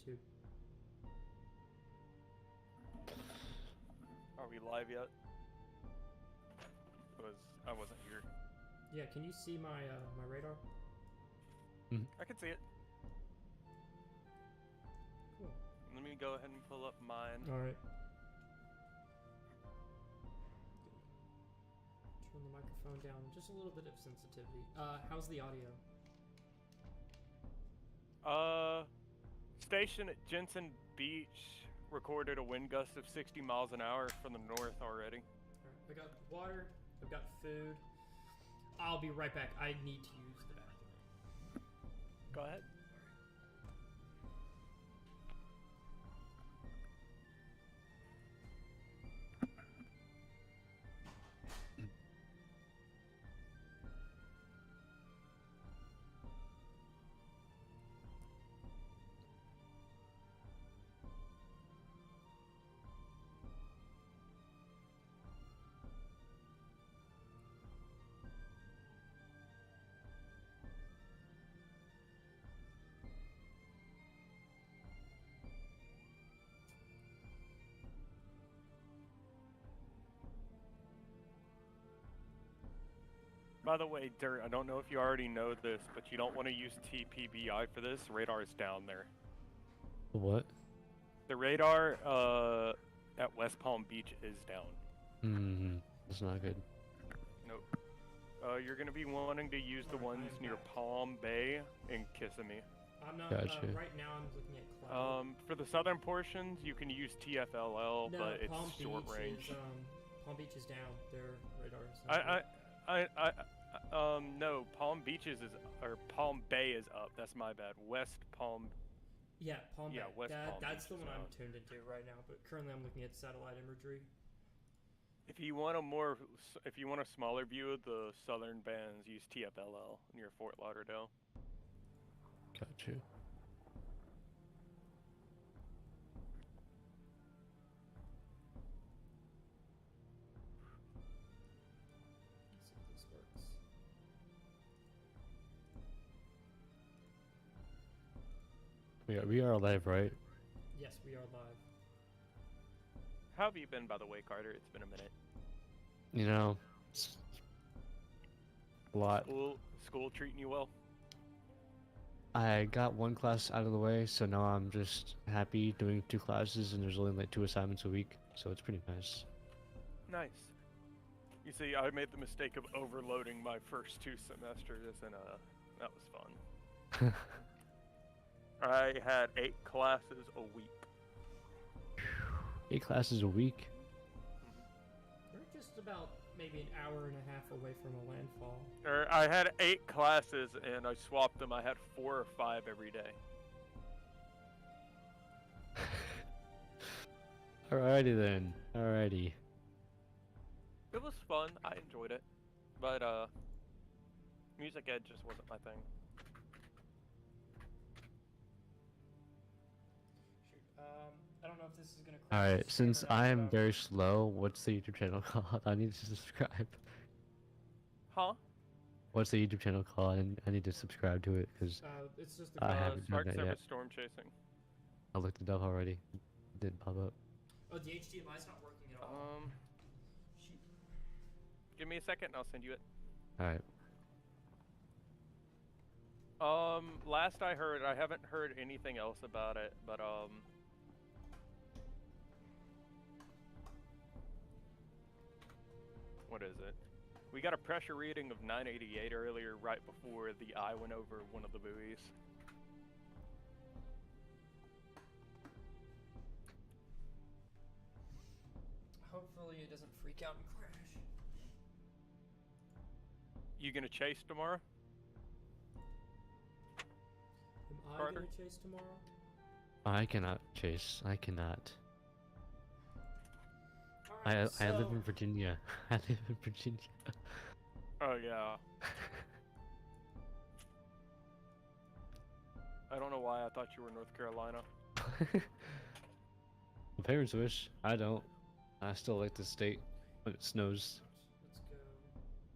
YouTube. Are we live yet? I wasn't here. Yeah, can you see my my radar? I can see it. Cool. Let me go ahead and pull up mine. All right. Turn the microphone down just a little bit of sensitivity. How's the audio? Station at Jensen Beach recorded a wind gust of 60 miles an hour from the north already. All right. I got water. I've got food. I'll be right back. I need to use the bathroom. Go ahead. By the way, Dirt, I don't know if you already know this, but you don't want to use TPBI for this. Radar is down there. What? The radar at West Palm Beach is down. That's not good. Nope. You're going to be wanting to use the ones near Palm Bay and Kissimmee. I'm not. Gotcha. Right now, I'm looking at cloud. For the southern portions, you can use TFLL, No, but it's Palm short Beach range. Is, Palm Beach is down. Their radar is down. No, Palm Beaches is, or Palm Bay is up. That's my bad. West Palm. Yeah, Palm Bay. Yeah, West Palm That's Beach the is one I'm down. tuned into right now. But currently, I'm looking at satellite imagery. If you want a smaller view of the southern bands, use TFLL near Fort Lauderdale. Gotcha. Let's see if this works. We are live, right? Yes, we are live. How have you been, by the way, Carter? It's been a minute. You know, it's a lot. School treating you well? I got one class out of the way, so now I'm just happy doing 2 classes, and there's only like 2 assignments a week, so it's pretty nice. Nice. You see, I made the mistake of overloading my first 2 semesters, and that was fun. I had 8 classes a week. 8 classes a week? We're just about maybe an hour and a half away from a landfall. I had 8 classes, and I swapped them. I had 4 or 5 every day. Alrighty then. Alrighty. It was fun. I enjoyed it. But, music ed just wasn't my thing. Shoot. I don't know if this is gonna. Alright, since I am very slow, what's the YouTube channel called? I need to subscribe. Huh? What's the YouTube channel called? I need to subscribe to it, because It's just the. I haven't Smart done that Service yet. Storm Chasing. I looked it up already. It didn't pop up. Oh, the HDMI's not working at all. Shoot. Give me a second and I'll send you it. Alright. Last I heard, I haven't heard anything else about it, but, what is it? We got a pressure reading of 988 earlier, right before the eye went over one of the buoys. Hopefully it doesn't freak out and crash. You gonna chase tomorrow? Am I Carter? gonna chase tomorrow? I cannot chase. I cannot. Alright, I live so- in Virginia. I live in Virginia. Oh yeah. I don't know why I thought you were North Carolina. My parents wish. I don't. I still like the state when it snows. Let's go.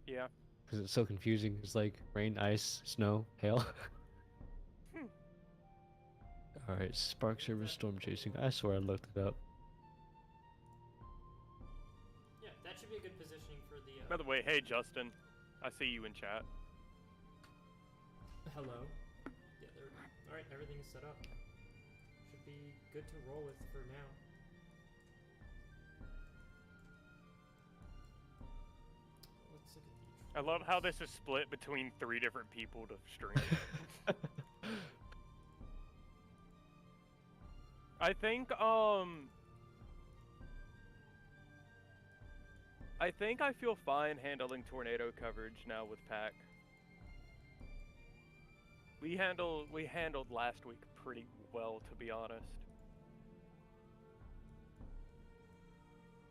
Yeah. Because it's so confusing. It's like rain, ice, snow, hail. Alright, Spark Service Storm Chasing. I swear I looked it up. Yeah, that should be a good positioning for the. By the way, hey Justin, I see you in chat. Hello. Yeah, there we go. All right, everything is set up. Should be good to roll with for now. Let's look at the. I love how this is split between 3 different people to stream. I think I feel fine handling tornado coverage now with Pack. We handled last week pretty well, to be honest.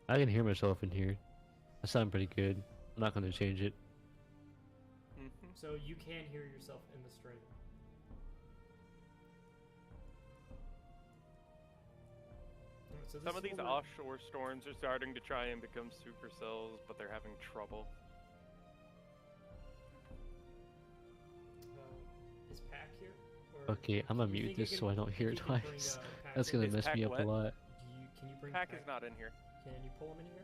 I can hear myself in here. I sound pretty good. I'm not gonna change it. So you can hear yourself in the stream. Alright, so this Some of is these what we're- offshore storms are starting to try and become supercells, but they're having trouble. Is Pack here? Or Okay, I'm gonna do you mute think you this so I don't think hear you it can bring, twice. Pack That's in? gonna Is mess Pack me up wet? a lot. Can you bring Pack is not in here. Can you pull him in here?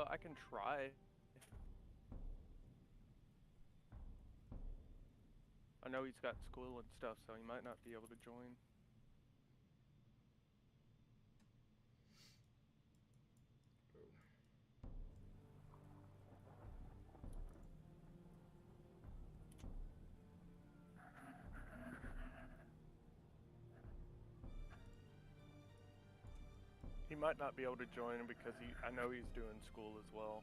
I can try. I know he's got school and stuff, so he might not be able to join. He might not be able to join because I know he's doing school as well.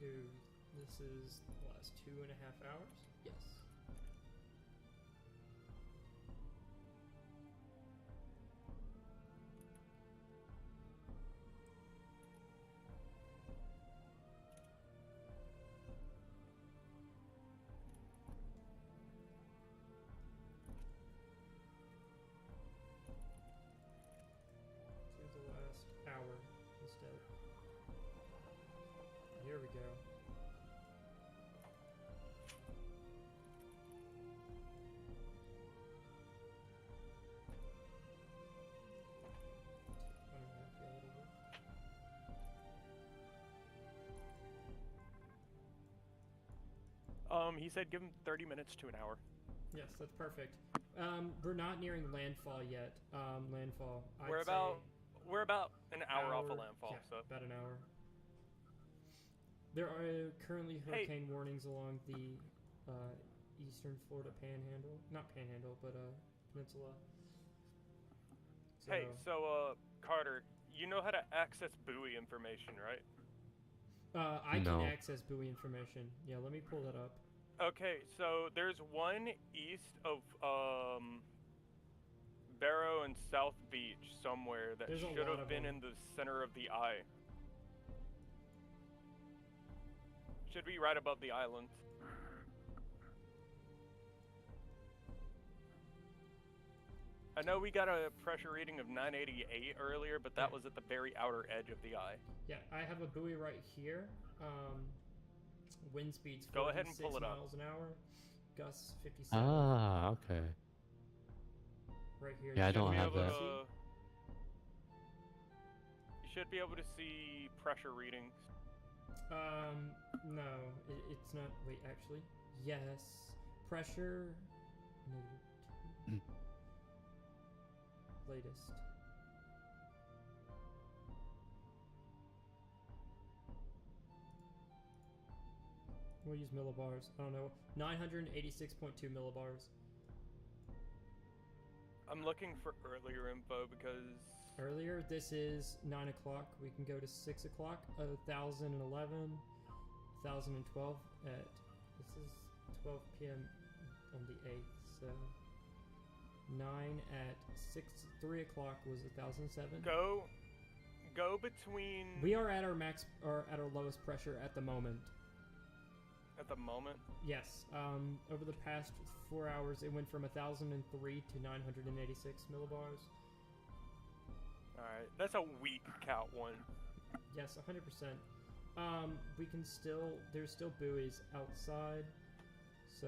Ooh, this is the last 2.5 hours? Yes. To the last hour instead. Here we go. He said give him 30 minutes to an hour. Yes, that's perfect. We're not nearing landfall yet. Landfall. We're about an hour off of landfall, yeah, so about an hour. There are currently hurricane warnings along the eastern Florida panhandle. Not panhandle, but peninsula. So, hey, so Carter, you know how to access buoy information, right? I No. can access buoy information. Yeah, let me pull that up. Okay, so there's one east of Barrow and South Beach somewhere that There's a should lot have of been them. in the center of the eye. Should be right above the island. I know we got a pressure reading of 988 earlier, but that was at the very outer edge of the eye. Yeah, I have a buoy right here. Wind speeds Go ahead and 46 pull it up. miles an hour. Gusts 57. Ah, okay. Right here. Yeah, I You don't should be have able to that. see. You should be able to see pressure readings. No, it's not. Wait, actually, yes. Pressure. -2. Latest. We'll use millibars. I don't know. 986.2 millibars. I'm looking for earlier info because Earlier, this is 9 o'clock. We can go to 6 o'clock. 1011, 1012 at. This is 12 p.m. on the 8th. So 9 at 3 o'clock was 1007. go between We are at our max or at our lowest pressure at the moment. at the moment. Yes. Over the past 4 hours, it went from 1003 to 986 millibars. All right, that's a weak count one. Yes, 100%. We can still, there's still buoys outside, so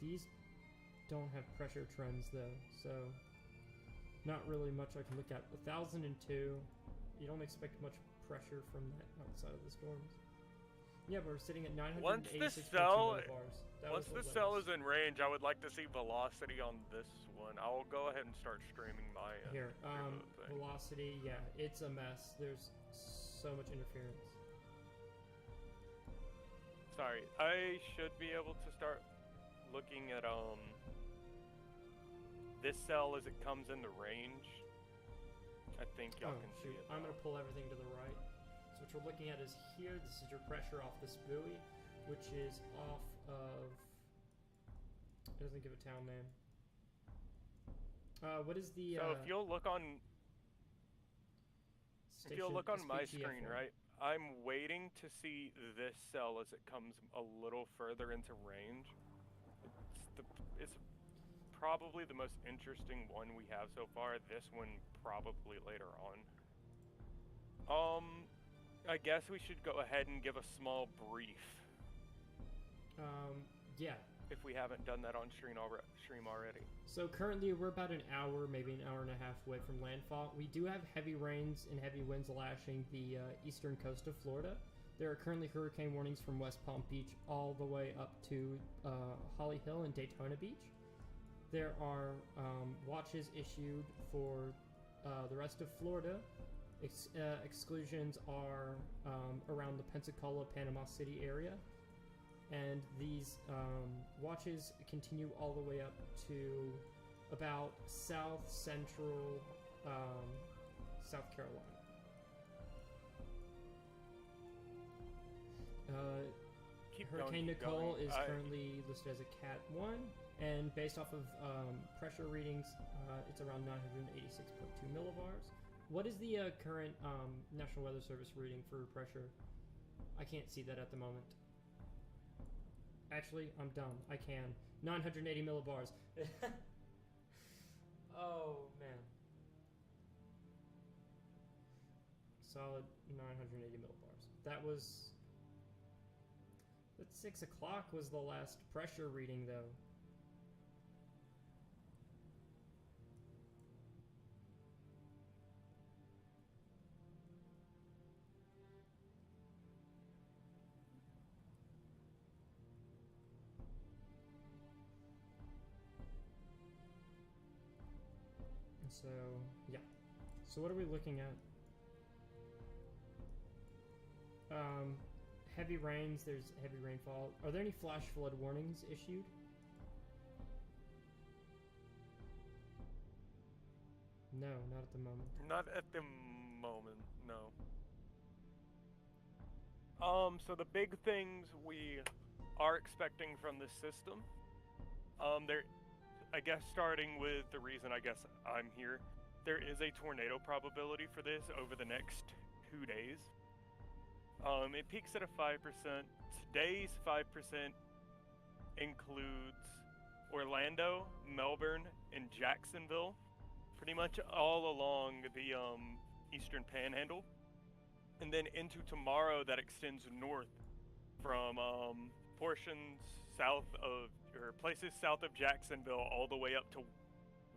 these don't have pressure trends though, so not really much I can look at. 1,002, you don't expect much pressure from that outside of the storms. Yeah, but we're sitting at 986.2 millibars. Once the cell is in range, I would like to see velocity on this one. I'll go ahead and start streaming my here. Velocity, yeah, it's a mess. There's so much interference. Sorry, I should be able to start looking at this cell as it comes into range. I think y'all can see it. I'm gonna pull everything to the right. So what you're looking at is here. This is your pressure off this buoy, which is off of. It doesn't give a town name. What is the? So if you'll look on. If you'll look on my screen, right? I'm waiting to see this cell as it comes a little further into range. It's probably the most interesting one we have so far. This one probably later on. I guess we should go ahead and give a small brief. Yeah. If we haven't done that on stream already. So currently we're about an hour, maybe an hour and a half away from landfall. We do have heavy rains and heavy winds lashing the eastern coast of Florida. There are currently hurricane warnings from West Palm Beach all the way up to Holly Hill and Daytona Beach. There are watches issued for the rest of Florida. Exclusions are around the Pensacola, Panama City area. And these watches continue all the way up to about south central South Carolina. Hurricane Nicole is currently listed as a Cat 1, and based off of pressure readings, it's around 986.2 millibars. What is the current National Weather Service reading for pressure? I can't see that at the moment. Actually, I'm dumb. I can. 980 millibars. Oh, man. Solid 980 millibars. That was... At 6 o'clock was the last pressure reading, though. So, yeah. So what are we looking at? Heavy rains, there's heavy rainfall. Are there any flash flood warnings issued? No, not at the moment. Not at the moment, no. So the big things we are expecting from this system, I guess starting with the reason I guess I'm here, there is a tornado probability for this over the next 2 days. It peaks at a 5%. Today's 5% includes Orlando, Melbourne, and Jacksonville, pretty much all along the eastern panhandle. And then into tomorrow that extends north from portions south of, or places south of Jacksonville all the way up to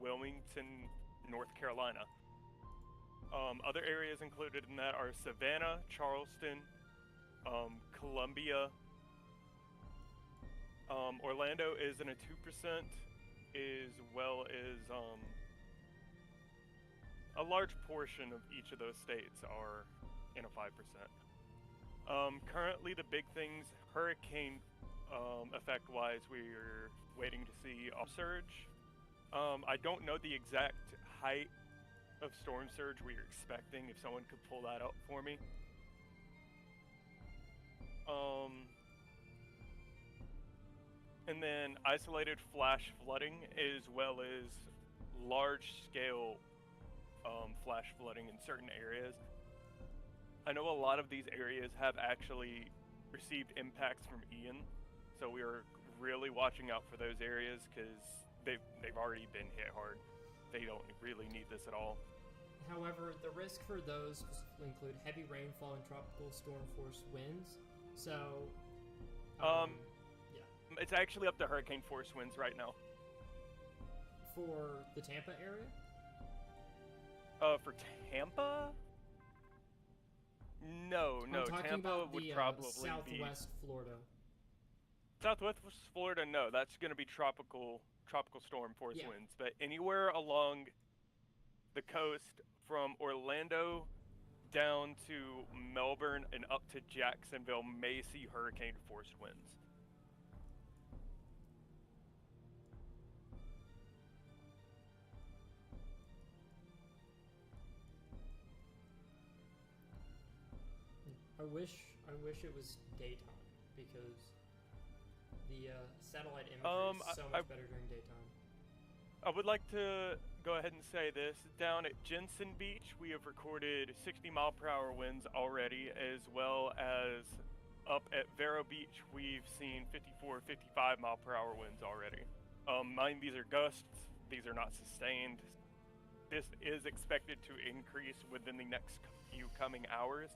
Wilmington, North Carolina. Other areas included in that are Savannah, Charleston, Columbia. Orlando is in a 2%, as well as a large portion of each of those states are in a 5%. Currently, the big things, hurricane effect-wise, we're waiting to see a surge. I don't know the exact height of storm surge we are expecting, if someone could pull that up for me. And then isolated flash flooding, as well as large-scale flash flooding in certain areas. I know a lot of these areas have actually received impacts from Ian, so we are really watching out for those areas because they've already been hit hard. They don't really need this at all. However, the risk for those specifically include heavy rainfall and tropical storm force winds. So, yeah, It's actually up to hurricane force winds right now. for the Tampa area. For Tampa? No, I'm talking Tampa about would the probably Southwest Florida. be Southwest Florida. No, that's going to be tropical storm force Yeah. winds. But anywhere along the coast from Orlando down to Melbourne and up to Jacksonville may see hurricane force winds. I wish it was daytime because the satellite imagery is so much better during daytime. I would like to go ahead and say this. Down at Jensen Beach, we have recorded 60-mile-per-hour winds already, as well as up at Vero Beach, we've seen 54, 55-mile-per-hour winds already. Mind these are gusts. These are not sustained. This is expected to increase within the next few coming hours.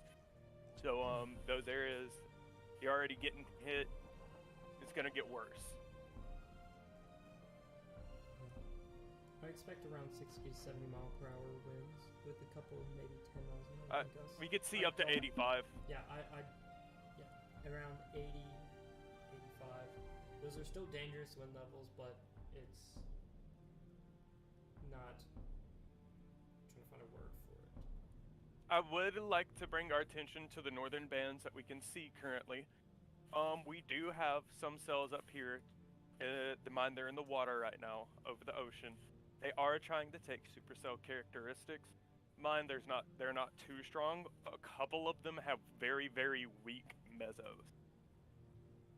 So those areas, you're already getting hit. It's going to get worse. I expect around 60 to 70 mile per hour winds with a couple, maybe 10 miles an hour gusts. We could see up to 85. Yeah, around 80, 85. Those are still dangerous wind levels, but it's not. I'm trying to find a word for it. I would like to bring our attention to the northern bands that we can see currently. We do have some cells up here. The mine, they're in the water right now, over the ocean. They are trying to take supercell characteristics. Mine, they're not too strong. A couple of them have very, very weak mesos.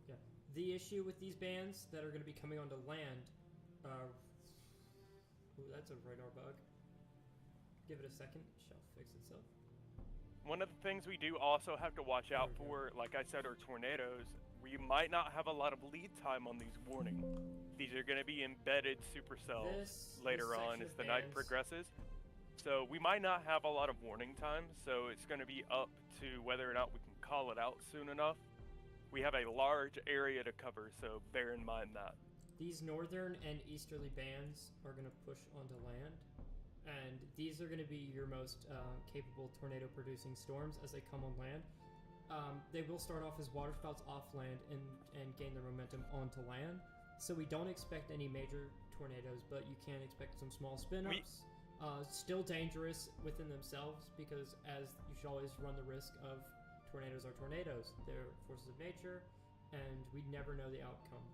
Yeah. The issue with these bands that are going to be coming onto land. Ooh, that's a radar bug. Give it a second. It shall fix itself. One of the things we do also have to watch out for, like I said, are tornadoes. We might not have a lot of lead time on these warnings. These are going to be embedded supercells later on as the night progresses. So we might not have a lot of warning time, so it's going to be up to whether or not we can call it out soon enough. We have a large area to cover, so bear in mind that. These northern and easterly bands are going to push onto land, and these are going to be your most capable tornado-producing storms as they come on land. They will start off as waterspouts off land and gain their momentum onto land. So we don't expect any major tornadoes, but you can expect some small spin-ups. Still dangerous within themselves because as you should always run the risk of tornadoes are tornadoes. They're forces of nature, and we never know the outcome.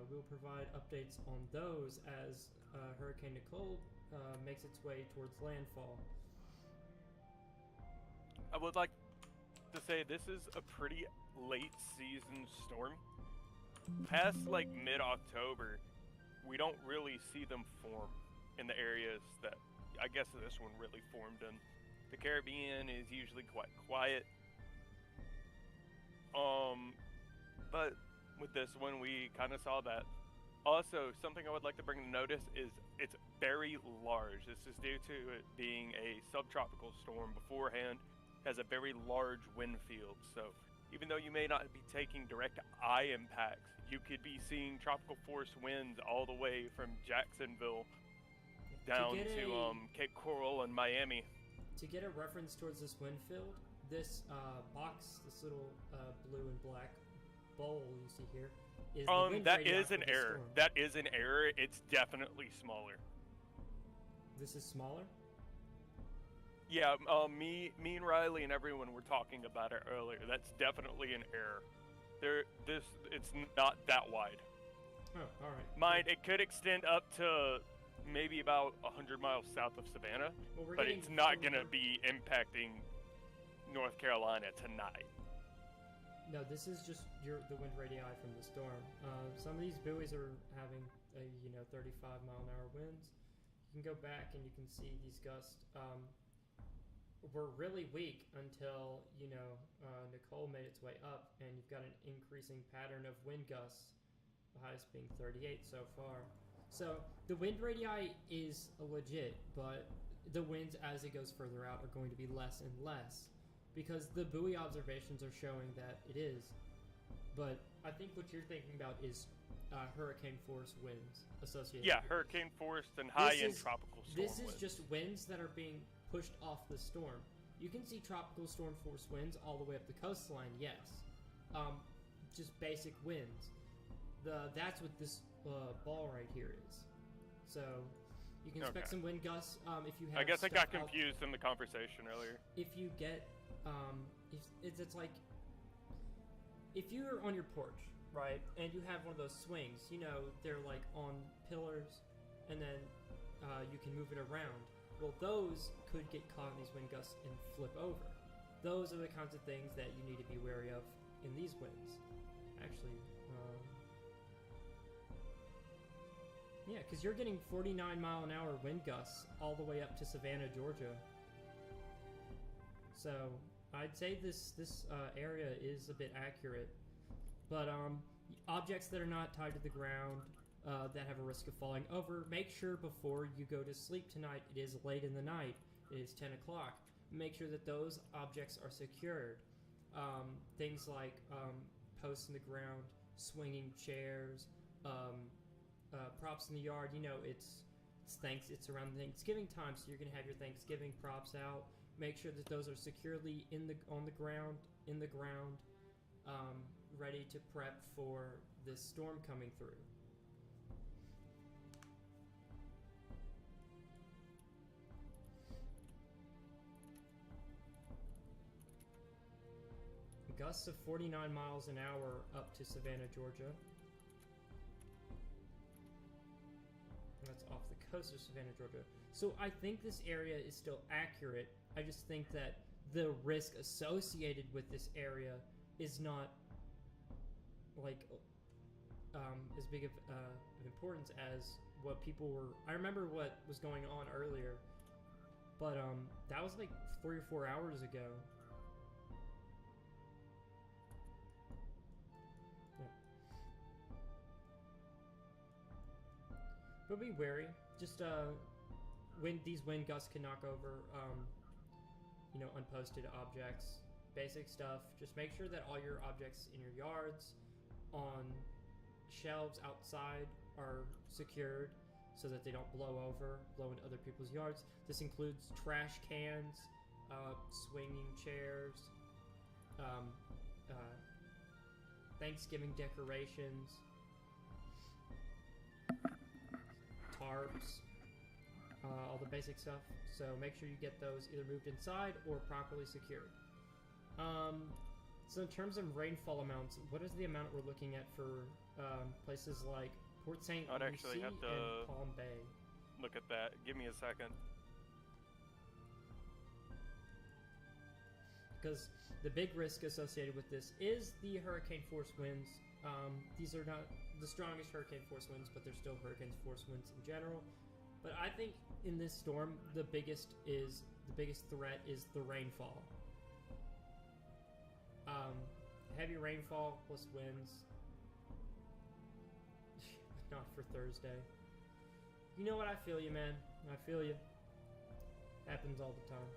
We'll provide updates on those as Hurricane Nicole makes its way towards landfall. I would like to say this is a pretty late season storm. Past like mid-October, we don't really see them form in the areas that I guess this one really formed in. The Caribbean is usually quite quiet. But with this one, we kind of saw that. Also, something I would like to bring to notice is it's very large. This is due to it being a subtropical storm beforehand. Has a very large wind field, so even though you may not be taking direct eye impacts, you could be seeing tropical force winds all the way from Jacksonville down to Cape Coral and Miami. To get a reference towards this wind field, this box, this little blue and black bowl you see here, is the wind that radii is for an the error. storm. That is an error. It's definitely smaller. This is smaller? Yeah, me and Riley and everyone were talking about it earlier. That's definitely an error. It's not that wide. Oh, all right. Mind, it could extend up to maybe about 100 miles south of Savannah, Well, but it's not going to be impacting North Carolina tonight. No, this is just the wind radii from the storm. Some of these buoys are having 35 mile an hour winds. You can go back and you can see these gusts were really weak until Nicole made its way up, and you've got an increasing pattern of wind gusts, the highest being 38 so far. So the wind radii is legit, but the winds as it goes further out are going to be less and less because the buoy observations are showing that it is. But I think what you're thinking about is hurricane force winds associated. Yeah, with hurricane this. force and high-end is- tropical storm This is winds. just winds that are being pushed off the storm. You can see tropical storm force winds all the way up the coastline, yes. Just basic winds. That's what this ball right here is. So you can expect Okay. some wind gusts if you have. I guess I stuff got out- confused in the conversation earlier. If you get, it's like if you're on your porch, right, and you have one of those swings, you know, they're like on pillars, and then you can move it around. Well, those could get caught in these wind gusts and flip over. Those are the kinds of things that you need to be wary of in these winds. Actually, yeah, because you're getting 49-mile-an-hour wind gusts all the way up to Savannah, Georgia. So I'd say this area is a bit accurate, but objects that are not tied to the ground that have a risk of falling over, make sure before you go to sleep tonight. It is late in the night. It is 10 o'clock. Make sure that those objects are secured. Things like posts in the ground, swinging chairs, props in the yard. You know, it's around Thanksgiving time, so you're gonna have your Thanksgiving props out. Make sure that those are securely on the ground, ready to prep for this storm coming through. Gusts of 49 miles an hour up to Savannah, Georgia. That's off the coast of Savannah, Georgia. So I think this area is still accurate. I just think that the risk associated with this area is not like as big of importance as what people were. I remember what was going on earlier, but that was like 3 or 4 hours ago. But be wary. Just these wind gusts can knock over, you know, unposted objects, basic stuff. Just make sure that all your objects in your yards, on shelves outside, are secured so that they don't blow into other people's yards. This includes trash cans, swinging chairs, Thanksgiving decorations, tarps, all the basic stuff. So make sure you get those either moved inside or properly secured. So in terms of rainfall amounts, what is the amount we're looking at for places like Port St. I'd Lucie actually have to and Palm Bay? Look at that. Give me a second. Because the big risk associated with this is the hurricane force winds. These are not the strongest hurricane force winds, but they're still hurricane force winds in general. But I think in this storm, the biggest threat is the rainfall. Heavy rainfall plus winds. Not for Thursday. You know what? I feel you, man. I feel you. Happens all the time.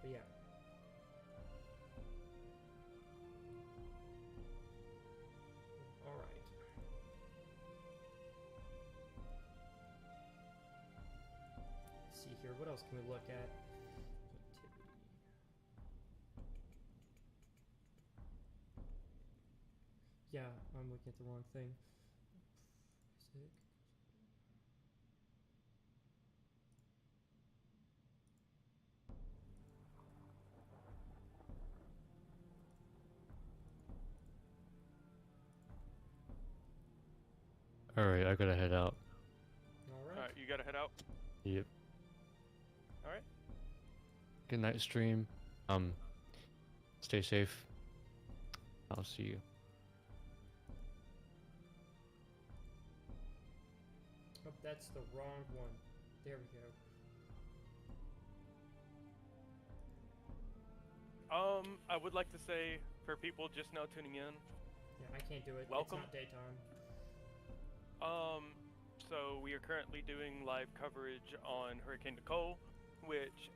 But yeah. Alright. Let's see here. What else can we look at? Activity. Yeah, I'm looking at the wrong thing. Physics. Alright, I gotta head out. Alright. Alright, you gotta head out. Yep. Alright. Good night, stream. Stay safe. I'll see you. Oh, that's the wrong one. There we go. I would like to say for people just now tuning in, Yeah, I can't do it. Welcome. It's not daytime. So we are currently doing live coverage on Hurricane Nicole, which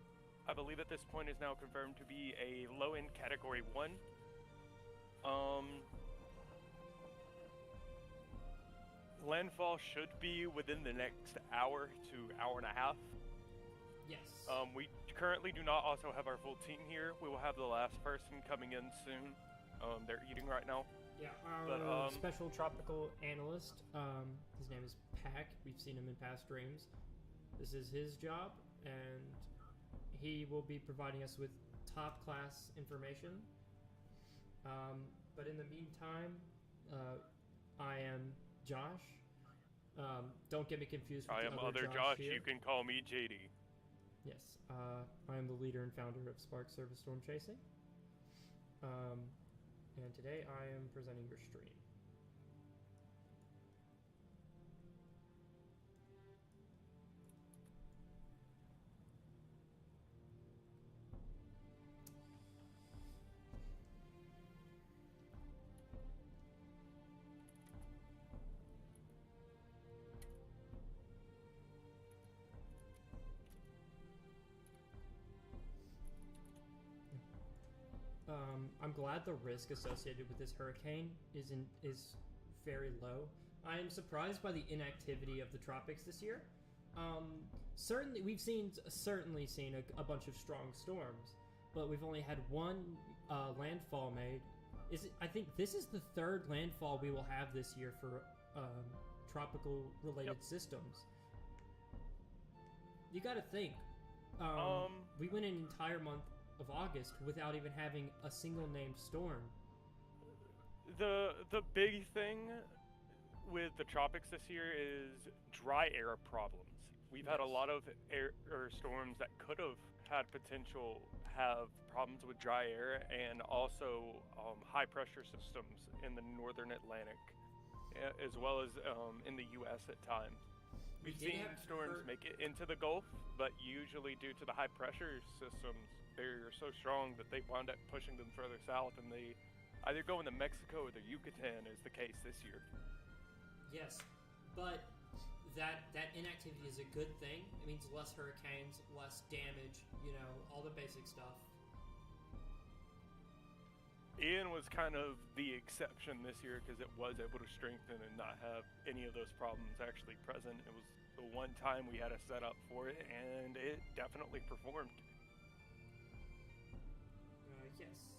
I believe at this point is now confirmed to be a low-end Category 1. Landfall should be within the next hour to hour and a half. Yes. We currently do not also have our full team here. We will have the last person coming in soon. They're eating right now. Yeah, our special tropical analyst, his name is Pack. We've seen him in past streams. This is his job, and he will be providing us with top-class information. But in the meantime, I am Josh. Don't get me confused with I the am other Josh. here. You can call me JD. Yes, I am the leader and founder of Spark Service Storm Chasing. And today I am presenting your stream. I'm glad the risk associated with this hurricane is very low. I am surprised by the inactivity of the tropics this year. Certainly, we've certainly seen a bunch of strong storms, but we've only had one landfall made. I think this is the third landfall we will have this year for tropical related systems. You got to think. We went an entire month of August without even having a single named storm. The big thing with the tropics this year is dry air problems. We've had a lot of air storms that could have had potential have problems with dry air, and also high pressure systems in the northern Atlantic, as well as in the U.S. at times. We've seen storms make it into the Gulf, but usually due to the high pressure systems, they're so strong that they wound up pushing them further south, and they either go into Mexico or the Yucatan is the case this year. Yes, but that inactivity is a good thing. It means less hurricanes, less damage, all the basic stuff. Ian was kind of the exception this year because it was able to strengthen and not have any of those problems actually present. It was the one time we had a setup for it, and it definitely performed. Yes.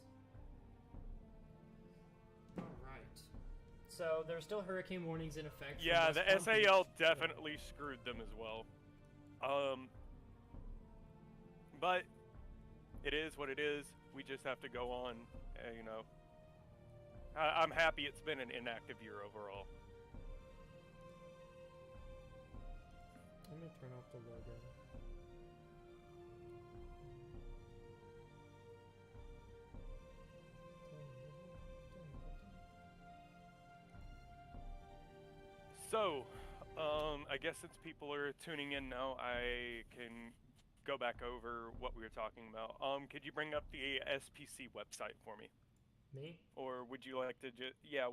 Alright. So there's still hurricane warnings in effect. Yeah, the SAL definitely screwed them as well. But it is what it is. We just have to go on, I'm happy it's been an inactive year overall. I'm going to turn off the logo. So, I guess since people are tuning in now, I can go back over what we were talking about. Could you bring up the SPC website for me? Me? Or would you like to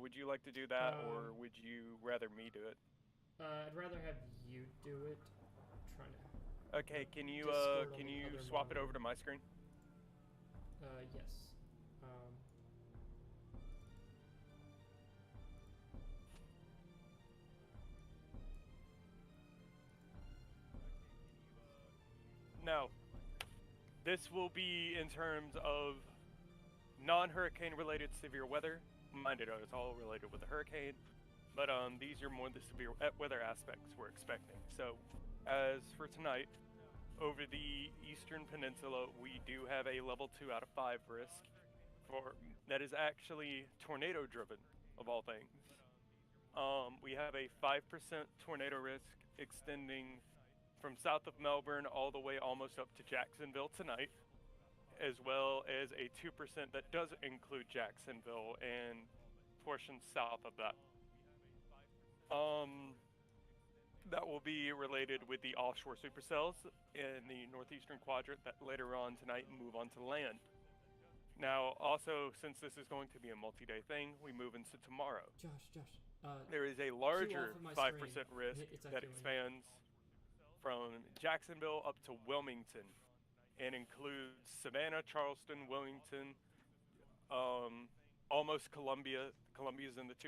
would you like to do that, or would you rather me do it? I'd rather have you do it. I'm trying to... Okay, can you swap it over to my screen? Yes. Now, this will be in terms of non-hurricane related severe weather. Mind it, it's all related with the hurricane, but these are more the severe weather aspects we're expecting. So, as for tonight, over the Eastern Peninsula, we do have a level 2 out of 5 risk that is actually tornado driven, of all things. We have a 5% tornado risk extending from south of Melbourne all the way almost up to Jacksonville tonight, as well as a 2% that does include Jacksonville and portions south of that. That will be related with the offshore supercells in the northeastern quadrant that later on tonight move on to land. Now, also, since this is going to be a multi-day thing, we move into tomorrow. Josh. There is a Cue larger off of my 5% screen. risk It's that echoing. expands from Jacksonville up to Wilmington and includes Savannah, Charleston, Wilmington, almost Columbia. Columbia's in the 2%.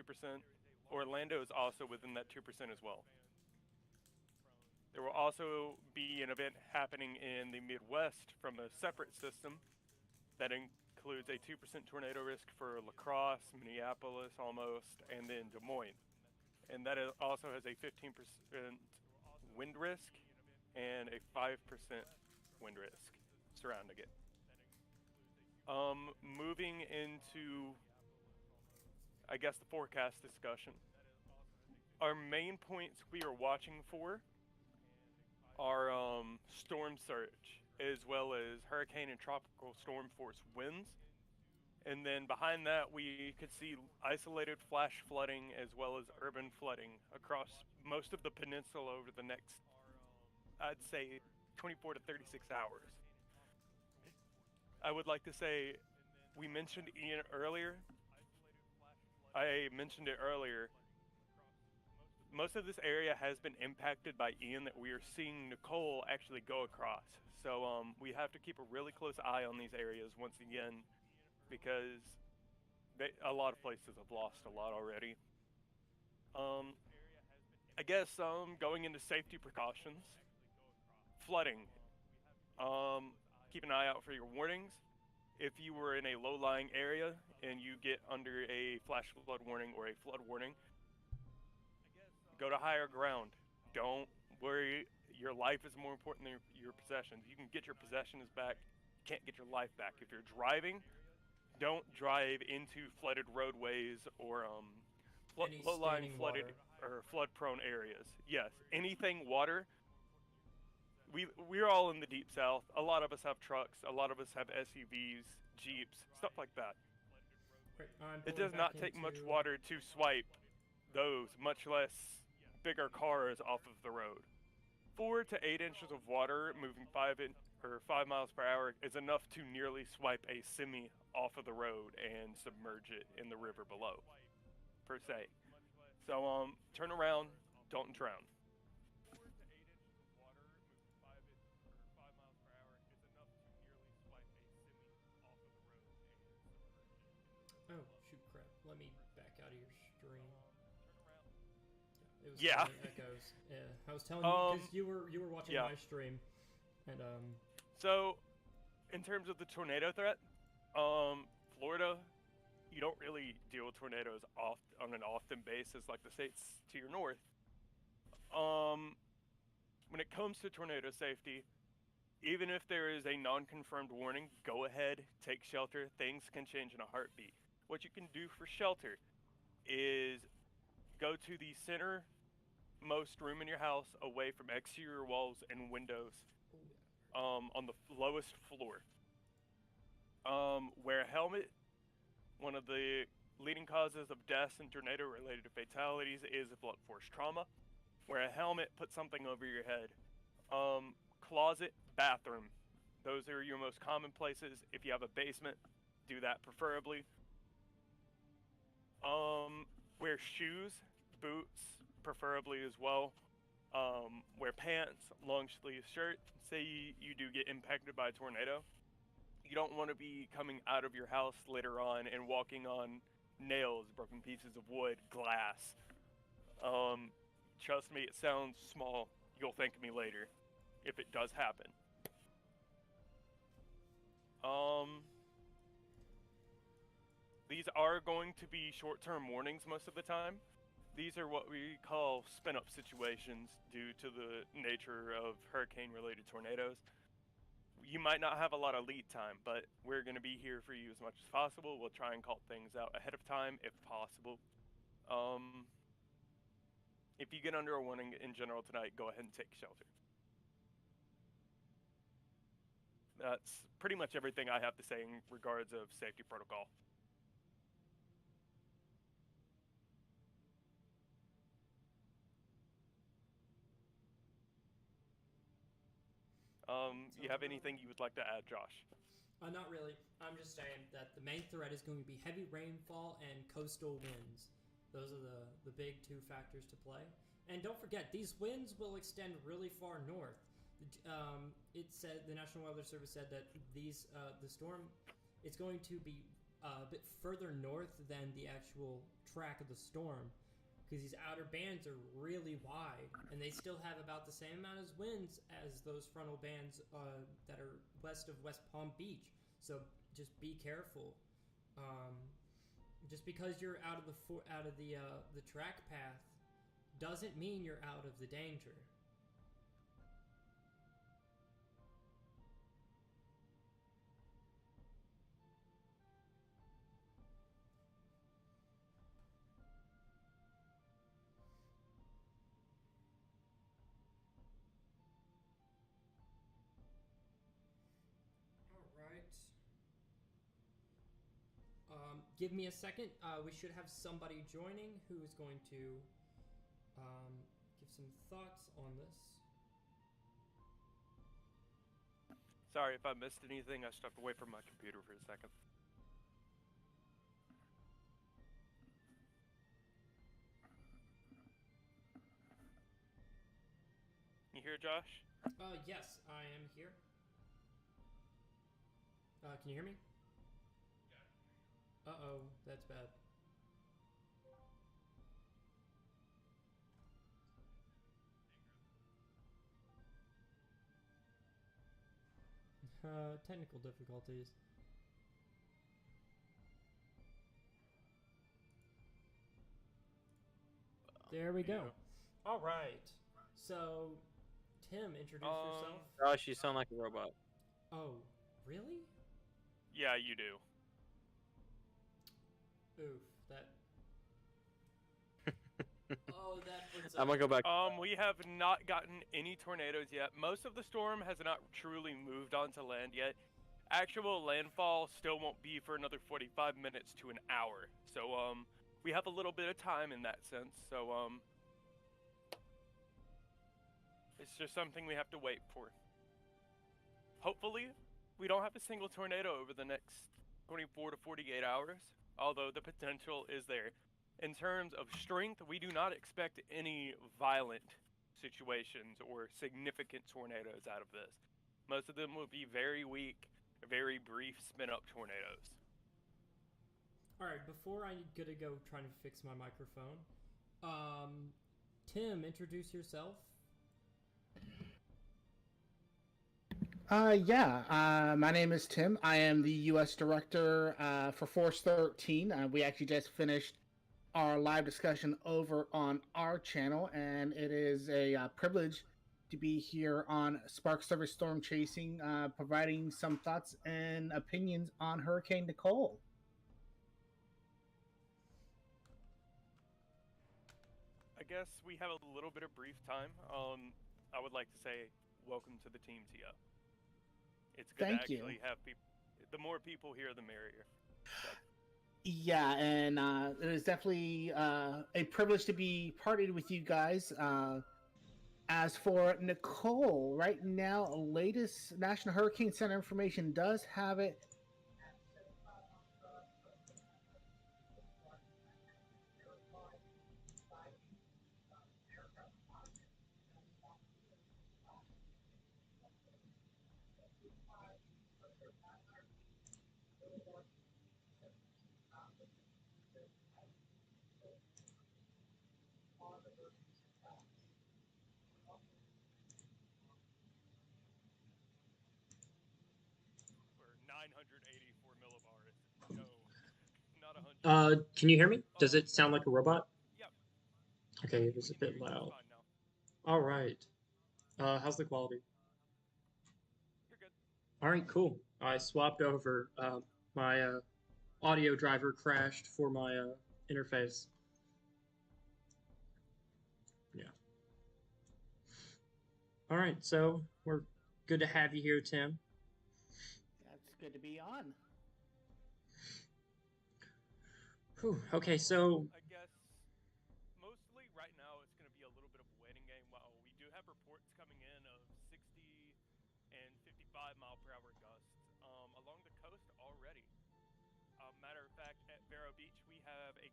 Orlando is also within that 2% as well. There will also be an event happening in the Midwest from a separate system that includes a 2% tornado risk for La Crosse, Minneapolis almost, and then Des Moines. And that also has a 15% wind risk and a 5% wind risk surrounding it. Moving into, I guess, the forecast discussion. Our main points we are watching for are storm surge, as well as hurricane and tropical storm force winds. And then behind that, we could see isolated flash flooding as well as urban flooding across most of the peninsula over the next, I'd say, 24 to 36 hours. I would like to say, we mentioned Ian earlier. I mentioned it earlier. Most of this area has been impacted by Ian that we are seeing Nicole actually go across. So we have to keep a really close eye on these areas once again, because a lot of places have lost a lot already. I guess going into safety precautions, flooding. Keep an eye out for your warnings. If you were in a low-lying area and you get under a flash flood warning or a flood warning, go to higher ground. Don't worry, your life is more important than your possessions. You can get your possessions back, you can't get your life back. If you're driving, don't drive into flooded roadways or low-lying flooded or flood-prone areas. Yes, anything water. We're all in the deep south. A lot of us have trucks. A lot of us have SUVs, Jeeps, stuff like that. It does not take much water to swipe those, much less bigger cars off of the road. 4 to 8 inches of water moving 5 miles per hour is enough to nearly swipe a semi off of the road and submerge it in the river below, per se. So turn around, don't drown. Oh, shoot, crap. Let me back out of your stream. It was Yeah. Echoes. Yeah, I was telling you because you were watching yeah. my stream, and So, in terms of the tornado threat, Florida, you don't really deal with tornadoes on an often basis like the states to your north. When it comes to tornado safety, even if there is a non-confirmed warning, go ahead, take shelter. Things can change in a heartbeat. What you can do for shelter is go to the centermost room in your house away from exterior walls and windows on the lowest floor. Wear a helmet. One of the leading causes of deaths and tornado-related fatalities is blunt force trauma. Wear a helmet, put something over your head. Closet, bathroom. Those are your most common places. If you have a basement, do that preferably. Wear shoes, boots, preferably as well. Wear pants, long sleeve shirt. Say you do get impacted by a tornado. You don't want to be coming out of your house later on and walking on nails, broken pieces of wood, glass. Trust me, it sounds small. You'll thank me later if it does happen. These are going to be short-term warnings most of the time. These are what we call spin-up situations due to the nature of hurricane-related tornadoes. You might not have a lot of lead time, but we're going to be here for you as much as possible. We'll try and call things out ahead of time if possible. If you get under a warning in general tonight, go ahead and take shelter. That's pretty much everything I have to say in regards of safety protocol. You have anything you would like to add, Josh? Not really. I'm just saying that the main threat is going to be heavy rainfall and coastal winds. Those are the big two factors to play. And don't forget, these winds will extend really far north. It said the National Weather Service said that the storm, it's going to be a bit further north than the actual track of the storm, because these outer bands are really wide, and they still have about the same amount of winds as those frontal bands that are west of West Palm Beach. So just be careful. Just because you're out of the track path doesn't mean you're out of the danger. Give me a second. We should have somebody joining who is going to give some thoughts on this. Sorry if I missed anything. I stepped away from my computer for a second. You hear Josh? Yes, I am here. Can you hear me? Uh-oh, that's bad. Technical difficulties. There we go. All right. So, Tim, introduce yourself. Gosh, you sound like a robot. Oh, really? Yeah, you do. Oof, that. Oh, that puts. I'm gonna go back. We have not gotten any tornadoes yet. Most of the storm has not truly moved onto land yet. Actual landfall still won't be for another 45 minutes to an hour. So, we have a little bit of time in that sense. So, it's just something we have to wait for. Hopefully, we don't have a single tornado over the next 24 to 48 hours, although the potential is there. In terms of strength, we do not expect any violent situations or significant tornadoes out of this. Most of them will be very weak, very brief spin-up tornadoes. Alright, before I gotta go trying to fix my microphone, Tim, introduce yourself. My name is Tim. I am the U.S. Director for Force 13. We actually just finished our live discussion over on our channel, and it is a privilege to be here on Spark Service Storm Chasing, providing some thoughts and opinions on Hurricane Nicole. I guess we have a little bit of brief time. I would like to say welcome to the team, Tia. It's good Thank to actually you. have people. The more people here, the merrier. So. Yeah, and it is definitely a privilege to be partnered with you guys. As for Nicole, right now, latest National Hurricane Center information does have it. For 984 millibars. No, not 100. Can you hear me? Does it sound like a robot? Yep. Okay, it was a bit loud. All right. How's the quality? You're good. All right, cool. I swapped over. My audio driver crashed for my interface. Yeah. All right, so we're good to have you here, Tim. That's good to be on. Whew. Okay, so I guess mostly right now it's going to be a little bit of a waiting game. While we do have reports coming in of 60 and 55 mile per hour gusts along the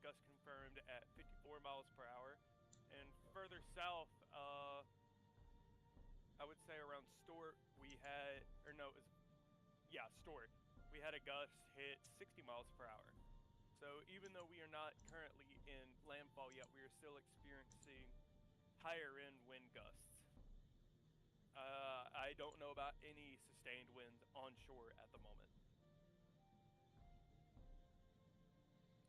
gust confirmed at 54 miles per hour. And further south, I would say around Stort, we had, or no, it was, yeah, Stort, we had a gust hit 60 miles per hour. So even though we are not currently in landfall yet, we are still experiencing higher end wind gusts. I don't know about any sustained winds onshore at the moment.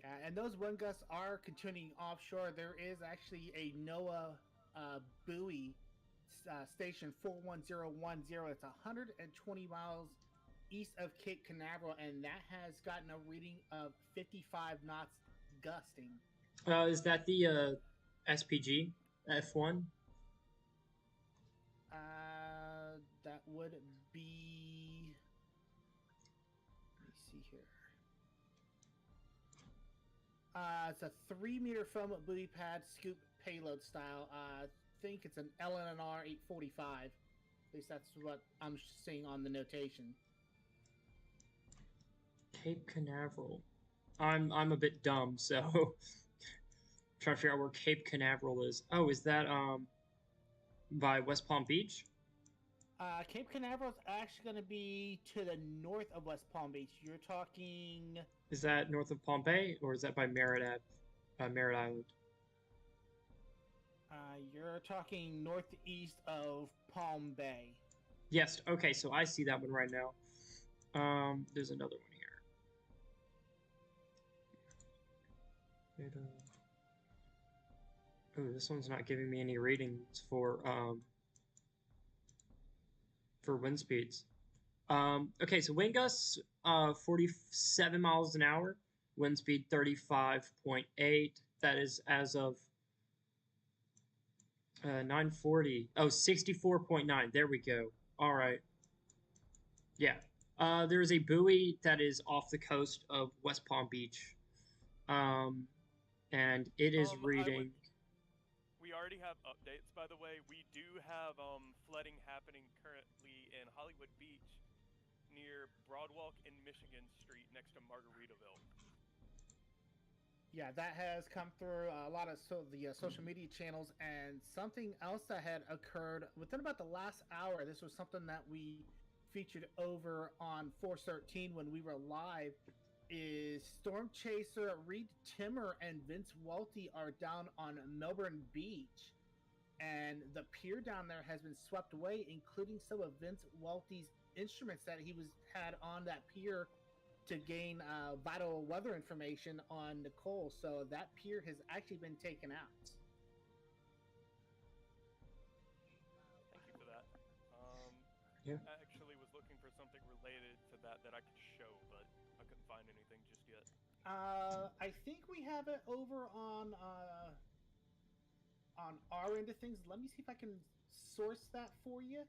Yeah, and those wind gusts are continuing offshore. There is actually a NOAA buoy station 41010. It's 120 miles east of Cape Canaveral, and that has gotten a reading of 55 knots gusting. Is that the SPG F1? That would be. Let me see here. It's a 3-meter foam buoy pad scoop payload style. I think it's an LNR 845. At least that's what I'm seeing on the notation. Cape Canaveral. I'm a bit dumb, so trying to figure out where Cape Canaveral is. Oh, is that by West Palm Beach? Cape Canaveral is actually going to be to the north of West Palm Beach. You're talking. Is that north of Palm Bay, or is that by Merritt Island? You're talking northeast of Palm Bay. Yes. Okay, so I see that one right now. There's another one here. Oh, this one's not giving me any readings for wind speeds. Okay, so wind gusts 47 miles an hour, wind speed 35.8. That is as of 9:40. Oh, 64.9. There we go. All right. Yeah. There is a buoy that is off the coast of West Palm Beach. And it is reading. We already have updates, by the way. We do have flooding happening currently in Hollywood Beach near Broadwalk and Michigan Street next to Margaritaville. Yeah, that has come through a lot of the social media channels, and something else that had occurred within about the last hour. This was something that we featured over on Force 13 when we were live. Is Storm Chaser, Reed Timmer, and Vince Welty are down on Melbourne Beach, and the pier down there has been swept away, including some of Vince Welty's instruments that he had on that pier to gain vital weather information on Nicole. So that pier has actually been taken out. Thank you for that. Yeah. I actually was looking for something related to that I could show, but I couldn't find anything just yet. I think we have it over on our end of things. Let me see if I can source that for you,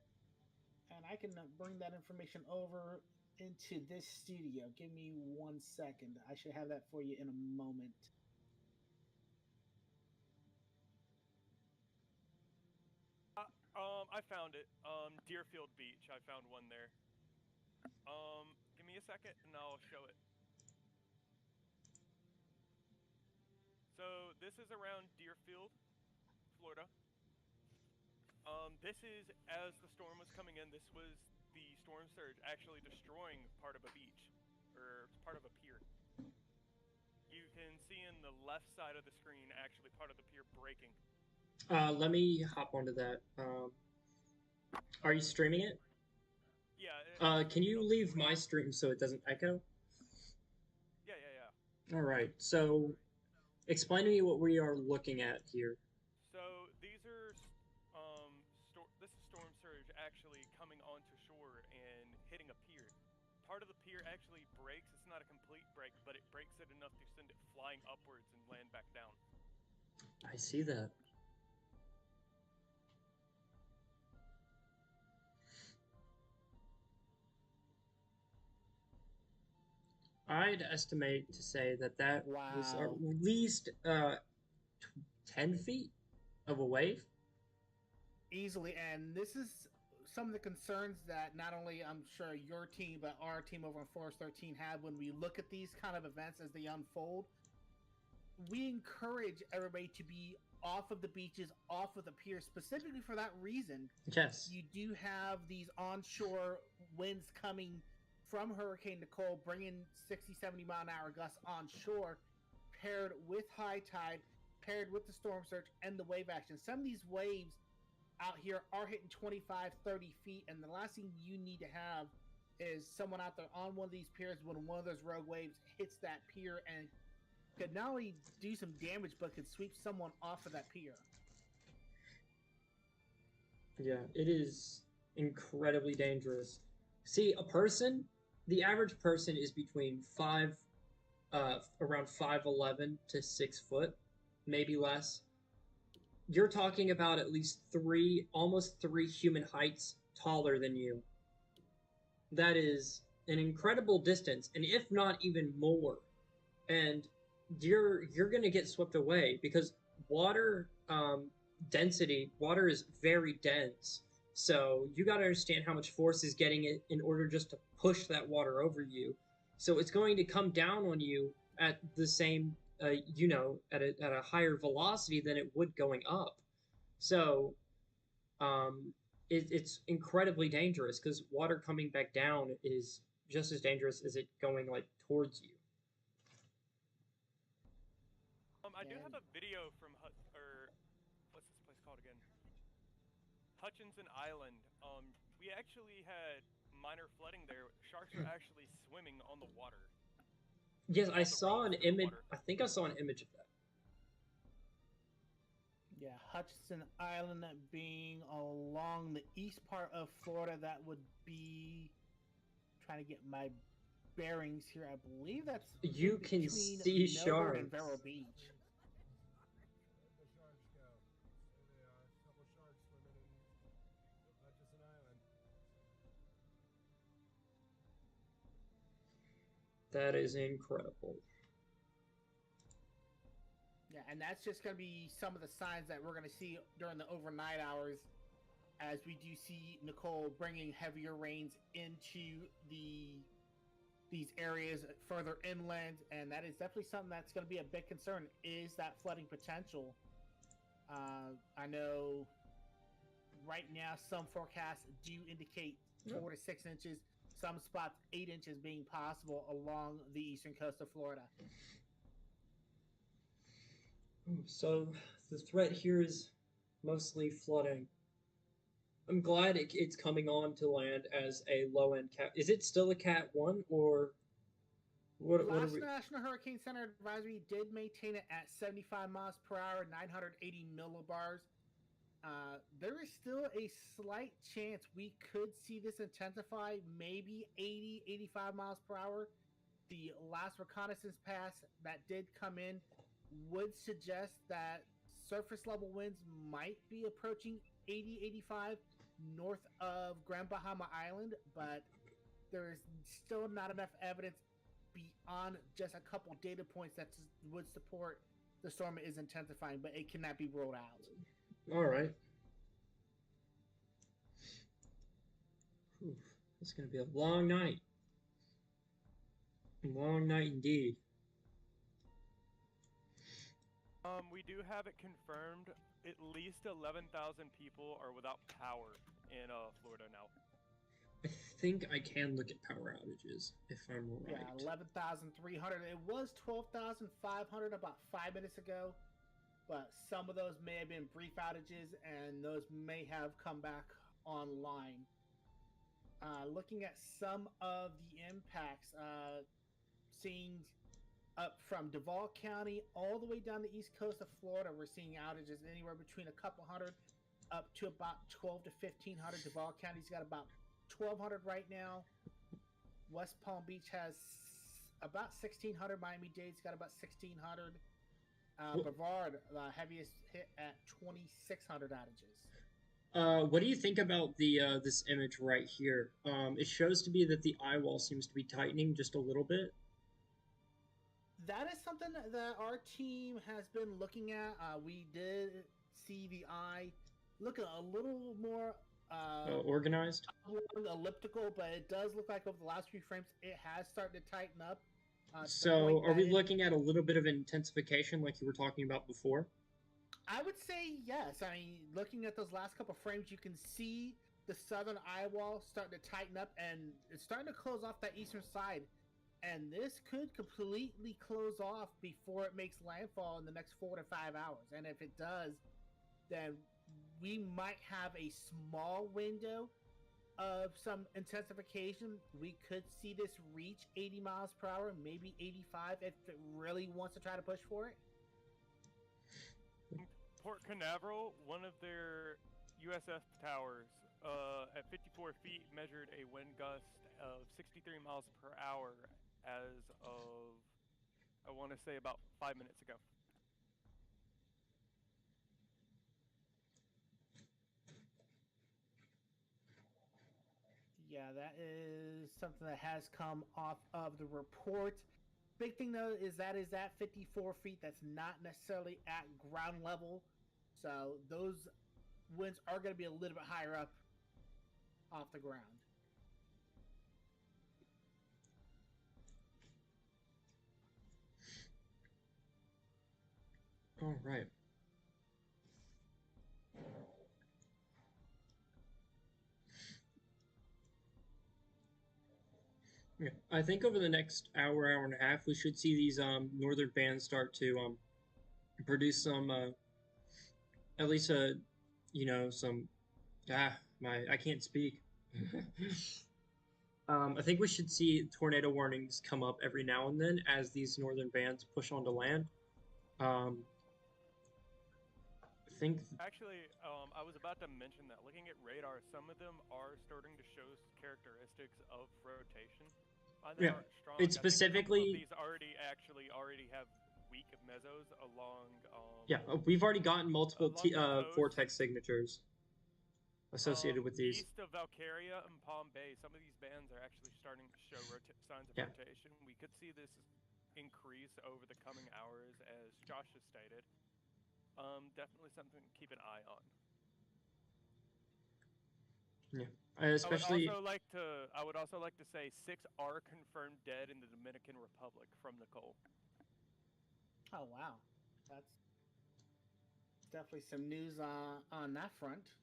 and I can bring that information over into this studio. Give me 1 second. I should have that for you in a moment. I found it. Deerfield Beach. I found one there. Give me a second and I'll show it. So this is around Deerfield, Florida. This is as the storm was coming in. This was the storm surge actually destroying part of a beach, or part of a pier. You can see in the left side of the screen actually part of the pier breaking. Let me hop onto that. Are you streaming it? Yeah. Can you leave my stream so it doesn't echo? Yeah. All right. So, explain to me what we are looking at here. So these are this is storm surge actually coming onto shore and hitting a pier. Part of the pier actually breaks. It's not a complete break, but it breaks it enough to send it flying upwards and land back down. I see that. I'd estimate to say that was at least 10 feet of a wave. Easily, and this is some of the concerns that not only I'm sure your team, but our team over on Force 13 have when we look at these kind of events as they unfold. we encourage everybody to be off of the beaches, off of the piers, specifically for that reason. Yes. You do have these onshore winds coming from Hurricane Nicole, bringing 60, 70 mile an hour gusts onshore, paired with high tide, paired with the storm surge and the wave action. Some of these waves out here are hitting 25, 30 feet, and the last thing you need to have is someone out there on one of these piers when one of those rogue waves hits that pier and could not only do some damage, but could sweep someone off of that pier. Yeah, it is incredibly dangerous. See, the average person is between around 5'11" to 6 foot, maybe less. You're talking about at least almost three human heights taller than you. That is an incredible distance, and if not even more. And you're gonna get swept away because water density. Water is very dense, so you got to understand how much force is getting it in order just to push that water over you. So it's going to come down on you at the same, at a higher velocity than it would going up. So it's incredibly dangerous because water coming back down is just as dangerous as it going like towards you. I do have a video from what's this place called again? Hutchinson Island. We actually had minor flooding there. Sharks were actually swimming on the water. Yes, I saw an image. I think I saw an image of that. Yeah, Hutchinson Island being along the east part of Florida, that would be, trying to get my bearings here. I believe that's you can see sharks and Vero Beach. That is incredible. Yeah, and that's just going to be some of the signs that we're going to see during the overnight hours as we do see Nicole bringing heavier rains into these areas further inland, and that is definitely something that's going to be a big concern, is that flooding potential. I know right now some forecasts do indicate 4 to 6 inches, some spots 8 inches being possible along the eastern coast of Florida. So the threat here is mostly flooding. I'm glad it's coming on to land as a low-end cat. Is it still a Cat 1 or what? Last National Hurricane Center advisory did maintain it at 75 miles per hour, 980 millibars. There is still a slight chance we could see this intensify, maybe 80, 85 miles per hour. The last reconnaissance pass that did come in would suggest that surface level winds might be approaching 80, 85 north of Grand Bahama Island, but there is still not enough evidence beyond just a couple data points that would support the storm is intensifying, but it cannot be ruled out. All right. Whew. It's going to be a long night. A long night indeed. We do have it confirmed. At least 11,000 people are without power in Florida now. I think I can look at power outages if I'm right. Yeah, 11,300. It was 12,500 about 5 minutes ago, but some of those may have been brief outages, and those may have come back online. Looking at some of the impacts, seeing up from Duval County all the way down the east coast of Florida, we're seeing outages anywhere between a couple hundred up to about 12 to 1,500. Duval County's got about 1,200 right now. West Palm Beach has about 1,600. Miami-Dade's got about 1,600. Brevard, the heaviest hit at 2,600 outages. What do you think about this image right here? It shows to be that the eye wall seems to be tightening just a little bit. That is something that our team has been looking at. We did see the eye look a little more organized, elliptical, but it does look like over the last few frames it has started to tighten up. To the So, point are that we it- looking at a little bit of intensification like you were talking about before? I would say yes. I mean, looking at those last couple frames, you can see the southern eye wall starting to tighten up, and it's starting to close off that eastern side. And this could completely close off before it makes landfall in the next 4 to 5 hours. And if it does, then we might have a small window of some intensification. We could see this reach 80 miles per hour, maybe 85 if it really wants to try to push for it. Port Canaveral, one of their USF towers, at 54 feet, measured a wind gust of 63 miles per hour as of, I want to say, about 5 minutes ago. Yeah, that is something that has come off of the report. Big thing though is that is at 54 feet. That's not necessarily at ground level, so those winds are going to be a little bit higher up off the ground. All right. Yeah, I think over the next hour, hour and a half, we should see these northern bands start to produce some, at least some. I can't speak. I think we should see tornado warnings come up every now and then as these northern bands push onto land. I think. Actually, I was about to mention that looking at radar, some of them are starting to show characteristics of rotation. They Yeah, aren't strong. it's I think a couple specifically- of these already have weak mesos along. Yeah, we've already gotten multiple along the coast. vortex signatures associated with these. East of Valkyria and Palm Bay, some of these bands are actually starting to show signs of Yeah. rotation. We could see this increase over the coming hours, as Josh has stated. Definitely something to keep an eye on. Yeah, especially. I would also like to say 6 are confirmed dead in the Dominican Republic from Nicole. Oh wow, that's definitely some news on that front.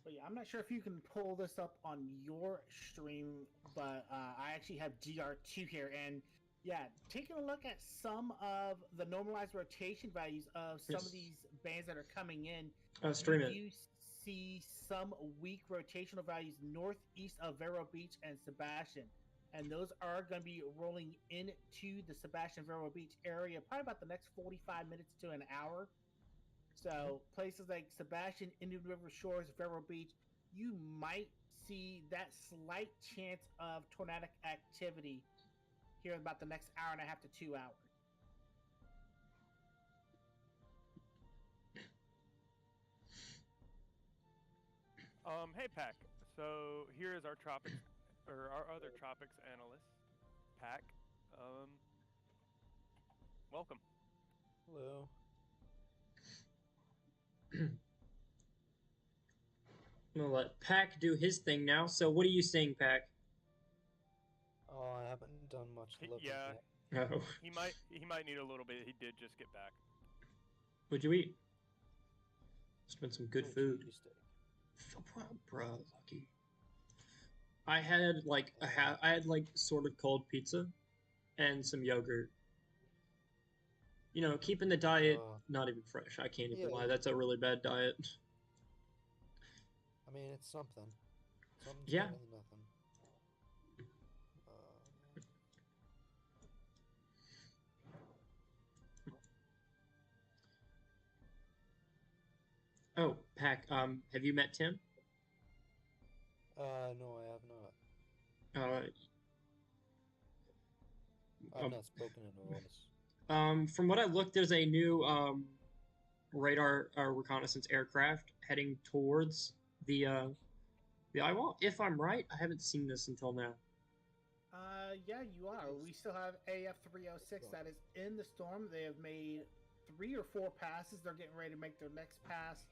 But yeah, I'm not sure if you can pull this up on your stream, but I actually have GR2 here, and yeah, taking a look at some of the normalized rotation values of some Yes. of these bands that are coming in. Stream it. You see some weak rotational values northeast of Vero Beach and Sebastian, and those are going to be rolling into the Sebastian Vero Beach area probably about the next 45 minutes to an hour. So places like Sebastian, Indian River Shores, Vero Beach, you might see that slight chance of tornadic activity here in about the next hour and a half to 2 hours. Hey Pac. So here is our tropics, or our other tropics analyst, Pac. Welcome. Hello. I'm gonna let Pac do his thing now. So, what are you saying, Pac? Oh, I haven't done much looking Yeah. yet. Oh, He might need a little bit. He did just get back. what'd you eat? It's been some good Oh, food. cheesesteak. Bro, lucky. I had sort of cold pizza and some yogurt. You know, keeping the diet not even fresh. I can't even Yeah. lie. That's a really bad diet. I mean, it's something. Something's Yeah. better than nothing. Oh, Pac, have you met Tim? No, I have not. I've not spoken in a while. From what I looked, there's a new radar reconnaissance aircraft heading towards the eye wall. If I'm right, I haven't seen this until now. Yeah, you are. We still have AF-306 that is in the storm. They have made 3 or 4 passes. They're getting ready to make their next pass,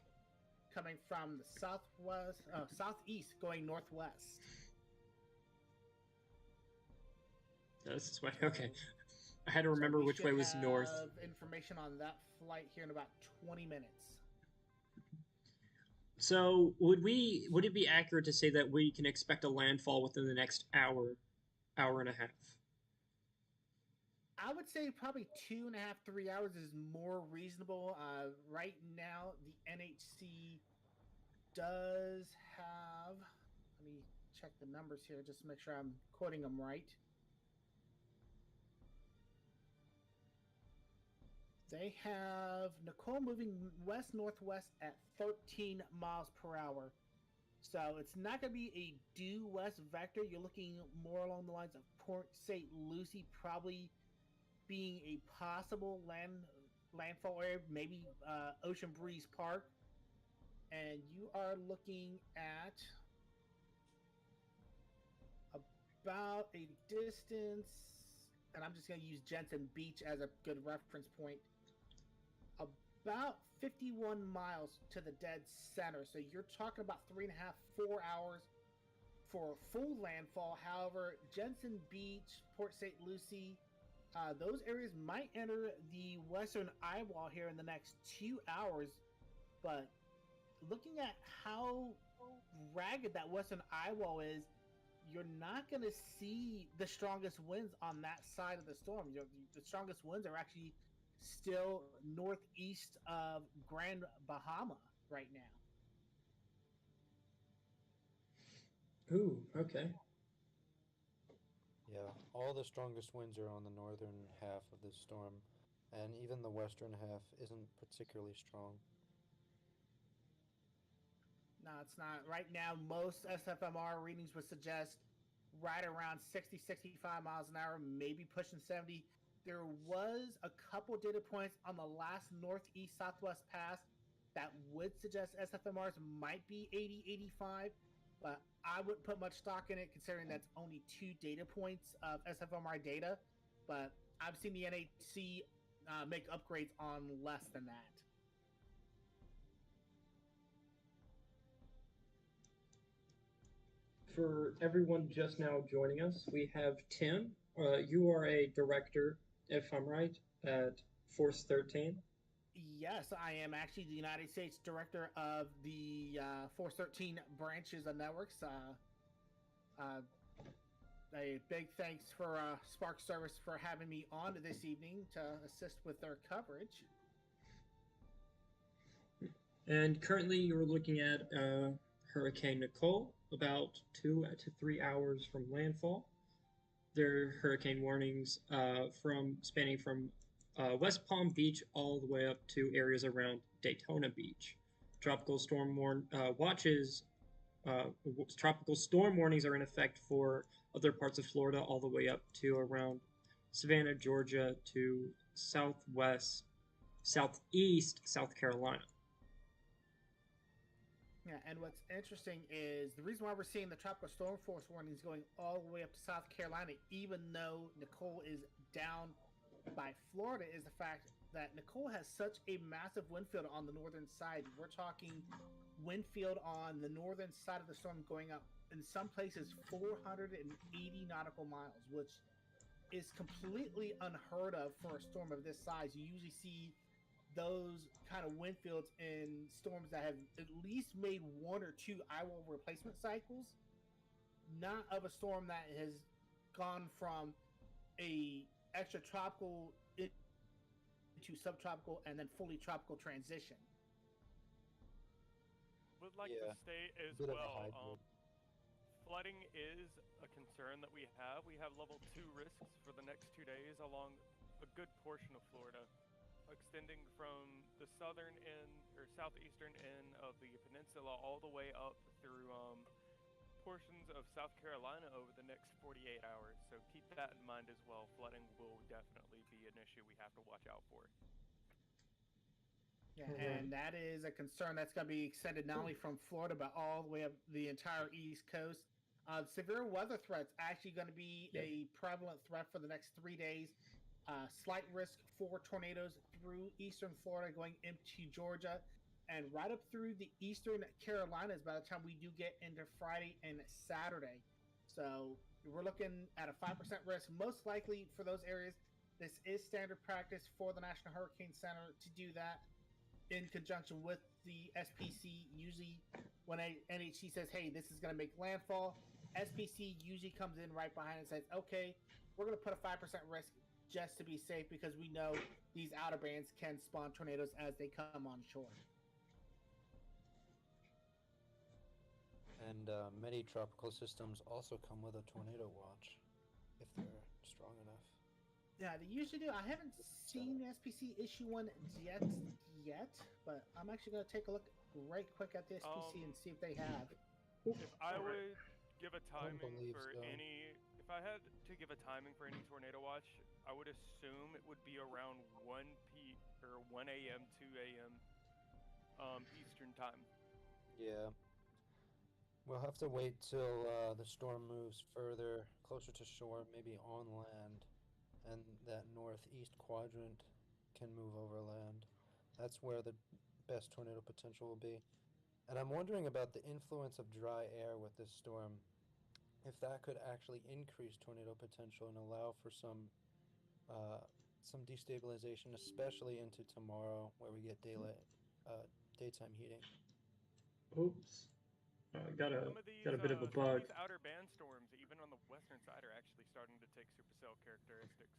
coming from the southeast, going northwest. That's this way. Okay. I had to So remember we which should way was north. have information on that flight here in about 20 minutes. So would it be accurate to say that we can expect a landfall within the next hour, hour and a half? I would say probably 2.5, 3 hours is more reasonable. Right now, the NHC does have. Let me check the numbers here just to make sure I'm quoting them right. They have Nicole moving west northwest at 13 miles per hour. So it's not going to be a due west vector. You're looking more along the lines of Port St. Lucie, probably being a possible landfall area, maybe Ocean Breeze Park. And you are looking at about a distance, and I'm just going to use Jensen Beach as a good reference point, about 51 miles to the dead center. So you're talking about 3.5, 4 hours for a full landfall. However, Jensen Beach, Port St. Lucie, those areas might enter the western eyewall here in the next 2 hours. But looking at how ragged that western eyewall is, you're not going to see the strongest winds on that side of the storm. The strongest winds are actually still northeast of Grand Bahama right now. Ooh, okay. Yeah, all the strongest winds are on the northern half of this storm, and even the western half isn't particularly strong. No, it's not. Right now, most SFMR readings would suggest right around 60, 65 miles an hour, maybe pushing 70. There was a couple data points on the last northeast southwest pass that would suggest SFMRs might be 80, 85, but I wouldn't put much stock in it considering that's only 2 data points of SFMR data. But I've seen the NHC make upgrades on less than that. For everyone just now joining us, we have Tim. You are a director, if I'm right, at Force 13. Yes, I am actually the United States Director of the Force 13 branches and networks. A big thanks for Spark Service for having me on this evening to assist with their coverage. And currently you're looking at Hurricane Nicole, about 2 to 3 hours from landfall. There are hurricane warnings spanning from West Palm Beach all the way up to areas around Daytona Beach. Tropical storm tropical storm warnings are in effect for other parts of Florida all the way up to around Savannah, Georgia, to southeast South Carolina. Yeah, and what's interesting is the reason why we're seeing the tropical storm force warnings going all the way up to South Carolina, even though Nicole is down by Florida, is the fact that Nicole has such a massive wind field on the northern side. We're talking wind field on the northern side of the storm going up in some places 480 nautical miles, which is completely unheard of for a storm of this size. You usually see those kind of wind fields in storms that have at least made 1 or 2 eyewall replacement cycles, not of a storm that has gone from a extratropical into subtropical and then fully tropical transition. Would like Yeah, to state as bit of a well, hybrid. flooding is a concern that we have. We have level 2 risks for the next 2 days along a good portion of Florida, extending from the southern end or southeastern end of the peninsula all the way up through portions of South Carolina over the next 48 hours. So keep that in mind as well. Flooding will definitely be an issue we have to watch out for. Yeah, and that is a concern that's going to be extended not only from Florida but all the way up the entire East Coast. Severe weather threats actually going to be a prevalent threat for the next 3 days. Slight risk for tornadoes through eastern Florida going into Georgia and right up through the eastern Carolinas by the time we do get into Friday and Saturday. So we're looking at a 5% risk. Most likely for those areas, this is standard practice for the National Hurricane Center to do that in conjunction with the SPC. Usually, when a NHC says, "Hey, this is going to make landfall," SPC usually comes in right behind and says, "Okay, we're going to put a 5% risk just to be safe because we know these outer bands can spawn tornadoes as they come on shore." And many tropical systems also come with a tornado watch, if they're strong enough. Yeah, they usually do. I haven't seen the SPC issue one yet, but I'm actually going to take a look right quick at the SPC and see if they have. If I would give a timing believe for so. if I had to give a timing for any tornado watch, I would assume it would be around 1 a.m., 2 a.m. Eastern time. Yeah. We'll have to wait till the storm moves further, closer to shore, maybe on land, and that northeast quadrant can move over land. That's where the best tornado potential will be. And I'm wondering about the influence of dry air with this storm, if that could actually increase tornado potential and allow for some destabilization, especially into tomorrow, where we get daytime heating. Oops. Got a bit of a Some of bug. these outer band storms, even on the western side, are actually starting to take supercell characteristics.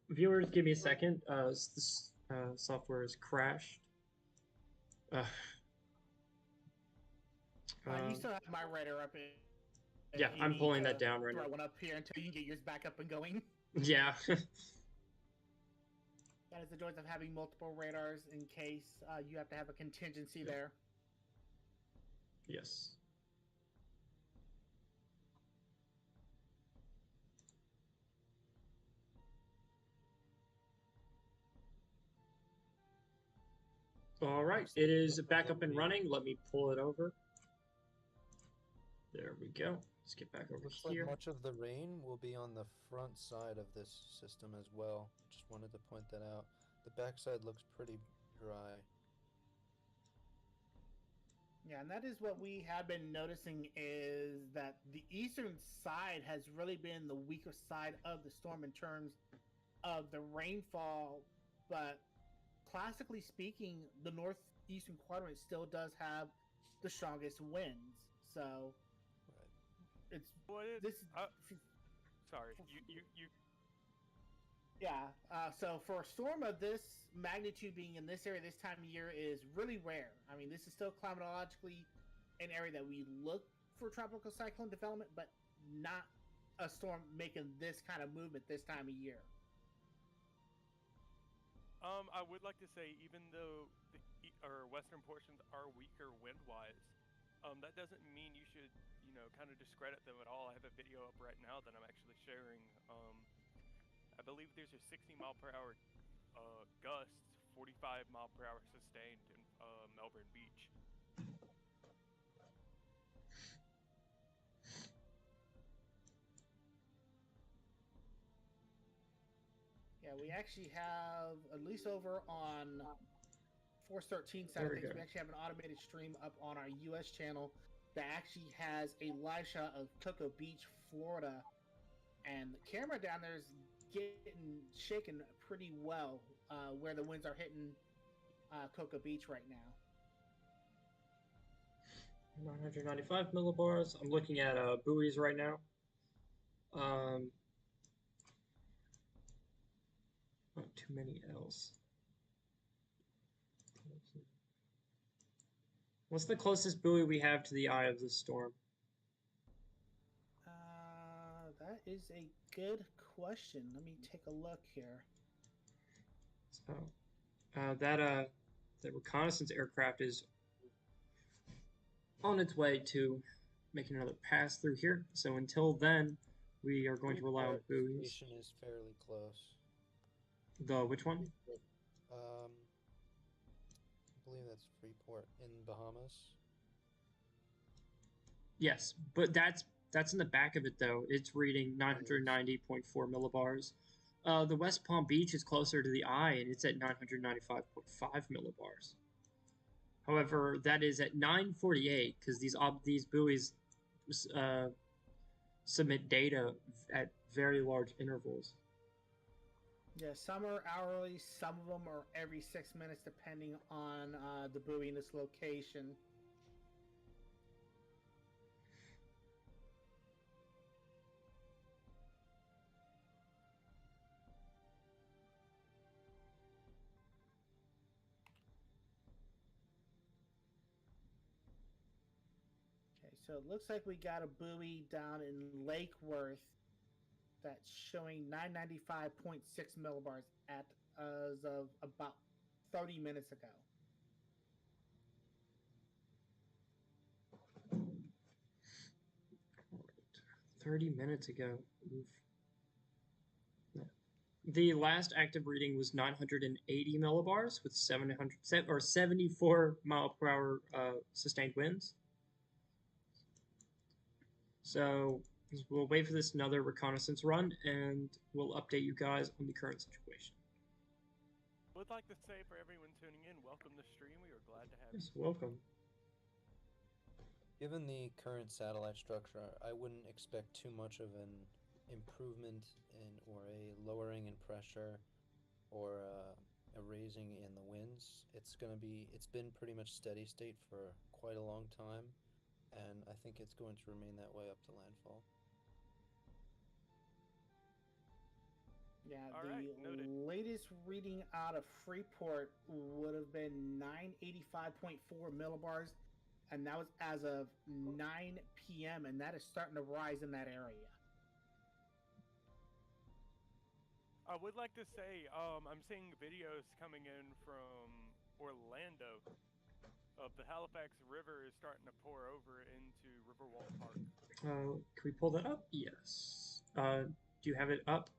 Viewers, give me a second. This software has crashed. You still have my radar up. Yeah, I'm pulling that down right now. Throw one up here until you can get yours back up and going. Yeah. That is the joys of having multiple radars in case you have to have a contingency there. Yes. All right, it is back up and running. Let me pull it over. There we go. Let's get back over Looks here. like much of the rain will be on the front side of this system as well. Just wanted to point that out. The backside looks pretty dry. Yeah, and that is what we have been noticing, is that the eastern side has really been the weaker side of the storm in terms of the rainfall, but classically speaking, the northeastern quadrant still does have the strongest winds. So it's sorry, you. Yeah, so for a storm of this magnitude being in this area this time of year is really rare. I mean, this is still climatologically an area that we look for tropical cyclone development, but not a storm making this kind of movement this time of year. I would like to say, even though the western portions are weaker wind-wise, that doesn't mean you should, kind of discredit them at all. I have a video up right now that I'm actually sharing. I believe there's a 60-mile-per-hour gusts, 45-mile-per-hour sustained in Melbourne Beach. Yeah, we actually have, at least over on Force 13 side of things, we actually have an automated stream up on our US channel that actually has a live shot of Cocoa Beach, Florida. And the camera down there is getting shaken pretty well where the winds are hitting Cocoa Beach right now. 995 millibars. I'm looking at buoys right now. Not too many L's. What's the closest buoy we have to the eye of the storm? That is a good question. Let me take a look here. So, that reconnaissance aircraft is on its way to making another pass through here. So until then, we are going to rely on buoys. Station is fairly close. Which one? I believe that's Freeport in Bahamas. Yes, but that's in the back of it though. It's reading 990.4 millibars. The West Palm Beach is closer to the eye, and it's at 995.5 millibars. However, that is at 9:48 because these buoys submit data at very large intervals. Yeah, some are hourly, some of them are every 6 minutes, depending on the buoy and its location. Okay, so it looks like we got a buoy down in Lake Worth that's showing 995.6 millibars as of about 30 minutes ago. 30 minutes ago. Oof. The last active reading was 980 millibars with 74 mile per hour sustained winds. So we'll wait for this another reconnaissance run, and we'll update you guys on the current situation. Would like to say for everyone tuning in, welcome to stream. We are glad to have you. Yes, welcome. Given the current satellite structure, I wouldn't expect too much of an improvement in or a lowering in pressure or a raising in the winds. It's been pretty much steady state for quite a long time, and I think it's going to remain that way up to landfall. Yeah, All right, the noted. latest reading out of Freeport would have been 985.4 millibars, and that was as of 9 p.m., and that is starting to rise in that area. I would like to say I'm seeing videos coming in from Orlando of the Halifax River is starting to pour over into Riverwalk Park. Can we pull that up? Yes. Do you have it up?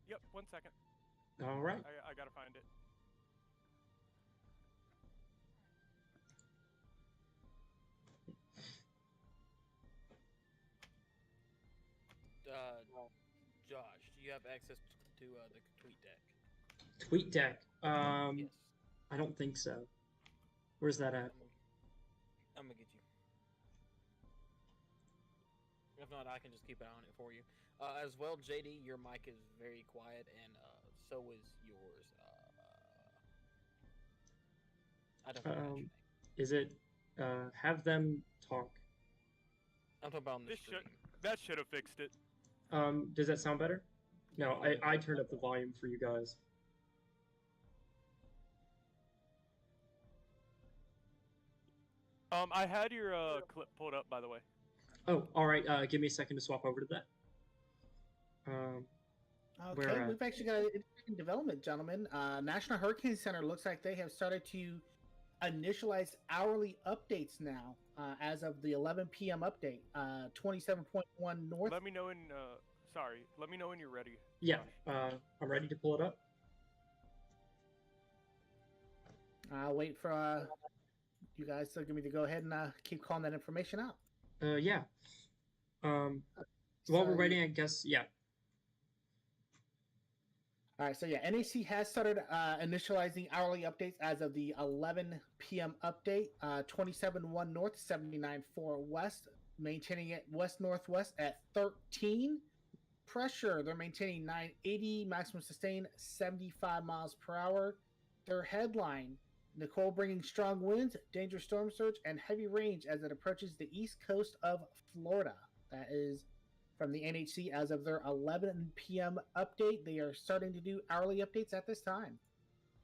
Yep, 1 second. All right. I gotta find it. Josh, do you have access to the tweet deck? Tweet deck. Yes. I don't think so. Where's that at? I'm gonna get you. If not, I can just keep an eye on it for you. As well, JD, your mic is very quiet, and so is yours. I don't know your name. Is it? Have them talk. I'm talking about on the stream. That should have fixed it. Does that sound better? No, I turned up the volume for you guys. I had your clip pulled up, by the way. Oh, all right. Give me a second to swap over to that. Okay, we've actually got an interesting development, gentlemen. National Hurricane Center looks like they have started to initialize hourly updates now as of the 11 p.m. update. 27.1 north. Let me know when. Let me know when you're ready. Yeah, Josh. I'm ready to pull it up. I'll wait for you guys to give me the go ahead and keep calling that information out. Yeah. While we're waiting, I guess. Yeah. All right, so yeah, NAC has started initializing hourly updates as of the 11 p.m. update. 27.1 north, 79.4 west, maintaining it west-northwest at 13. Pressure, they're maintaining 980, maximum sustained 75 miles per hour. Their headline, Nicole bringing strong winds, dangerous storm surge, and heavy range as it approaches the east coast of Florida. That is from the NHC as of their 11 p.m. update. They are starting to do hourly updates at this time.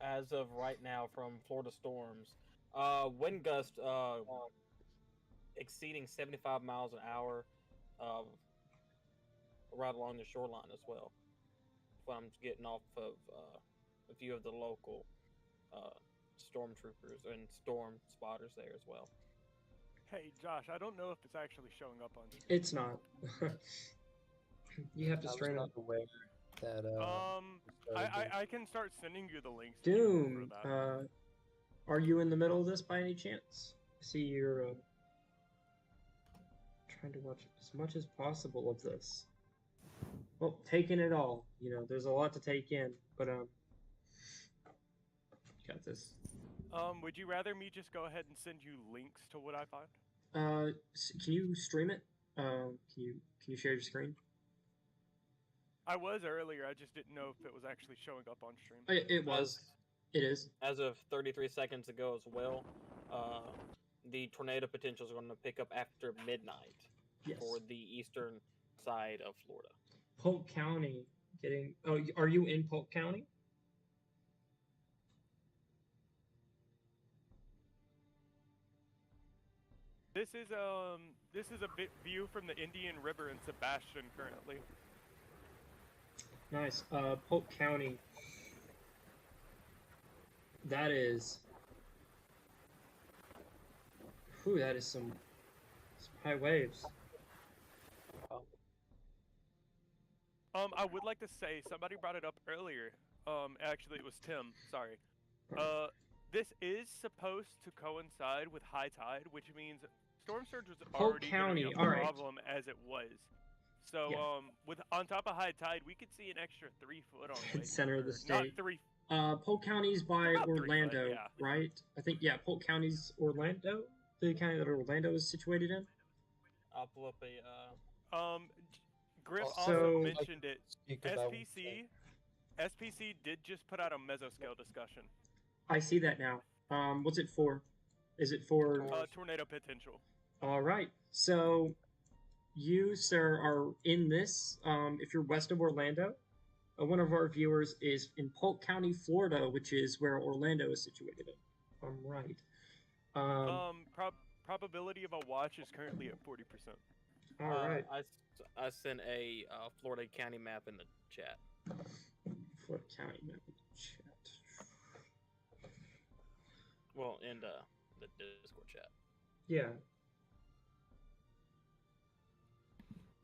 As of right now, from Florida storms, wind gust exceeding 75 miles an hour, right along the shoreline as well. What I'm getting off of a few of the local stormtroopers and storm spotters there as well. Hey, Josh, I don't know if it's actually showing up on. It's not. You have to I was strain not up. aware that. I can start sending you the links. Doom, for that. are you in the middle of this by any chance? I see you're trying to watch as much as possible of this. Well, taking it all. You know, there's a lot to take in, but got this. Would you rather me just go ahead and send you links to what I find? Can you stream it Can you share your screen? I was earlier. I just didn't know if it was actually showing up on stream. It was. It is. As of 33 seconds ago as well, the tornado potentials are going to pick up after midnight Yes. for the eastern side of Florida. Polk County getting. Oh, are you in Polk County? This is a bit view from the Indian River in Sebastian currently. Nice. Polk County. That is. Whew, that is some high waves. I would like to say somebody brought it up earlier. Actually, it was Tim. Sorry. This is supposed to coincide with high tide, which means storm surge was Polk already County, gonna be a all right. problem as it was. So, Yeah. with on top of high tide, we could see an extra 3 foot on the way. Center of the or Not state. 3. Polk County's by About 3 foot, Orlando, yeah. right? I think Polk County's Orlando, the county that Orlando is situated in. I'll pull up a. Griff Also, also like, mentioned it. Speak about SPC did just put out a mesoscale discussion. I see that now. What's it for? Is it for? Tornado potential. All right. So, you, sir, are in this. If you're west of Orlando, one of our viewers is in Polk County, Florida, which is where Orlando is situated. I'm right. Probability of a watch is currently at 40%. All right. I sent a Florida county map in the chat. Florida County map chat. Well, in the Discord chat. Yeah.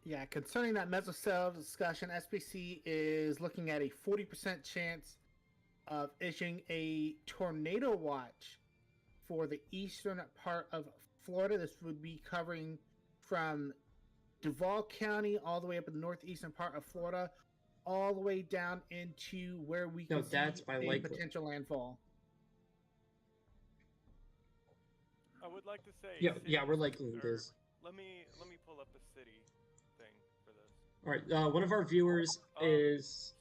Yeah, concerning that mesocell discussion, SPC is looking at a 40% chance of issuing a tornado watch for the eastern part of Florida. This would be covering from Duval County all the way up in the northeastern part of Florida, all the way down into where we No, could that's see by a Lakeland. potential landfall. I would like to say. Yeah, where Lakeland is. Let me pull up the city thing for this. All right. One of our viewers is.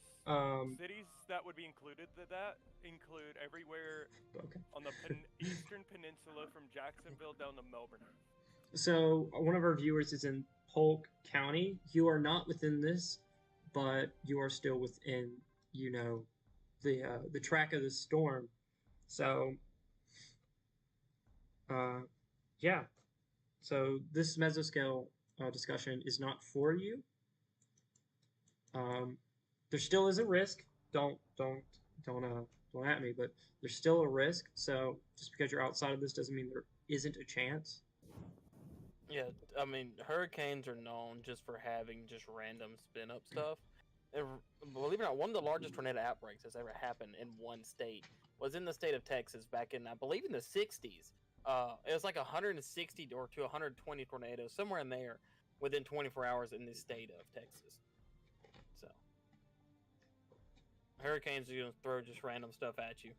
Cities that would be included that include everywhere Okay. on the eastern peninsula from Jacksonville down to Melbourne. So one of our viewers is in Polk County. You are not within this, but you are still within, the track of the storm. So, yeah. So this mesoscale discussion is not for you. There still is a risk. Don't at me, but there's still a risk. So just because you're outside of this doesn't mean there isn't a chance. Yeah, I mean, hurricanes are known just for having just random spin-up stuff. And believe it or not, one of the largest tornado outbreaks that's ever happened in one state was in the state of Texas back in, I believe, in the 60s. It was like 160 or to 120 tornadoes, somewhere in there, within 24 hours in the state of Texas. So, hurricanes are going to throw just random stuff at you.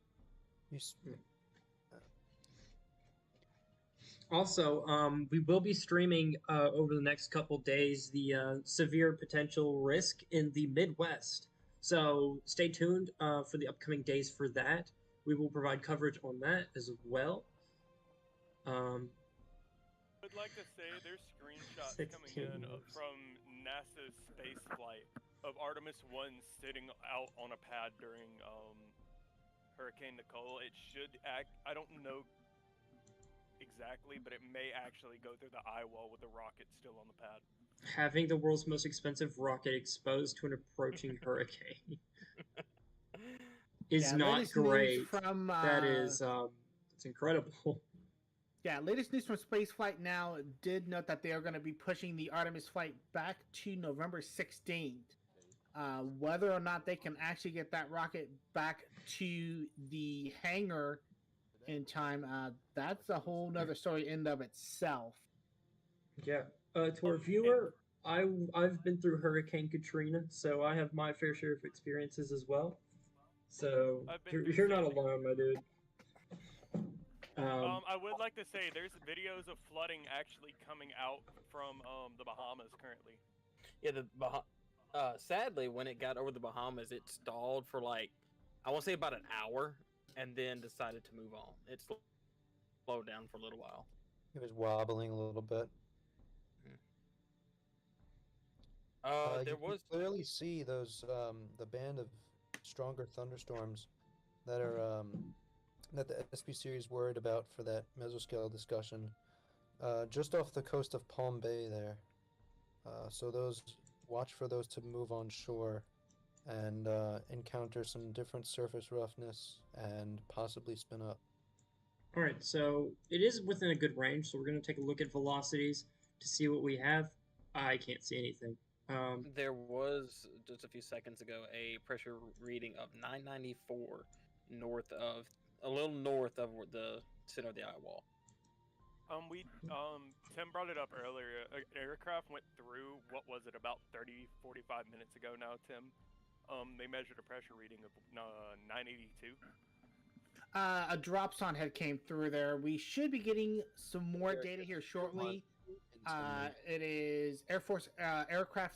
Also, we will be streaming over the next couple days the severe potential risk in the Midwest. So stay tuned for the upcoming days for that. We will provide coverage on that as well. I'd like to say there's screenshots coming in from NASA's space flight of Artemis 1 sitting out on a pad during Hurricane Nicole. It should act. I don't know exactly, but it may actually go through the eye wall with the rocket still on the pad. Having the world's most expensive rocket exposed to an approaching hurricane is not great. From, that is, it's incredible. Yeah, latest news from Spaceflight Now did note that they are going to be pushing the Artemis flight back to November 16th. Whether or not they can actually get that rocket back to the hangar in time, that's a whole nother story in of itself. Yeah. To our viewer, I've been through Hurricane Katrina, so I have my fair share of experiences as well. So you're not alone, my dude. I would like to say there's videos of flooding actually coming out from the Bahamas currently. Yeah, sadly, when it got over the Bahamas, it stalled for like, I want to say about an hour, and then decided to move on. It slowed down for a little while. It was wobbling a little bit. There You can was. clearly see those the band of stronger thunderstorms that are that the SPC is worried about for that mesoscale discussion, just off the coast of Palm Bay there. So watch for those to move on shore and encounter some different surface roughness and possibly spin up. All right, so it is within a good range, so we're going to take a look at velocities to see what we have. I can't see anything. There was just a few seconds ago a pressure reading of 994 a little north of the center of the eye wall. Tim brought it up earlier. An aircraft went through, what was it, about 30, 45 minutes ago now, Tim. They measured a pressure reading of 982. A drop zone had came through there. We should be getting some more data here shortly. It is Air Force aircraft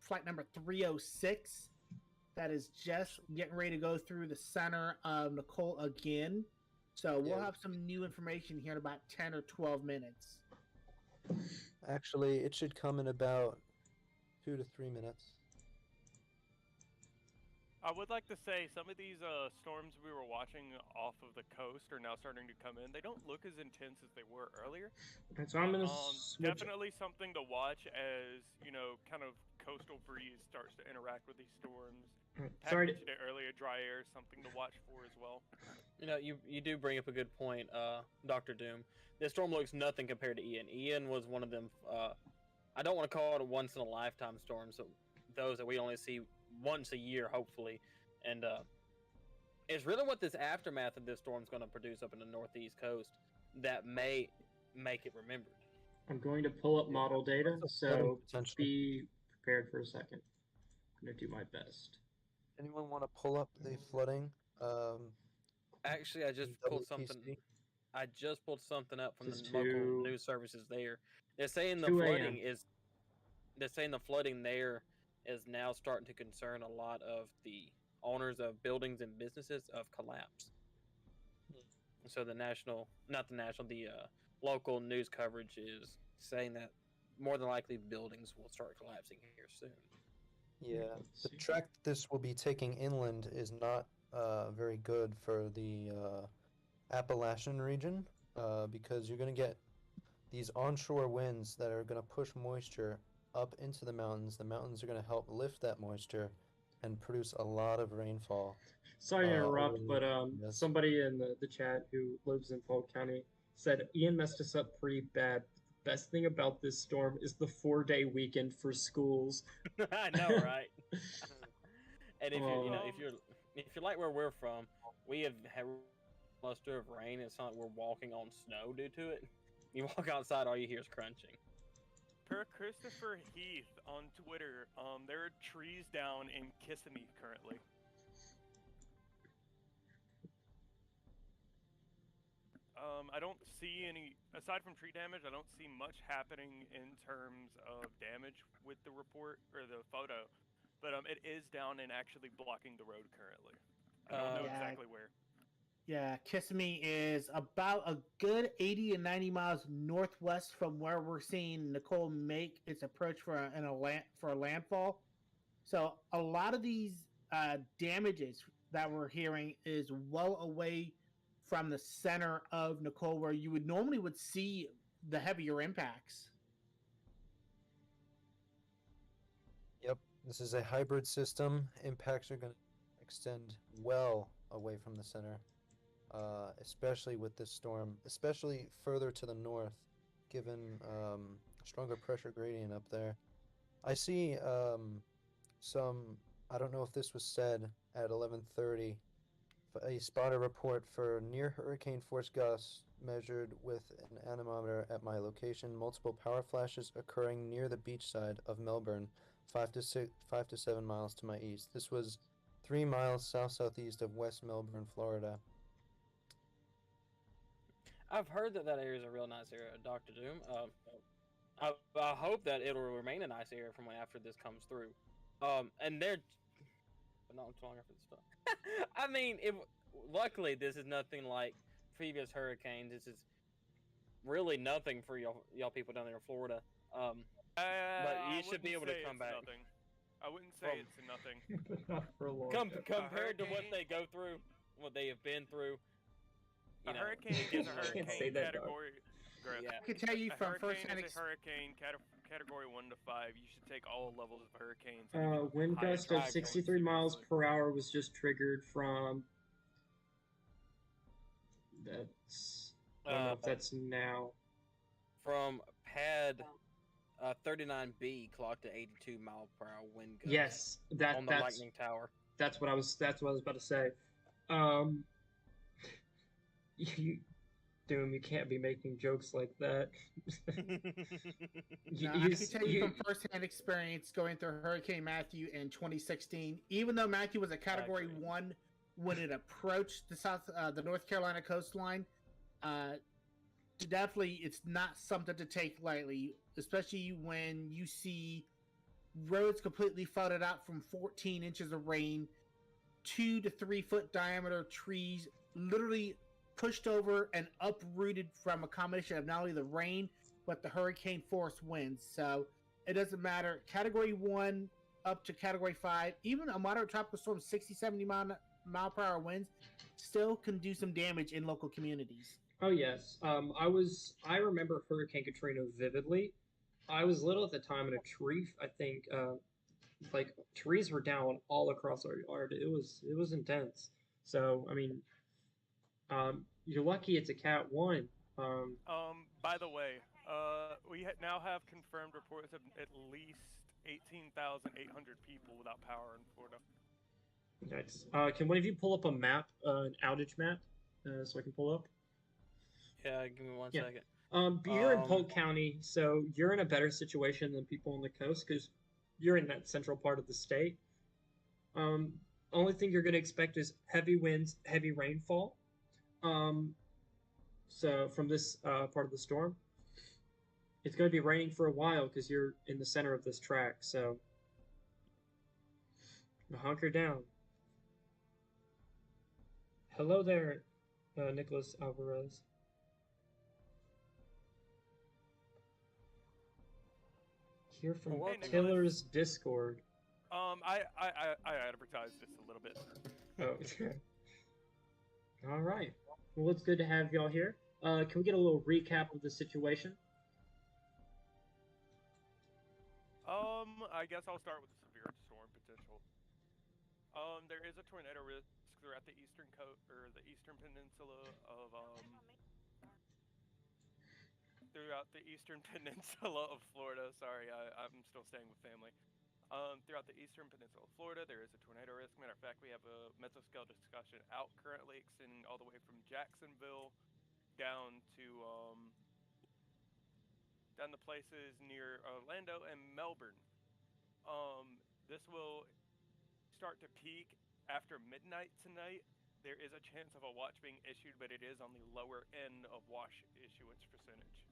flight number 306 that is just getting ready to go through the center of Nicole again. So we'll have some new information here in about 10 or 12 minutes. Actually, it should come in about 2 to 3 minutes. I would like to say some of these storms we were watching off of the coast are now starting to come in. They don't look as intense as they were earlier. And so I'm going to definitely something to watch as, kind of coastal breeze starts to interact with these storms. Sorry mentioned it earlier, dry air is something to watch for as well. You do bring up a good point, Dr. Doom. This storm looks nothing compared to Ian. Ian was one of them, I don't want to call it a once-in-a-lifetime storm, so those that we only see once a year, hopefully. And it's really what this aftermath of this storm is going to produce up in the northeast coast that may make it remembered. I'm going to pull up model data, so be prepared for a second. I'm going to do my best. Anyone want to pull up the flooding? Actually, I just pulled something. I just pulled something up from the local news services there. They're saying the flooding is. They're saying the flooding there is now starting to concern a lot of the owners of buildings and businesses of collapse. So the local news coverage is saying that more than likely buildings will start collapsing here soon. Yeah, the track this will be taking inland is not very good for the Appalachian region because you're going to get these onshore winds that are going to push moisture up into the mountains. The mountains are going to help lift that moisture and produce a lot of rainfall. Sorry to interrupt, but somebody in the chat who lives in Polk County said Ian messed us up pretty bad. The best thing about this storm is the 4-day weekend for schools. I know, right? And if you're like where we're from, we have had a cluster of rain. It's not like we're walking on snow due to it. You walk outside, all you hear is crunching. Per Christopher Heath on Twitter, there are trees down in Kissimmee currently. I don't see any, aside from tree damage, I don't see much happening in terms of damage with the report or the photo. But it is down and actually blocking the road currently. I don't know exactly where. Yeah, Kissimmee is about a good 80 and 90 miles northwest from where we're seeing Nicole make its approach for a landfall. So a lot of these damages that we're hearing is well away from the center of Nicole, where you would normally see the heavier impacts. Yep, this is a hybrid system. Impacts are going to extend well away from the center. Especially with this storm, especially further to the north, given stronger pressure gradient up there. I see I don't know if this was said at 11:30, a spotter report for near hurricane force gusts measured with an anemometer at my location. Multiple power flashes occurring near the beachside of Melbourne, 5 to 7 miles to my east. This was 3 miles southeast of West Melbourne, Florida. I've heard that that area is a real nice area, Doctor Doom. I hope that it'll remain a nice area from when after this comes through. And they're, but not too long after this stuff. I mean, luckily this is nothing like previous hurricanes. This is really nothing for y'all people down there in Florida. But you should be able to come back. Nothing. I wouldn't say From- it's nothing. Not for a long Compared to what hurricane- they go through, what they have been through. A hurricane is a Can't say hurricane that, dog. category. Griff. Yeah. I can tell you A from hurricane first-hand is a hurricane category 1 to 5. You should take all levels of hurricanes. Wind gust of 63 miles per hour was just triggered from. That's. I don't know if that's now. From pad 39B clocked to 82 mile per hour wind gust. Yes, on the that's lightning tower. that's what I was about to say. You, Doom, you can't be making jokes like that. No, I can tell you from first-hand experience going through Hurricane Matthew in 2016. Even though Matthew was a Category Agree. 1 when it approached the North Carolina coastline, definitely it's not something to take lightly, especially when you see roads completely flooded out from 14 inches of rain, 2 to 3 foot diameter trees literally pushed over and uprooted from a combination of not only the rain but the hurricane force winds. So it doesn't matter. Category 1 up to Category 5, even a moderate tropical storm, 60, 70 mile per hour winds, still can do some damage in local communities. Oh yes. I remember Hurricane Katrina vividly. I was little at the time, and a tree. I think like trees were down all across our yard. It was intense. So I mean, you're lucky it's a Cat 1. By the way, we now have confirmed reports of at least 18,800 people without power in Florida. Nice. Can one of you pull up a map, an outage map, so I can pull up? Yeah, give me one Yeah. second. You're in Polk County, so you're in a better situation than people on the coast because you're in that central part of the state. Only thing you're going to expect is heavy winds, heavy rainfall. So from this part of the storm, it's going to be raining for a while because you're in the center of this track. So hunker down. Hello there, Nicholas Alvarez. Here from Hey, Nicholas. Tiller's Discord. I advertised this a little bit. Oh, okay. All right. Well, it's good to have y'all here. Can we get a little recap of the situation? I guess I'll start with the severe storm potential. There is a tornado risk throughout the eastern the eastern peninsula of Florida. Sorry, I'm still staying with family. Throughout the eastern peninsula of Florida, there is a tornado risk. Matter of fact, we have a mesoscale discussion out currently, extending all the way from Jacksonville down to down the places near Orlando and Melbourne. This will start to peak after midnight tonight. There is a chance of a watch being issued, but it is on the lower end of watch issuance percentage.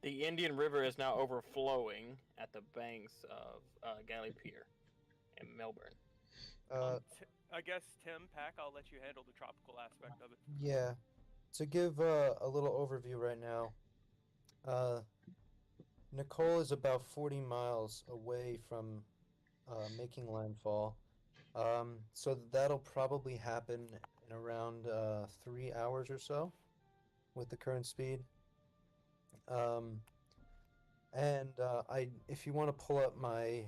The Indian River is now overflowing at the banks of Galley Pier in Melbourne. I guess, Tim, Pack, I'll let you handle the tropical aspect of it. Yeah. To give a little overview right now, Nicole is about 40 miles away from making landfall. So that'll probably happen in around 3 hours or so with the current speed. If you want to pull up my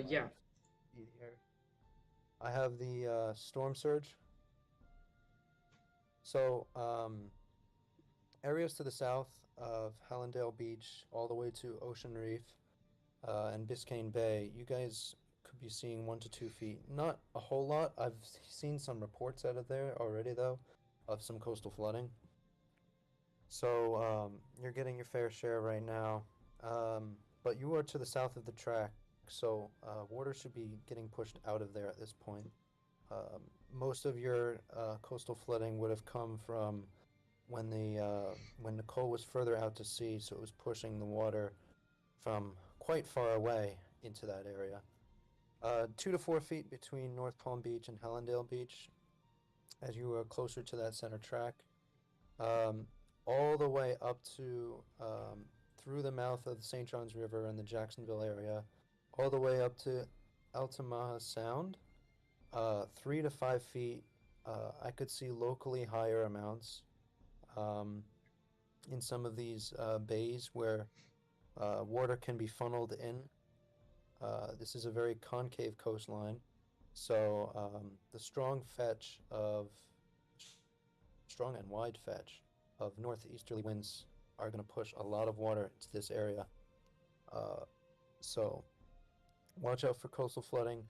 Yeah. feed here, I have the storm surge. So areas to the south of Hallandale Beach, all the way to Ocean Reef and Biscayne Bay, you guys could be seeing 1 to 2 feet. Not a whole lot. I've seen some reports out of there already, though, of some coastal flooding. So you're getting your fair share right now. But you are to the south of the track, so water should be getting pushed out of there at this point. most of your coastal flooding would have come from when Nicole was further out to sea, so it was pushing the water from quite far away into that area. 2 to 4 feet between North Palm Beach and Hallandale Beach as you were closer to that center track. All the way up to through the mouth of the St. Johns River in the Jacksonville area, all the way up to Altamaha Sound, 3 to 5 feet. I could see locally higher amounts in some of these bays where water can be funneled in. This is a very concave coastline, so the strong and wide fetch of northeasterly winds are going to push a lot of water into this area. So watch out for coastal flooding.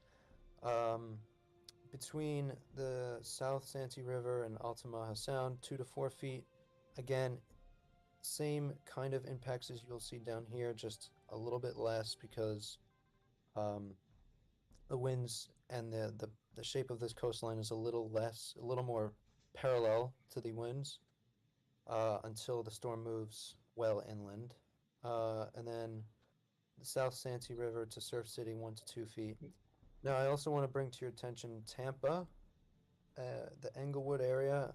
Between the South Santee River and Altamaha Sound, 2 to 4 feet. Again, same kind of impacts as you'll see down here, just a little bit less because the winds and the shape of this coastline is a little more parallel to the winds until the storm moves well inland. And then the South Santee River to Surf City, 1 to 2 feet. Now, I also want to bring to your attention Tampa, the Englewood area,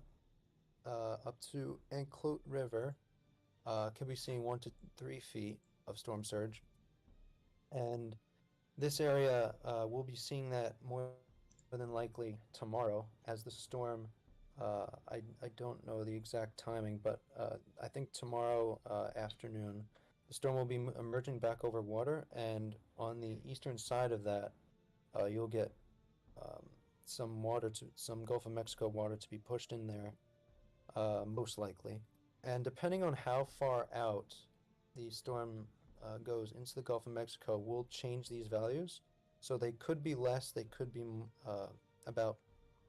up to Anclote River, can be seeing 1 to 3 feet of storm surge. And this area, we'll be seeing that more than likely tomorrow as the storm, I don't know the exact timing, but I think tomorrow afternoon, the storm will be emerging back over water, and on the eastern side of that, you'll get some Gulf of Mexico water to be pushed in there, most likely. And depending on how far out the storm goes into the Gulf of Mexico, will change these values. So they could be less, they could be about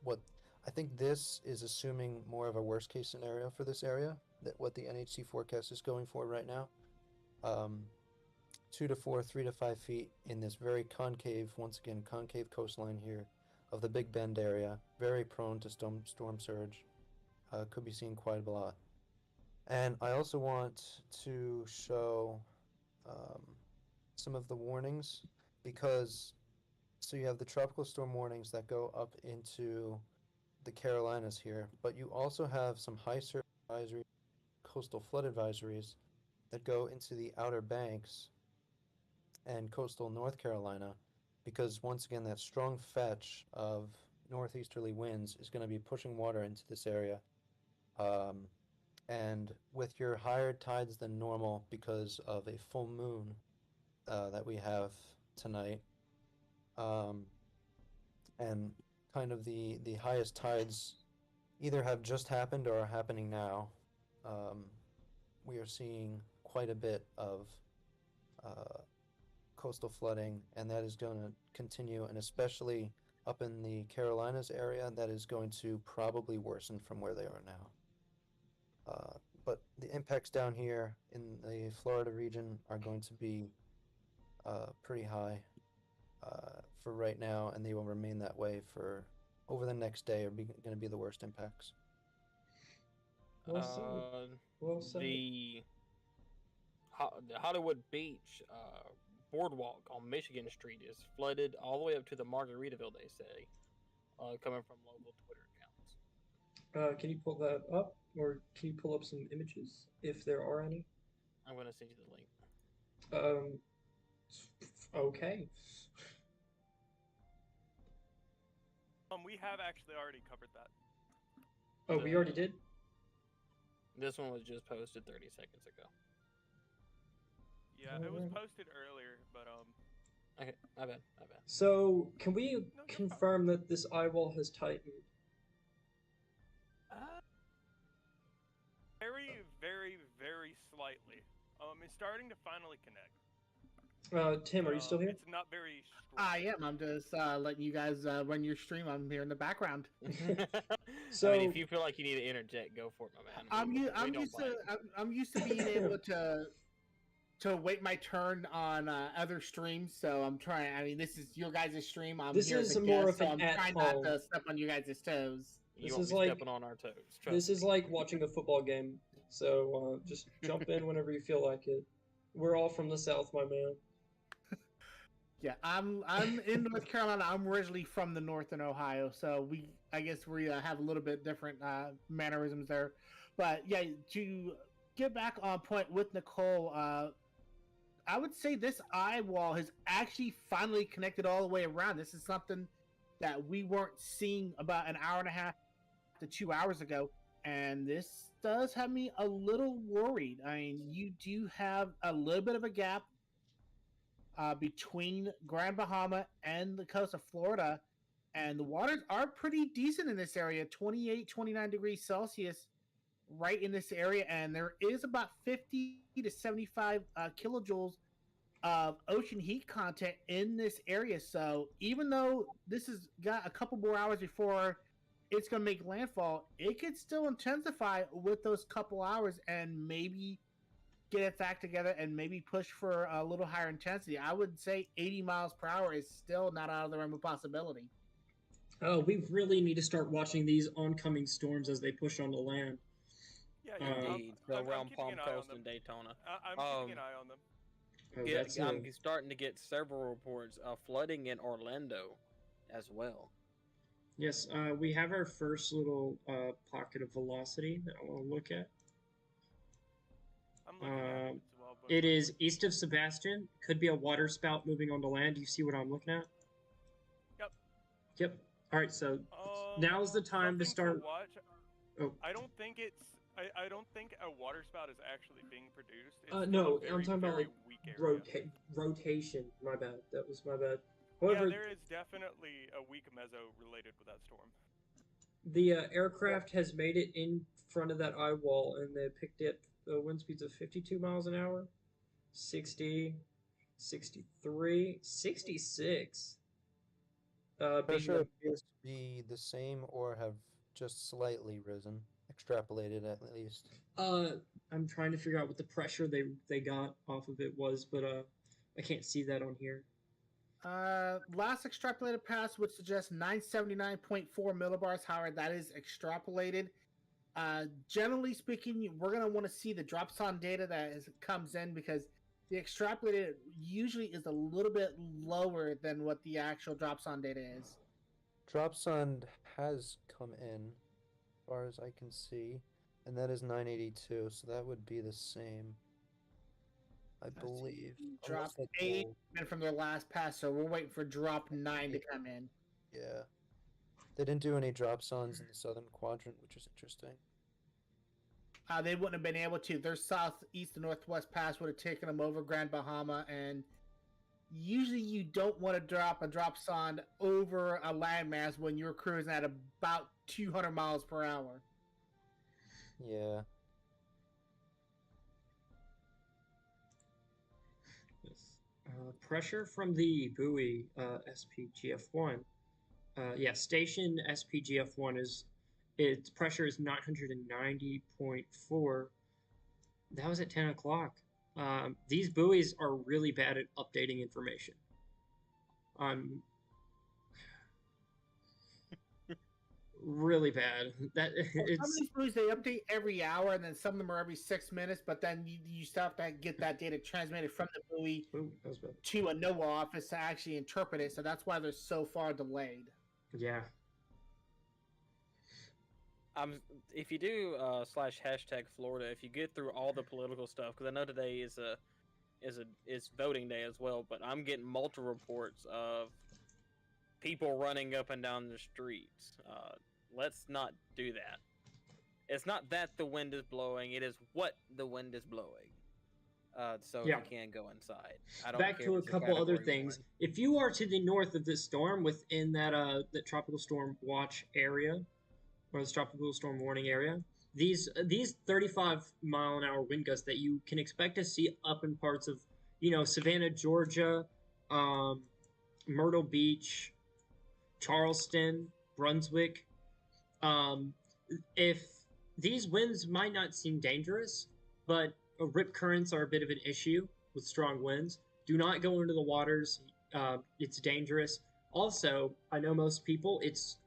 what I think this is assuming more of a worst case scenario for this area, that what the NHC forecast is going for right now. 2 to 4, 3 to 5 feet in this very concave, once again, concave coastline here of the Big Bend area, very prone to storm surge. Could be seen quite a lot. And I also want to show some of the warnings because, so you have the tropical storm warnings that go up into the Carolinas here, but you also have some high surf advisories, coastal flood advisories that go into the Outer Banks and coastal North Carolina, because once again that strong fetch of northeasterly winds is going to be pushing water into this area. And with your higher tides than normal because of a full moon that we have tonight, and kind of the highest tides either have just happened or are happening now, we are seeing quite a bit of coastal flooding, and that is going to continue, and especially up in the Carolinas area, that is going to probably worsen from where they are now. But the impacts down here in the Florida region are going to be pretty high for right now, and they will remain that way for over the next day. Are going to be the worst impacts. Well said. Well said. The Hollywood Beach boardwalk on Michigan Street is flooded all the way up to the Margaritaville, they say, coming from local Twitter accounts. Can you pull that up, or can you pull up some images if there are any? I'm going to send you the link. Okay. We have actually already covered that. Oh, we already did? This one was just posted 30 seconds ago. Yeah, it was posted earlier, but Okay, my bad. So, can we confirm that this eye wall has tightened? Very, very, very slightly. It's starting to finally connect. Tim, are you still here? It's not very strong. I am. I'm just letting you guys run your stream. I'm here in the background. So, I mean, if you feel like you need to interject, go for it, my man. I'm used to being able to to wait my turn on other streams, so I'm trying. I mean, this is your guys' stream. I'm This here as is a more guest, of so an I'm trying not at-home. to step on you guys' toes. You This won't is be like- stepping on our toes. Trust This me. is like watching a football game. So just jump in whenever you feel like it. We're all from the South, my man. Yeah, I'm in North Carolina. I'm originally from the North in Ohio, so I guess we have a little bit different mannerisms there. But yeah, to get back on point with Nicole, I would say this eye wall has actually finally connected all the way around. This is something that we weren't seeing about an hour and a half to 2 hours ago, and this does have me a little worried. I mean, you do have a little bit of a gap between Grand Bahama and the coast of Florida, and the waters are pretty decent in this area, 28, 29 degrees Celsius right in this area, and there is about 50 to 75 kilojoules of ocean heat content in this area. So even though this has got a couple more hours before it's going to make landfall, it could still intensify with those couple hours and maybe get its act together and maybe push for a little higher intensity. I would say 80 miles per hour is still not out of the realm of possibility. Oh, we really need to start watching these oncoming storms as they push onto land. Yeah, Indeed. So I'm around keeping Palm an eye on Coast them. and Daytona. I'm keeping an eye on them. Oh, Yeah, that's I'm starting to get several reports of flooding in Orlando as well. yes. We have our first little pocket of velocity that I want to look at. I'm looking at it as well. But It is east of Sebastian. Could be a water spout moving onto land. Do you see what I'm looking at? Yep. Yep. All right. So now's the time to something start. watch. Oh. I don't think it's. I don't think a water spout is actually being produced. It's No, still a I'm talking about very like weak area. rotation. My bad. That was my bad. Yeah, However, there is definitely a weak meso related with that storm. the aircraft has made it in front of that eye wall, and they picked it wind speeds of 52 miles an hour, 60, 63, 66. Being Pressure the- appears to be the same or have just slightly risen, extrapolated at least. I'm trying to figure out what the pressure they got off of it was, but I can't see that on here. Last extrapolated pass would suggest 979.4 millibars. However, that is extrapolated. Generally speaking, we're going to want to see the dropson data that comes in, because the extrapolated usually is a little bit lower than what the actual dropson data is. Dropson has come in, as far as I can see, and that is 982, so that would be the same, I believe. Drop Unless that's 8 old. and from their last pass, so we're waiting for drop 9 to come in. Yeah. They didn't do any dropsons in the southern quadrant, which is interesting. They wouldn't have been able to. Their southeast and northwest pass would have taken them over Grand Bahama, and usually you don't want to drop a dropson over a landmass when you're cruising at about 200 miles per hour. Yeah. Yes. Pressure from the buoy SPGF1. Yeah, station SPGF1 its pressure is 990.4. That was at 10 o'clock. These buoys are really bad at updating information. Really bad. That Some of it's these buoys, they update every hour, and then some of them are every 6 minutes, but then you still have to get that data transmitted from the buoy Ooh, that was bad. to a NOAA office to actually interpret it, so that's why they're so far delayed. Yeah. If you do slash hashtag Florida, if you get through all the political stuff, because I know today is voting day as well, but I'm getting multiple reports of people running up and down the streets. Let's not do that. It's not that the wind is blowing; it is what the wind is blowing. So Yeah. you can go inside. I don't Back care to a if it's couple other Category things. 1. If you are to the north of this storm, within that tropical storm watch area, or the tropical storm warning area, these 35-mile-an-hour wind gusts that you can expect to see up in parts of, Savannah, Georgia, Myrtle Beach, Charleston, Brunswick. If these winds might not seem dangerous, but rip currents are a bit of an issue with strong winds. Do not go into the waters. It's dangerous. Also, I know most people. It's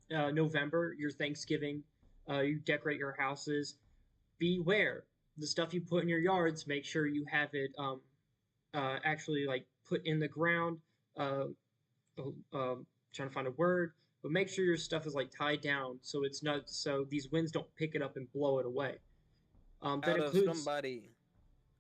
November. Your Thanksgiving. You decorate your houses. Beware the stuff you put in your yards. Make sure you have it actually like put in the ground. Trying to find a word, but make sure your stuff is like tied down so it's not so these winds don't pick it up and blow it away. That Out of includes somebody,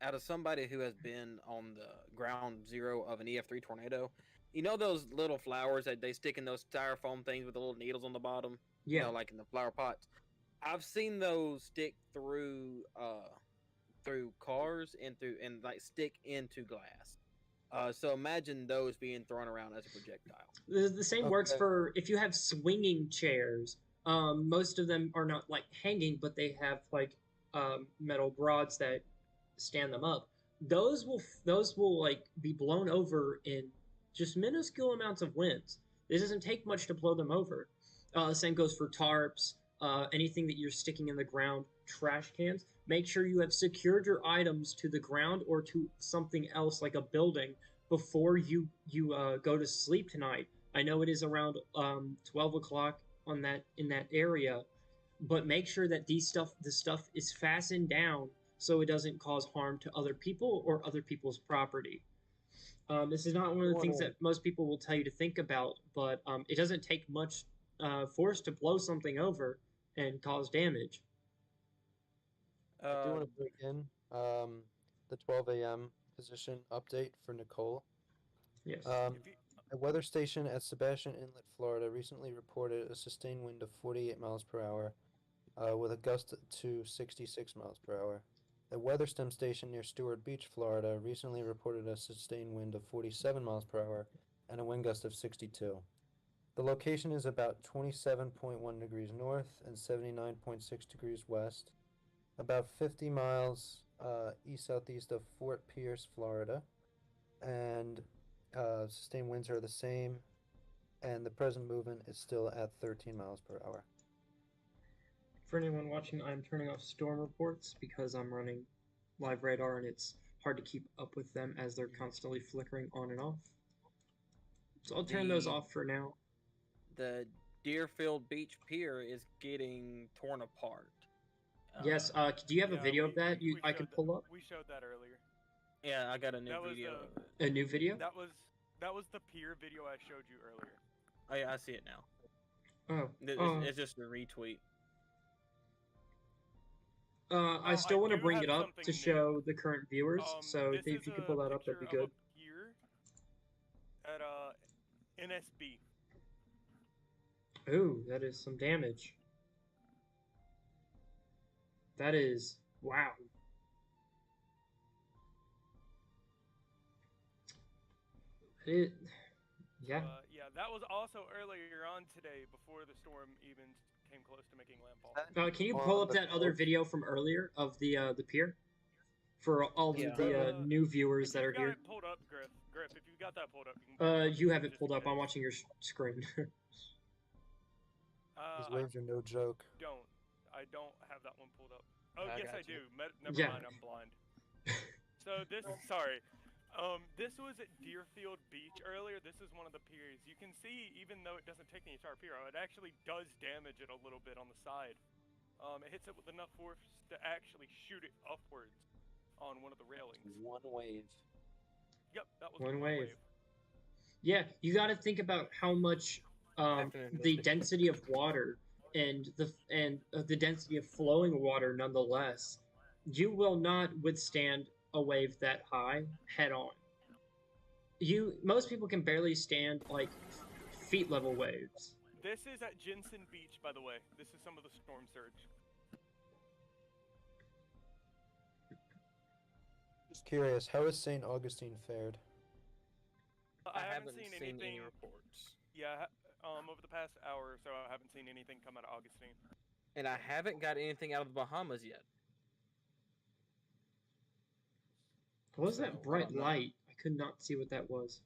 out of somebody who has been on the ground zero of an EF3 tornado, you know those little flowers that they stick in those styrofoam things with the little needles on the bottom? You yeah. know, like in the flower pots. I've seen those stick through cars and like stick into glass. So imagine those being thrown around as a projectile. The same works for if you have swinging chairs. Most of them are not like hanging, but they have like metal rods that stand them up. Those will like be blown over in just minuscule amounts of winds. It doesn't take much to blow them over. Same goes for tarps, anything that you're sticking in the ground, trash cans. Make sure you have secured your items to the ground or to something else like a building before you go to sleep tonight. I know it is around 12 o'clock in that area, but make sure that the stuff is fastened down so it doesn't cause harm to other people or other people's property. This is not one of the things that most people will tell you to think about, but it doesn't take much force to blow something over and cause damage. I do want to bring in the 12 a.m. position update for Nicole. Yes. A weather station at Sebastian Inlet, Florida, recently reported a sustained wind of 48 miles per hour, with a gust to 66 miles per hour. A weather stem station near Stewart Beach, Florida, recently reported a sustained wind of 47 miles per hour and a wind gust of 62. The location is about 27.1 degrees north and 79.6 degrees west, about 50 miles east-southeast of Fort Pierce, Florida, and sustained winds are the same, and the present movement is still at 13 miles per hour. For anyone watching, I'm turning off storm reports because I'm running live radar and it's hard to keep up with them as they're constantly flickering on and off. So I'll turn those off for now. The Deerfield Beach Pier is getting torn apart. Yes, do you have a video of that I could pull up? We showed that earlier. Yeah, I got a new video. A new video? That was the pier video I showed you earlier. Oh yeah, I see it now. Oh. It's just a retweet. I still want to bring it up to show the current viewers, so if you could pull that up, that'd be good. Pier at NSB. Ooh, that is some damage. That is wow. Yeah. Yeah, that was also earlier on today before the storm even came close to making landfall. Can you pull up that other video from earlier of the pier for all the new viewers that are here? If you got it pulled up, Griff, if you got that pulled up, you have it pulled up. I'm watching your screen. These waves are no joke. I don't have that one pulled up. Oh, yes, I do. Never mind, I'm blind. So this was at Deerfield Beach earlier. This is one of the piers. You can see, even though it doesn't take the entire pier, it actually does damage it a little bit on the side. It hits it with enough force to actually shoot it upwards on one of the railings. One wave. Yep, that was one wave. Yeah, you got to think about how much the density of water and the density of flowing water, nonetheless, you will not withstand a wave that high head on. Most people can barely stand like feet level waves. This is at Jensen Beach, by the way. This is some of the storm surge. Just curious, how has St. Augustine fared? I haven't seen anything. Any reports. Yeah, over the past hour or so, I haven't seen anything come out of Augustine. And I haven't got anything out of the Bahamas yet. What was that bright light? I could not see what that was.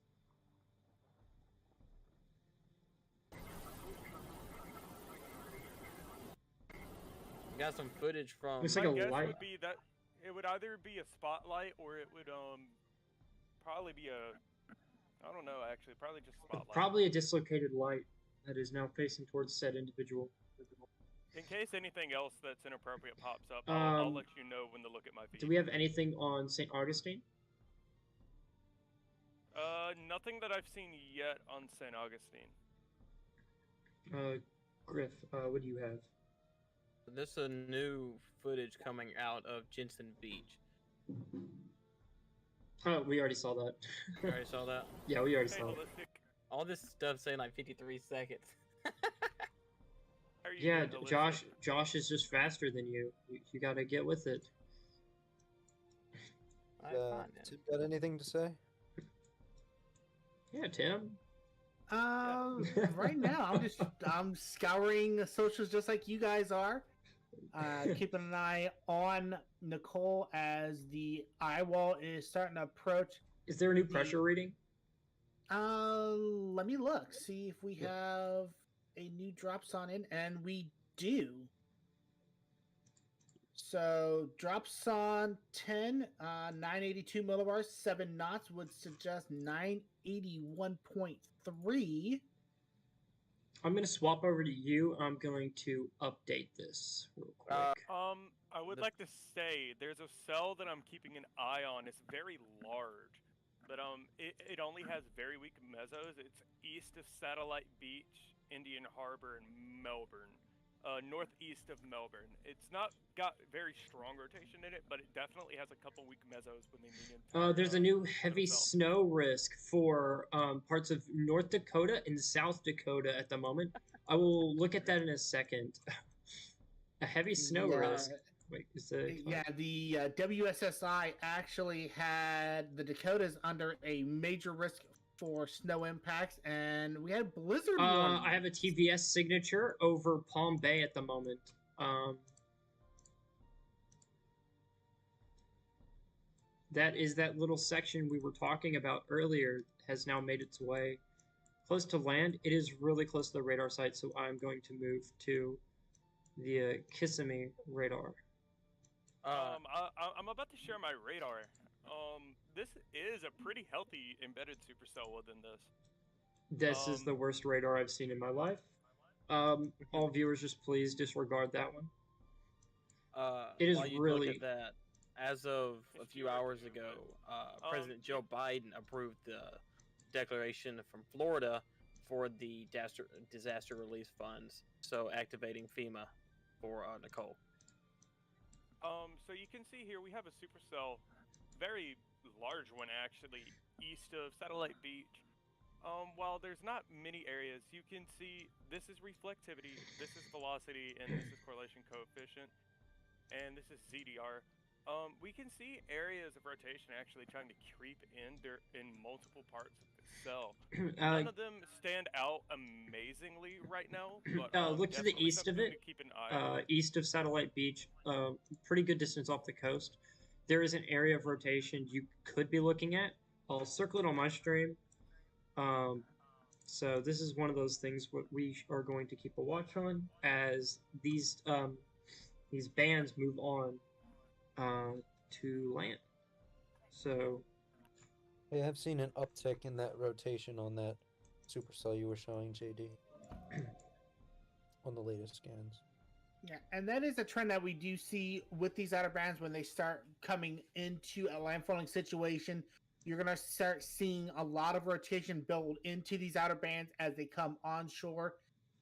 Got some footage from. It's like a light. Would be that It would either be a spotlight or it would probably be a, I don't know actually, probably just spotlight. Probably a dislocated light that is now facing towards said individual. In case anything else that's inappropriate pops up, I'll let you know when to look at my feed. Do we have anything on St. Augustine? Nothing that I've seen yet on St. Augustine. Griff, what do you have? There's a new footage coming out of Jensen Beach. Oh, we already saw that. You already saw that? Yeah, we already Hey, saw it. Holistic, All this stuff saying like 53 seconds. how are you Yeah, doing, Josh. Holistic? Josh is just faster than you. You gotta get with it. Alright, fine, man. Tim, got anything to say? Yeah, Tim. Right now I'm scouring socials just like you guys are. Keeping an eye on Nicole as the eye wall is starting to approach. Is there a new pressure reading? Let me look, see if we have a new drop zone in, and we do. So drop zone 10, 982 millibars, 7 knots would suggest 981.3. I'm gonna swap over to you. I'm going to update this real quick. I would like to say there's a cell that I'm keeping an eye on. It's very large, but it only has very weak mesos. It's east of Satellite Beach, Indian Harbor, and Melbourne. Northeast of Melbourne. It's not got very strong rotation in it, but it definitely has a couple weak mesos when they meet in. There's a new heavy snow risk for parts of North Dakota and South Dakota at the moment. I will look at that in a second. A heavy snow risk. Wait, is it? Yeah, the WSSI actually had the Dakotas under a major risk for snow impacts, and we had blizzard warnings. I have a TVS signature over Palm Bay at the moment. That is that little section we were talking about earlier has now made its way close to land. It is really close to the radar site, so I'm going to move to the Kissimmee radar. I'm about to share my radar. This is a pretty healthy embedded supercell within this. This is the worst radar I've seen in my life. All viewers, just please disregard that one. It is while you really look at that. As of a few hours ago, President Joe Biden approved the declaration from Florida for the disaster relief funds, so activating FEMA for Nicole. So you can see here we have a supercell, very large one actually, east of Satellite Beach. While there's not many areas, you can see this is reflectivity, this is velocity, and this is correlation coefficient, and this is ZDR. We can see areas of rotation actually trying to creep in multiple parts of the cell. None of them stand out amazingly right now, but look to the east of it, to keep an eye on. east of Satellite Beach, pretty good distance off the coast. There is an area of rotation you could be looking at. I'll circle it on my stream. So this is one of those things what we are going to keep a watch on as these bands move on to land. So I have seen an uptick in that rotation on that supercell you were showing, JD, on the latest scans. Yeah, and that is a trend that we do see with these outer bands when they start coming into a landfalling situation. You're going to start seeing a lot of rotation build into these outer bands as they come onshore.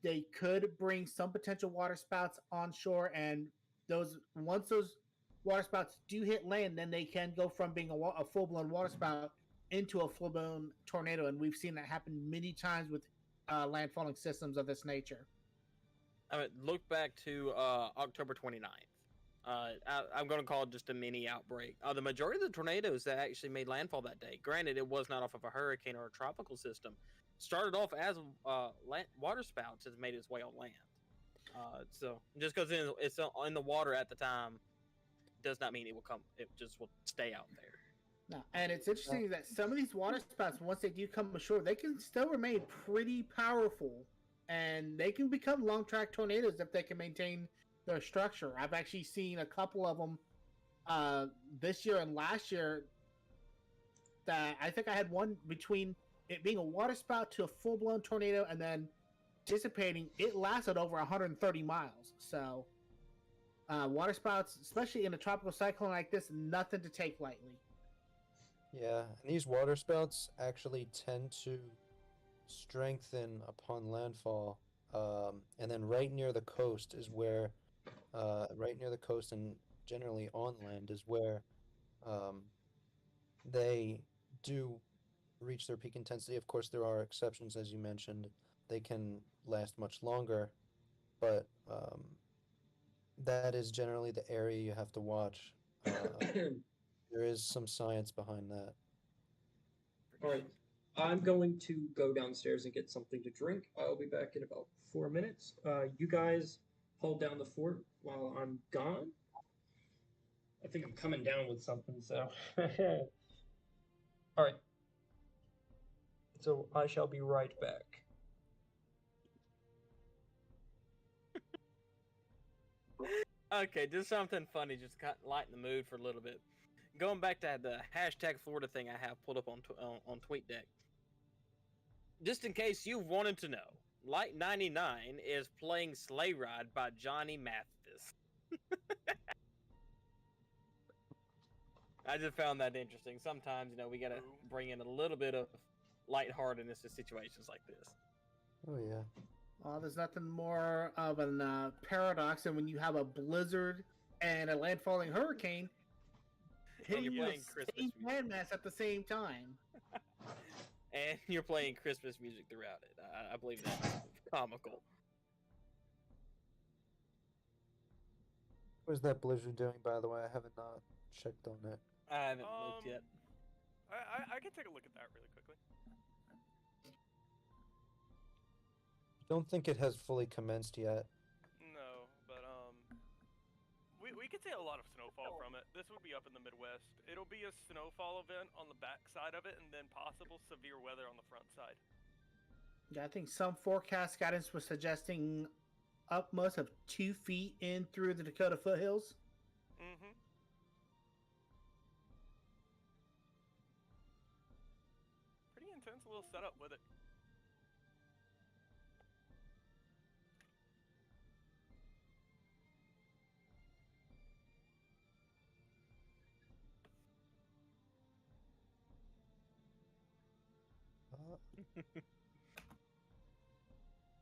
They could bring some potential water spouts onshore, and once those water spouts do hit land, then they can go from being a full-blown water spout into a full-blown tornado, and we've seen that happen many times with landfalling systems of this nature. Look back to October 29th. I'm going to call it just a mini outbreak. The majority of the tornadoes that actually made landfall that day, granted it was not off of a hurricane or a tropical system, started off as water spouts has made its way on land. So just because it's in the water at the time does not mean it will come. It just will stay out there. No, and it's interesting that some of these water spouts, once they do come ashore, they can still remain pretty powerful, and they can become long track tornadoes if they can maintain their structure. I've actually seen a couple of them this year and last year that I think I had one between it being a water spout to a full blown tornado and then dissipating. It lasted over 130 miles. So water spouts, especially in a tropical cyclone like this, nothing to take lightly. Yeah, and these water spouts actually tend to strengthen upon landfall. And then right near the coast is where, right near the coast and generally on land is where um, they do reach their peak intensity. Of course, there are exceptions, as you mentioned. They can last much longer, but that is generally the area you have to watch. There is some science behind that. All right. I'm going to go downstairs and get something to drink. I'll be back in about 4 minutes. You guys hold down the fort while I'm gone. I think I'm coming down with something, so. All right. So I shall be right back. Okay, just something funny, just kind of lighten the mood for a little bit. Going back to the hashtag Florida thing I have pulled up on TweetDeck. Just in case you wanted to know, Light 99 is playing Sleigh Ride by Johnny Mathis. I just found that interesting. Sometimes, we gotta bring in a little bit of lightheartedness to situations like this. Oh yeah. Well, there's nothing more of a paradox than when you have a blizzard and a landfalling hurricane hitting you're you playing with Christmas the same music. landmass at the same time. And you're playing Christmas music throughout it. I believe that's comical. What is that blizzard doing, by the way? I haven't checked on it. I haven't looked yet. I can take a look at that really quickly. Don't think it has fully commenced yet. No, but we could see a lot of snowfall from it. This would be up in the Midwest. It'll be a snowfall event on the back side of it, and then possible severe weather on the front side. Yeah, I think some forecast guidance was suggesting upmost of 2 feet in through the Dakota foothills. Mm-hmm. Pretty intense little setup with it.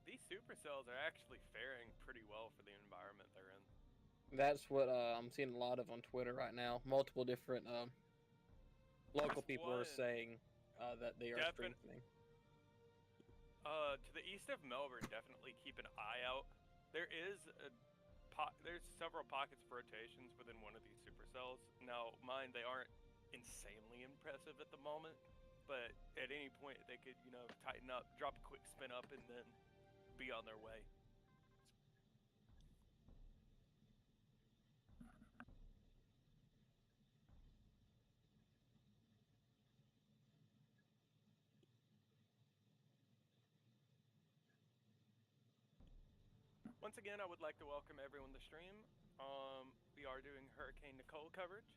These supercells are actually faring pretty well for the environment they're in. That's what I'm seeing a lot of on Twitter right now. Multiple different local people are saying that they are strengthening. To the east of Melbourne, definitely keep an eye out. There's several pockets of rotations within one of these supercells. Now, mind, they aren't insanely impressive at the moment, but at any point they could, tighten up, drop a quick spin up, and then be on their way. Once again, I would like to welcome everyone to the stream. We are doing Hurricane Nicole coverage.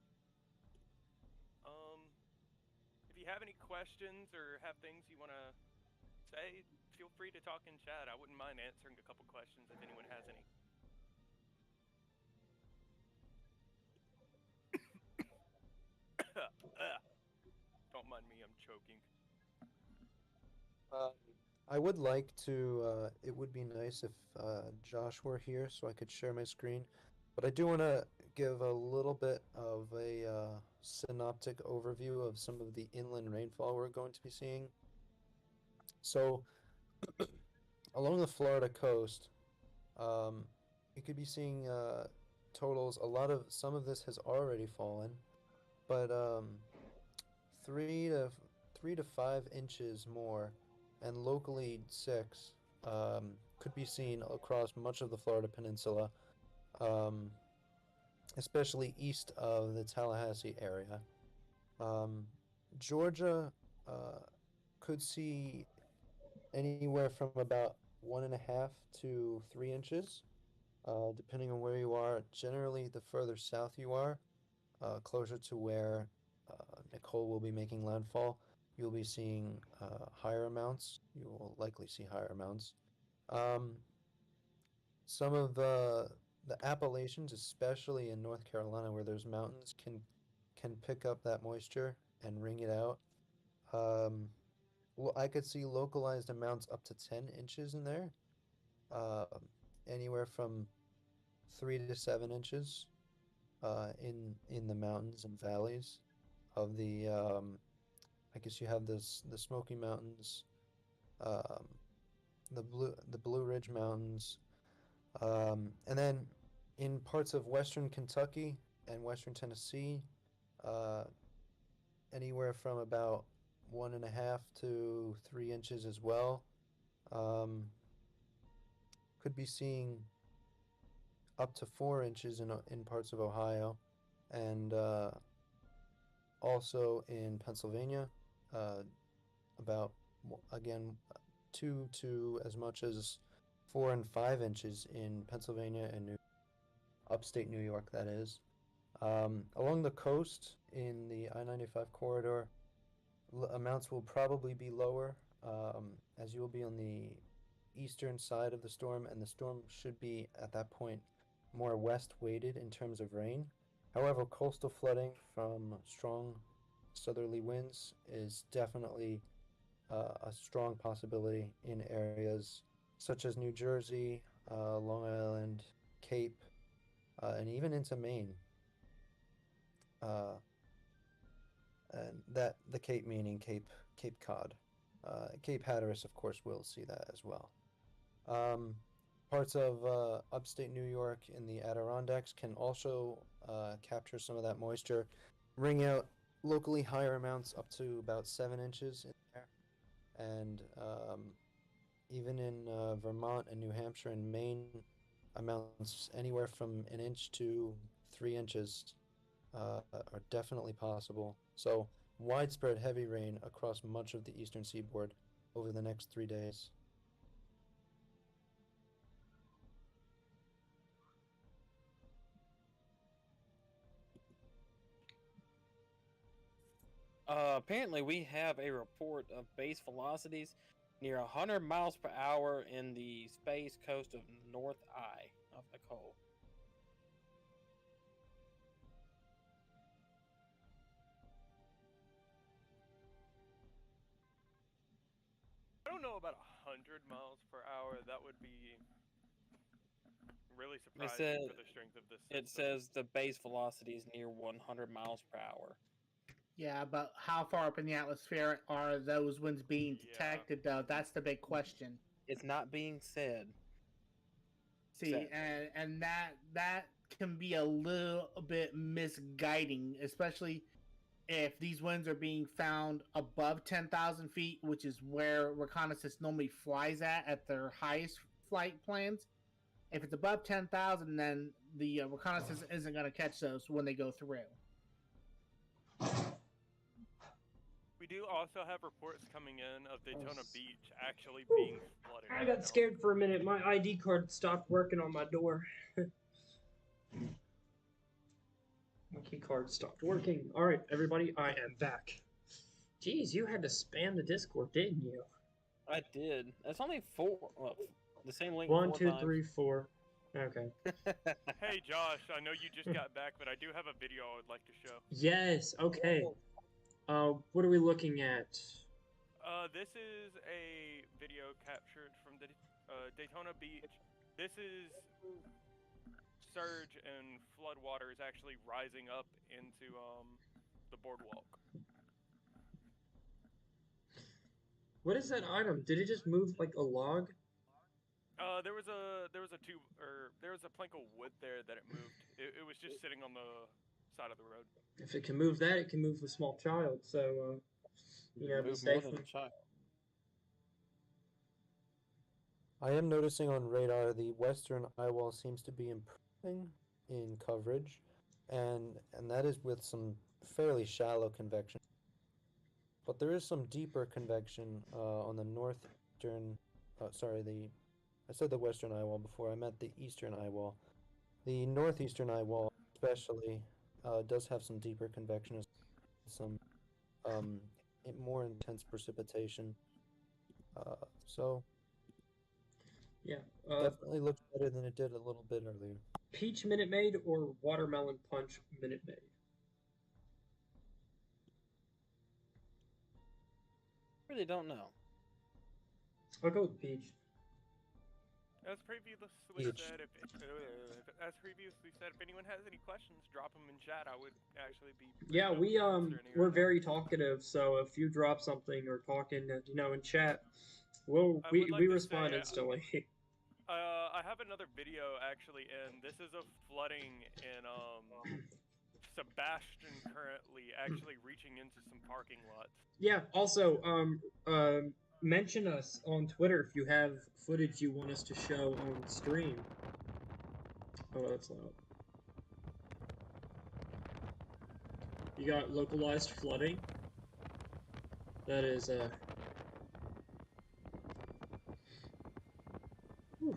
If you have any questions or have things you want to say, feel free to talk in chat. I wouldn't mind answering a couple questions if anyone has any. Don't mind me, I'm choking. I would like to, it would be nice if Josh were here so I could share my screen, but I do want to give a little bit of a synoptic overview of some of the inland rainfall we're going to be seeing. So, along the Florida coast, you could be seeing totals. Some of this has already fallen, but 3 to 5 inches more, and locally 6, could be seen across much of the Florida Peninsula, especially east of the Tallahassee area. Georgia could see anywhere from about 1.5 to 3 inches, depending on where you are. Generally, the further south you are, closer to where Nicole will be making landfall, you'll be seeing higher amounts. You will likely see higher amounts. Um, some of the Appalachians, especially in North Carolina, where there's mountains, can pick up that moisture and wring it out. Um, well, I could see localized amounts up to 10 inches in there, uh, anywhere from 3 to 7 inches in the mountains and valleys of the. I guess you have the Smoky Mountains, um, the Blue Ridge Mountains, and then in parts of western Kentucky and western Tennessee, uh, anywhere from about 1.5 to 3 inches as well. Um, could be seeing up to 4 inches in parts of Ohio, and also in Pennsylvania, uh, about again 2 to as much as 4 and 5 inches in Pennsylvania and upstate New York. That is. Along the coast in the I-95 corridor, amounts will probably be lower, as you will be on the eastern side of the storm, and the storm should be at that point more west weighted in terms of rain. However, coastal flooding from strong southerly winds is definitely a strong possibility in areas such as New Jersey, Long Island, Cape, and even into Maine. Uh, and that the Cape meaning Cape Cod. Cape Hatteras, of course, will see that as well. Um, Parts of upstate New York in the Adirondacks can also capture some of that moisture, wring out locally higher amounts up to about 7 inches in there, and even in Vermont and New Hampshire and Maine, amounts anywhere from an inch to 3 inches are definitely possible. So widespread heavy rain across much of the eastern seaboard over the next 3 days. Apparently, we have a report of base velocities near 100 miles per hour in the space coast of North Eye of Nicole. I don't know about 100 miles per hour. That would be really surprising for the strength of this system. It says the base velocity is near 100 miles per hour. Yeah, but how far up in the atmosphere are those winds being detected, though? That's the big question. It's not being said. See, and that can be a little bit misguiding, especially if these winds are being found above 10,000 feet, which is where reconnaissance normally flies at their highest flight plans. If it's above 10,000, then the reconnaissance isn't going to catch those when they go through. We do also have reports coming in of Daytona Beach actually being flooded. I got scared for a minute. My ID card stopped working on my door. My key card stopped working. All right, everybody, I am back. Jeez, you had to spam the Discord, didn't you? I did. That's only 4. Well, the same link. 1, 4 2, times. 3, 4. Okay. Hey Josh, I know you just got back, but I do have a video I would like to show. Yes. Okay. What are we looking at? This is a video captured from the Daytona Beach. This is surge and flood water is actually rising up into the boardwalk. What is that item? Did it just move like a log? There was a tube, or there was a plank of wood there that it moved. It was just sitting on the side of the road. If it can move that, it can move a small child. So, be Move safe. more than a child. I am noticing on radar the western eye wall seems to be improving in coverage, and that is with some fairly shallow convection. But there is some deeper convection on the northeastern. I said the western eye wall before. I meant the eastern eye wall. The northeastern eye wall, especially, does have some deeper convection, some more intense precipitation. So Yeah. definitely looks better than it did a little bit earlier. Peach Minute Maid or Watermelon Punch Minute Maid? Really don't know. I'll go with peach. As previously Peach. said, if anyone has any questions, drop them in chat. I would actually be. Yeah, pretty we up to answer any we're right now. very talkative, so if you drop something or talking, in chat, I would we like to respond say, instantly. I have another video actually, and this is of flooding in Sebastian currently actually reaching into some parking lots. Yeah. Also, mention us on Twitter if you have footage you want us to show on stream. Oh, that's loud. You got localized flooding. That is whew.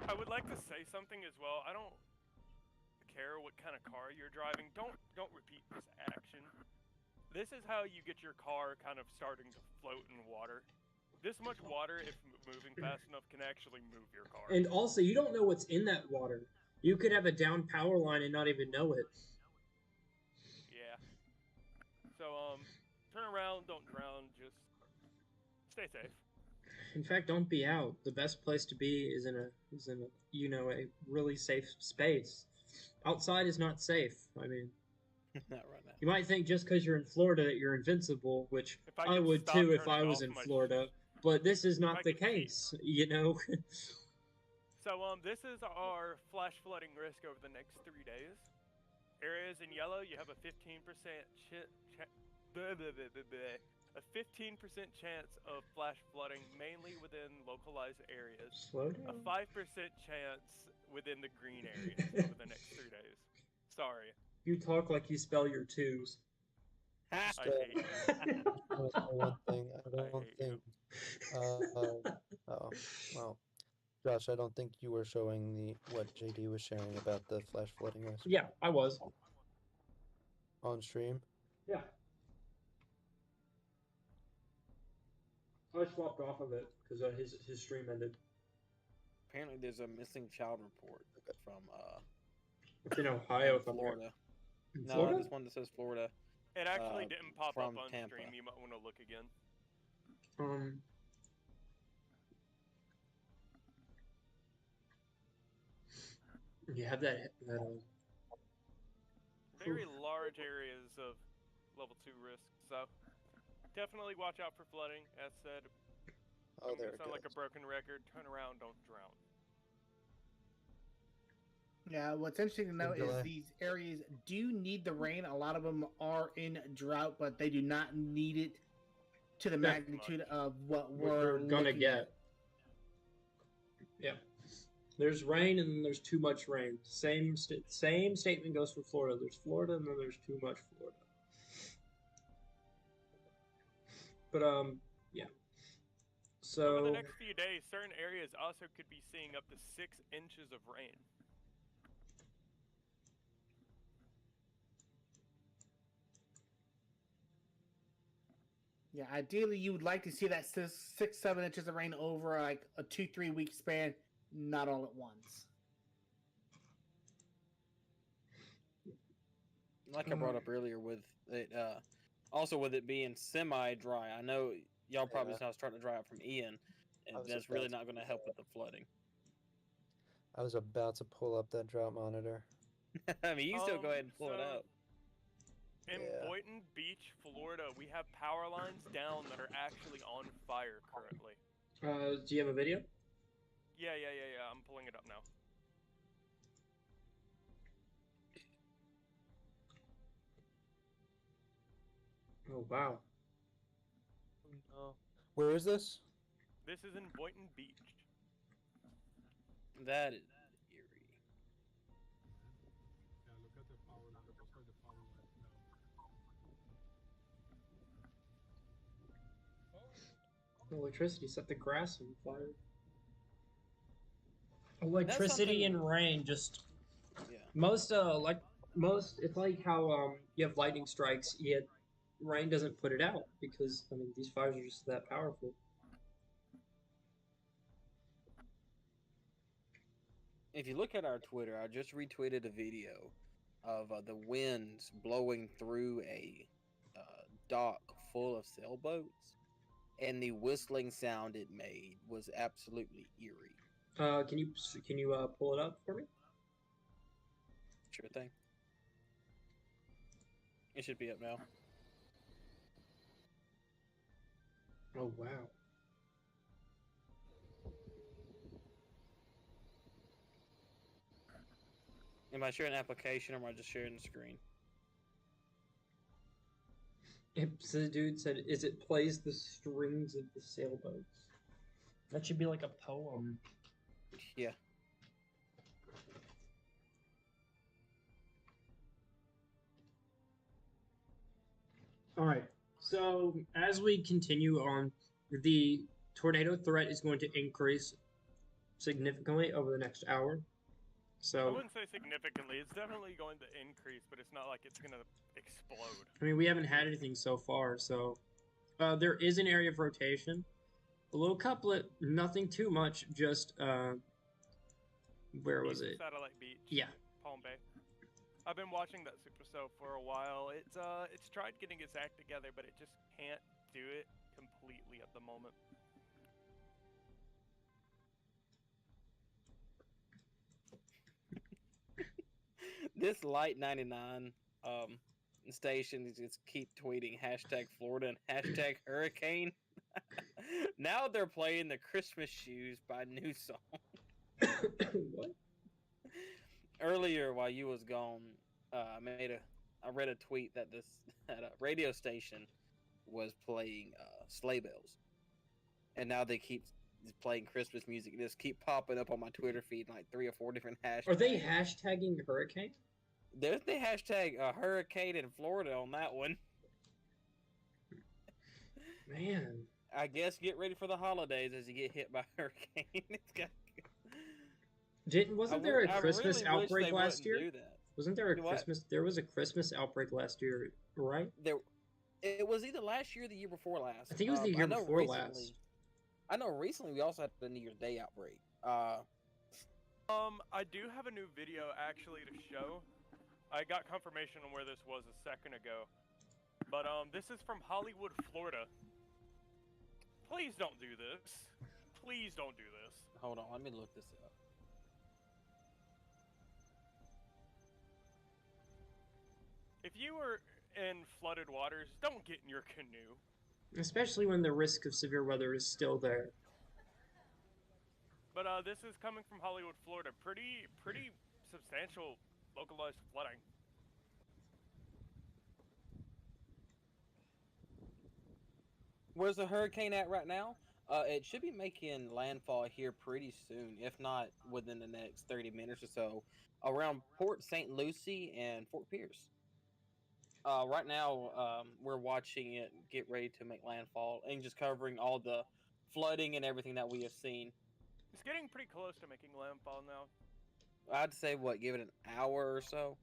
I would like to say something as well. I don't care what kind of car you're driving. Don't repeat this action. This is how you get your car kind of starting to float in water. This much water, if moving fast enough, can actually move your car. And also, you don't know what's in that water. You could have a down power line and not even know it. Yeah. So turn around, don't drown, just stay safe. In fact, don't be out. The best place to be is in a a really safe space. Outside is not safe. I mean, Not right now. you might think just because you're in Florida that you're invincible, which If I I could would stop too if turning I was off in my Florida. But this is I not the could see- case, So this is our flash flooding risk over the next 3 days. Areas in yellow, you have a 15% a 15% chance of flash flooding, mainly within localized areas. Slow A down. 5% chance within the green areas over the next 3 days. Sorry, You talk like you spell your twos. I Just, hate you. I wanna say one thing. I don't hate you. think. Oh, well, Josh, I don't think you were showing what JD was sharing about the flash flooding risk Yeah, I was. on stream. Yeah. I swapped off of it because his stream ended. Apparently, there's a missing child report from It's in Ohio, if I'm Florida. In No, Florida? this one that says Florida. It actually didn't pop up from on Tampa. stream. You might want to look again. You have that Very large areas of level 2 risk, so definitely watch out for flooding. As said, Oh, I'm there gonna it sound goes. like a broken record. Turn around, don't drown. Yeah, what's interesting to know Good is delay. these areas do need the rain. A lot of them are in drought, but they do not need it to the That magnitude much. of what what we're they're gonna looking get. at. Yeah. There's rain and then there's too much rain. Same statement goes for Florida. There's Florida and then there's too much Florida. But yeah. So Over the next few days, certain areas also could be seeing up to 6 inches of rain. Yeah, ideally you would like to see that 6-7 inches of rain over like a 2-3 week span, not all at once. Like I brought up earlier with it, also with it being semi-dry. I know y'all probably Yeah. saw it's starting to dry out from Ian, I and was that's about really to not going to do help that. with the flooding. I was about to pull up that drought monitor. I mean, you can still go ahead and pull it so- up. In Yeah. Boynton Beach, Florida, we have power lines down that are actually on fire currently. do you have a video? Yeah. I'm pulling it up now. Oh wow. No. Where is this? This is in Boynton Beach. That is eerie. Electricity set the grass on fire. Electricity something- and rain just Yeah. most, it's like how you have lightning strikes, yet rain doesn't put it out because I mean these fires are just that powerful. If you look at our Twitter, I just retweeted a video of the winds blowing through a dock full of sailboats, and the whistling sound it made was absolutely eerie. Can you pull it up for me? Sure thing. It should be up now. Oh wow. Am I sharing an application or am I just sharing the screen? The dude said, "Is it plays the strings of the sailboats?" That should be like a poem. Yeah. All right. So as we continue on, the tornado threat is going to increase significantly over the next hour. I So wouldn't say significantly. It's definitely going to increase, but it's not like it's going to explode. I mean, we haven't had anything so far. So there is an area of rotation. A little couplet, nothing too much. Just where was it? Satellite Beach. Yeah. Palm Bay. I've been watching that Super Show for a while. It's tried getting its act together, but it just can't do it completely at the moment. This Light 99 station just keep tweeting hashtag Florida and hashtag hurricane. Now they're playing the Christmas Shoes by New Song. What? Earlier, while you was gone, I read a tweet that that a radio station was playing sleigh bells, and now they keep playing Christmas music. Just keep popping up on my Twitter feed, like 3 or 4 different hashtags. Are they hashtagging hurricane? There's the hashtag hurricane in Florida on that one. Man. I guess get ready for the holidays as you get hit by a hurricane. Wasn't there a Christmas really wish outbreak they last year? wouldn't do that. Wasn't there a What? Christmas? There was a Christmas outbreak last year, right? It was either last year or the year before last. I think it was the year before last. I know recently we also had the New Year's Day outbreak. I do have a new video actually to show. I got confirmation on where this was a second ago. But this is from Hollywood, Florida. Please don't do this. Please don't do this. Hold on, let me look this up. If you were in flooded waters, don't get in your canoe. Especially when the risk of severe weather is still there. But this is coming from Hollywood, Florida. Pretty substantial localized flooding. Where's the hurricane at right now? It should be making landfall here pretty soon, if not within the next 30 minutes or so, around Port St. Lucie and Fort Pierce. Right now, we're watching it get ready to make landfall and just covering all the flooding and everything that we have seen. It's getting pretty close to making landfall now. I'd say, give it an hour or so?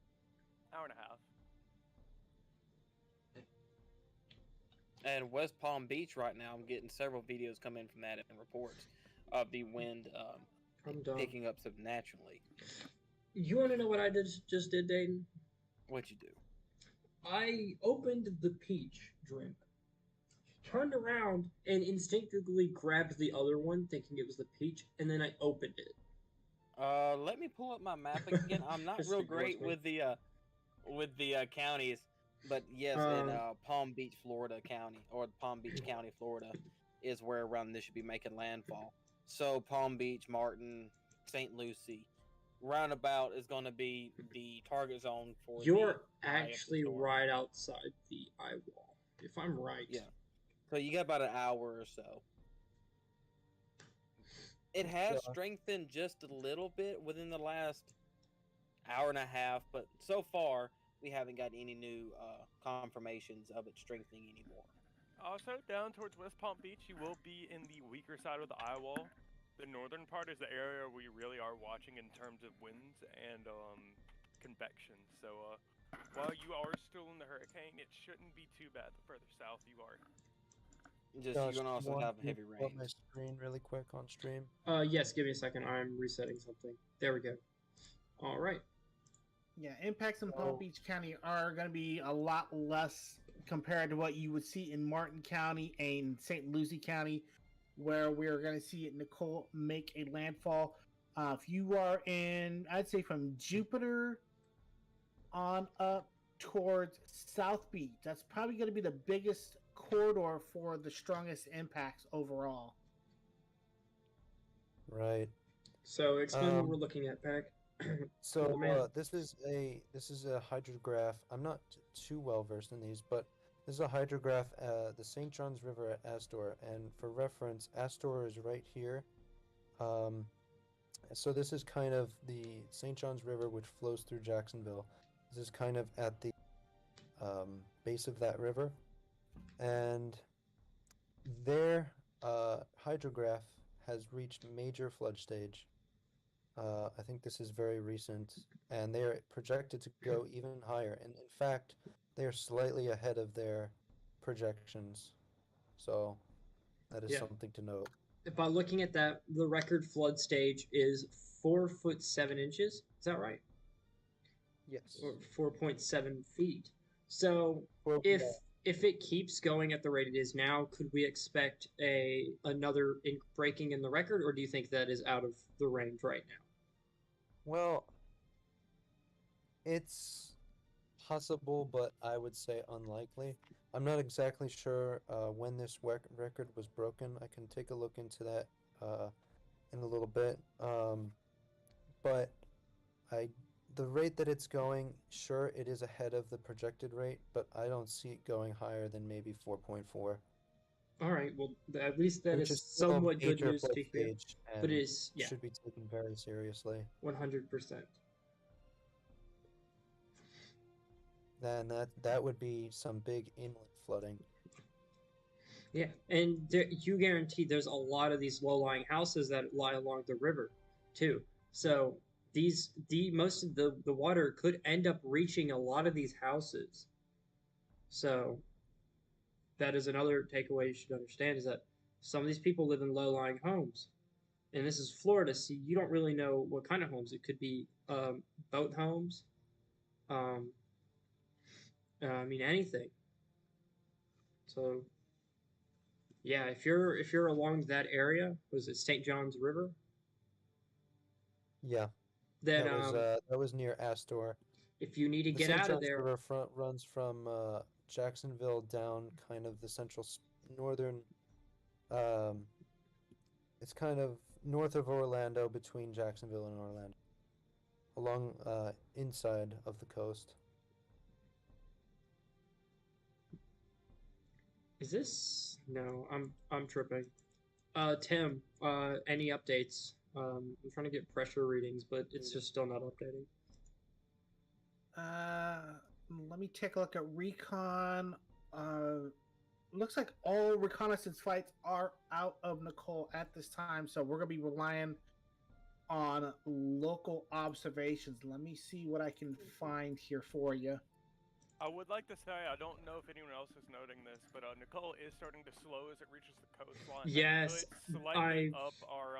Hour and a half. And West Palm Beach right now, I'm getting several videos come in from that and reports of the wind picking up subnaturally. You want to know what I just did, Dayton? What'd you do? I opened the peach drink, turned around, and instinctively grabbed the other one, thinking it was the peach, and then I opened it. Let me pull up my map again. I'm not real great with the counties, but yes, in Palm Beach, Florida County, or Palm Beach County, Florida, is where around this should be making landfall. So Palm Beach, Martin, St. Lucie, roundabout is going to be the target zone for. You're actually right outside the eye wall, if I'm right. Yeah. So you got about an hour or so. It has strengthened just a little bit within the last hour and a half, but so far we haven't got any new confirmations of it strengthening anymore. Also, down towards West Palm Beach, you will be in the weaker side of the eye wall. The northern part is the area we really are watching in terms of winds and convection. So while you are still in the hurricane, it shouldn't be too bad the further south you are. Just Josh, you're gonna also want have me to heavy pull up my rains. screen really quick on stream. Yes, give me a second. I'm resetting something. There we go. All right. Yeah, impacts in So- Palm Beach County are going to be a lot less compared to what you would see in Martin County and St. Lucie County, where we're going to see Nicole make a landfall. If you are in, I'd say from Jupiter on up towards South Beach, that's probably going to be the biggest corridor for the strongest impacts overall. Right. So explain what Um, we're looking at, Pack. So the man. this is a hydrograph. I'm not too well versed in these, but this is a hydrograph. The St. John's River at Astor, and for reference, Astor is right here. So this is kind of the St. John's River, which flows through Jacksonville. This is kind of at the base of that river, and their hydrograph has reached major flood stage. I think this is very recent, and they are projected to go even higher. And in fact, they are slightly ahead of their projections. So that is Yeah. something to note. By looking at that, the record flood stage is 4 foot 7 inches. Is that right? Yes. Or 4.7 feet. So Well, if it keeps going at the rate it is now, could we expect another breaking in the record, or do you think that is out of the range right now? well, it's possible, but I would say unlikely. I'm not exactly sure when this record was broken. I can take a look into that in a little bit. But the rate that it's going, sure, it is ahead of the projected rate, but I don't see it going higher than maybe 4.4, All right. Well, at least that which is still a somewhat good major news flood to hear. stage But it and is, yeah, should be taken very seriously. 100%. Then that would be some big inlet flooding. Yeah, and you guarantee there's a lot of these low-lying houses that lie along the river, too. So most of the water could end up reaching a lot of these houses. So that is another takeaway you should understand, is that some of these people live in low-lying homes, and this is Florida, so you don't really know what kind of homes. It could be boat homes. I mean, anything. So yeah, if you're along that area, was it St. John's River? Yeah, Then that was near Astor. if you need to The get St. out of John's there, River front runs from Jacksonville down kind of the central northern. It's kind of north of Orlando, between Jacksonville and Orlando, along inside of the coast. is this? No, I'm tripping. Tim, any updates? I'm trying to get pressure readings, but it's just still not updating. Let me take a look at recon. Looks like all reconnaissance flights are out of Nicole at this time, so we're gonna be relying on local observations. Let me see what I can find here for you. I would like to say, I don't know if anyone else is noting this, but Nicole is starting to slow as it reaches the coastline. Yes, That could slightly up our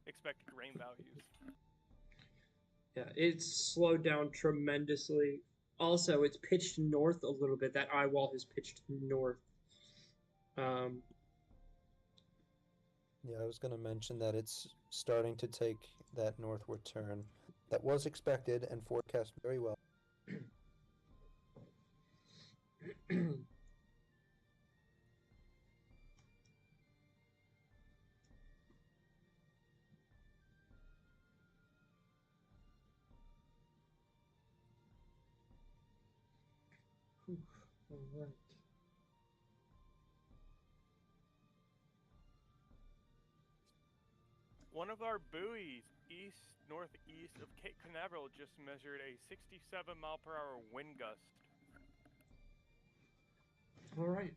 expected rain values. Yeah, it's slowed down tremendously. Also, it's pitched north a little bit. That eye wall has pitched north. Yeah, I was going to mention that it's starting to take that northward turn. That was expected and forecast very well. All right. One of our buoys northeast of Cape Canaveral just measured a 67-mile-per-hour wind gust. All right.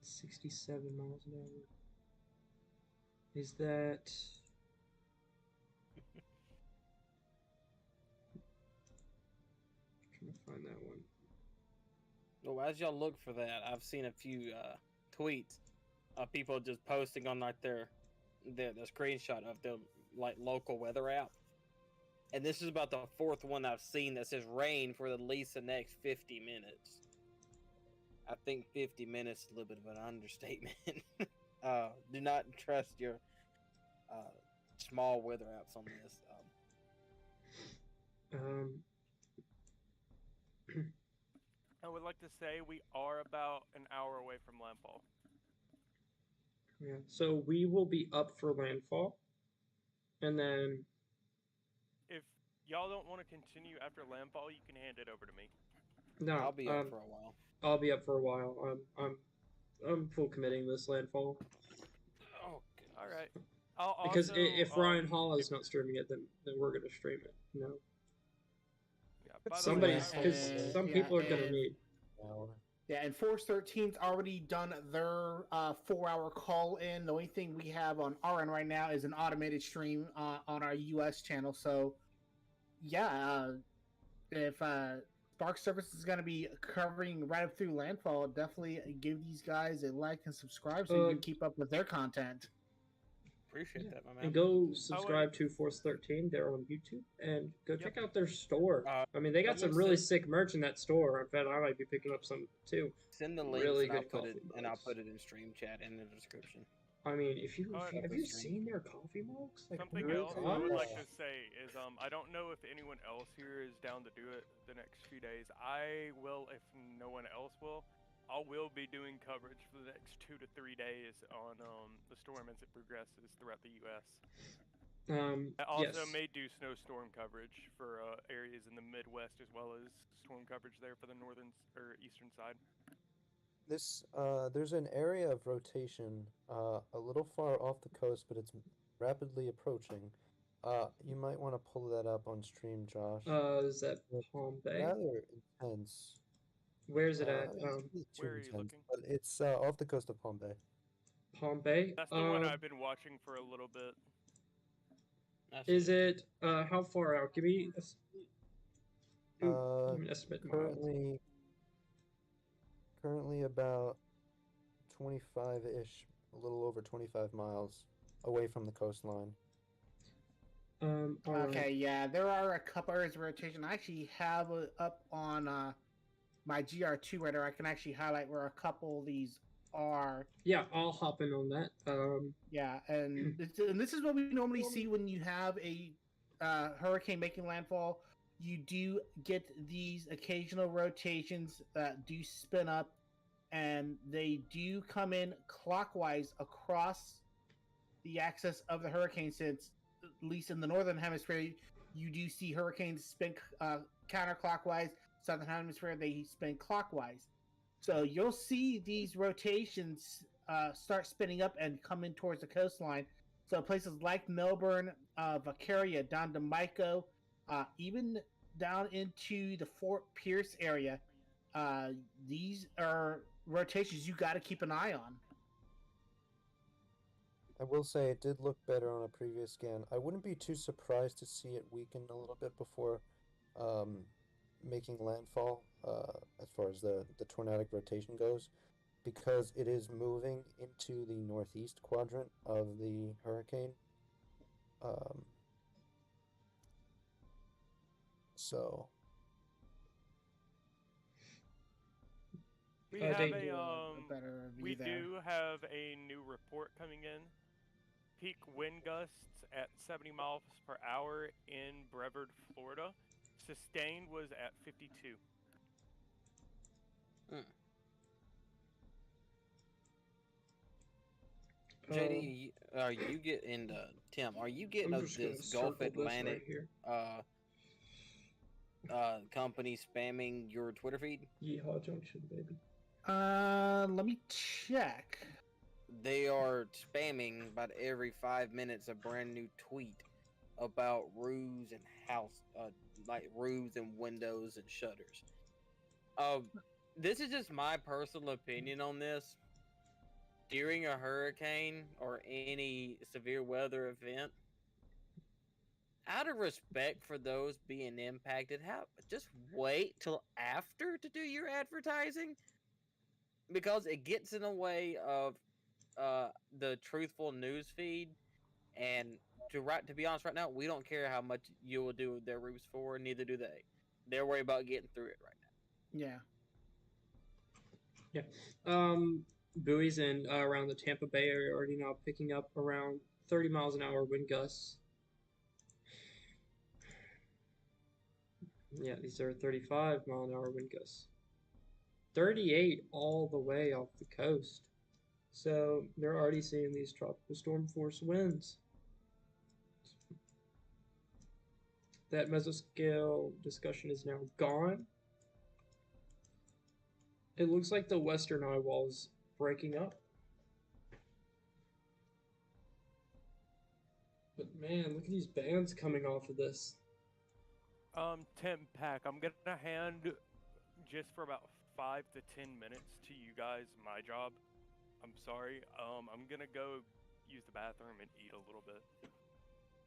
67 miles an hour. Is that? find that one. Well, as y'all look for that, I've seen a few tweets of people just posting on like their the screenshot of the like local weather app, and this is about the fourth one I've seen that says rain for at least the next 50 minutes. I think 50 minutes is a little bit of an understatement. Do not trust your small weather apps on this. I would like to say we are about an hour away from landfall. Yeah. So we will be up for landfall, and then If y'all don't want to continue after landfall, you can hand it over to me. no, I'll be up for a while. I'll be up for a while. I'm full committing this landfall Oh, All right. I'll because also, if Ryan Hall is not streaming it, then we're gonna stream it. You know, yeah, by the way, somebody's I will- because some people are gonna need. Hour. Yeah, and Force 13's already done their 4-hour call in. The only thing we have on our end right now is an automated stream on our US channel. So, yeah, if Spark Service is going to be covering right up through landfall, definitely give these guys a like and subscribe so you can keep up with their content. appreciate that, my man. And go subscribe to Force 13. They're on YouTube, and go check out their store. I mean, they got some really sick merch in that store. I bet I might be picking up some too. Send the links Really and I'll good put it coffee and I'll mugs. put it in stream chat in the description. I mean, if you Alright. have you seen their coffee mugs? Like, Something oh my else I would gosh. like to say is I don't know if anyone else here is down to do it the next few days. I will if no one else will. I will be doing coverage for the next 2 to 3 days on the storm as it progresses throughout the U.S. I also Yes. may do snowstorm coverage for areas in the Midwest as well as storm coverage there for the northern or eastern side. This there's an area of rotation a little far off the coast, but it's rapidly approaching. You might want to pull that up on stream, Josh. Is that It's Palm Bay? rather intense. Where's it at? It's not too Where are you intense, looking? but it's off the coast of Palm Bay. Palm Bay. That's the one I've been watching for a little bit. Is it how far out? Give me give me an estimate. Miles. Currently about 25-ish, a little over 25 miles away from the coastline. All Okay, right. yeah, there are a couple areas of rotation. I actually have up on my GR2 radar. I can actually highlight where a couple of these are. Yeah, I'll hop in on that. Yeah, and this is what we normally see when you have a hurricane making landfall. You do get these occasional rotations that do spin up, and they do come in clockwise across the axis of the hurricane, since at least in the northern hemisphere, you do see hurricanes spin counterclockwise. Southern hemisphere, they spin clockwise. So you'll see these rotations start spinning up and come in towards the coastline. So places like Melbourne, Vicaria, down to Maico, even down into the Fort Pierce area, these are rotations you got to keep an eye on. I will say it did look better on a previous scan. I wouldn't be too surprised to see it weaken a little bit before making landfall as far as the tornadic rotation goes, because it is moving into the northeast quadrant of the hurricane. So We have Dave, better view we there. do have a new report coming in. Peak wind gusts at 70 miles per hour in Brevard, Florida. Sustained was at 52. JD, are you getting Tim? Are you getting I'm of just gonna this Gulf circle this Atlantic right here. company spamming your Twitter feed? Yeehaw Junction, baby. Let me check. They are spamming about every 5 minutes a brand new tweet about roofs and house, like roofs and windows and shutters. This is just my personal opinion on this. During a hurricane or any severe weather event, out of respect for those being impacted, just wait till after to do your advertising, because it gets in the way of the truthful news feed. And to be honest, right now, we don't care how much you will do their roofs for, neither do they. They're worried about getting through it right now. Yeah. Buoys in around the Tampa Bay area are already now picking up around 30 miles an hour wind gusts. Yeah, these are 35-mile-an-hour wind gusts. 38 all the way off the coast. So they're already seeing these tropical storm force winds. That mesoscale discussion is now gone. It looks like the western eye wall is breaking up. But man, look at these bands coming off of this. Tim Pack, I'm gonna hand just for about 5 to 10 minutes to you guys my job. I'm sorry. I'm gonna go use the bathroom and eat a little bit.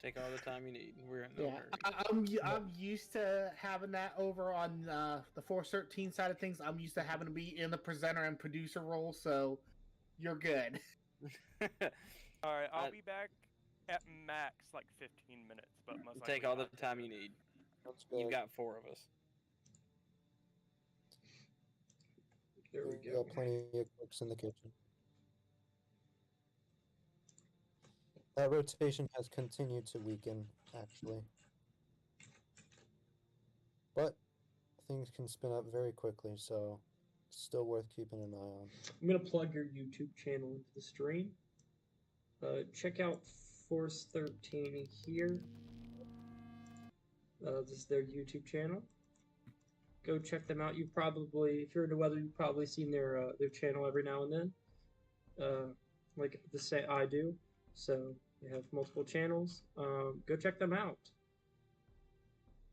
Take all the time you need. We're in no hurry. I'm used to having that over on the Force 13 side of things. I'm used to having to be in the presenter and producer role, so you're good. All right, I'll be back at max like 15 minutes, but most likely Take all the not time 10 you minutes. need. You've You've got 4 of us. There we We go. got plenty of cooks in the kitchen. That rotation has continued to weaken, actually. But things can spin up very quickly, so it's still worth keeping an eye on. I'm going to plug your YouTube channel into the stream. Check out Force 13 here. This is their YouTube channel. Go check them out. You probably, if you're into weather, you've probably seen their channel every now and then, like the say I do. So they have multiple channels. Go check them out.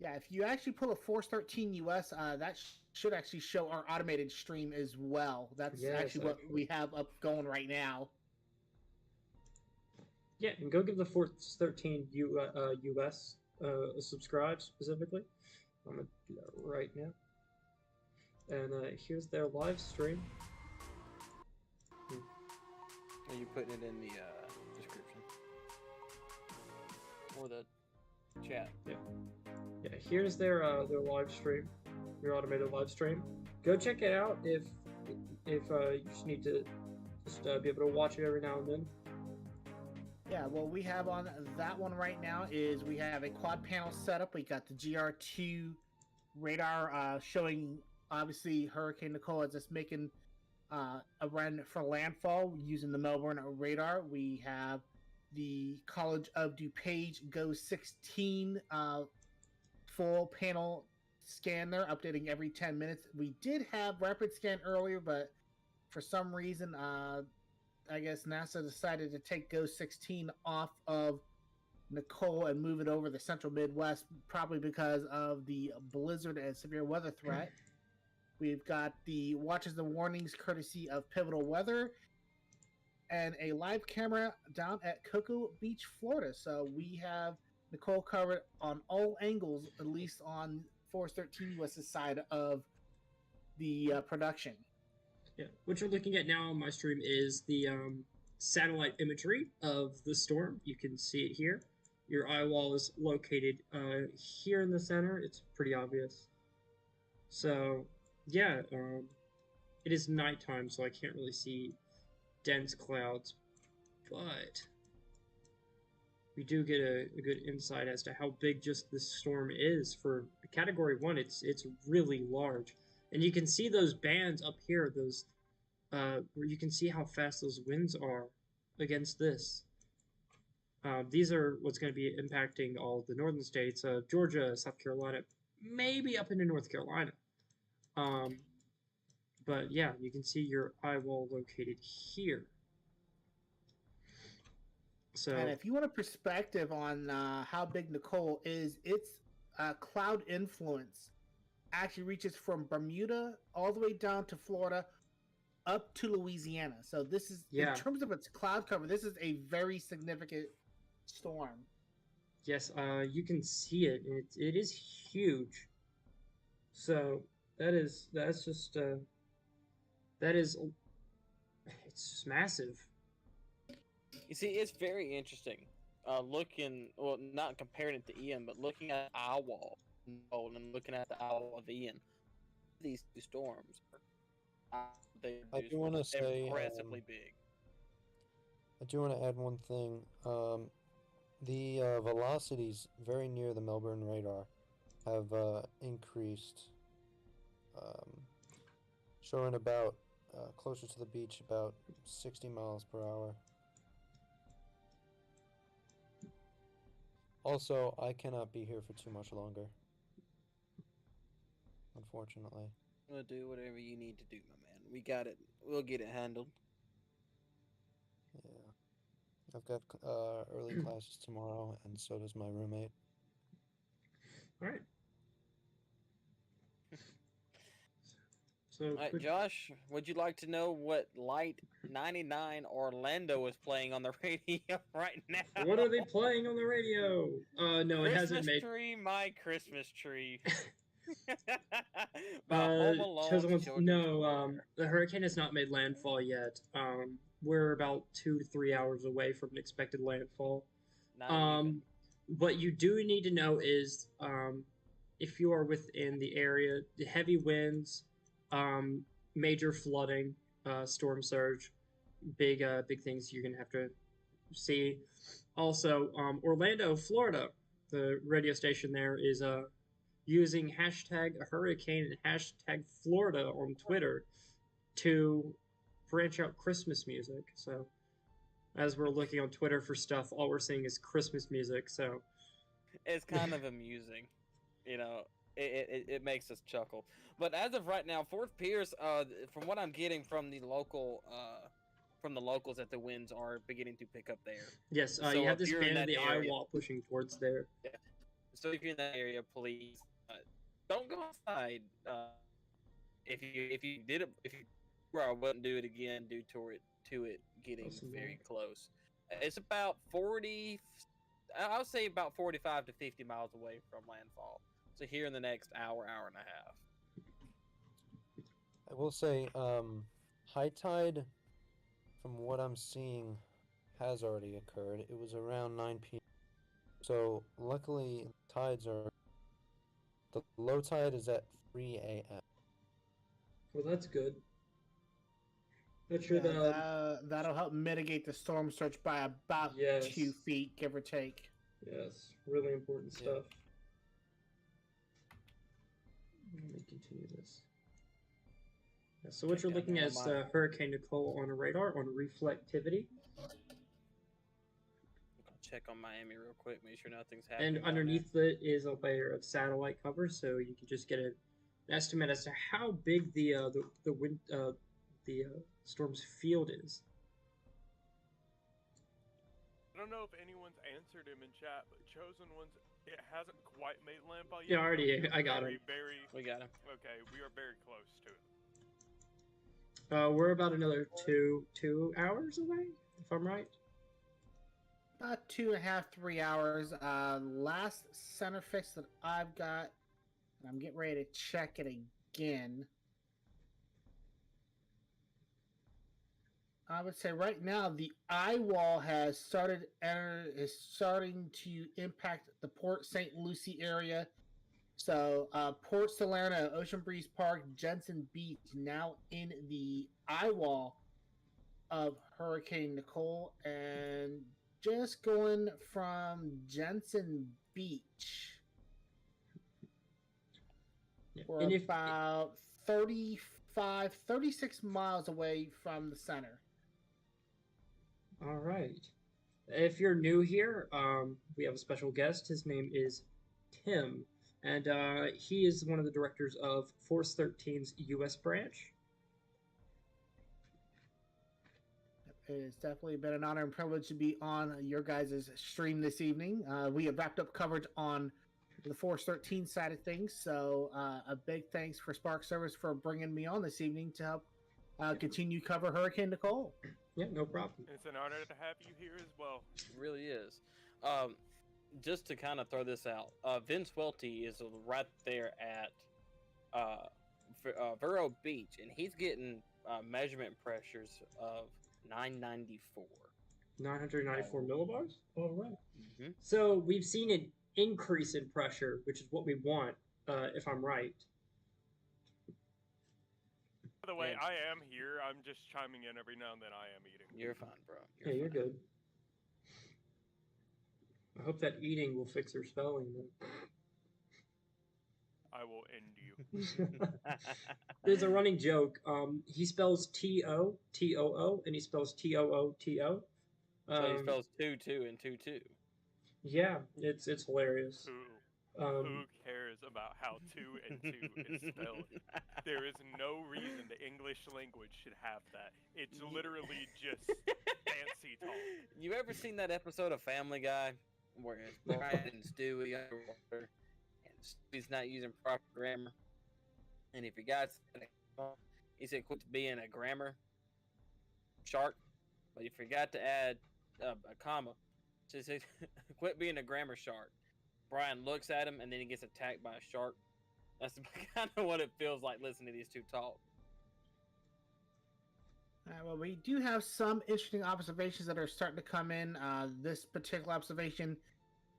Yeah, if you actually pull a Force 13 US, that should actually show our automated stream as well. That's actually what we have up going right now. Yeah, and go give the Force 13 US a subscribe specifically. I'm going to do that right now. And here's their live stream. Are you putting it in the description? Or the chat? Yeah. Yeah, here's their live stream, your automated live stream. Go check it out if you just need to be able to watch it every now and then. Yeah, what we have on that one right now is we have a quad panel setup. We got the GR2 radar showing, obviously, Hurricane Nicole is just making a run for landfall using the Melbourne radar. We have the College of DuPage Go 16 full panel scan there, updating every 10 minutes. We did have rapid scan earlier, but for some reason, I guess NASA decided to take Go 16 off of Nicole and move it over the central Midwest, probably because of the blizzard and severe weather threat. We've got the watches and warnings courtesy of Pivotal Weather and a live camera down at Cocoa Beach, Florida. So we have Nicole covered on all angles, at least on Force 13 US's side of the production. Yeah, what you're looking at now on my stream is the satellite imagery of the storm. You can see it here. Your eye wall is located here in the center. It's pretty obvious. So, yeah, it is nighttime, so I can't really see dense clouds, but we do get a good insight as to how big just this storm is. For Category 1, it's really large. And you can see those bands up here, those where you can see how fast those winds are against this. These are what's going to be impacting all the northern states, Georgia, South Carolina, maybe up into North Carolina. But yeah, you can see your eye wall located here. So, and if you want a perspective on how big Nicole is, its cloud influence actually reaches from Bermuda all the way down to Florida, up to Louisiana. So this is, in terms of its cloud cover, this is a very significant storm. Yes, you can see it. It is huge. So that's just that is it's just massive. You see, it's very interesting. Looking, well, not comparing it to Ian, but looking at eye wall and looking at the eye wall of Ian, these two storms, they I do want to say, impressively big. I do want to add one thing. The velocities very near the Melbourne radar have increased, showing about closer to the beach about 60 miles per hour. Also, I cannot be here for too much longer, unfortunately. We'll do whatever you need to do, my man. We got it. We'll get it handled. Yeah. I've got early classes tomorrow, and so does my roommate. All right. So, All right, Josh, would you like to know what Light 99 Orlando is playing on the radio right now? what are they playing on the radio? No, it hasn't Christmas made. tree, my Christmas tree. By Home Alone, Chosen Ones- Children's no, Choir. the hurricane has not made landfall yet. We're about 2 to 3 hours away from an expected landfall. Not even. What you do need to know is, if you are within the area, the heavy winds, major flooding, storm surge, big things you're gonna have to see. Also, Orlando, Florida, the radio station there is using hashtag hurricane and hashtag Florida on Twitter to branch out Christmas music. So as we're looking on Twitter for stuff, all we're seeing is Christmas music. So It's kind of amusing, you know. It makes us chuckle. But as of right now, Fort Pierce, from what I'm getting from the locals, that the winds are beginning to pick up there. yes, So you have if this you're in band of that the eye area- wall pushing towards there. So if you're in that area, please don't go outside. If you were, I wouldn't do it again due to it getting Awesome, very man. close. It's about 40. I would say about 45 to 50 miles away from landfall. So here in the next hour and a half. I will say, high tide, from what I'm seeing, has already occurred. It was around 9 p.m. So luckily, tides are. The low tide is at 3 a.m. Well, that's good. That should That'll help mitigate the storm surge by about Yes. 2 feet, give or take. yes, really important Yeah. stuff. Let me continue this. Yeah, so what Check you're out looking that at is map. Hurricane Nicole on a radar on reflectivity, I'll check on Miami real quick, make sure nothing's happening. and down underneath it is a layer of satellite cover, so you can just get an estimate as to how big the wind the storm's field is. I don't know if anyone's answered him in chat, but Chosen Ones, it hasn't quite made landfall yet. Yeah, already, but we are I got very, him. Very, We got him. okay, we are very close to it. We're about another two hours away, if I'm right. About 2.5, 3 hours. Last center fix that I've got, and I'm getting ready to check it again. I would say right now the eye wall is starting to impact the Port St. Lucie area. So Port Salerno, Ocean Breeze Park, Jensen Beach now in the eye wall of Hurricane Nicole, and just going from Jensen Beach, Yeah. we're And if about 35, 36 miles away from the center. all right, if you're new here, we have a special guest. His name is Tim, and he is one of the directors of Force 13's U.S. branch. It's definitely been an honor and privilege to be on your guys' stream this evening. We have wrapped up coverage on the Force 13 side of things, so a big thanks for Spark Service for bringing me on this evening to help continue cover Hurricane Nicole. Yeah, no problem. It's an honor to have you here as well. It really is. just to kind of throw this out, Vince Welty is right there at Vero Beach, and he's getting measurement pressures of 994. 994 millibars. All right. Mm-hmm. So we've seen an increase in pressure, which is what we want, if I'm right. By the way, Yeah. I am here. I'm just chiming in every now and then. I am eating. You're fine, bro. You're fine. good. I hope that eating will fix your spelling. Then. I will end you. There's a running joke. He spells T-O-T-O-O, and he spells T-O-O-T-O. So he spells 2-2 and 2-2. Yeah, it's hilarious. Who cares about how 2 and 2 is spelled? There is no reason the English language should have that. It's literally just fancy talk. You ever seen that episode of Family Guy where it's Brian and Stewie underwater, and Stewie's not using proper grammar, and if you guys, he said, "Quit being a grammar shark," but he forgot to add a comma. So he said, "Quit being a grammar shark." Brian looks at him, and then he gets attacked by a shark. That's kind of what it feels like listening to these two talk. Well, we do have some interesting observations that are starting to come in. This particular observation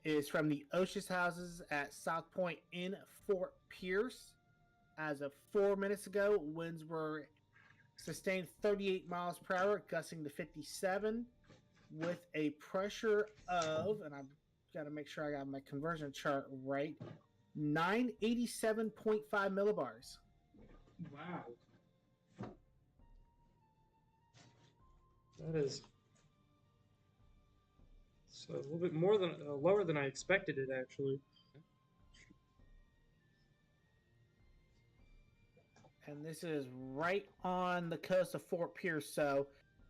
is from the Osh's houses at South Point in Fort Pierce. As of 4 minutes ago, winds were sustained 38 miles per hour, gusting to 57, with a pressure of, and I've got to make sure I got my conversion chart right, 987.5 millibars. Wow. That is so a little bit more than lower than I expected it actually. And this is right on the coast of Fort Pierce. So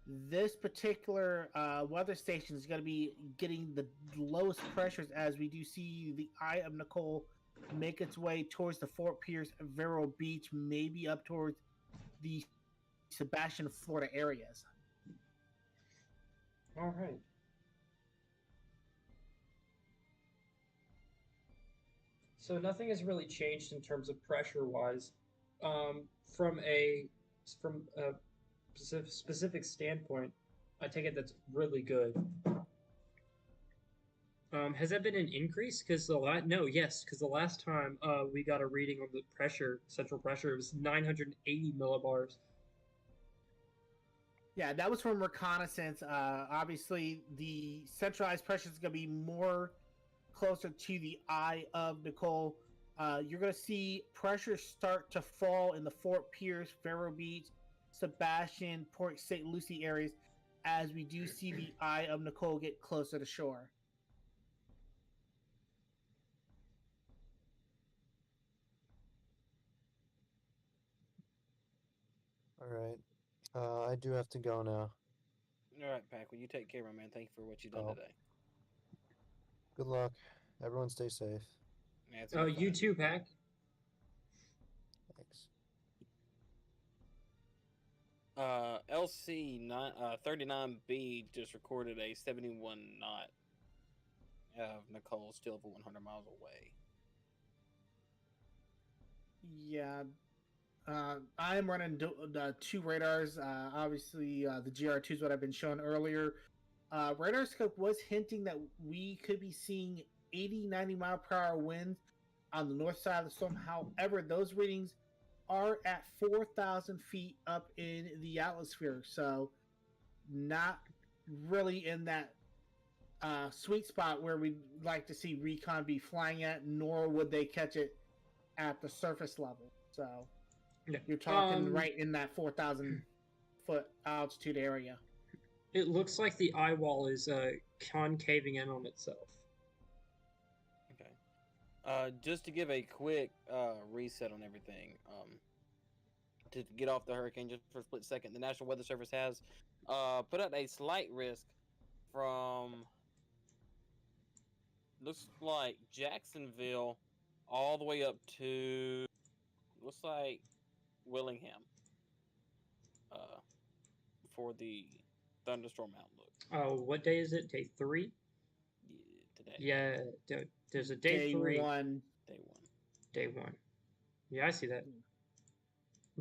this particular weather station is going to be getting the lowest pressures as we do see the eye of Nicole make its way towards the Fort Pierce, Vero Beach, maybe up towards the Sebastian, Florida areas. All right. So nothing has really changed in terms of pressure wise. From a specific standpoint, I take it that's really good. Has that been an increase? Because the last time we got a reading on the pressure, central pressure, it was 980 millibars. Yeah, that was from reconnaissance. Obviously, the centralized pressure is going to be more closer to the eye of Nicole. You're going to see pressure start to fall in the Fort Pierce, Vero Beach, Sebastian, Port St. Lucie areas as we do see the eye of Nicole get closer to shore. All right. I do have to go now. All right, Pac, well, you take care, my man. Thank you for what you've done today. Good luck. Everyone stay safe. Yeah, you too, Pac. Thanks. LC 39B just recorded a 71 knot of Nicole still over 100 miles away. Yeah. I am running two radars. Obviously, the GR2 is what I've been shown earlier. Radarscope was hinting that we could be seeing 80, 90 mile per hour winds on the north side of the storm. However, those readings are at 4,000 feet up in the atmosphere. So not really in that sweet spot where we'd like to see recon be flying at, nor would they catch it at the surface level. So yeah. You're talking right in that 4,000 foot altitude area. It looks like the eye wall is concaving in on itself. Okay. Just to give a quick reset on everything, to get off the hurricane just for a split second, the National Weather Service has put out a slight risk from, looks like Jacksonville all the way up to, looks like Willingham for the thunderstorm outlook. Oh, what day is it? Day 3? Yeah, today Yeah, there's a day, Day 3. one. Day one. Day 1. Yeah, I see that.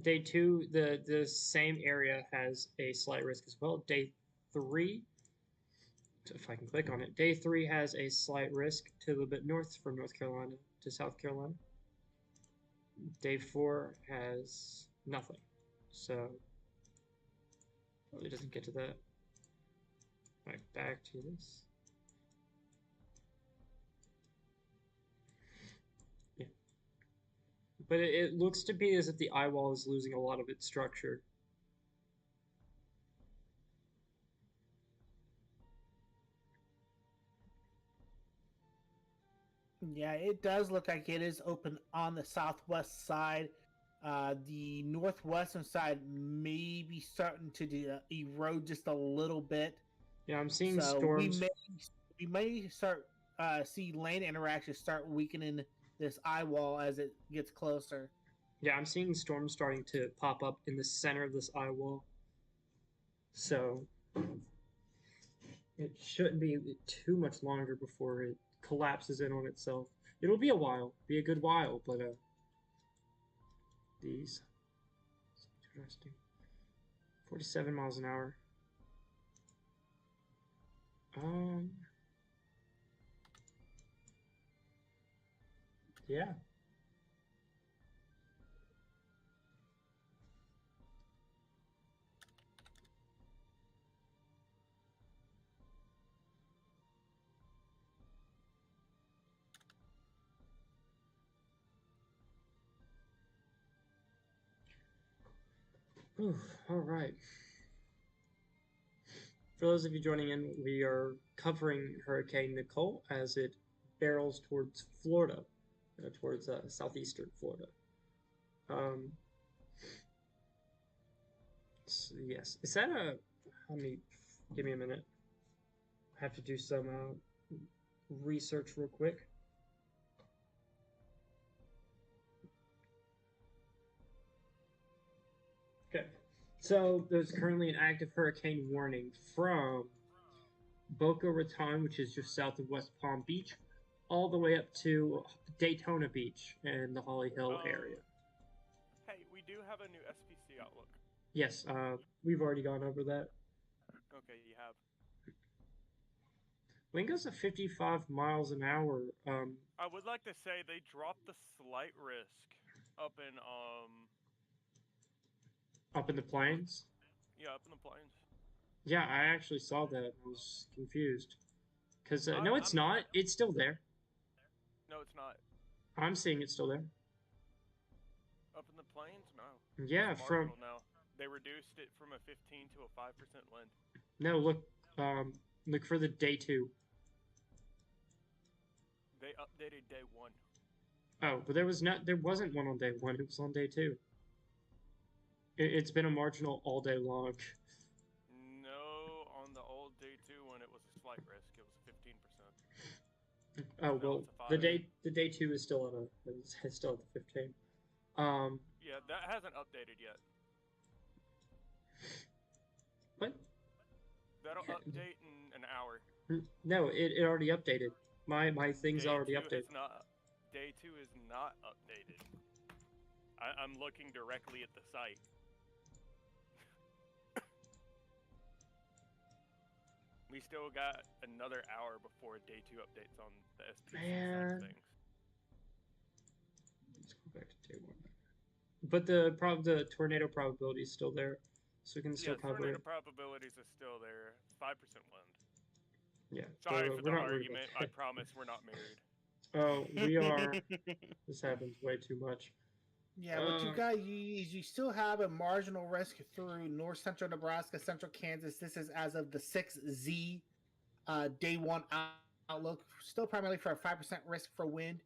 Day 2, the same area has a slight risk as well. Day 3, if I can click on it, Day 3 has a slight risk to a little bit north from North Carolina to South Carolina. Day 4 has nothing, so it doesn't get to that. Back to this. Yeah, but it looks to be as if the eye wall is losing a lot of its structure. Yeah, it does look like it is open on the southwest side. The northwestern side may be starting to erode just a little bit. Yeah, I'm seeing So storms. we may start see lane interactions start weakening this eye wall as it gets closer. Yeah, I'm seeing storms starting to pop up in the center of this eye wall. So it shouldn't be too much longer before it collapses in on itself. It'll be a while, be a good while, but these interesting. 47 miles an hour. Yeah. Ooh, all right. For those of you joining in, we are covering Hurricane Nicole as it barrels towards Florida, towards southeastern Florida. So yes, is that a? Let me give me a minute. I have to do some research real quick. Okay, so there's currently an active hurricane warning from Boca Raton, which is just south of West Palm Beach, all the way up to Daytona Beach and the Holly Hill area. Hey, we do have a new SPC outlook. Yes, we've already gone over that. Okay, you have. Wind goes at 55 miles an hour. I would like to say they dropped the slight risk up in the plains. Yeah, up in the plains. Yeah, I actually saw that. I was confused. Because, no, it's not. It's still there. No, it's not. I'm seeing it's still there. Up in the plains? No. Yeah, it's from... now. They reduced it from a 15 to a 5% wind. No, look for the day 2. They updated day 1. Oh, but there wasn't one on day 1. It was on day 2. It's been a marginal all day long. No, on the old day 2 when it was a slight risk, it was 15%. Oh well, the day 2 is still it's still at the 15. Yeah, that hasn't updated yet. What? That'll update in an hour. No, it already updated. My thing's already updated. Day 2 is not updated. I'm looking directly at the site. We still got another hour before day 2 updates on the SPC side of things. Let's go back to day 1. But the tornado probability is still there, so we can still cover tornado it. probabilities is still there. 5% wind. Yeah. Sorry for the argument. I promise we're not married. Oh, we are. This happens way too much. Yeah, but you guys, you still have a marginal risk through north central Nebraska, central Kansas. This is as of the 6Z day 1 outlook. Still primarily for a 5% risk for wind.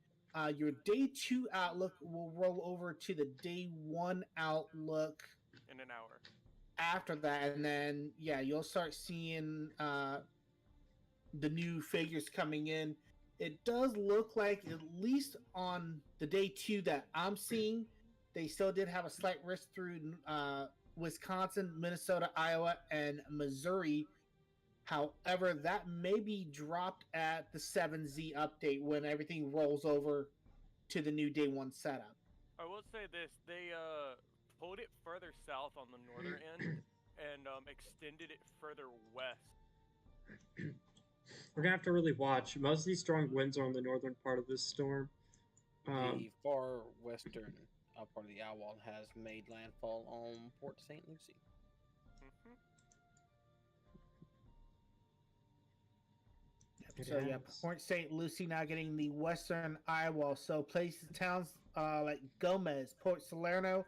Your day 2 outlook will roll over to the day 1 outlook in an hour. After that, and then you'll start seeing the new figures coming in. It does look like, at least on the day 2 that I'm seeing, they still did have a slight risk through Wisconsin, Minnesota, Iowa, and Missouri. However, that may be dropped at the 7Z update when everything rolls over to the new day one setup. I will say this: they pulled it further south on the northern end and extended it further west. We're gonna have to really watch. Most of these strong winds are on the northern part of this storm. The far western part of the eyewall has made landfall on Port St. Lucie. So yeah, Port St. Lucie now getting the western eyewall. So places, towns like Gomez, Port Salerno,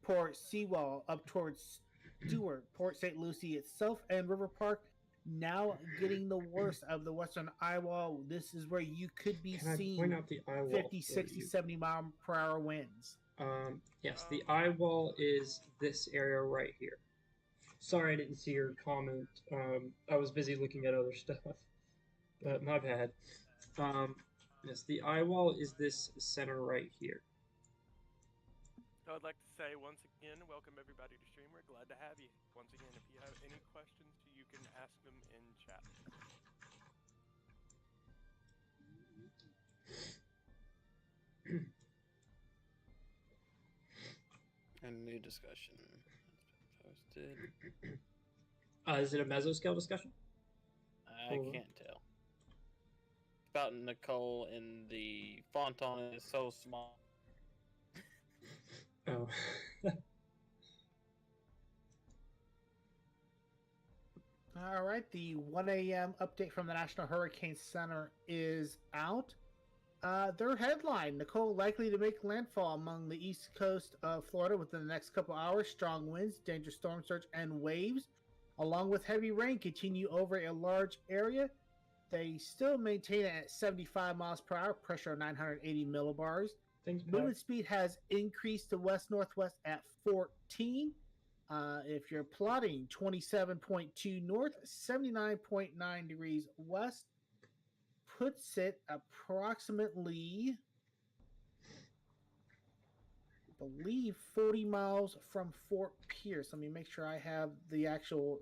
Port Seawall, up towards Stewart, Port St. Lucie itself, and River Park now getting the worst of the western eyewall. This is where you could be seeing 50, 60, 70 mile per hour winds. Yes, the eye wall is this area right here. Sorry, I didn't see your comment. I was busy looking at other stuff. My bad. Yes, the eye wall is this center right here. I would like to say once again, welcome everybody to stream. We're glad to have you. Once again, if you have any questions, you can ask them in chat. A new discussion has been posted. Is it a mesoscale discussion? I can't tell. About Nicole and the fonton is so small. Oh. All right, the 1 a.m. update from the National Hurricane Center is out. Their headline: Nicole likely to make landfall among the east coast of Florida within the next couple hours. Strong winds, dangerous storm surge, and waves, along with heavy rain, continue over a large area. They still maintain it at 75 miles per hour, pressure 980 millibars. Movement speed has increased to west-northwest at 14. If you're plotting 27.2 north, 79.9 degrees west, puts it approximately, I believe, 40 miles from Fort Pierce. Let me make sure I have the actual,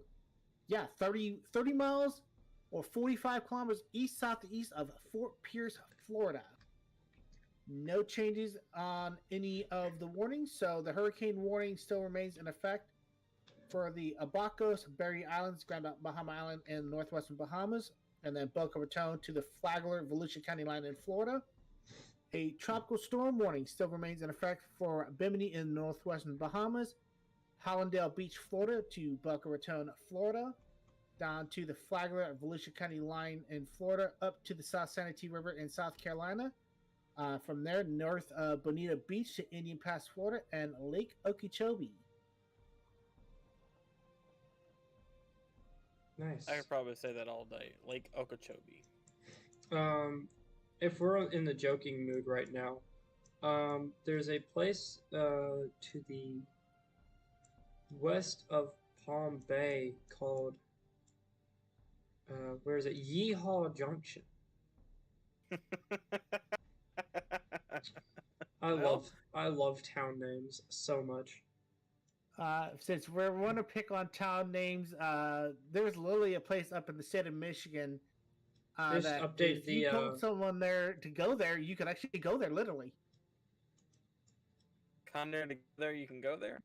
30 miles or 45 kilometers east-southeast of Fort Pierce, Florida. No changes on any of the warnings, so the hurricane warning still remains in effect for the Abacos, Berry Islands, Grand Bahama Island, and northwestern Bahamas, and then Boca Raton to the Flagler, Volusia County line in Florida. A tropical storm warning still remains in effect for Bimini in northwestern Bahamas, Hallandale Beach, Florida to Boca Raton, Florida, down to the Flagler, Volusia County line in Florida, up to the South Sanitee River in South Carolina. From there, north of Bonita Beach to Indian Pass, Florida, and Lake Okeechobee. Nice. I could probably say that all day. Lake Okeechobee. If we're in the joking mood right now, there's a place to the west of Palm Bay called where is it? Yeehaw Junction. I love town names so much. Since we want to pick on town names, there's literally a place up in the state of Michigan that update if you told someone there to go there, you could actually go there literally. There to go there, you can go there.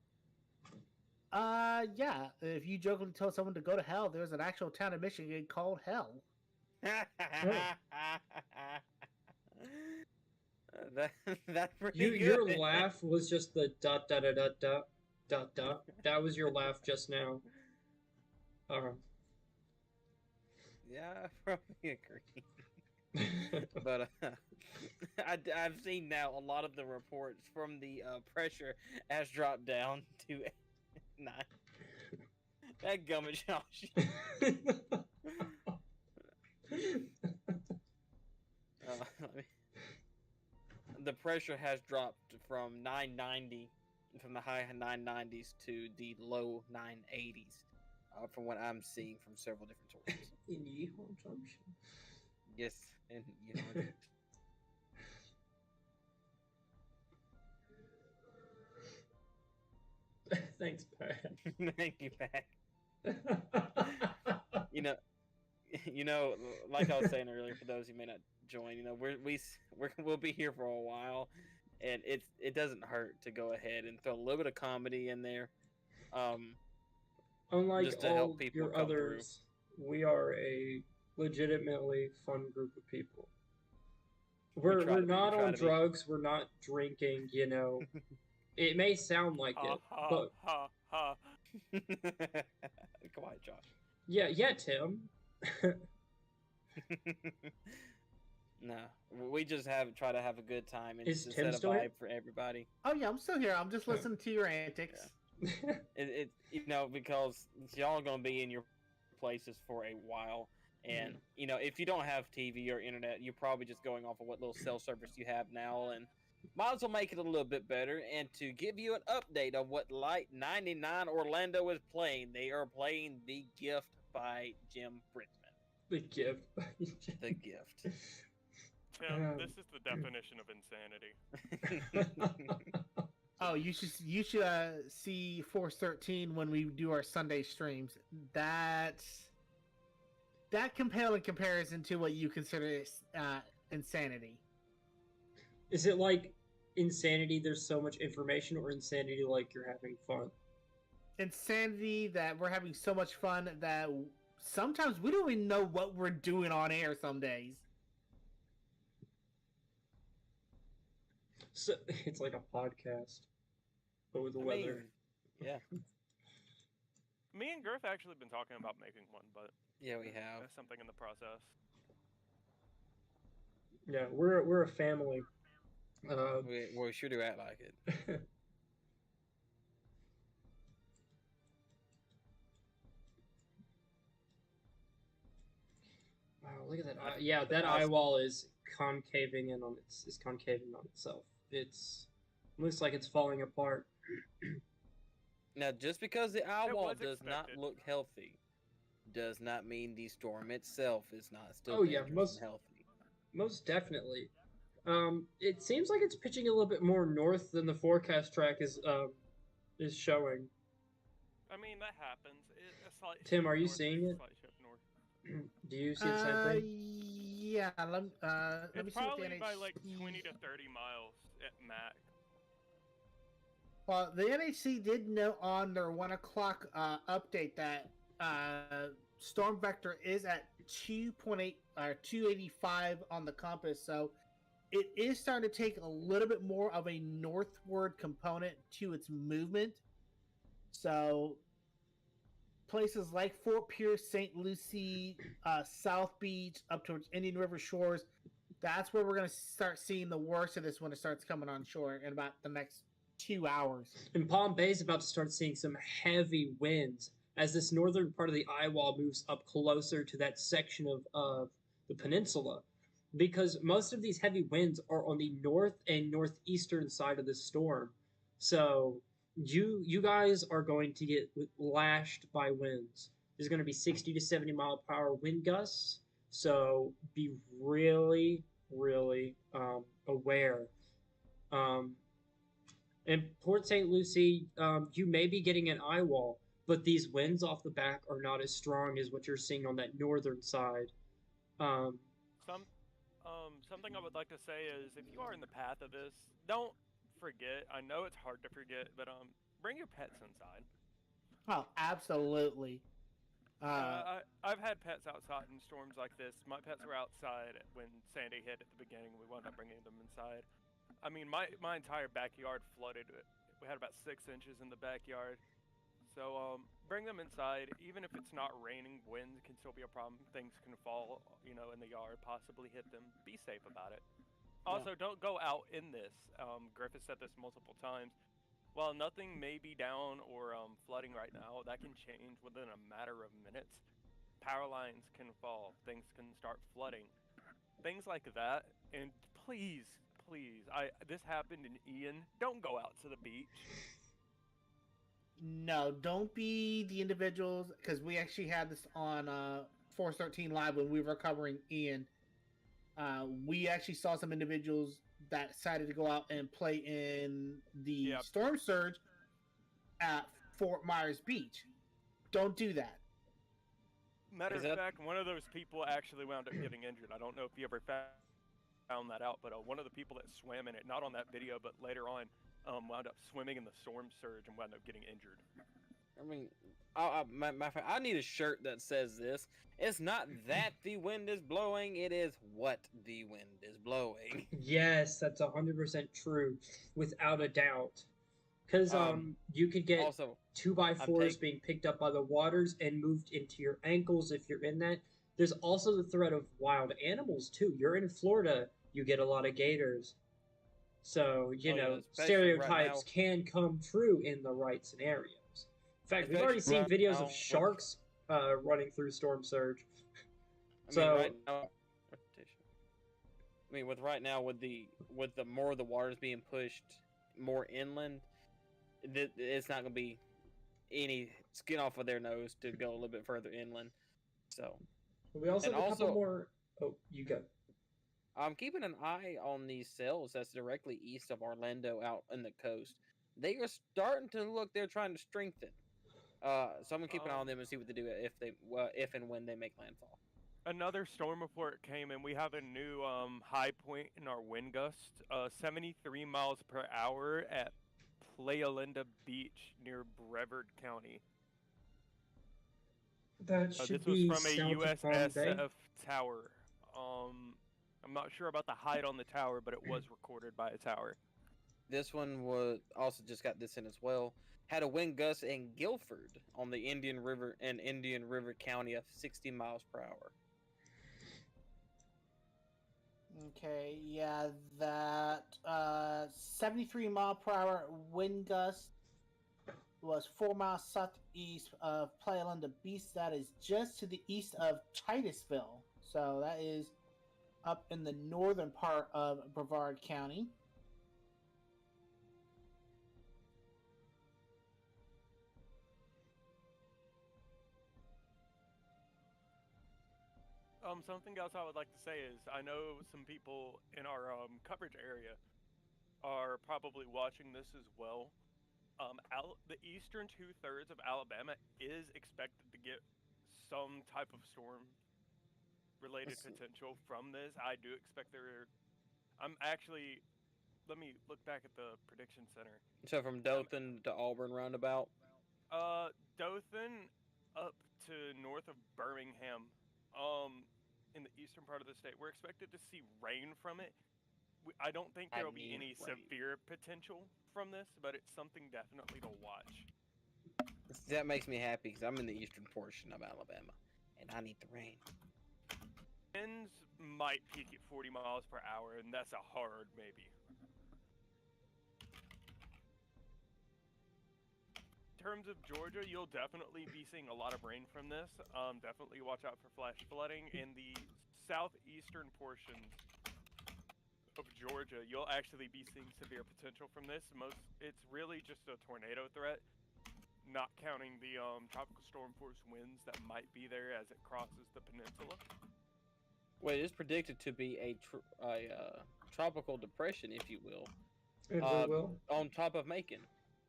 Yeah. If you jokingly told someone to go to hell, there's an actual town in Michigan called Hell. That's pretty good. Your laugh was just the dot dot dot dot dot dot dot. That was your laugh just now. Yeah, I probably agree. But I've seen now a lot of the reports from the pressure has dropped down to 9. That gummit, Josh. The pressure has dropped from 990, from the high 990s to the low 980s, from what I'm seeing from several different sources. In Yeehaw Junction. Yes, and Yeehaw. Thanks, Pat. Thank you, Pat. You know, you know, like I was saying earlier, for those who may not join, you know, we'll be here for a while, and it doesn't hurt to go ahead and throw a little bit of comedy in there, Unlike just to all help people your come through. others, we are a legitimately fun group of people. We're try to be, not we try on to be. drugs. We're not drinking. You know, it may sound like Ha it, ha but ha ha. Quiet, Josh. yeah, Tim. No, we just try to have a good time and Is just Tim set a still here? vibe for everybody. Oh yeah, I'm still here. I'm just listening to your antics. It you know, because y'all are gonna be in your places for a while, and you know, if you don't have TV or internet, you're probably just going off of what little cell service you have now, and might as well make it a little bit better. And to give you an update on what Light 99 Orlando is playing, they are playing The Gift by Jim Brickman. The gift. The Gift. Tim, this is the definition of insanity. Oh, you should see Force 13 when we do our Sunday streams. That compelling comparison to what you consider insanity. Is it like insanity? There's so much information, or insanity like you're having fun? Insanity that we're having so much fun that sometimes we don't even know what we're doing on air some days. So it's like a podcast, but with the weather. Yeah. Me and Griff actually been talking about making one, but Yeah, we have. there's something in the process. Yeah, we're a family. We sure do act like it. Wow, look at that! Yeah, that eye wall is concaving in on itself. It's looks like it's falling apart. Now, just because the eye It wall was does not expected. look healthy, does not mean the storm itself is not still Oh, yeah, dangerous and healthy. Most definitely. It seems like it's pitching a little bit more north than the forecast track is showing. I mean, that happens. A slight Tim, shift are you north seeing is a it? slight shift north. Do you see the same thing? Yeah, let me It's see what the probably NHC... by like 20 to 30 miles at max. Well, the NHC did note on their 1 o'clock update that storm vector is at 2.8 or 285 on the compass, so it is starting to take a little bit more of a northward component to its movement. So places like Fort Pierce, St. Lucie, South Beach, up towards Indian River shores, that's where we're going to start seeing the worst of this when it starts coming on shore in about the next 2 hours. And Palm Bay is about to start seeing some heavy winds as this northern part of the eye wall moves up closer to that section of the peninsula, because most of these heavy winds are on the north and northeastern side of the storm. So you guys are going to get lashed by winds. There's going to be 60 to 70 mile per hour wind gusts, so be really aware. In Port St. Lucie, you may be getting an eye wall, but these winds off the back are not as strong as what you're seeing on that northern side. Something I would like to say is, if you are in the path of this, don't forget. I know it's hard to forget, but bring your pets inside. Oh, absolutely. I've had pets outside in storms like this. My pets were outside when Sandy hit at the beginning. We wound up bringing them inside. I mean, my entire backyard flooded. We had about 6 inches in the backyard. So bring them inside. Even if it's not raining, wind can still be a problem. Things can fall, in the yard, possibly hit them. Be safe about it. Also, don't go out in this. Griff has said this multiple times. While nothing may be down or flooding right now, that can change within a matter of minutes. Power lines can fall. Things can start flooding. Things like that. And please, this happened in Ian. Don't go out to the beach. No, don't be the individuals, because we actually had this on Force 13 Live when we were covering Ian. We actually saw some individuals that decided to go out and play in the storm surge at Fort Myers Beach. Don't do that. Matter Is of that- fact, one of those people actually wound up getting injured. I don't know if you ever found that out, but one of the people that swam in it, not on that video, but later on, wound up swimming in the storm surge and wound up getting injured. I mean, my friend, I need a shirt that says this. It's not that the wind is blowing; it is what the wind is blowing. Yes, that's 100% true, without a doubt. Because you could get Also, 2x4s being picked up by the waters and moved into your ankles if you're in that. There's also the threat of wild animals too. You're in Florida, you get a lot of gators. So, you Oh, yeah, know, especially right stereotypes can come true in the right scenarios. In fact, we've already seen Especially right videos now of with- sharks running through storm surge. I mean, So- right now, I mean, with right now, with the more of the waters being pushed more inland, it's not going to be any skin off of their nose to go a little bit further inland. So We also And have a couple also- more. Oh, you go. I'm keeping an eye on these cells that's directly east of Orlando, out in the coast. They are starting to look. They're trying to strengthen. So I'm gonna keep an eye on them and see what they do if and when they make landfall. Another storm report came, and we have a new high point in our wind gust, 73 miles per hour at Playa Linda Beach near Brevard County. That should This was be from a south of Palm Bay. USSF tower. I'm not sure about the height on the tower, but it was recorded by a tower. This one was also just got this in as well. Had a wind gust in Guilford on the Indian River County of 60 miles per hour. Okay, yeah, that 73 mile per hour wind gust was 4 miles southeast of Playa Linda Beach. That is just to the east of Titusville. So that is up in the northern part of Brevard County. Something else I would like to say is I know some people in our coverage area are probably watching this as well. The eastern 2/3 of Alabama is expected to get some type of storm related potential from this. I do expect there. I'm actually. Let me look back at the prediction center. So from Dothan to Auburn roundabout. Dothan up to north of Birmingham, in the eastern part of the state. We're expected to see rain from it. I don't think I there will be need any rain. severe potential from this, but it's something definitely to watch. That makes me happy because I'm in the eastern portion of Alabama, and I need the rain. Winds might peak at 40 miles per hour, and that's a hard maybe. In terms of Georgia, you'll definitely be seeing a lot of rain from this. Definitely watch out for flash flooding in the southeastern portions of Georgia. You'll actually be seeing severe potential from this. It's really just a tornado threat, not counting the tropical storm force winds that might be there as it crosses the peninsula. Well, it is predicted to be a tropical depression, if you will, And we will. on top of Macon.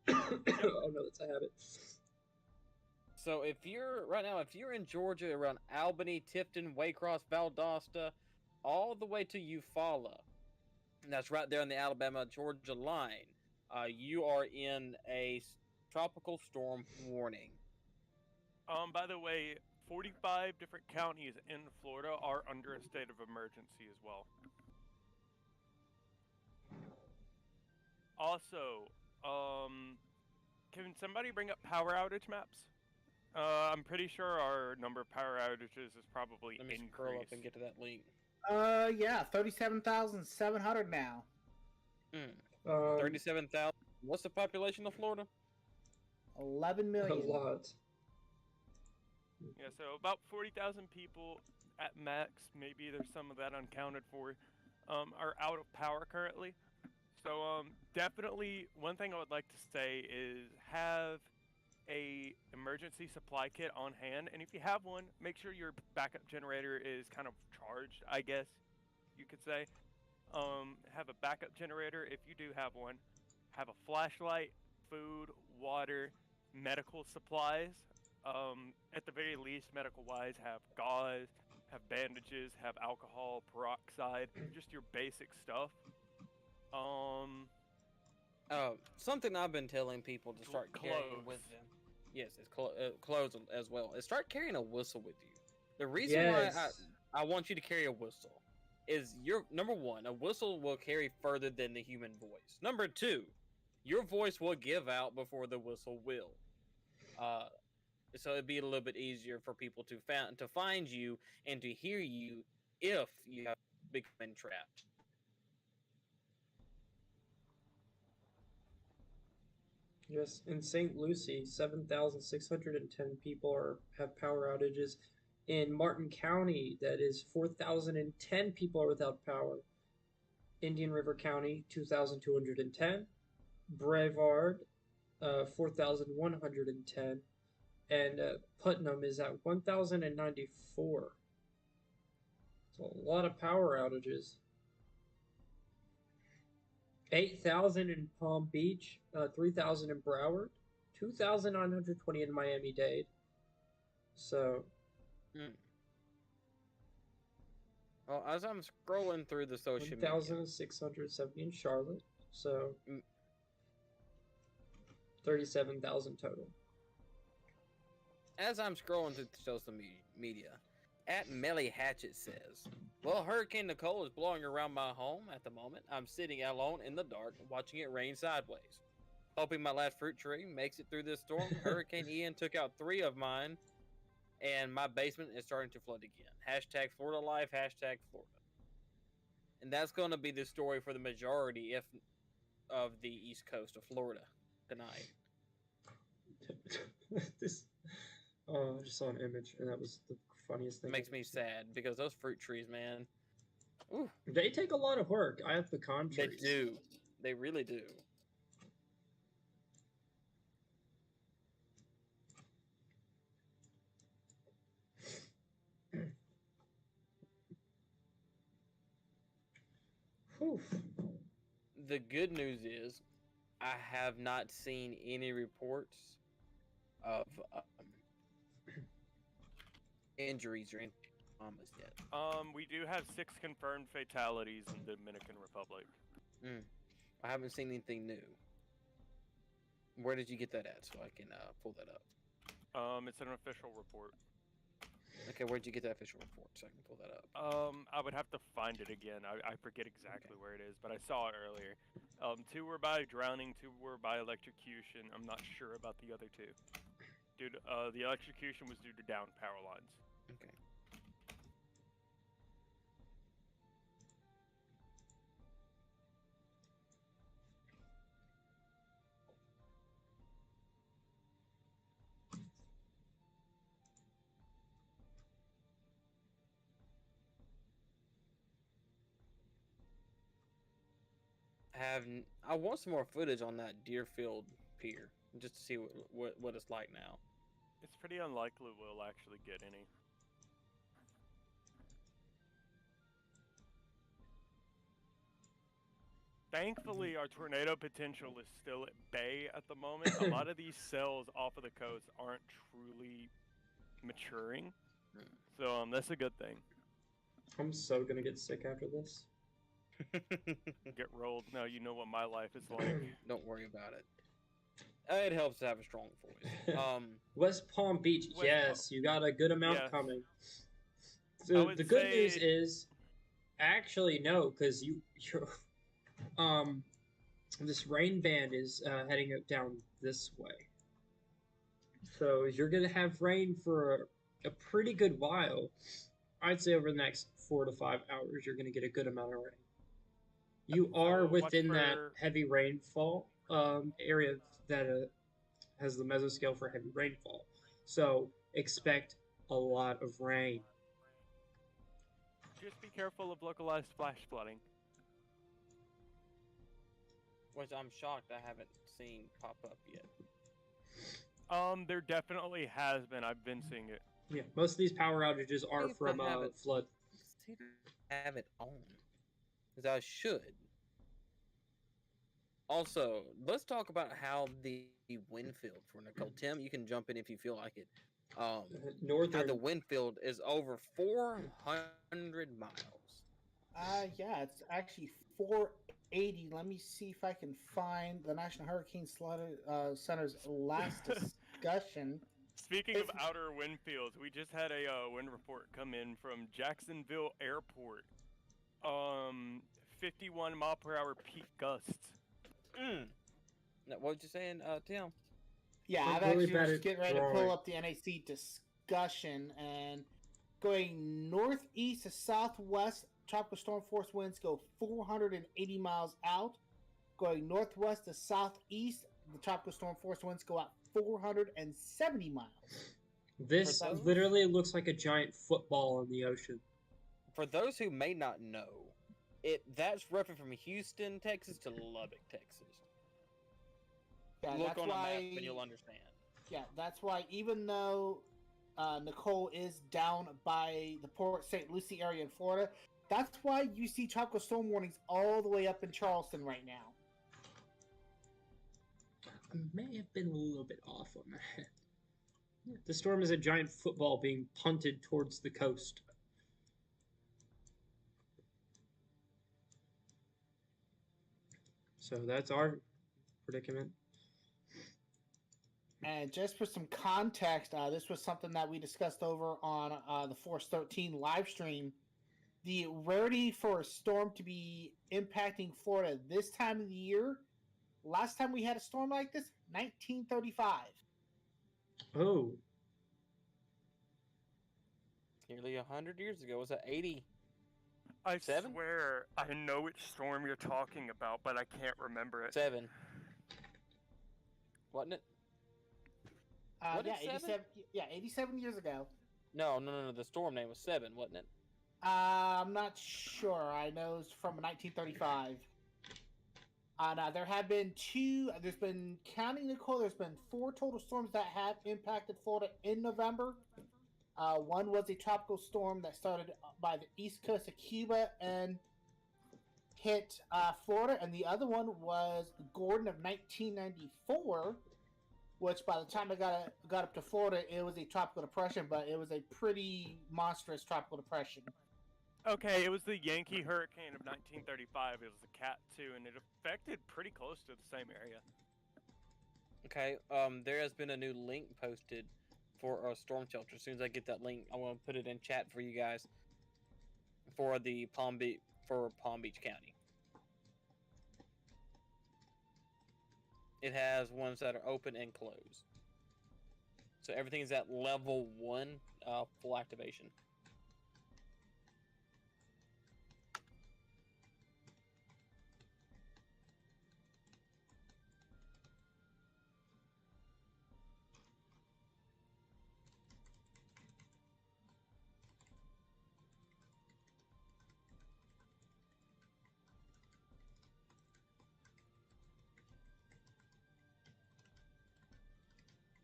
Oh no, that's a habit. So if you're in Georgia around Albany, Tifton, Waycross, Valdosta, all the way to Eufaula, and that's right there on the Alabama-Georgia line, you are in a tropical storm warning. By the way, 45 different counties in Florida are under a state of emergency as well. Also, can somebody bring up power outage maps? I'm pretty sure our number of power outages is probably Let me increased. scroll up and get to that link. Yeah, 37,700 now. 37,000. What's the population of Florida? 11 A million. lot. Yeah, so about 40,000 people at max, maybe there's some of that uncounted for, are out of power currently. So definitely one thing I would like to say is have a emergency supply kit on hand, and if you have one, make sure your backup generator is kind of charged, I guess you could say. Have a backup generator if you do have one. Have a flashlight, food, water, medical supplies. at the very least, medical-wise, have gauze, have bandages, have alcohol, peroxide, just your basic stuff. Something I've been telling people to start carrying with Clothes. them. Yes, it's clothes as well. Is start carrying a whistle with you. The reason Yes. why I want you to carry a whistle is your number one. A whistle will carry further than the human voice. Number two, your voice will give out before the whistle will. So it'd be a little bit easier for people to find you and to hear you if you have become entrapped. Yes, in St. Lucie, 7,610 people have power outages. In Martin County, that is 4,010 people are without power. Indian River County, 2,210. Brevard, 4,110. And Putnam is at 1,094. So a lot of power outages. 8,000 in Palm Beach, 3,000 in Broward, 2,920 in Miami-Dade. So, Well, as I'm scrolling through the social media, 1,670 in Charlotte. So, 37,000 total. as I'm scrolling through the social media, at Melly Hatchet says, "Well, Hurricane Nicole is blowing around my home at the moment. I'm sitting alone in the dark, watching it rain sideways. Hoping my last fruit tree makes it through this storm. Hurricane Ian took out 3 of mine, and my basement is starting to flood again. Hashtag Florida Life, hashtag Florida." And that's going to be the story for the majority of the East Coast of Florida tonight. I just saw an image, and that was the funniest thing. It makes me sad because those fruit trees, man. Ooh, They take a lot of work. I have pecan they trees. do. They really do. Whew. The good news is, I have not seen any reports of injuries or any traumas yet. We do have 6 confirmed fatalities in the Dominican Republic. I haven't seen anything new. Where did you get that at so I can pull that up? It's an official report. Okay, where'd you get that official report so I can pull that up? I would have to find it again. I forget exactly where it is, but I saw it earlier. 2 were by drowning, 2 were by electrocution. I'm not sure about the other 2. Dude, the electrocution was due to downed power lines. Okay. I want some more footage on that Deerfield pier just to see what it's like now. It's pretty unlikely we'll actually get any. Thankfully, our tornado potential is still at bay at the moment. A lot of these cells off of the coast aren't truly maturing, so that's a good thing. I'm so gonna get sick after this. Get rolled. No, you know what my life is like. Don't worry about it. It helps to have a strong voice. West Palm Beach, West yes, you got a good amount Yes. coming. I So would the good say- news is, actually no, because you're this rain band is heading down this way. So you're gonna have rain for a pretty good while. I'd say over the next 4 to 5 hours, you're gonna get a good amount of rain. You are So watch within that for- heavy rainfall area that has the mesoscale for heavy rainfall. So expect a lot of rain. Just be careful of localized flash flooding. Which I'm shocked I haven't seen pop up yet. There definitely has been. I've been seeing it. Yeah, most of these power outages are See if from I have it. flood. See if I have it on. Because I should. Also, let's talk about how the wind field for Nicole. Tim, you can jump in if you feel like it. Now the Northern. wind field is over 400 miles. Yeah, it's actually 480. Let me see if I can find the National Hurricane Center's last discussion. Speaking of It's- outer wind fields, we just had a wind report come in from Jacksonville Airport. 51 mile per hour peak gusts. Now, what was you saying, Tim? Yeah, I'm I've really actually bad was at getting ready to drawing. pull up the NAC discussion, and going northeast to southwest, tropical storm force winds go 480 miles out. Going northwest to southeast, the tropical storm force winds go out 470 miles. This For those- literally looks like a giant football in the ocean. For those who may not know, that's roughly from Houston, Texas to Lubbock, Texas. Yeah, Look that's on a why, map and you'll understand. Yeah, that's why even though Nicole is down by the Port St. Lucie area in Florida, that's why you see tropical storm warnings all the way up in Charleston right now. I may have been a little bit off on that. The storm is a giant football being punted towards the coast. So that's our predicament. And just for some context, this was something that we discussed over on the Force 13 live stream. The rarity for a storm to be impacting Florida this time of the year, last time we had a storm like this, 1935. Oh, Nearly 100 years ago. Was it 80? I Seven? swear I know which storm you're talking about, but I can't remember it. 7. Wasn't it? What, Yeah, it's seven? 87. Yeah, 87 years ago. No. The storm name was 7, wasn't it? I'm not sure. I know it's from 1935. There have been there's been, counting Nicole, there's been 4 total storms that have impacted Florida in November. One was a tropical storm that started by the east coast of Cuba and hit Florida, and the other one was Gordon of 1994, which by the time it got up to Florida, it was a tropical depression, but it was a pretty monstrous tropical depression. Okay, it was the Yankee Hurricane of 1935. It was the Cat 2, and it affected pretty close to the same area. Okay. There has been a new link posted for a storm shelter. As soon as I get that link, I want to put it in chat for you guys for the Palm Beach County. It has ones that are open and closed. So everything is at level 1, full activation.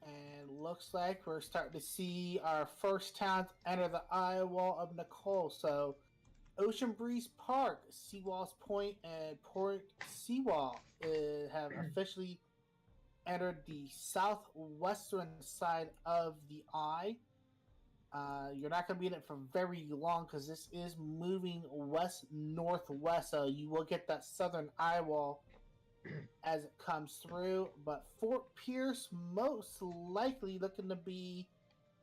And looks like we're starting to see our first towns enter the eye wall of Nicole. So, Ocean Breeze Park, Seawalls Point, and Port Seawall have officially entered the southwestern side of the eye. You're not going to be in it for very long because this is moving west-northwest, so you will get that southern eye wall as it comes through. But Fort Pierce most likely looking to be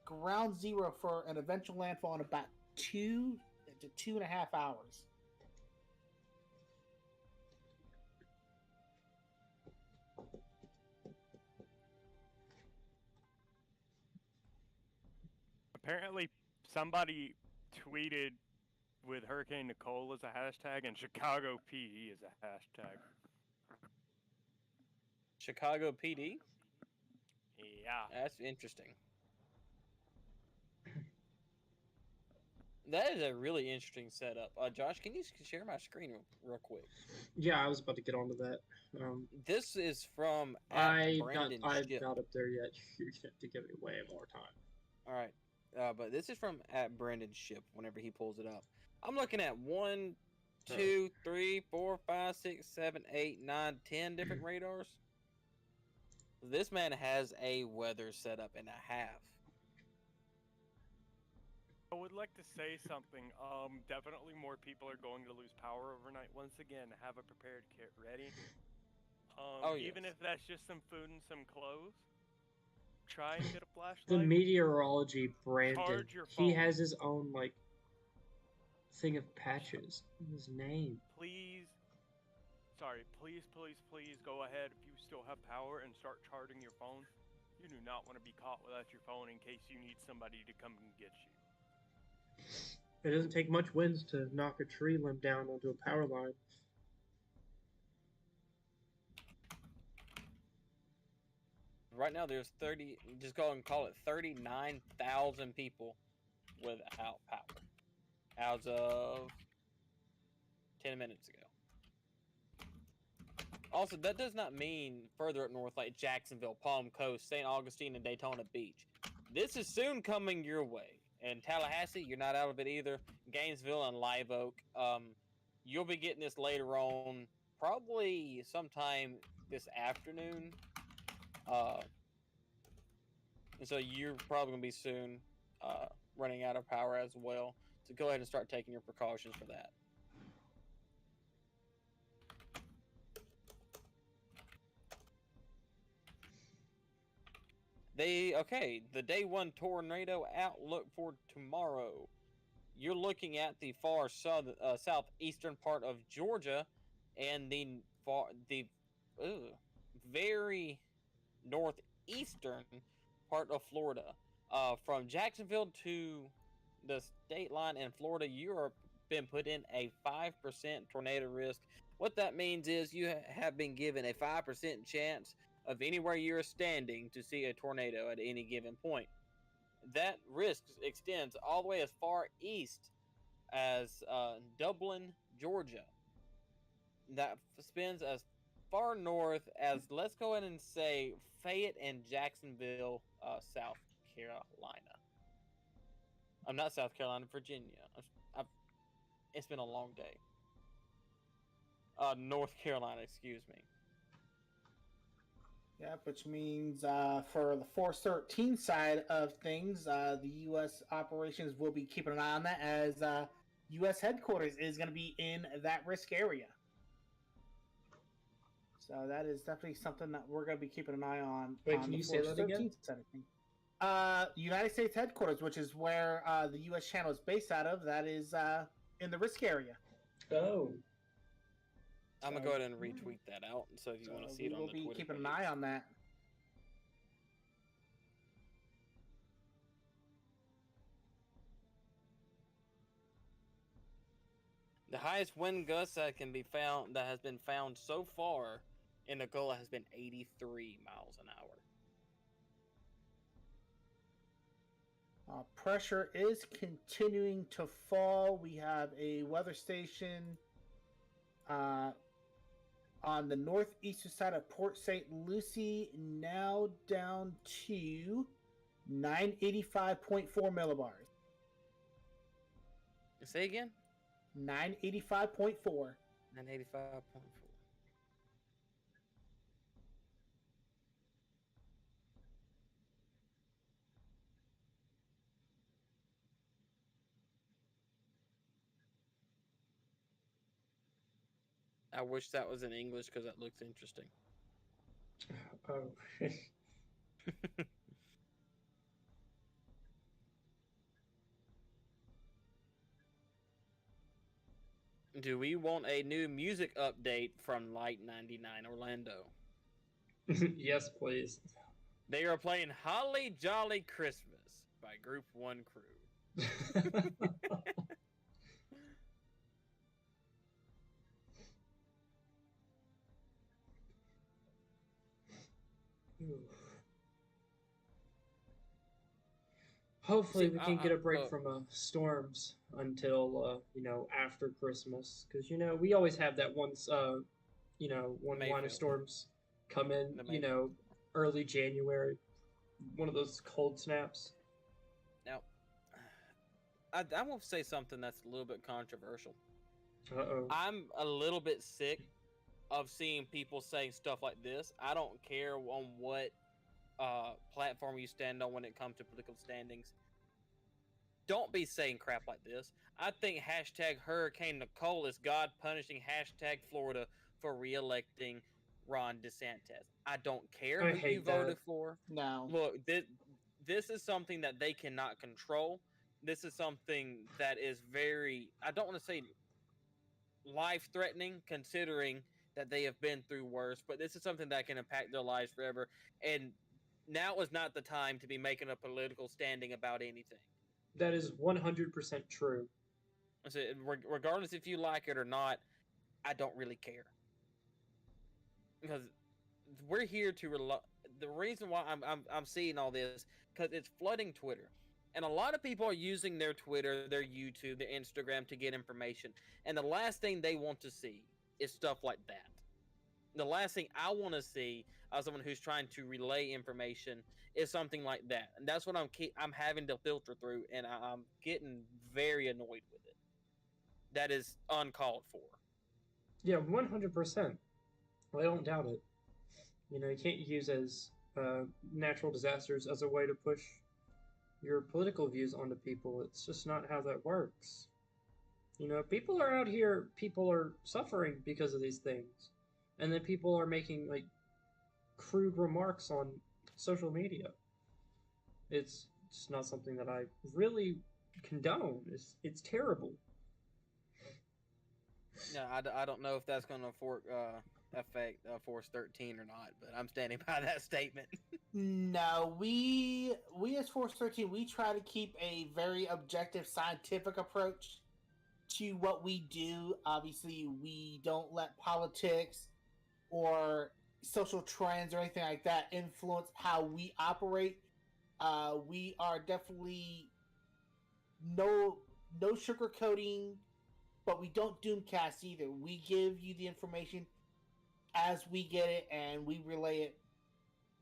ground zero for an eventual landfall in about 2 to 2.5 hours. Apparently, somebody tweeted with Hurricane Nicole as a hashtag, and Chicago PD is a hashtag. Chicago PD? Yeah. That's interesting. That is a really interesting setup. Josh, can you share my screen real quick? yeah, I was about to get onto that. This is from I'm Brandon not Ship. up there yet. You're gonna have to give me way more time. All right, but this is from Brandon Ship. Whenever he pulls it up, I'm looking at 1, 2, 3, 4, 5, 6, 7, 8, 9, 10 different radars. This man has a weather setup and a half. I would like to say something. Definitely more people are going to lose power overnight. Once again, have a prepared kit ready. Even yes. if that's just some food and some clothes, try and get a The flashlight. meteorology Brandon, Charge your he phone. has his own like thing of patches in his name. Please, please go ahead if you still have power and start charging your phone. You do not want to be caught without your phone in case you need somebody to come and get you. It doesn't take much winds to knock a tree limb down onto a power line. Right now, there's 30. Just go and call it 39,000 people without power as of 10 minutes ago. Also, that does not mean further up north like Jacksonville, Palm Coast, St. Augustine, and Daytona Beach. This is soon coming your way. In Tallahassee, you're not out of it either. Gainesville and Live Oak. You'll be getting this later on, probably sometime this afternoon. And so you're probably going to be soon running out of power as well. So go ahead and start taking your precautions for that. The day one tornado outlook for tomorrow. You're looking at the far southeastern part of Georgia and the very northeastern part of Florida. From Jacksonville to the state line in Florida, you are been put in a 5% tornado risk. What that means is you have been given a 5% chance of anywhere you're standing to see a tornado at any given point. That risk extends all the way as far east as Dublin, Georgia. That spins as far north as, let's go ahead and say, Fayette and Jacksonville, South Carolina. I'm not South Carolina, Virginia. It's been a long day. North Carolina, excuse me. Yeah, which means for the Force 13 side of things, the U.S. operations will be keeping an eye on that as U.S. headquarters is going to be in that risk area. So that is definitely something that we're going to be keeping an eye on. Wait, on can the you say Force that again? Side of things. United States headquarters, which is where the U.S. channel is based out of, that is in the risk area. Oh. I'm going to go ahead and retweet that out, so if you want to see it on the Twitter We will be keeping page. an eye on that. The highest wind gust that has been found so far in Nicole has been 83 miles an hour. Pressure is continuing to fall. We have a weather station on the northeastern side of Port St. Lucie, now down to 985.4 millibars. Say again? 985.4. 985.4. I wish that was in English because that looks interesting. Oh. Do we want a new music update from Light 99 Orlando? Yes, please. They are playing Holly Jolly Christmas by Group 1 Crew. Hopefully, See, we can get a break from storms until after Christmas, because we always have that once one line of storms come in early January, one of those cold snaps. Now, I want to say something that's a little bit controversial. Uh-oh. I'm a little bit sick of seeing people saying stuff like this. I don't care on what platform you stand on when it comes to political standings. don't be saying crap like this. I think hashtag Hurricane Nicole is God punishing hashtag Florida for re-electing Ron DeSantis. I don't care I who you hate voted that. for. No. Look, this is something that they cannot control. This is something that is very, I don't want to say life threatening, considering that they have been through worse, but this is something that can impact their lives forever. And now is not the time to be making a political standing about anything. That is 100% true. So, regardless if you like it or not, I don't really care. Because we're here to the reason why I'm seeing all this, because it's flooding Twitter. And a lot of people are using their Twitter, their YouTube, their Instagram to get information. And the last thing they want to see is stuff like that. The last thing I want to see as someone who's trying to relay information is something like that. And that's what I'm having to filter through, and I'm getting very annoyed with it. That is uncalled for. Yeah, 100%. I don't doubt it. You know, you can't use as natural disasters as a way to push your political views onto people. It's just not how that works. You know, people are out here, people are suffering because of these things. And then people are making, like, crude remarks on social media. It's just not something that I really condone. It's terrible. Yeah, I don't know if that's going to affect Force 13 or not, but I'm standing by that statement. No, we as Force 13, we try to keep a very objective scientific approach to what we do. Obviously, we don't let politics or social trends or anything like that influence how we operate. We are definitely no sugarcoating, but we don't doomcast either. We give you the information as we get it, and we relay it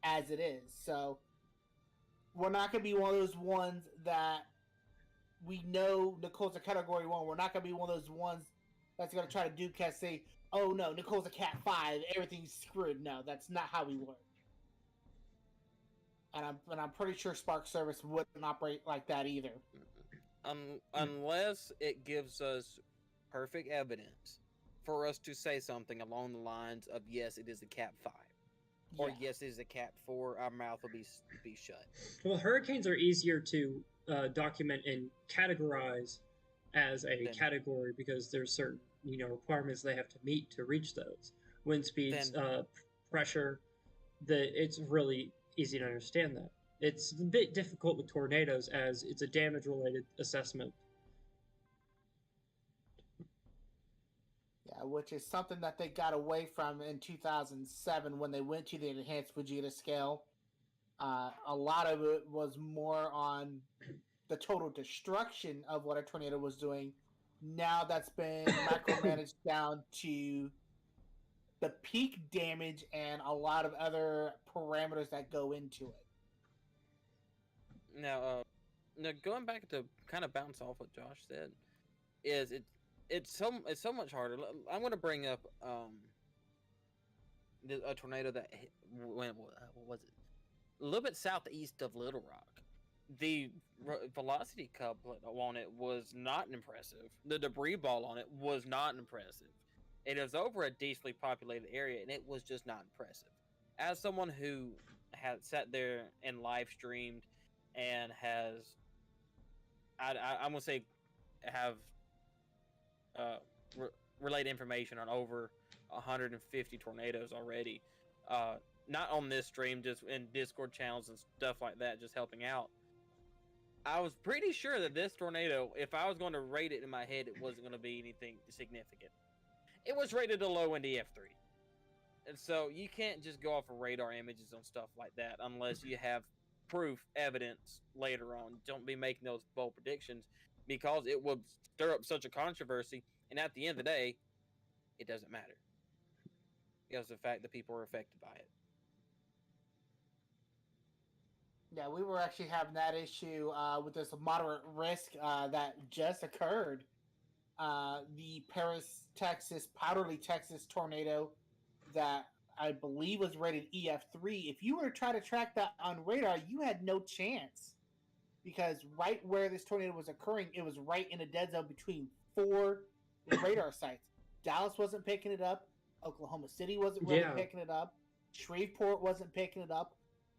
as it is. So we're not going to be one of those ones that we know Nicole's a Category 1. We're not going to be one of those ones that's going to try to doomcast, say, oh no, Nicole's a Cat 5, everything's screwed. No, that's not how we work. And I'm pretty sure Spark Service wouldn't operate like that either. Unless it gives us perfect evidence for us to say something along the lines of, yes, it is a Cat 5. Or yes, it is a Cat 4, our mouth will be shut. Well, hurricanes are easier to document and categorize as a category because there's certain requirements they have to meet to reach those. Wind speeds, pressure, it's really easy to understand that. It's a bit difficult with tornadoes as it's a damage-related assessment. Yeah, which is something that they got away from in 2007 when they went to the enhanced Fujita scale. A lot of it was more on the total destruction of what a tornado was doing. Now that's been micromanaged down to the peak damage and a lot of other parameters that go into it. Now going back to kind of bounce off what Josh said, it's so much harder. I'm going to bring up a tornado that what was it? A little bit southeast of Little Rock. The velocity couplet on it was not impressive. The debris ball on it was not impressive. It was over a decently populated area, and it was just not impressive. As someone who had sat there and live streamed and has, I'm gonna say, have relayed information on over 150 tornadoes already. Not on this stream, just in Discord channels and stuff like that, just helping out. I was pretty sure that this tornado, if I was going to rate it in my head, it wasn't going to be anything significant. It was rated a low in DF3. And so you can't just go off of radar images on stuff like that unless you have proof, evidence later on. Don't be making those bold predictions because it will stir up such a controversy. And at the end of the day, it doesn't matter. Because of the fact that people are affected by it. Yeah, we were actually having that issue with this moderate risk that just occurred. The Paris, Texas, Powderly, Texas tornado that I believe was rated EF3. If you were to try to track that on radar, you had no chance. because right where this tornado was occurring, it was right in a dead zone between 4 radar sites. Dallas wasn't picking it up. Oklahoma City wasn't really picking it up. Shreveport wasn't picking it up.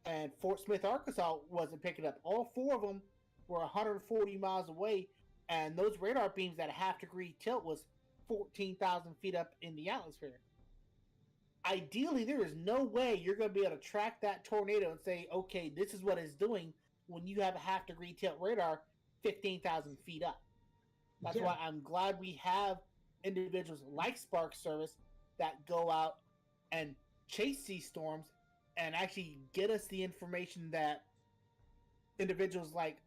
And Fort Smith, Arkansas wasn't picking it up. All 4 of them were 140 miles away. And those radar beams at a half-degree tilt was 14,000 feet up in the atmosphere. Ideally, there is no way you're going to be able to track that tornado and say, okay, this is what it's doing when you have a half-degree tilt radar 15,000 feet up. That's why I'm glad we have individuals like Spark Service that go out and chase these storms and actually get us the information that individuals like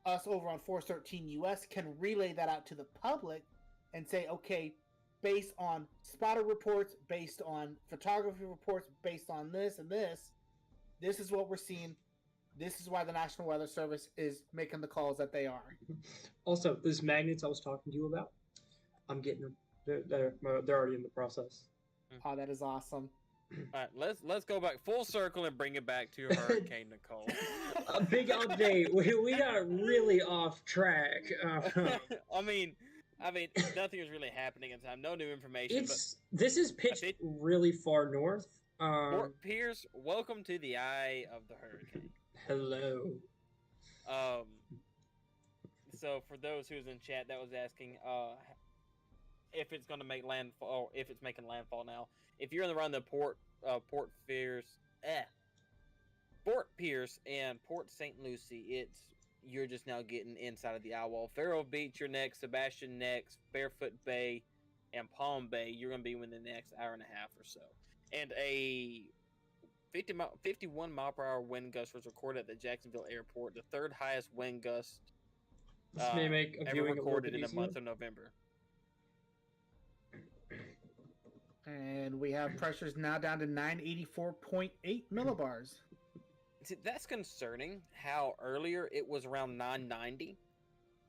us over on Force 13 US can relay that out to the public and say, okay, based on spotter reports, based on photography reports, based on this and this is what we're seeing. This is why the National Weather Service is making the calls that they are. Also, those magnets I was talking to you about, I'm getting them. They're already in the process. Oh, that is awesome. All right, let's go back full circle and bring it back to Hurricane Nicole. A big update. We got really off track. I mean, nothing is really happening in time. No new information. This is pitched really far north. Fort Pierce, welcome to the eye of the hurricane. Hello. So for those who's in chat that was asking if it's going to make landfall, or if it's making landfall now. If you're in the run the Fort Pierce and Port St. Lucie, you're just now getting inside of the eye wall. Faro Beach, you're next. Sebastian next. Barefoot Bay and Palm Bay, you're going to be within the next hour and a half or so. And a 51 mile per hour wind gust was recorded at the Jacksonville airport, the third highest wind gust ever recorded in the month of November. And we have pressures now down to 984.8 millibars. See, that's concerning how earlier it was around 990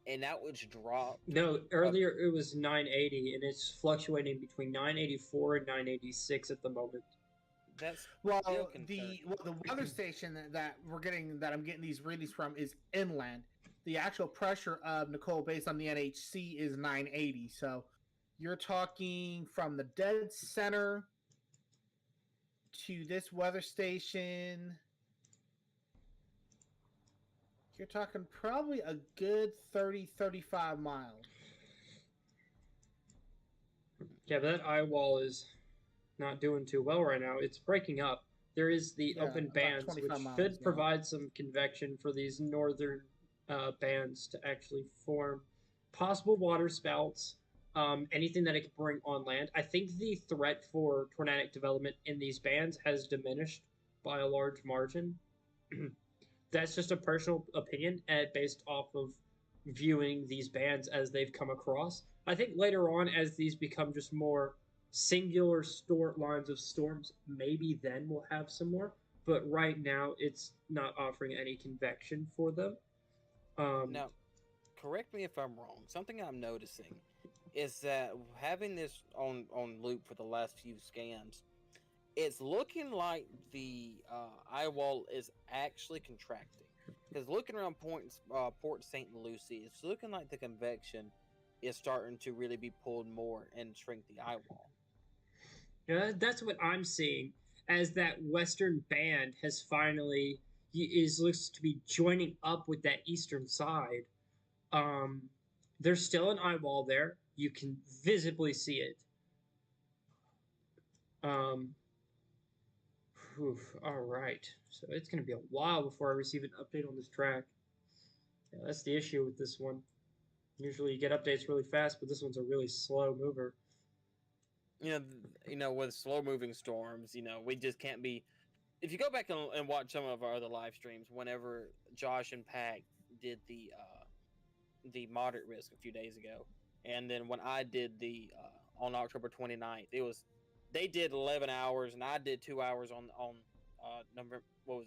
and now it's dropped. No, earlier it was 980 and it's fluctuating between 984 and 986 at the moment. That's the weather station that I'm getting these readings from is inland. The actual pressure of Nicole based on the NHC is 980. So you're talking from the dead center to this weather station. You're talking probably a good 30-35 miles. Yeah, but that eye wall is not doing too well right now. It's breaking up. There is the open bands, which should provide some convection for these northern bands to actually form possible water spouts, anything that it could bring on land. I think the threat for tornadic development in these bands has diminished by a large margin. That's just a personal opinion based off of viewing these bands as they've come across. I think later on, as these become just more singular lines of storms, maybe then we'll have some more. But right now, it's not offering any convection for them. Now, correct me if I'm wrong. Something I'm noticing is that having this on loop for the last few scans, it's looking like the eye wall is actually contracting. Because looking around Port St. Lucie, it's looking like the convection is starting to really be pulled more and shrink the eye wall. Yeah, that's what I'm seeing, as that western band has finally looks to be joining up with that eastern side. There's still an eye wall there. You can visibly see it. All right. So it's going to be a while before I receive an update on this track. Yeah, that's the issue with this one. Usually you get updates really fast, but this one's a really slow mover. You know, with slow-moving storms, we just can't be. If you go back and watch some of our other live streams, whenever Josh and Pac did the moderate risk a few days ago, and then when I did the on October 29th, they did 11 hours and I did 2 hours on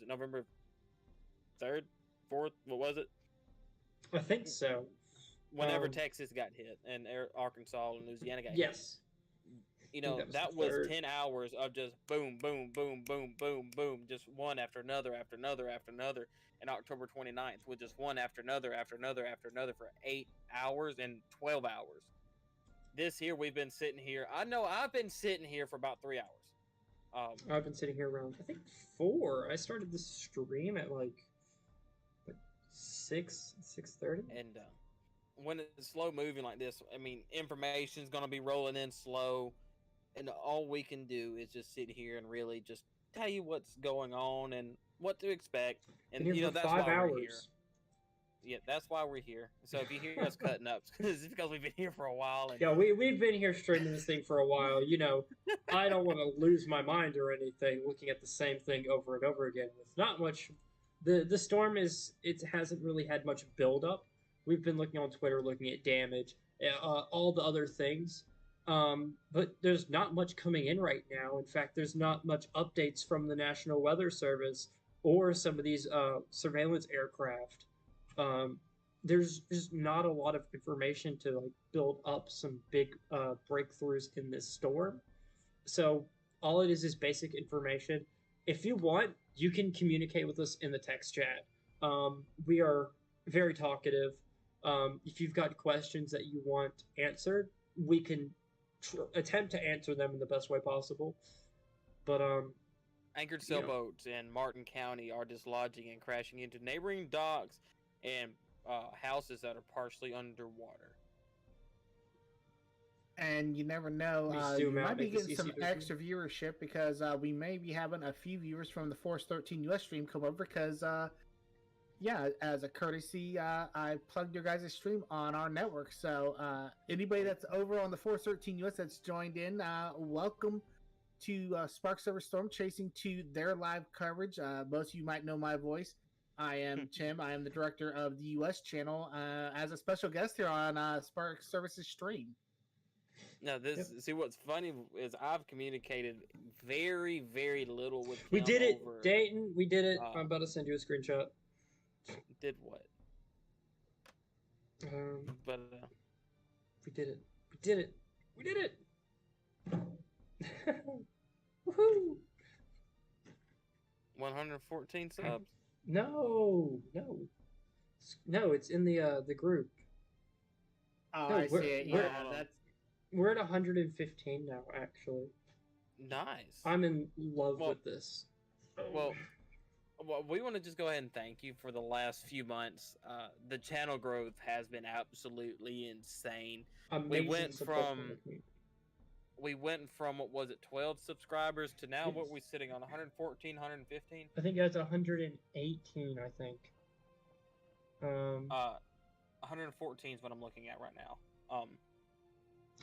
November 3rd, 4th, what was it? I think so. Whenever Texas got hit and Arkansas and Louisiana got hit. Yes. You think know, was that the was third. 10 hours of just boom, boom, boom, boom, boom, boom, just one after another, after another, after another. And October 29th with just one after another, after another, after another for 8 hours and 12 hours. This here, we've been sitting here. I know I've been sitting here for about 3 hours. I've been sitting here around, I think, 4. I started this stream at like 6:30. And when it's slow moving like this, I mean, information's going to be rolling in slow. And all we can do is just sit here and really just tell you what's going on and what to expect. And, Been here you know, for that's 5 why hours. we're here. Yeah, that's why we're here. So if you hear us cutting up, it's because we've been here for a while. And Yeah, we've been here streaming this thing for a while. You know, I don't want to lose my mind or anything looking at the same thing over and over again with not much. The storm hasn't really had much build up. We've been looking on Twitter, looking at damage, all the other things. But there's not much coming in right now. In fact, there's not much updates from the National Weather Service or some of these surveillance aircraft. There's just not a lot of information to like build up some big breakthroughs in this storm. So all it is basic information. If you want, you can communicate with us in the text chat. We are very talkative. If you've got questions that you want answered, we can attempt to answer them in the best way possible. But anchored sailboats in Martin County are dislodging and crashing into neighboring docks and houses that are partially underwater. And you never know, Let me you zoom out, might be make this getting some easy to extra viewership because we may be having a few viewers from the Force 13 US stream come over because, yeah, as a courtesy, I plugged your guys' stream on our network. So anybody that's over on the Force 13 US that's joined in, welcome to Spark Server Storm Chasing to their live coverage. Most of you might know my voice. I am Tim. I am the director of the US channel as a special guest here on Spark Services stream. Now, see what's funny is I've communicated very, very little with him. We did it, over, Dayton. We did it. I'm about to send you a screenshot. Did what? But we did it. We did it. We did it. Woohoo! 114 subs. No. It's in the group. Oh, No, I see it. Yeah, we're at 115 now. Actually, nice. I'm in love with this. Well, we want to just go ahead and thank you for the last few months. The channel growth has been absolutely insane. Amazing we went from what was it, 12 subscribers to now what we're sitting on 114, 115. I think that's 118. I think. 114 is what I'm looking at right now.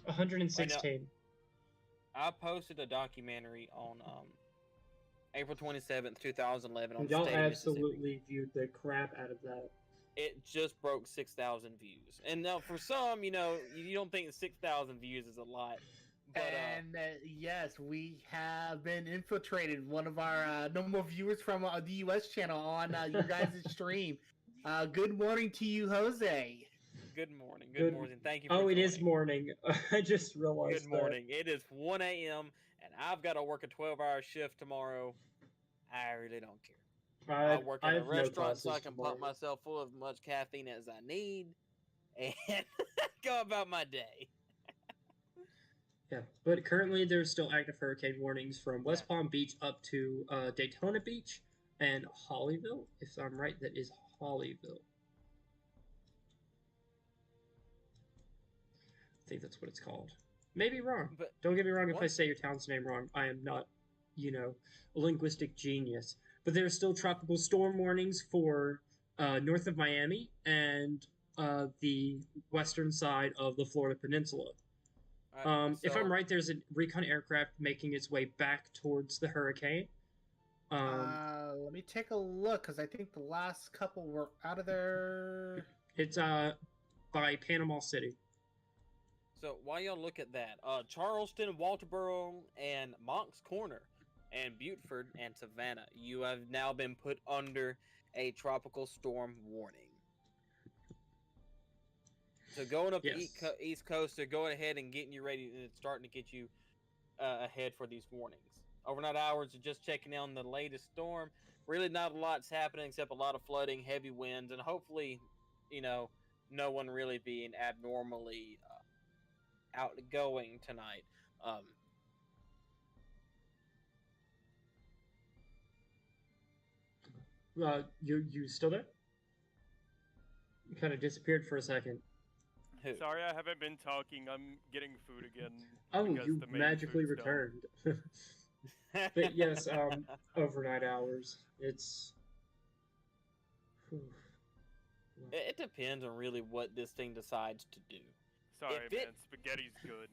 116. I posted a documentary on April 27th, 2011 on Y'all the state of absolutely viewed the crap out of that. It just broke 6,000 views. And now for some, you know, you don't think 6,000 views is a lot. But, yes, we have been infiltrated. One of our normal viewers from the US channel on your guys' stream. Good morning to you, Jose. Good morning. Good morning. Thank you for joining. It is morning. I just realized Good morning. It is 1 a.m. and I've got to work a 12-hour shift tomorrow. I really don't care. I work at a restaurant so I can pump myself full of as much caffeine as I need and go about my day. Yeah, but currently there's still active hurricane warnings from West Palm Beach up to Daytona Beach and Hollyville. If I'm right, that is Hollyville. I think that's what it's called. Maybe wrong. But don't get me wrong if I say your town's name wrong. I am not, a linguistic genius. But there are still tropical storm warnings for north of Miami and the western side of the Florida Peninsula. If I'm right, there's a recon aircraft making its way back towards the hurricane. Let me take a look, because I think the last couple were out of there. It's by Panama City. So while y'all look at that, Charleston, Walterboro, and Moncks Corner, and Beaufort and Savannah, you have now been put under a tropical storm warning. So going up the East Coast, they're going ahead and getting you ready, and it's starting to get you ahead for these warnings. Overnight hours are just checking in on the latest storm. Really, not a lot's happening except a lot of flooding, heavy winds, and hopefully, no one really being abnormally outgoing tonight. You still there? You kind of disappeared for a second. Who? Sorry, I haven't been talking. I'm getting food again. Oh, because you the main magically food's done. returned. But yes, overnight hours. It's. It depends on really what this thing decides to do. Sorry, If man. it- Spaghetti's good.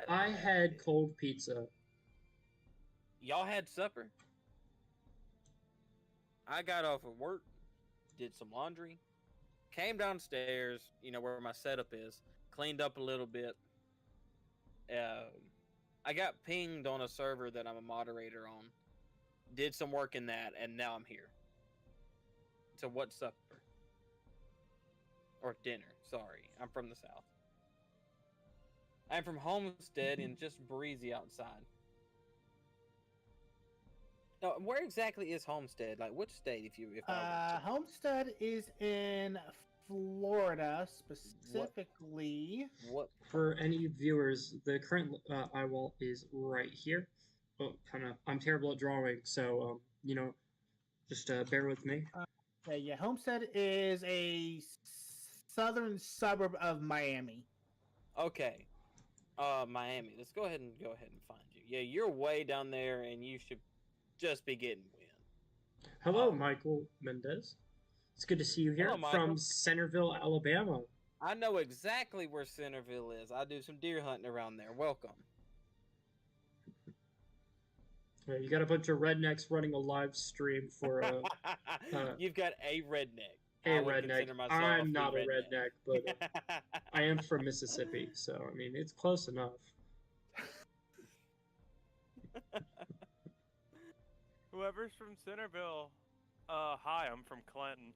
I had cold pizza. Y'all had supper. I got off of work, did some laundry, came downstairs, where my setup is, cleaned up a little bit. I got pinged on a server that I'm a moderator on, did some work in that, and now I'm here. So what's supper? Or dinner, sorry. I'm from the south. I'm from Homestead and just breezy outside. Now, where exactly is Homestead? Like, which state? If I were to... Homestead is in Florida, specifically. What? For any viewers, the current eye wall is right here. Well, I'm terrible at drawing, so just bear with me. Yeah, Homestead is a southern suburb of Miami. Okay. Miami. Let's go ahead and find you. Yeah, you're way down there, and you should just be getting wind. Hello, Michael Mendez. It's good to see you here Hello, Michael. from Centerville, Alabama. I know exactly where Centerville is. I do some deer hunting around there. Welcome. You got a bunch of rednecks running a live stream for You've got a redneck. a I would redneck. consider myself I'm not a redneck, but I am from Mississippi, so I mean it's close enough. Whoever's from Centerville, hi, I'm from Clinton.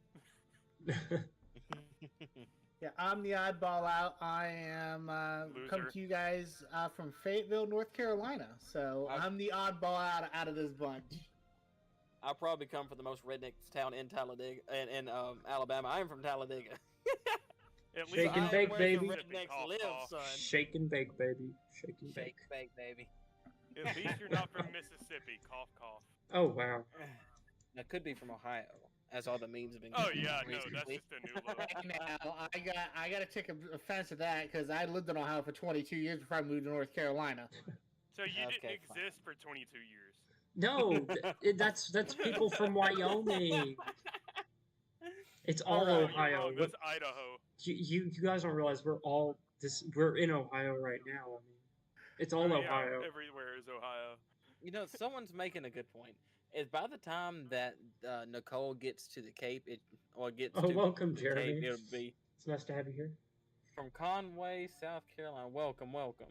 Yeah, I'm the oddball out. I am coming to you guys from Fayetteville, North Carolina. So I'm the oddball out of this bunch. I'll probably come from the most redneck town in Talladega, in Alabama. I am from Talladega. At Shake least and I bake, know where baby. the Rednecks cough, live, cough. son. Shake and bake, baby. Shake and bake. Bake, baby. At least you're not from Mississippi. Cough, cough. Oh wow. That could be from Ohio, as all the memes have been. Oh getting yeah, no, that's recently. just a new look. Now I got to take offense to that because I lived in Ohio for 22 years before I moved to North Carolina. So you Okay, didn't fine. exist for 22 years. No, that's people from Wyoming. It's all No, you're Ohio. wrong, that's Idaho. You guys don't realize we're in Ohio right now. I mean, it's all Oh, yeah, Ohio. everywhere is Ohio. Someone's making a good point. Is by the time that Nicole gets to the Cape, gets Oh, to welcome, the Jeremy. Cape, it'll be It's nice to have you here. from Conway, South Carolina. Welcome. Welcome,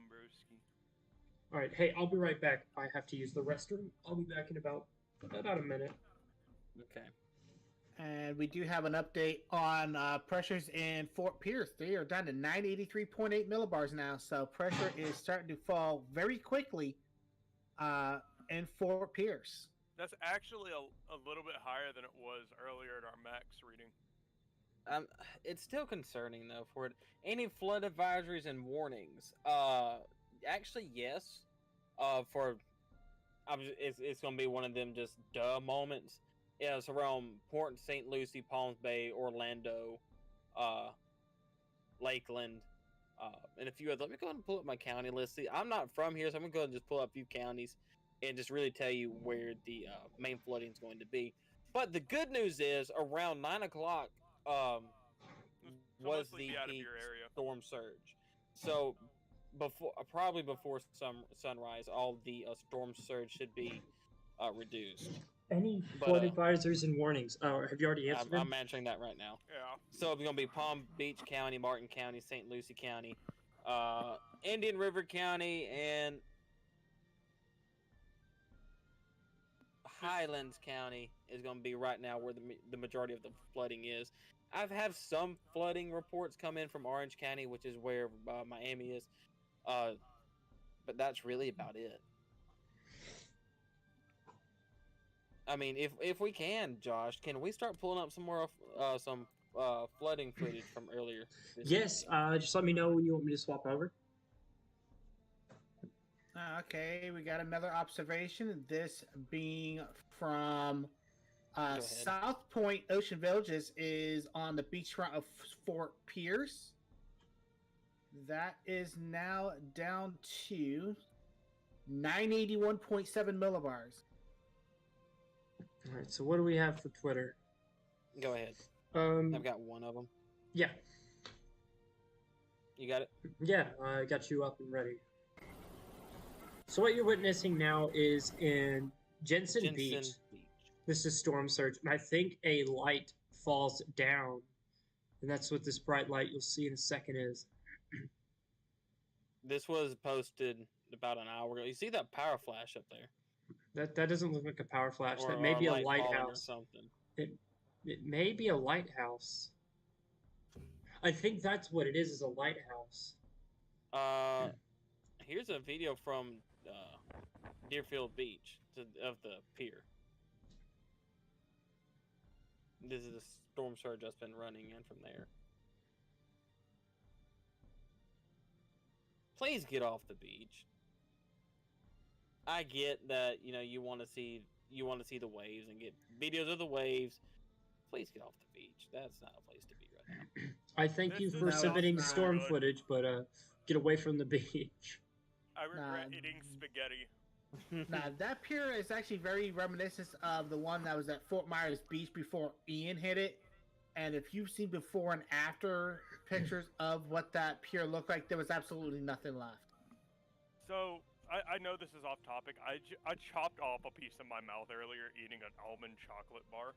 broski. All right, hey, I'll be right back. I have to use the restroom. I'll be back in about a minute. Okay. And we do have an update on pressures in Fort Pierce. They are down to 983.8 millibars now, so pressure is starting to fall very quickly in Fort Pierce. That's actually a little bit higher than it was earlier at our max reading. It's still concerning though. For any flood advisories and warnings, actually yes. It's gonna be one of them just duh moments. Yeah, it's around Port St. Lucie, Palms Bay, Orlando, Lakeland, and a few others. Let me go ahead and pull up my county list. See, I'm not from here, so I'm gonna go ahead and just pull up a few counties and just really tell you where the main flooding is going to be. But the good news is, around 9 o'clock So was mostly the be out of peak your area. storm surge. So probably before sunrise, all the storm surge should be reduced. Any But, flood advisories and warnings? Have you already answered them? I'm answering that right now. Yeah. So it's going to be Palm Beach County, Martin County, St. Lucie County, Indian River County, and Highlands County is going to be right now where the majority of the flooding is. I've had some flooding reports come in from Orange County, which is where Miami is. but that's really about it. I mean, if we can, Josh, can we start pulling up some more flooding footage from earlier? Yes, just let me know when you want me to swap over. Okay, we got another observation. This being from South Point Ocean Villages is on the beachfront of Fort Pierce. That is now down to 981.7 millibars. All right, so what do we have for Twitter? Go ahead. I've got one of them. Yeah. You got it? Yeah, I got you up and ready. So what you're witnessing now is in Jensen Beach. This is storm surge, and I think a light falls down, and that's what this bright light you'll see in a second is. This was posted about an hour ago. You see that power flash up there? That doesn't look like a power flash. Or, that may be a light lighthouse. or something. It may be a lighthouse. I think that's what it is a lighthouse. Here's a video from Deerfield Beach of the pier. This is the storm surge that's been running in from there. Please get off the beach. I get that you want to see the waves and get videos of the waves. Please get off the beach. That's not a place to be right now. I thank you for submitting storm footage, but get away from the beach. I regret eating spaghetti. Nah, that pier is actually very reminiscent of the one that was at Fort Myers Beach before Ian hit it. And if you've seen before and after pictures of what that pier looked like, there was absolutely nothing left. So, I know this is off topic. I chopped off a piece of my mouth earlier eating an almond chocolate bar.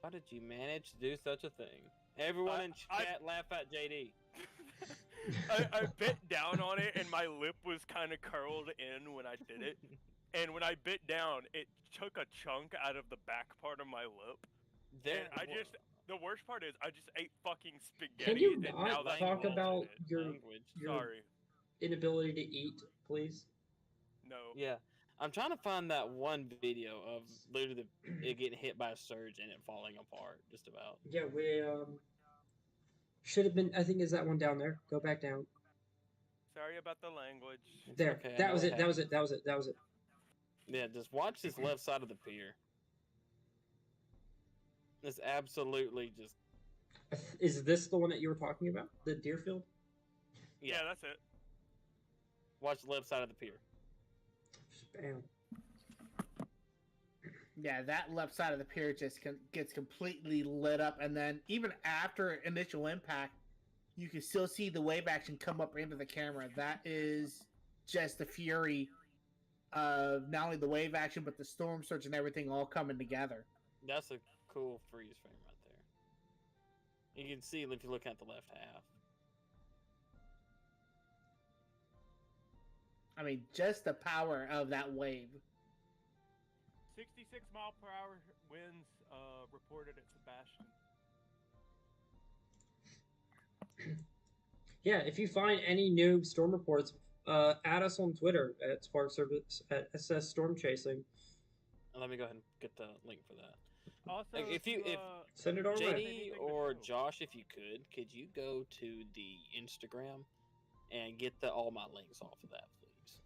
How did you manage to do such a thing? Everyone in chat laugh at JD. I bit down on it, and my lip was kind of curled in when I did it. And when I bit down, it took a chunk out of the back part of my lip. The worst part is, I just ate fucking spaghetti. Can you not talk about your inability to eat, please? No. Yeah. I'm trying to find that one video of literally it getting hit by a surge and it falling apart, just about. Yeah, we should have been. I think is that one down there. Go back down. Sorry about the language. There. Okay, that was it. That was it. That was it. That was it. Yeah, just watch this left side of the pier. It's absolutely just. Is this the one that you were talking about? The Deerfield? Yeah, that's it. Watch the left side of the pier. Bam. Yeah, that left side of the pier just gets completely lit up, and then even after initial impact, you can still see the wave action come up into the camera. That is just the fury of not only the wave action, but the storm surge and everything all coming together. That's a cool freeze frame right there. You can see if you look at the left half. I mean, just the power of that wave. 66 mile per hour winds reported at Sebastian. Yeah, if you find any new storm reports, add us on Twitter at Spark Service at SS Storm Chasing. Let me go ahead and get the link for that. Also, if send it our JD way. or Josh, if you could you go to the Instagram and get all my links off of that, please?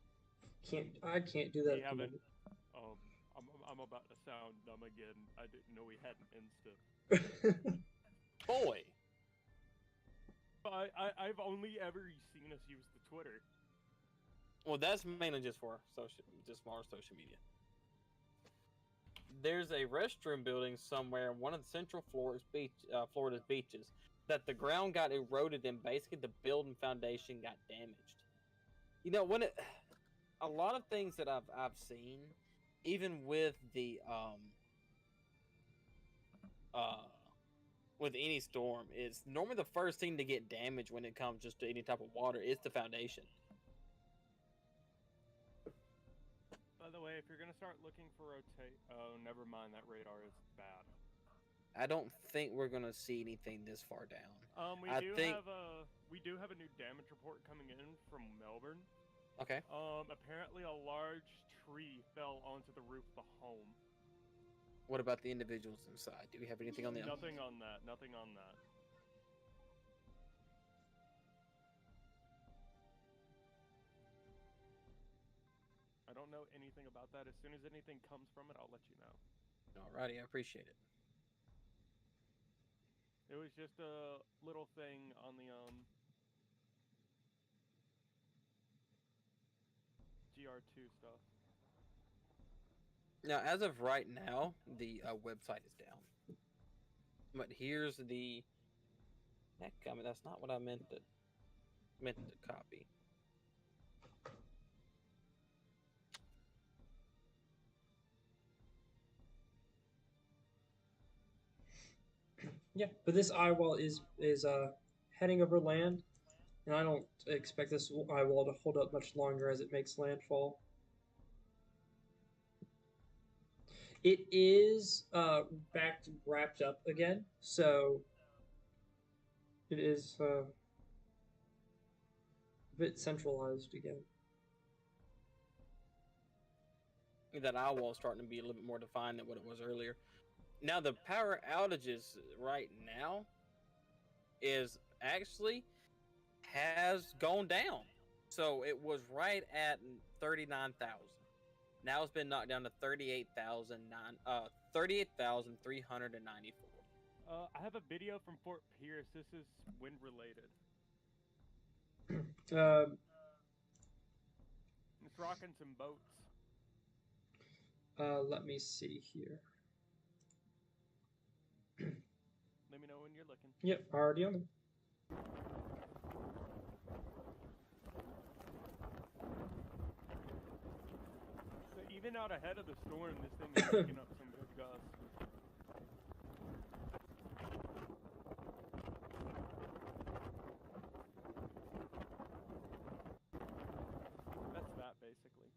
I can't do that. I'm about to sound dumb again. I didn't know we had an Insta. Boy. I've only ever seen us use the Twitter. Well, that's mainly just for our social media. There's a restroom building somewhere in one of the Central Florida's beaches that the ground got eroded and basically the building foundation got damaged. You know, a lot of things that I've seen, even with the with any storm, is normally the first thing to get damaged when it comes just to any type of water is the foundation. By the way, if you're gonna start looking for never mind, that radar is bad. I don't think we're gonna see anything this far down. We do have a new damage report coming in from Melbourne. Okay. Apparently a large tree fell onto the roof of a home. What about the individuals inside? Do we have anything on them? Nothing on that. Nothing on that. I don't know anything about that. As soon as anything comes from it, I'll let you know. Alrighty, I appreciate it. It was just a little thing on the GR2 stuff. Now, as of right now, the website is down. But here's the. Heck, I mean, that's not what I meant to copy. Yeah, but this eye wall is heading over land, and I don't expect this eye wall to hold up much longer as it makes landfall. It is wrapped up again, so it is a bit centralized again. That eye wall is starting to be a little bit more defined than what it was earlier. Now, the power outages right now is actually has gone down. So it was right at 39,000. Now it's been knocked down to 38,394. I have a video from Fort Pierce. This is wind related. It's rocking some boats. Let me see here. Let me know when you're looking. Yep, already on them. So even out ahead of the storm, this thing is picking up some good gusts. That's that, basically.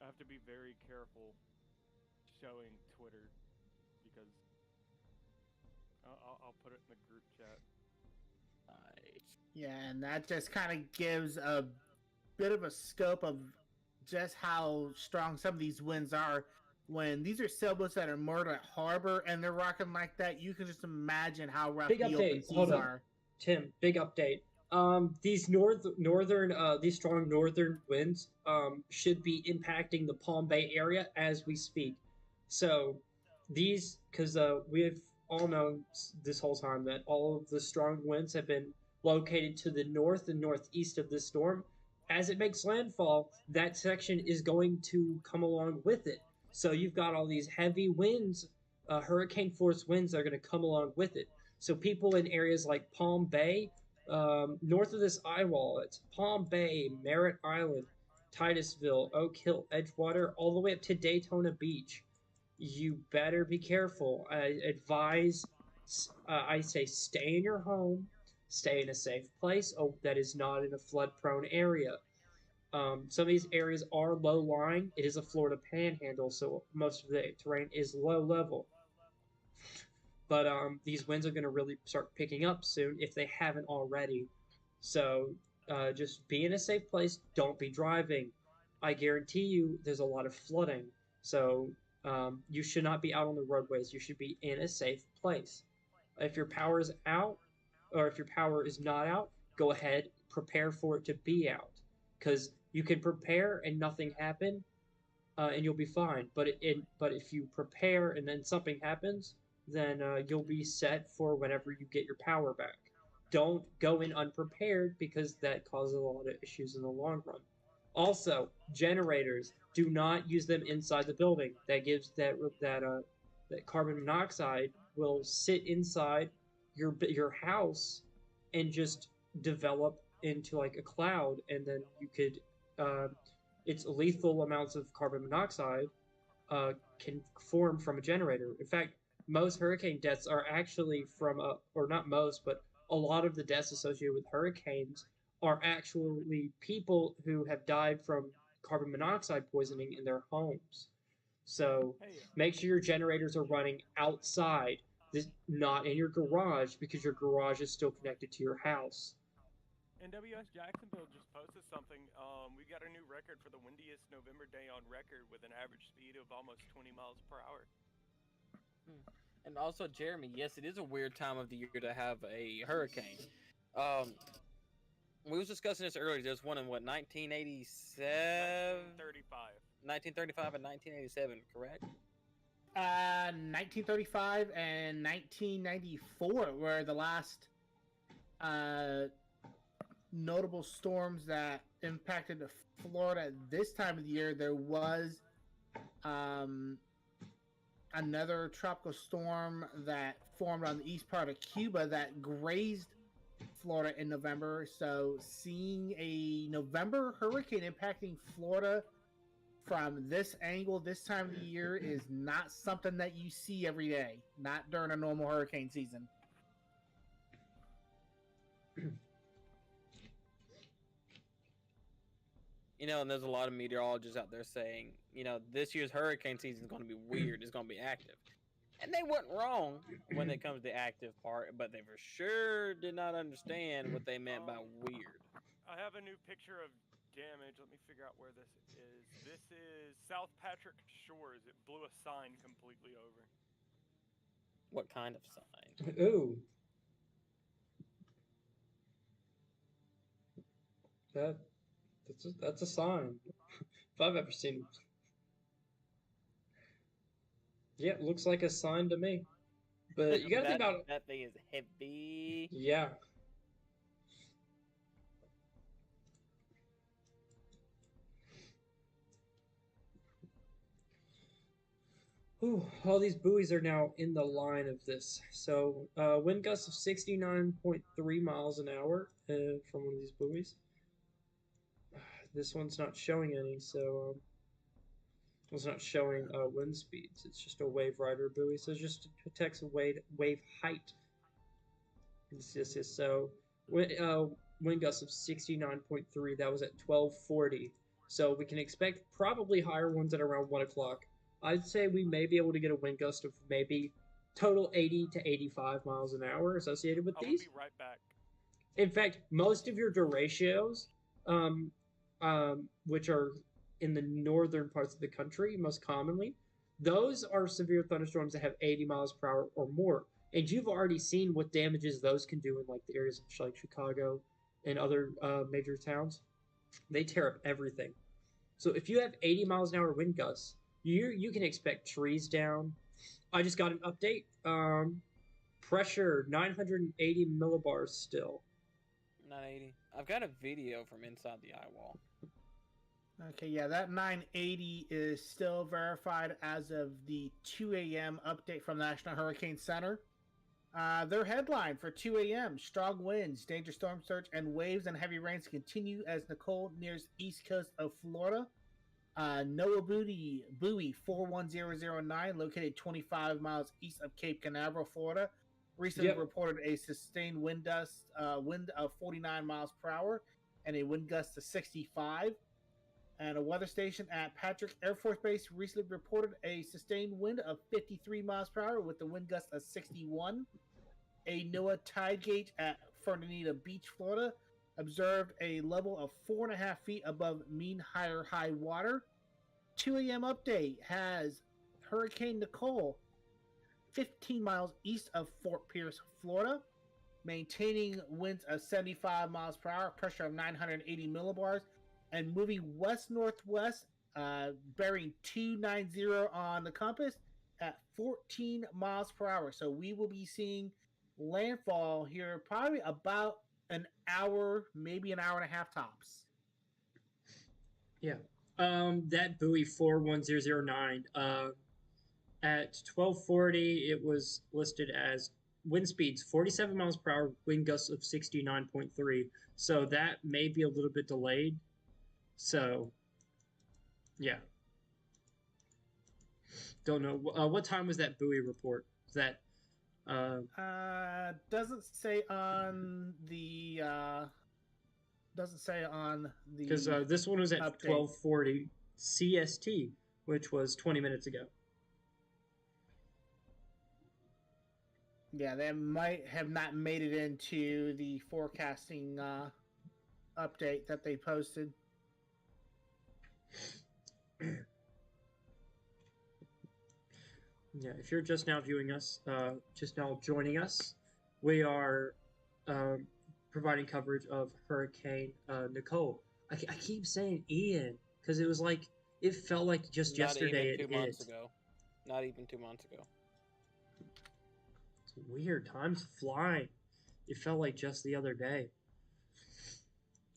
I have to be very careful showing Twitter because I'll put it in the group chat. Yeah, and that just kind of gives a bit of a scope of just how strong some of these winds are. When these are sailboats that are moored at harbor and they're rocking like that, you can just imagine how rough Big the open update. seas Hold up. are. Tim, big update. These these strong northern winds should be impacting the Palm Bay area as we speak. So these, because we've all known this whole time that all of the strong winds have been located to the north and northeast of this storm. As it makes landfall, that section is going to come along with it. So you've got all these heavy winds, hurricane force winds that are going to come along with it. So people in areas like Palm Bay, north of this eye wall, it's Palm Bay, Merritt Island, Titusville, Oak Hill, Edgewater, all the way up to Daytona Beach. You better be careful. I advise, I say stay in your home, stay in a safe place that is not in a flood-prone area. Some of these areas are low-lying. It is a Florida panhandle, so most of the terrain is low level. But these winds are going to really start picking up soon if they haven't already. So just be in a safe place. Don't be driving. I guarantee you there's a lot of flooding. So you should not be out on the roadways. You should be in a safe place. If your power is out, or if your power is not out, go ahead, prepare for it to be out. Because you can prepare and nothing happen, and you'll be fine. But if you prepare and then something happens, then you'll be set for whenever you get your power back. Don't go in unprepared because that causes a lot of issues in the long run. Also, generators, do not use them inside the building. That gives that carbon monoxide will sit inside your house and just develop into like a cloud, and then you could it's lethal amounts of carbon monoxide can form from a generator. In fact, most hurricane deaths are actually from or not most, but a lot of the deaths associated with hurricanes are actually people who have died from carbon monoxide poisoning in their homes. So make sure your generators are running outside. not in your garage because your garage is still connected to your house. NWS Jacksonville just posted something. We got a new record for the windiest November day on record with an average speed of almost 20 miles per hour. And also, Jeremy, yes, it is a weird time of the year to have a hurricane. We was discussing this earlier. There's one in, what, 1987? 1935 and 1987, correct? 1935 and 1994 were the last notable storms that impacted Florida this time of the year. There was another tropical storm that formed on the east part of Cuba that grazed Florida in November. So seeing a November hurricane impacting Florida from this angle this time of the year is not something that you see every day, not during a normal hurricane season. You know, and there's a lot of meteorologists out there saying, you know, this year's hurricane season is going to be weird. It's going to be active. And they weren't wrong when it comes to the active part, but they for sure did not understand what they meant by weird. I have a new picture of damage. Let me figure out where this is. This is South Patrick Shores. It blew a sign completely over. What kind of sign? Ooh. That's a sign. If I've ever seen it. Yeah, it looks like a sign to me. But you gotta think about it. That thing is heavy. Yeah. Ooh, all these buoys are now in the line of this. So, wind gusts of 69.3 miles an hour from one of these buoys. This one's not showing any, so it's not showing wind speeds. It's just a wave rider buoy, so it just detects wave height. So wind gusts of 69.3. That was at 12:40. So we can expect probably higher ones at around 1 o'clock. I'd say we may be able to get a wind gust of maybe total 80 to 85 miles an hour associated with these. I'll be right back. In fact, most of your derechos, which are in the northern parts of the country most commonly, those are severe thunderstorms that have 80 miles per hour or more. And you've already seen what damages those can do in like the areas like Chicago and other major towns. They tear up everything. So if you have 80 miles an hour wind gusts, you can expect trees down. I just got an update. Pressure 980 millibars still. 980. I've got a video from inside the eye wall. Okay, yeah, that 980 is still verified as of the 2 a.m. update from the National Hurricane Center. Their headline for 2 a.m. Strong winds, dangerous storm surge, and waves and heavy rains continue as Nicole nears east coast of Florida. Noah Buoy 41009, located 25 miles east of Cape Canaveral, Florida, recently reported a sustained wind of 49 miles per hour and a wind gust of 65. And a weather station at Patrick Air Force Base recently reported a sustained wind of 53 miles per hour with a wind gust of 61. A NOAA tide gauge at Fernandina Beach, Florida, observed a level of 4.5 feet above mean high water. 2 a.m. update has Hurricane Nicole 15 miles east of Fort Pierce, Florida, maintaining winds of 75 miles per hour, pressure of 980 millibars, and moving west-northwest, bearing 290 on the compass at 14 miles per hour. So we will be seeing landfall here probably about an hour, maybe an hour and a half tops. Yeah. That buoy 41009, at 12:40, it was listed as wind speeds 47 miles per hour, wind gusts of 69.3. So that may be a little bit delayed. So, yeah. Don't know. What time was that buoy report? Is that doesn't say on the because this one was at 12:40 CST, which was 20 minutes ago. Yeah, they might have not made it into the forecasting update that they posted. Yeah, if you're just now viewing us, just now joining us, we are providing coverage of Hurricane Nicole. I keep saying Ian because it was like it felt like just yesterday Not even it 2 months hit. ago. Not even 2 months ago. It's weird. Time's flying. It felt like just the other day.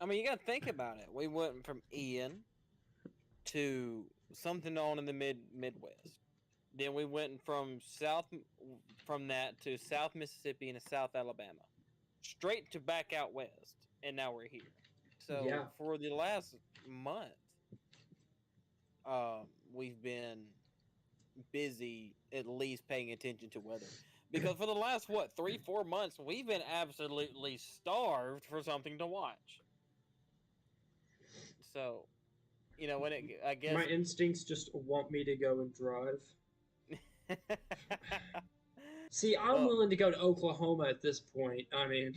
I mean, you got to think about it. We went from Ian to something on in the Midwest. Then we went from that to South Mississippi and to South Alabama, straight to back out west, and now we're here. So Yeah. for the last month, we've been busy at least paying attention to weather. Because for the last 3-4 months, we've been absolutely starved for something to watch. So, I guess My instincts just want me to go and drive. See, I'm willing to go to Oklahoma at this point. I mean,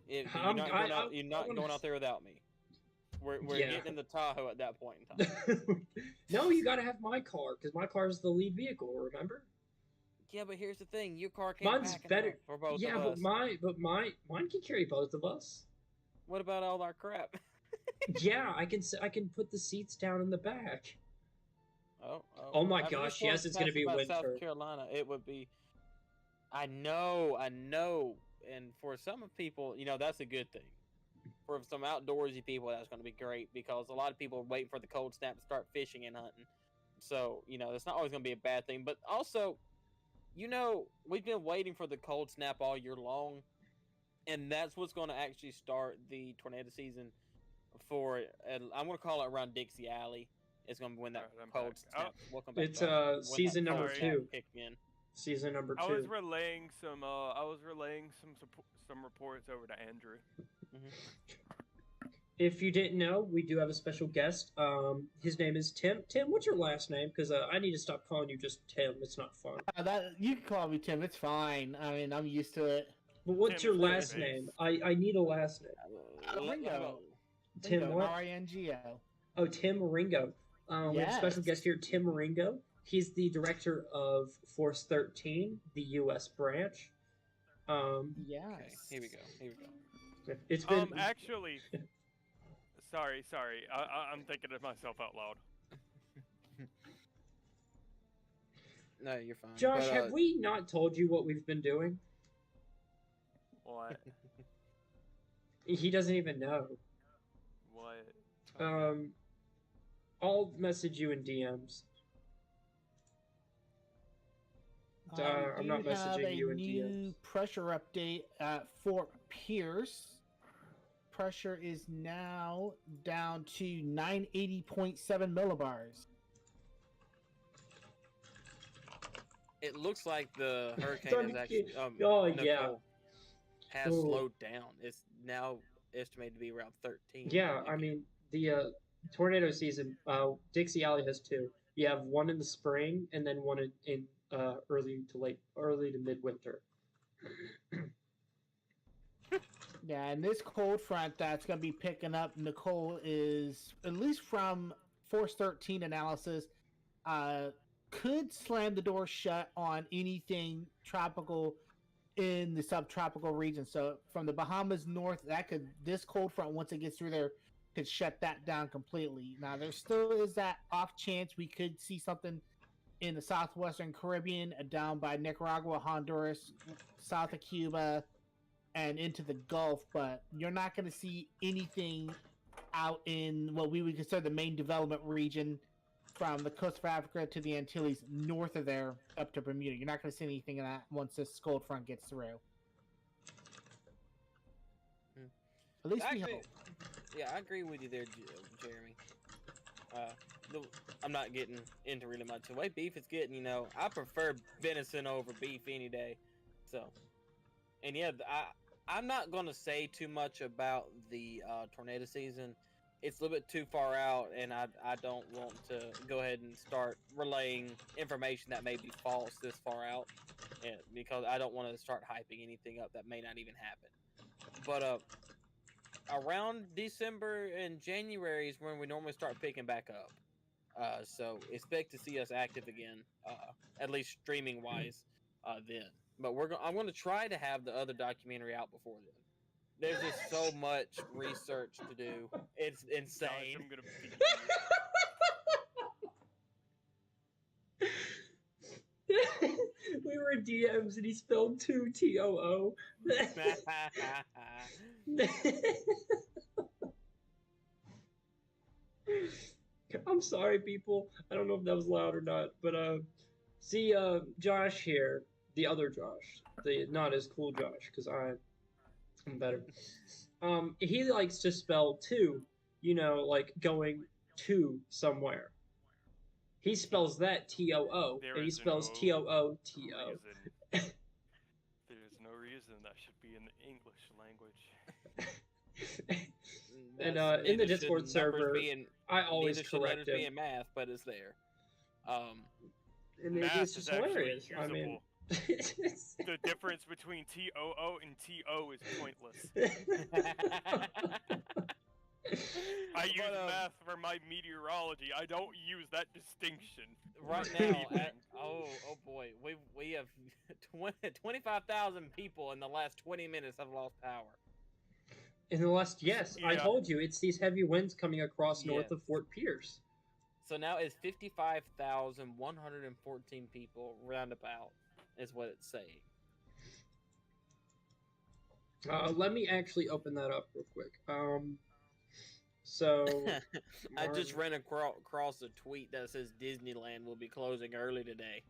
you're I'm- not I- going out. You're not wanna- going out there without me. We're Yeah. getting in the Tahoe at that point in time. No, you gotta have my car because my car is the lead vehicle. Remember? Yeah, but here's the thing: your car can't Mine's pack better. enough for both Yeah, of but us. mine can carry both of us. What about all our crap? Yeah, I can put the seats down in the back. Oh my I mean, gosh, this yes, one's it's gonna be about winter. South Carolina, it would be. I know, and for some people, that's a good thing. For some outdoorsy people, that's going to be great because a lot of people are waiting for the cold snap to start fishing and hunting. So, it's not always going to be a bad thing. But also, we've been waiting for the cold snap all year long, and that's what's going to actually start the tornado season for. I'm going to call it around Dixie Alley. It's going to be when that Alright, I'm cold back. snap. Welcome back. It's Josh. When season that number cold snap 2. kicked in. Season number 2. I was relaying some reports over to Andrew. If you didn't know, we do have a special guest. His name is Tim. Tim, what's your last name? Because I need to stop calling you just Tim. It's not fun. You can call me Tim. It's fine. I mean, I'm used to it. But what's Tim your is last baby. name? I need a last name. Ringo. Tim Ringo, what? Ringo. Oh, Tim Ringo. We have a special Yes. guest here, Tim Ringo. He's the director of Force 13, the U.S. branch. Yes. Okay, here we go. It's been Actually, sorry. I'm thinking to myself out loud. No, you're fine. Josh, But, have we not told you what we've been doing? What? He doesn't even know. What? I'll message you in DMs. I'm not messaging you in We have a DMs. new pressure update at Fort Pierce. Pressure is now down to 980.7 millibars. It looks like the hurricane Don't is actually. oh, yeah. Nicole has Ooh. slowed down. It's now estimated to be around 13. Yeah, I mean the tornado season. Dixie Alley has 2. You have one in the spring and then one in early to midwinter. Yeah, and this cold front that's going to be picking up Nicole is, at least from Force 13 analysis, could slam the door shut on anything tropical in the subtropical region. So from the Bahamas north, this cold front, once it gets through there, could shut that down completely. Now, there still is that off chance we could see something in the southwestern Caribbean, down by Nicaragua, Honduras, south of Cuba, and into the Gulf, but you're not going to see anything out in what we would consider the main development region from the coast of Africa to the Antilles, north of there up to Bermuda. You're not going to see anything of that once this cold front gets through. At least we Actually, hope. yeah, I agree with you there, Jeremy. I'm not getting into really much. The way beef is getting, I prefer venison over beef any day. So, and yeah, I'm not going to say too much about the tornado season. It's a little bit too far out, and I don't want to go ahead and start relaying information that may be false this far out because I don't want to start hyping anything up that may not even happen. But around December and January is when we normally start picking back up. So expect to see us active again, at least streaming wise, then. But I'm going to try to have the other documentary out before then. There's just so much research to do. It's Josh, insane. I'm gonna beat We were DMs and he spelled 2 TOO. I'm sorry, people. I don't know if that was loud or not, but see, Josh here, the other Josh, the not as cool Josh, because I'm better. He likes to spell two, like going to somewhere. He spells that TOO, There and he is spells no TOO. reason. There's no reason that should be in the English language. And That's in the neither should Discord numbers server, be in- I always neither should correct letters be him. in math, but it's there. And Math it's is just actually hilarious. I mean, usable. The difference between TOO and TO is pointless. I use math for my meteorology. I don't use that distinction. Right for now, anything. oh boy, we have 25,000 people in the last 20 minutes have lost power. in the last, yes, I Yeah. told you, it's these heavy winds coming across north of Yes. Fort Pierce. So now it's 55,114 people roundabout is what it's saying. Let me actually open that up real quick. So I just ran across a tweet that says Disneyland will be closing early today.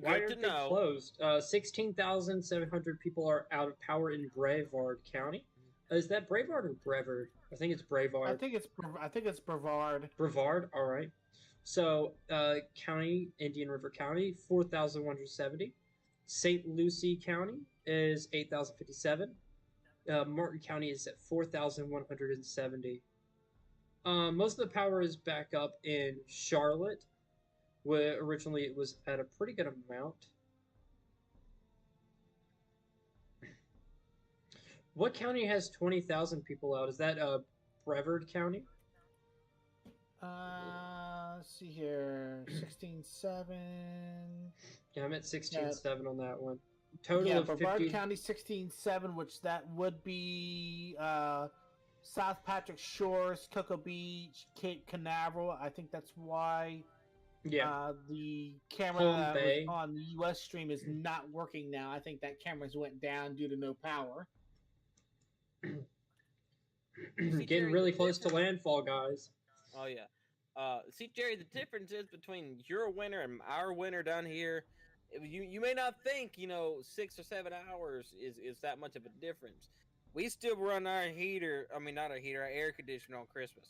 Why Good are to they know. closed? 16,700 people are out of power in Brevard County. Is that Brevard or Brevard? I think it's Brevard. I think it's Brevard. Brevard, all right. So, county, Indian River County, 4,170. St. Lucie County is 8,057. Martin County is at 4,170. Most of the power is back up in Charlotte, where originally it was at a pretty good amount. What county has 20,000 people out? Is that Brevard County? Let's see here. 16.7. Yeah, I'm at 16.7 on that one. Total Yeah, of Brevard 50. County 16.7, which that would be South Patrick Shores, Cocoa Beach, Cape Canaveral. I think that's why Yeah. the camera Palm that Bay. was on the US stream is not working now. I think that camera's went down due to no power. Getting really close to landfall, guys. Oh yeah. See, Jerry, the difference is between your winter and our winter down here. You may not think 6 or 7 hours is that much of a difference. We still run our heater. I mean, not our heater, our air conditioner on Christmas.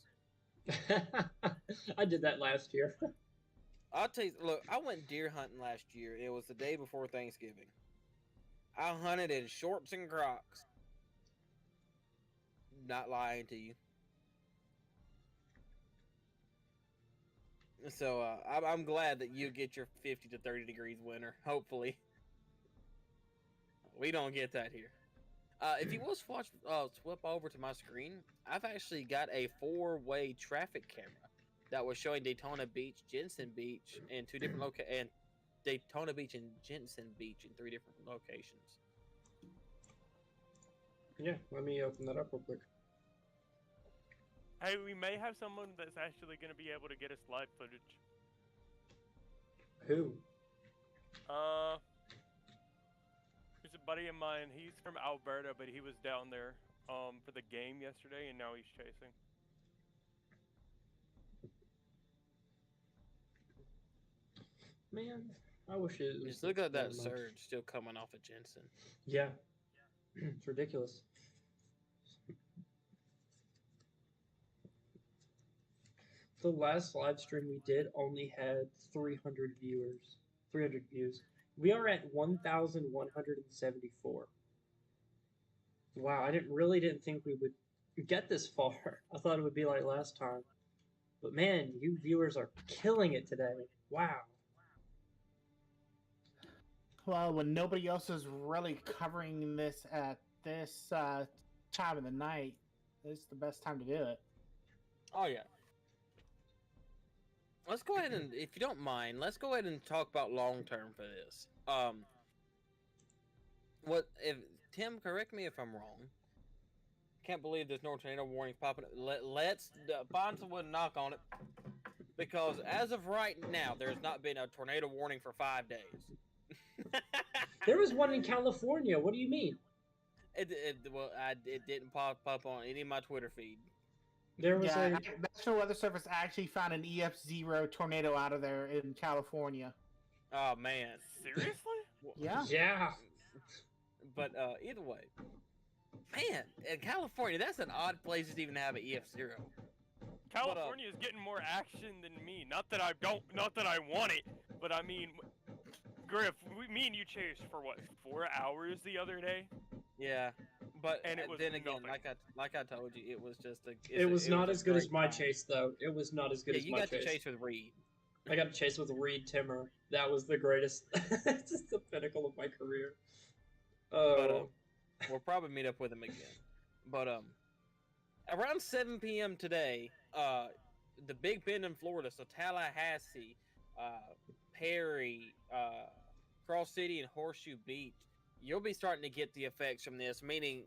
I did that last year. I'll tell you. Look, I went deer hunting last year. It was the day before Thanksgiving. I hunted in shorts and Crocs. Not lying to you. So I'm glad that you get your 50 to 30 degrees winter. Hopefully, we don't get that here. If you will swap over to my screen, I've actually got a 4-way traffic camera that was showing Daytona Beach, Jensen Beach, and two different and Daytona Beach and Jensen Beach in 3 different locations. Yeah, let me open that up real quick. Hey, we may have someone that's actually going to be able to get us live footage. Who? There's a buddy of mine. He's from Alberta, but he was down there for the game yesterday, and now he's chasing. Man, I wish it was. Just look at that much. surge still coming off of Jensen. Yeah, it's ridiculous. The last live stream we did only had 300 viewers. 300 views. We are at 1,174. Wow, I didn't think we would get this far. I thought it would be like last time. But man, you viewers are killing it today. Wow. Well, when nobody else is really covering this at this time of the night, this is the best time to do it. Oh yeah. Let's go ahead and, if you don't mind, let's go ahead and talk about long term for this. What if Tim? Correct me if I'm wrong. Can't believe there's no tornado warnings popping up. Let's find someone to knock on it, because as of right now, there's not been a tornado warning for 5 days. There was one in California. What do you mean? It didn't pop up on any of my Twitter feed. There was Yeah, National Weather Service actually found an EF0 tornado out of there in California. Oh man, Seriously? Yeah. But either way, man, in California, that's an odd place to even have an EF0. California is getting more action than me. Not that I want it, but I mean, Griff, me and you chased for what, 4 hours the other day? Yeah, but and it was then again, nothing. like I told you, it was just a. It was not as good as my time. chase, though. It was not as good Yeah, as you my got chase. to chase with Reed. I got to chase with Reed Timmer. That was the greatest. It's just the pinnacle of my career. But we'll probably meet up with him again. But around 7 p.m. today, the Big Bend in Florida, so Tallahassee, Perry, Cross City, and Horseshoe Beach, you'll be starting to get the effects from this, meaning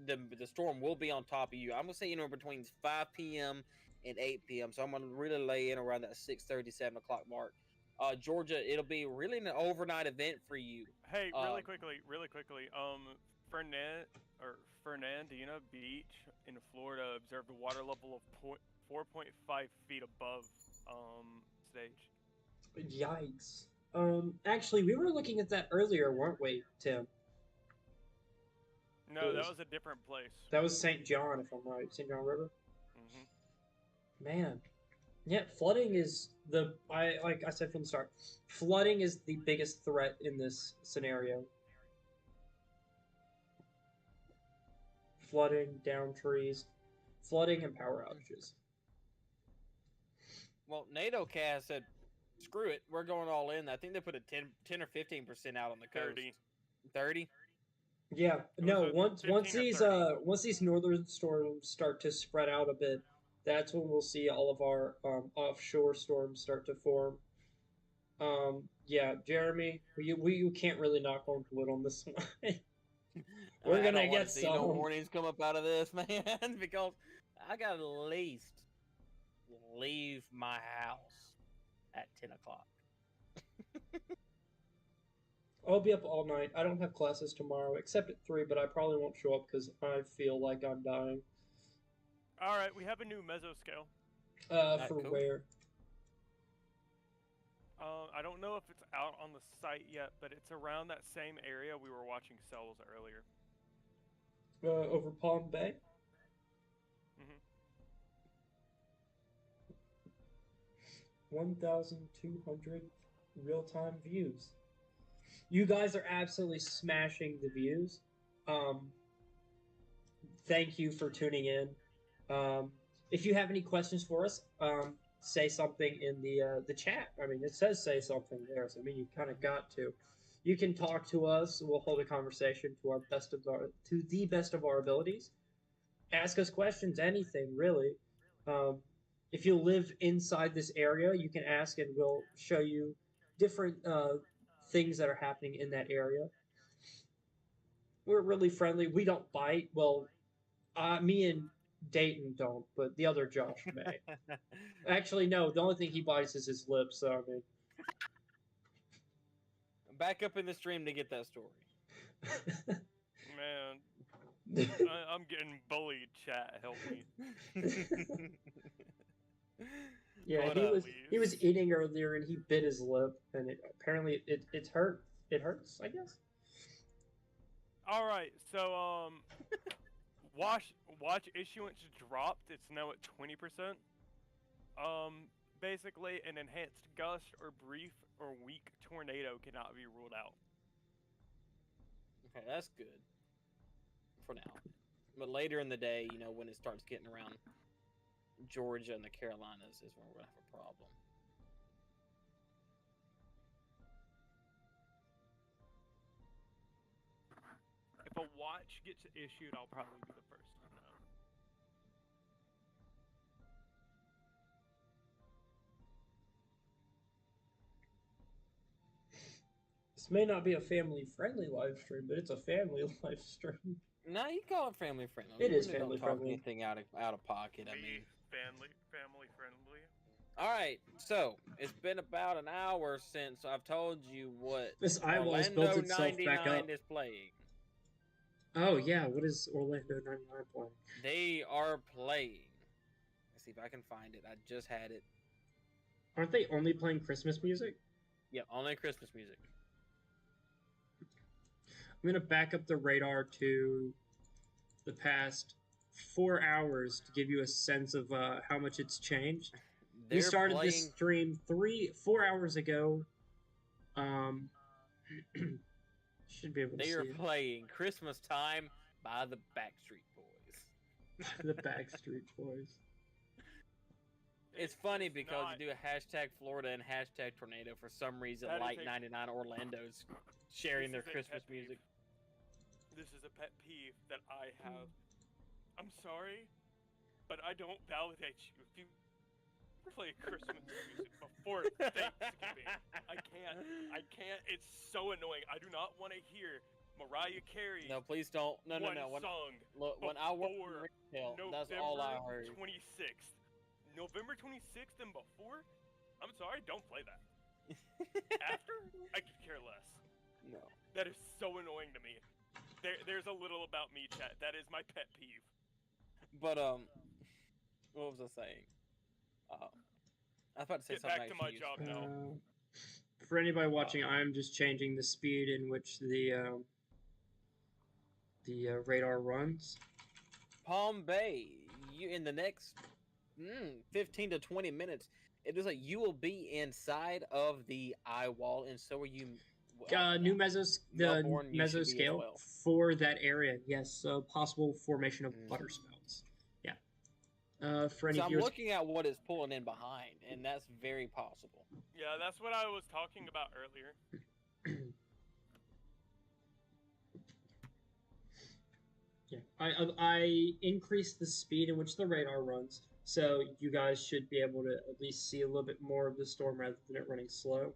the storm will be on top of you. I'm gonna say between 5 p.m. and 8 p.m. So I'm gonna really lay in around that 6:30, 7 o'clock mark. Georgia, it'll be really an overnight event for you. Hey, really quickly, Fernandina Beach in Florida observed a water level of 4.5 feet above stage. Yikes. Actually, we were looking at that earlier, weren't we, Tim? No, that was a different place. That was St. John, if I'm right. St. John River? Mm-hmm. Man. Yeah, flooding is like I said from the start, flooding is the biggest threat in this scenario. Flooding, down trees, flooding, and power outages. Well, NATO cast said, screw it, we're going all in. I think they put a 10 or 15% out on the coast. 30? Yeah, no. Once these northern storms start to spread out a bit, that's when we'll see all of our offshore storms start to form. Yeah, Jeremy, you can't really knock on wood on this one. We're gonna get some. No warnings come up out of this, man, because I gotta at least leave my house at 10 o'clock. I'll be up all night. I don't have classes tomorrow, except at 3, but I probably won't show up because I feel like I'm dying. Alright, we have a new mesoscale. For cool. where? I don't know if it's out on the site yet, but it's around that same area we were watching cells earlier. Over Palm Bay? Mm-hmm. 1,200 real-time views. You guys are absolutely smashing the views. Thank you for tuning in. If you have any questions for us, say something in the chat. I mean, it says say something there, so I mean, you kind of got to. You can talk to us. We'll hold a conversation to the best of our abilities. Ask us questions, anything really. If you live inside this area, you can ask, and we'll show you different things that are happening in that area. We're really friendly. We don't bite. Well, me and Dayton don't, but the other Josh may. Actually, no. The only thing he bites is his lips. So I mean, Back up in the stream to get that story. Man, I'm getting bullied. Chat, help me. Yeah, he was eating earlier and he bit his lip, and apparently it hurt. It hurts, I guess. All right, so watch issuance dropped. It's now at 20%. Basically, an enhanced gust or brief or weak tornado cannot be ruled out. Okay, that's good for now. But later in the day, when it starts getting around Georgia and the Carolinas is when we're gonna have a problem. watch gets issued, I'll probably be the first to know. This may not be a family-friendly live stream, but it's a family live stream. No, you call it family friendly. It We is really don't family talk friendly. anything out of pocket. I mean, family friendly. all right. So it's been about an hour since I've told you what This eyewall's Orlando built itself back 99 up. is playing. Oh yeah, what is Orlando 99 playing? They are playing. Let's see if I can find it. I just had it. Aren't they only playing Christmas music? Yeah, only Christmas music. I'm gonna back up the radar to the past 4 hours to give you a sense of how much it's changed. They're We started playing, this stream 4 hours ago. Should be able to They see are it. playing Christmas Time by the Backstreet Boys. The Backstreet Boys. It's funny because not- you do a hashtag Florida and hashtag tornado for some reason. That is Like a- 99 Orlando's sharing their This is a Christmas pet peeve. music. This is a pet peeve that I have. I'm sorry, but I don't validate you. If you play Christmas music before Thanksgiving, I can't. It's so annoying. I do not want to hear Mariah Carey. No, please don't. No. one When, song look, when I worked in before retail, November that's all I heard. 26th. November 26th and before? I'm sorry, don't play that. After? I could care less. No. That is so annoying to me. There's a little about me, chat. That is my pet peeve. But what was I saying? I was about to say Get something. back to my actually job useful. now. For anybody watching, I'm just changing the speed in which the radar runs. Palm Bay, you in the next 15 to 20 minutes, it is like you will be inside of the eye wall, and so are you. New the Melbourne, you should be as mesoscale well. for that area. Yes, possible formation of butter spouts. Yeah. For any So I'm viewers, looking at what it's pulling in behind, and that's very possible. Yeah, that's what I was talking about earlier. yeah, I increased the speed in which the radar runs, so you guys should be able to at least see a little bit more of the storm rather than it running slow.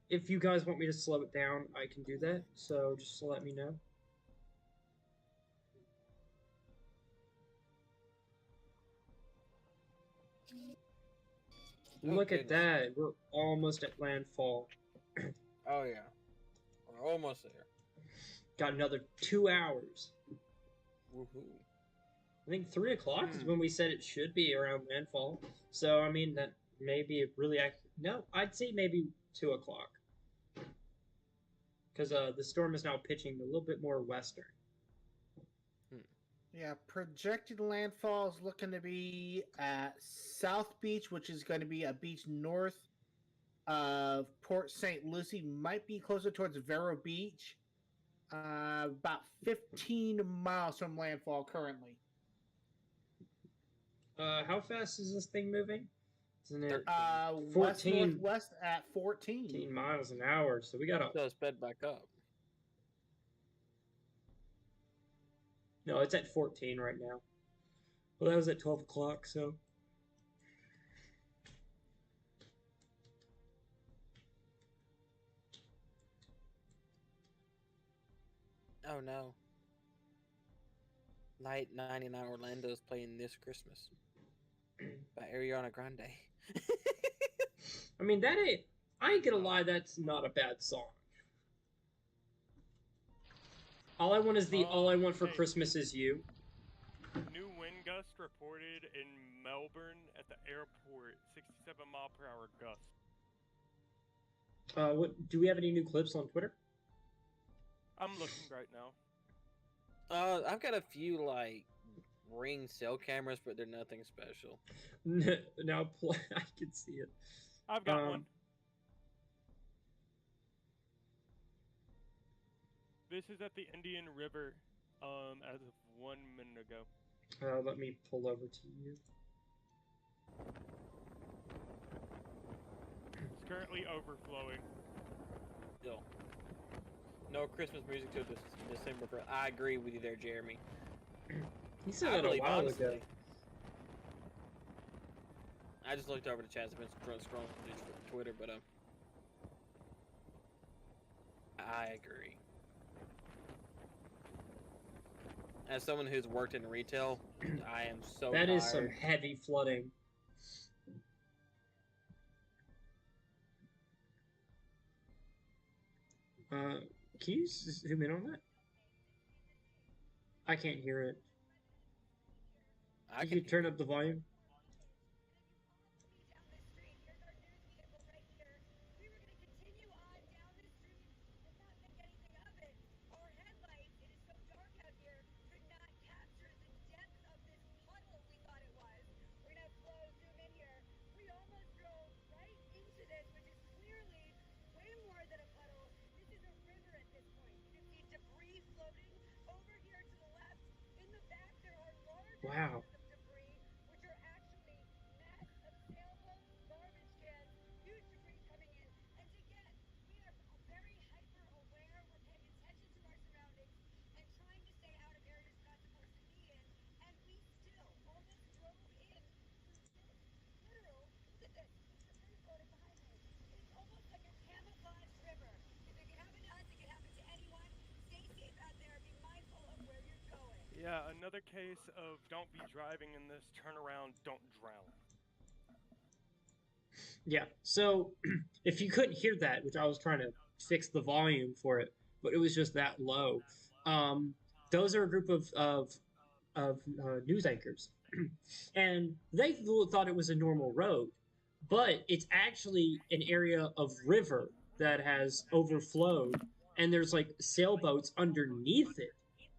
If you guys want me to slow it down, I can do that. So just let me know. Look at that. We're almost at landfall. Oh yeah, we're almost there. Got another 2 hours. Woohoo! I think 3 o'clock is when we said it should be around landfall. So, I mean, that may be really no, I'd say maybe 2 o'clock. Because the storm is now pitching a little bit more western. Yeah, projected landfall is looking to be at South Beach, which is going to be a beach north of Port St. Lucie. Might be closer towards Vero Beach. About 15 miles from landfall currently. How fast is this thing moving? Isn't it West 14 northwest at 14. 15 miles an hour? So we got So to... it's sped back up. No, it's at 14 right now. Well, that was at 12 o'clock, so... Oh no. Night 99 Orlando's playing This Christmas by Ariana Grande. I mean, that ain't... I ain't gonna lie, that's not a bad song. All I want is the All I Want for hey. Christmas Is You. New wind gust reported in Melbourne at the airport. 67 mile per hour gust. What do we have any new clips on Twitter? I'm looking right now. I've got a few like Ring cell cameras, but they're nothing special. Now play. I can see it. I've got one. This is at the Indian River, as of 1 minute ago. Let me pull over to you. It's currently overflowing. Still. No Christmas music till December. I agree with you there, Jeremy. He said I that a believe, while honestly. ago. I just looked over the chat. I've been scrolling through Twitter, but I agree. As someone who's worked in retail, I am so That tired. is some heavy flooding. Can you zoom in on that? I can't hear it. I Can you turn up the volume? Wow. Yeah, another case of don't be driving in this, turn around, don't drown. Yeah. So if you couldn't hear that, which I was trying to fix the volume for it, but it was just that low. Those are a group of news anchors, and they thought it was a normal road, but it's actually an area of river that has overflowed, and there's like sailboats underneath it,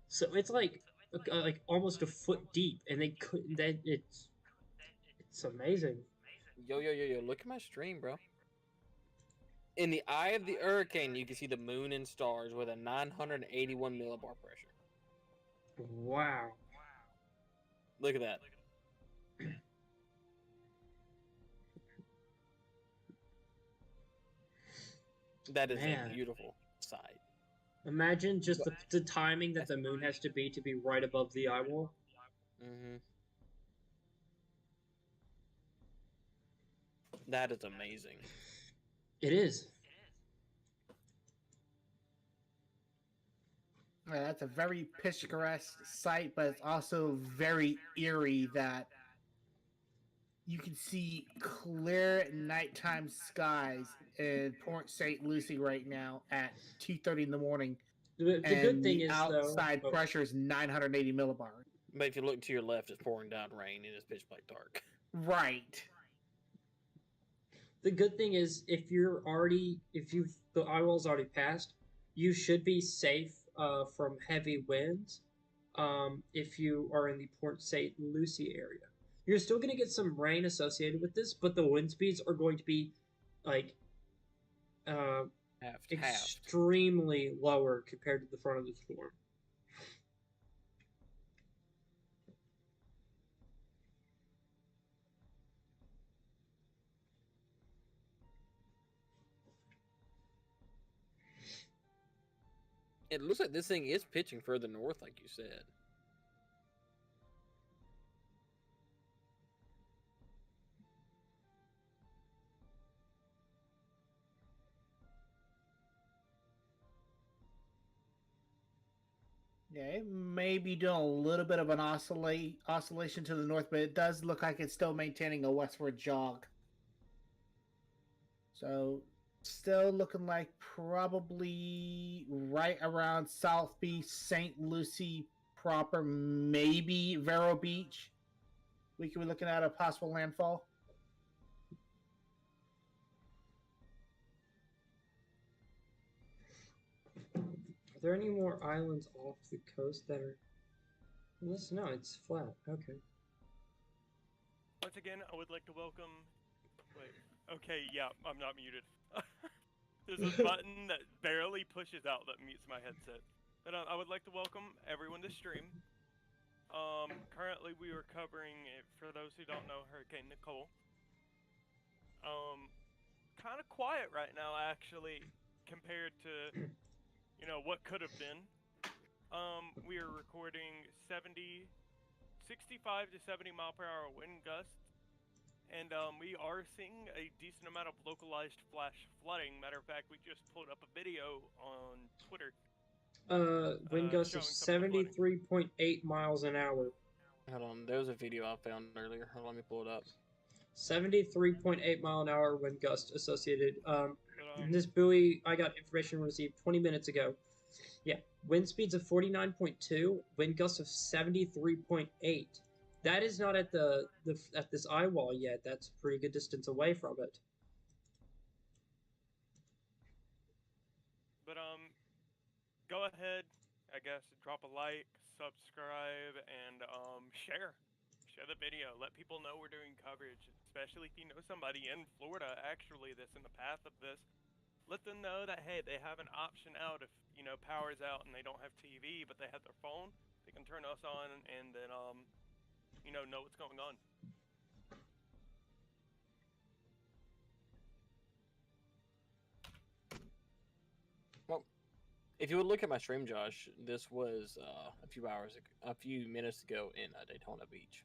so it's like almost a foot deep, and they couldn't. That it's amazing. Yo, look at my stream, bro. In the eye of the hurricane, you can see the moon and stars with a 981 millibar pressure. Wow. Look at that. That is Man. a beautiful sight. Imagine just the timing that the moon has to be right above the eye wall. Mm-hmm. That is amazing. It is. That's a very picturesque sight, but it's also very eerie that you can see clear nighttime skies in Port St. Lucie right now at 2:30 in the morning. The good thing is outside though, pressure is 980 millibar. But if you look to your left, it's pouring down rain and it's pitch black dark. Right. The good thing is if the eye wall's already passed, you should be safe from heavy winds. If you are in the Port St. Lucie area, you're still going to get some rain associated with this, but the wind speeds are going to be like extremely lower compared to the front of the storm. It looks like this thing is pitching further north, like you said. Yeah, it may be doing a little bit of an oscillation to the north, but it does look like it's still maintaining a westward jog. So, still looking like probably right around South Beach, St. Lucie proper, maybe Vero Beach. We could be looking at a possible landfall. Are there any more islands off the coast that are... No, it's flat. Okay. Once again, I would like to welcome... Wait. Okay, yeah, I'm not muted. There's a button that barely pushes out that mutes my headset. But I would like to welcome everyone to stream. Currently we are covering, for those who don't know, Hurricane Nicole. Kind of quiet right now, actually, compared to you know, what could have been. We are recording 65 to 70 mile per hour wind gusts, and we are seeing a decent amount of localized flash flooding. Matter of fact, we just pulled up a video on Twitter. Wind gust of showing some of the flooding. 73.8 miles an hour. Hold on, there was a video I found earlier. Hold on, let me pull it up. 73.8 mile an hour wind gust associated. This buoy, I got information received 20 minutes ago. Yeah, wind speeds of 49.2, wind gusts of 73.8. That is not at at this eye wall yet. That's a pretty good distance away from it. But go ahead, I guess, drop a like, subscribe, and share the video. Let people know we're doing coverage, especially if you know somebody in Florida actually that's in the path of this. Let them know that, hey, they have an option out if, you know, power's out and they don't have TV, but they have their phone. They can turn us on and then, you know what's going on. Well, if you would look at my stream, Josh, this was a few minutes ago in Daytona Beach.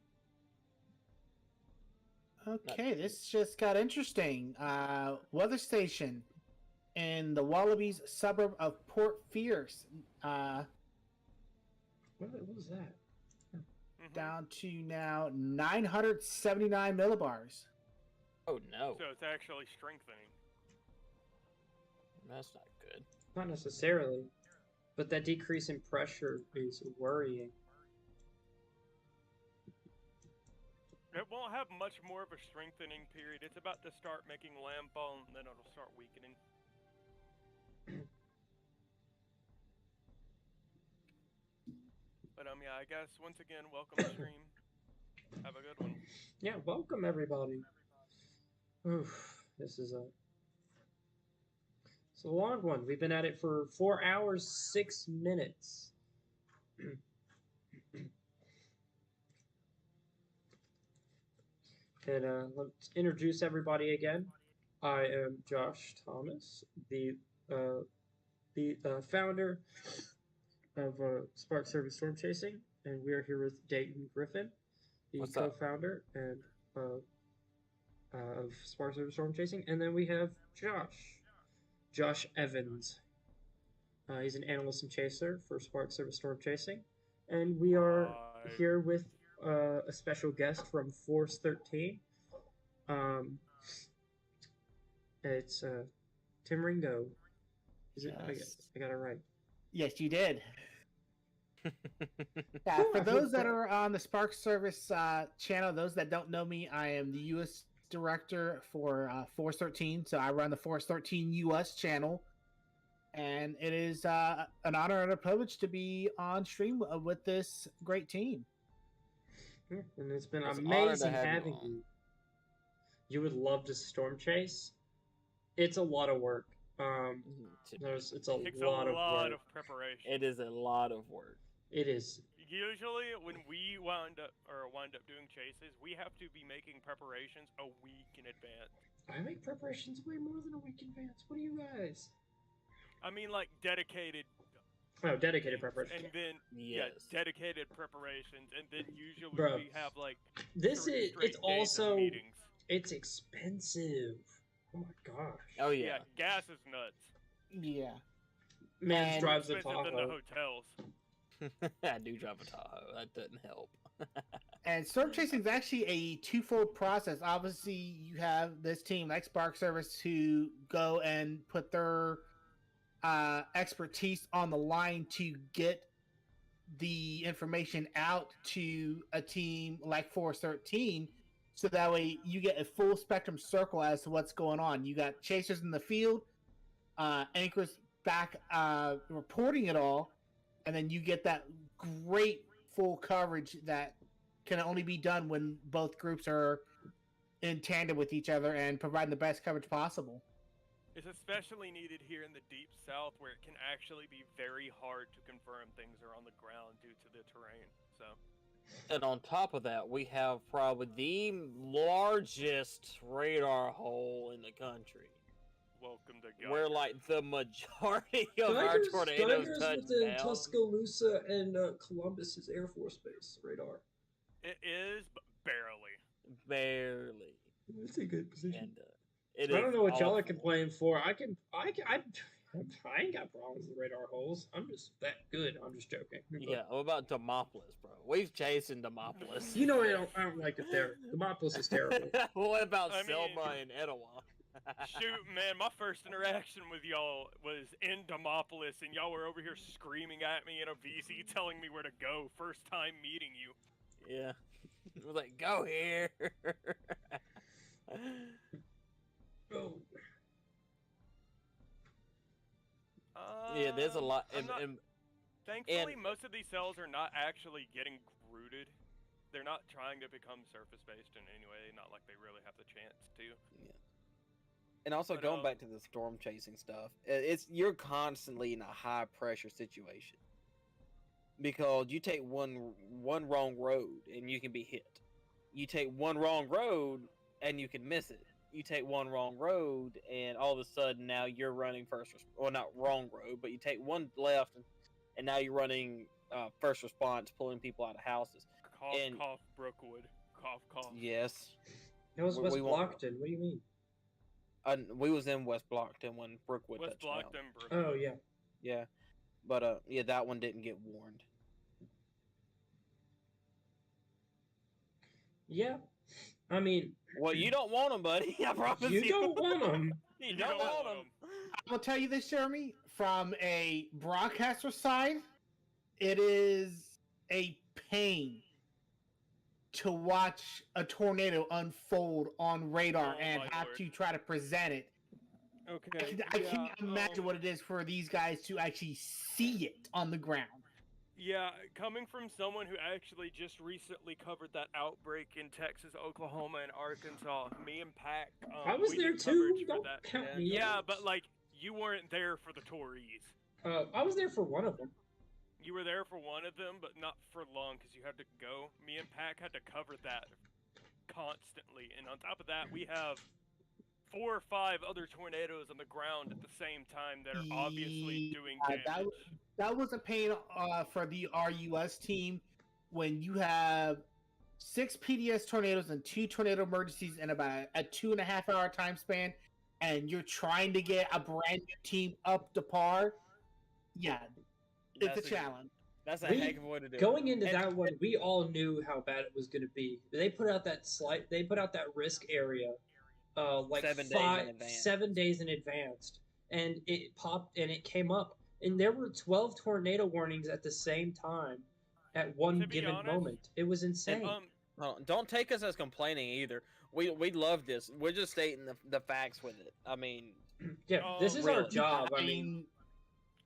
Okay, this just got interesting. Weather station in the Wallabies suburb of Port Fierce. What was that? Down to now 979 millibars. Oh no. So it's actually strengthening. That's not good. Not necessarily, but that decrease in pressure is worrying. It won't have much more of a strengthening period. It's about to start making landfall, and then it'll start weakening. But yeah, I guess once again, welcome to stream. Have a good one. Yeah, welcome everybody. Oof, it's a long one. We've been at it for 4 hours, 6 minutes. And let's introduce everybody again. I am Josh Thomas, the founder of Spark Service Storm Chasing, and we are here with Dayton Griffin, the What's up? co-founder and of Spark Service Storm Chasing, and then we have Josh Evans. He's an analyst and chaser for Spark Service Storm Chasing, and we are here with a special guest from Force 13. It's Tim Ringo. Is it? Yes. I got it right. Yes, you did. Yeah, for those that are on the Spark Service channel, those that don't know me, I am the U.S. director for Force 13. So I run the Force 13 U.S. channel, and it is an honor and a privilege to be on stream with this great team. Yeah, and it's been It's an honor to amazing have you having on. you. You would love to storm chase. It's a lot of work. It's a Takes lot a of lot work. of preparation. It is a lot of work. It is. Usually, when we wind up doing chases, we have to be making preparations a week in advance. I make preparations way more than a week in advance. What are you guys? I mean, like dedicated. Oh, dedicated things, preparation. And then Yes. dedicated preparations, and then usually Bro, we have like This 3 is. straight It's days of also. meetings. It's expensive. Oh my gosh. Oh Yeah, yeah. gas is nuts. Yeah. Man And- drives a Expensive than the Tahoe. hotels. I do drive a Tahoe. That doesn't help. And storm chasing is actually a twofold process. Obviously, you have this team like Spark Service who go and put their expertise on the line to get the information out to a team like Force 13, so that way you get a full spectrum circle as to what's going on. You got chasers in the field, anchors back reporting it all, and then you get that great full coverage that can only be done when both groups are in tandem with each other and providing the best coverage possible. It's especially needed here in the deep south, where it can actually be very hard to confirm things are on the ground due to the terrain. So, And on top of that, we have probably the largest radar hole in the country. welcome to Geiger. where like the majority of our Geiger's tornadoes touch within down. Tuscaloosa and Columbus's Air Force Base radar. It is, but barely. Barely. It's a good position. And it I don't is know what y'all are awful. complaining for. I ain't got problems with radar holes. I'm just that good. I'm just joking. Yeah, what about Demopolis, bro? We've chased Demopolis. You know I don't like it there. Demopolis is terrible. What about I Selma mean- and Etowah? Shoot, man, my first interaction with y'all was in Demopolis, and y'all were over here screaming at me in a VC telling me where to go. First time meeting you. Yeah. It was like, go here. Oh. Yeah, there's a lot. I'm not- And Thankfully, most of these cells are not actually getting rooted. They're not trying to become surface-based in any way, not like they really have the chance to. And also But, going back to the storm chasing stuff, you're constantly in a high pressure situation because you take one wrong road and you can be hit. You take one wrong road and you can miss it. You take one wrong road and all of a sudden now you're running well, not wrong road, but you take one left and now you're running first response, pulling people out of houses. Cough, And- cough, Brookwood. Cough, cough. Yes, That was We West won't- Blockton. What do you mean? we was in West Blockton when Brookwood West touched down. Blockton, Brookwood. Oh yeah. Yeah, but yeah, that one didn't get warned. Yeah. I mean, Well, you don't want them, buddy. I promise you. you don't want them. You You don't don't want want them. I will tell you this, Jeremy. From a broadcaster side, it is a pain to watch a tornado unfold on radar Oh, and my have lord. to try to present it. Okay. I can't imagine what it is for these guys to actually see it on the ground. Yeah, coming from someone who actually just recently covered that outbreak in Texas, Oklahoma, and Arkansas, me and Pac. I was we there did too. coverage for Don't that. count me Yeah, out. but like you weren't there for the Tories. I was there for one of them. You were there for one of them, but not for long because you had to go. Me and Pac had to cover that constantly, and on top of that, we have 4 or 5 other tornadoes on the ground at the same time that are obviously doing Yeah, damage. that was a pain for the RUS team when you have 6 PDS tornadoes and 2 tornado emergencies in about a 2.5 hour time span, and you're trying to get a brand new team up to par. Yeah, it's That's a challenge. That's a We- heck of a way to do Going it. into And- that one, we all knew how bad it was going to be. They put out that They put out that risk area, like 7 days in advance. 7 days in advance, and it popped and it came up, and there were 12 tornado warnings at the same time, at one To be given honest, moment. It was insane. And Don't take us as complaining either. We love this. We're just stating the facts with it. I mean, yeah, this is our really. job. I mean,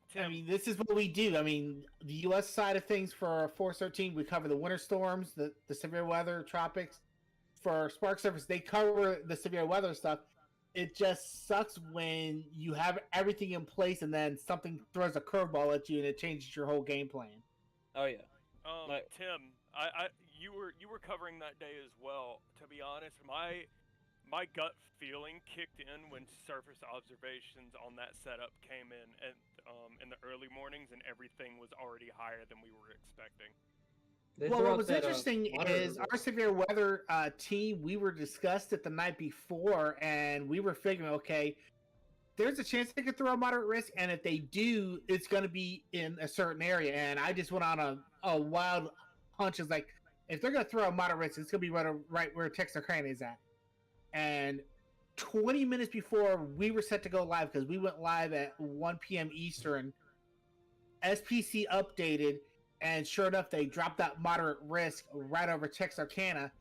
Tim, this is what we do. I mean, the U.S. side of things for Force 13, we cover the winter storms, the severe weather, tropics. For Spark Surface, they cover the severe weather stuff. It just sucks when you have everything in place and then something throws a curveball at you and it changes your whole game plan. oh yeah. like- Tim, you were covering that day as well. To be honest, my gut feeling kicked in when surface observations on that setup came in the early mornings, and everything was already higher than we were expecting. they Well, threw what out was that, interesting water is river. our severe weather team, we were discussed it the night before, and we were figuring, okay, there's a chance they could throw a moderate risk, and if they do, it's going to be in a certain area. And I just went on a wild hunch. It's like, if they're going to throw a moderate risk, it's going to be right where Texarkana is at. And 20 minutes before we were set to go live, because we went live at 1 p.m. Eastern, SPC updated, and sure enough, they dropped that moderate risk right over Texarkana.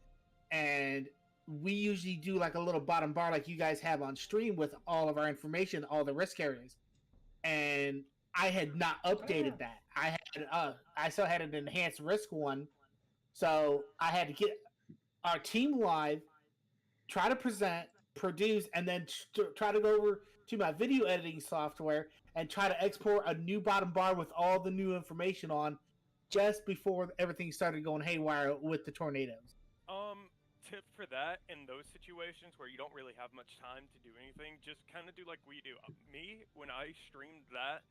And we usually do like a little bottom bar like you guys have on stream with all of our information, all the risk areas. And I had not updated that. I still had an enhanced risk one. So I had to get our team live, try to present, produce, and then try to go over to my video editing software and try to export a new bottom bar with all the new information on just before everything started going haywire with the tornadoes. tip for that in those situations where you don't really have much time to do anything, just kind of do like we do. Me, when I streamed that,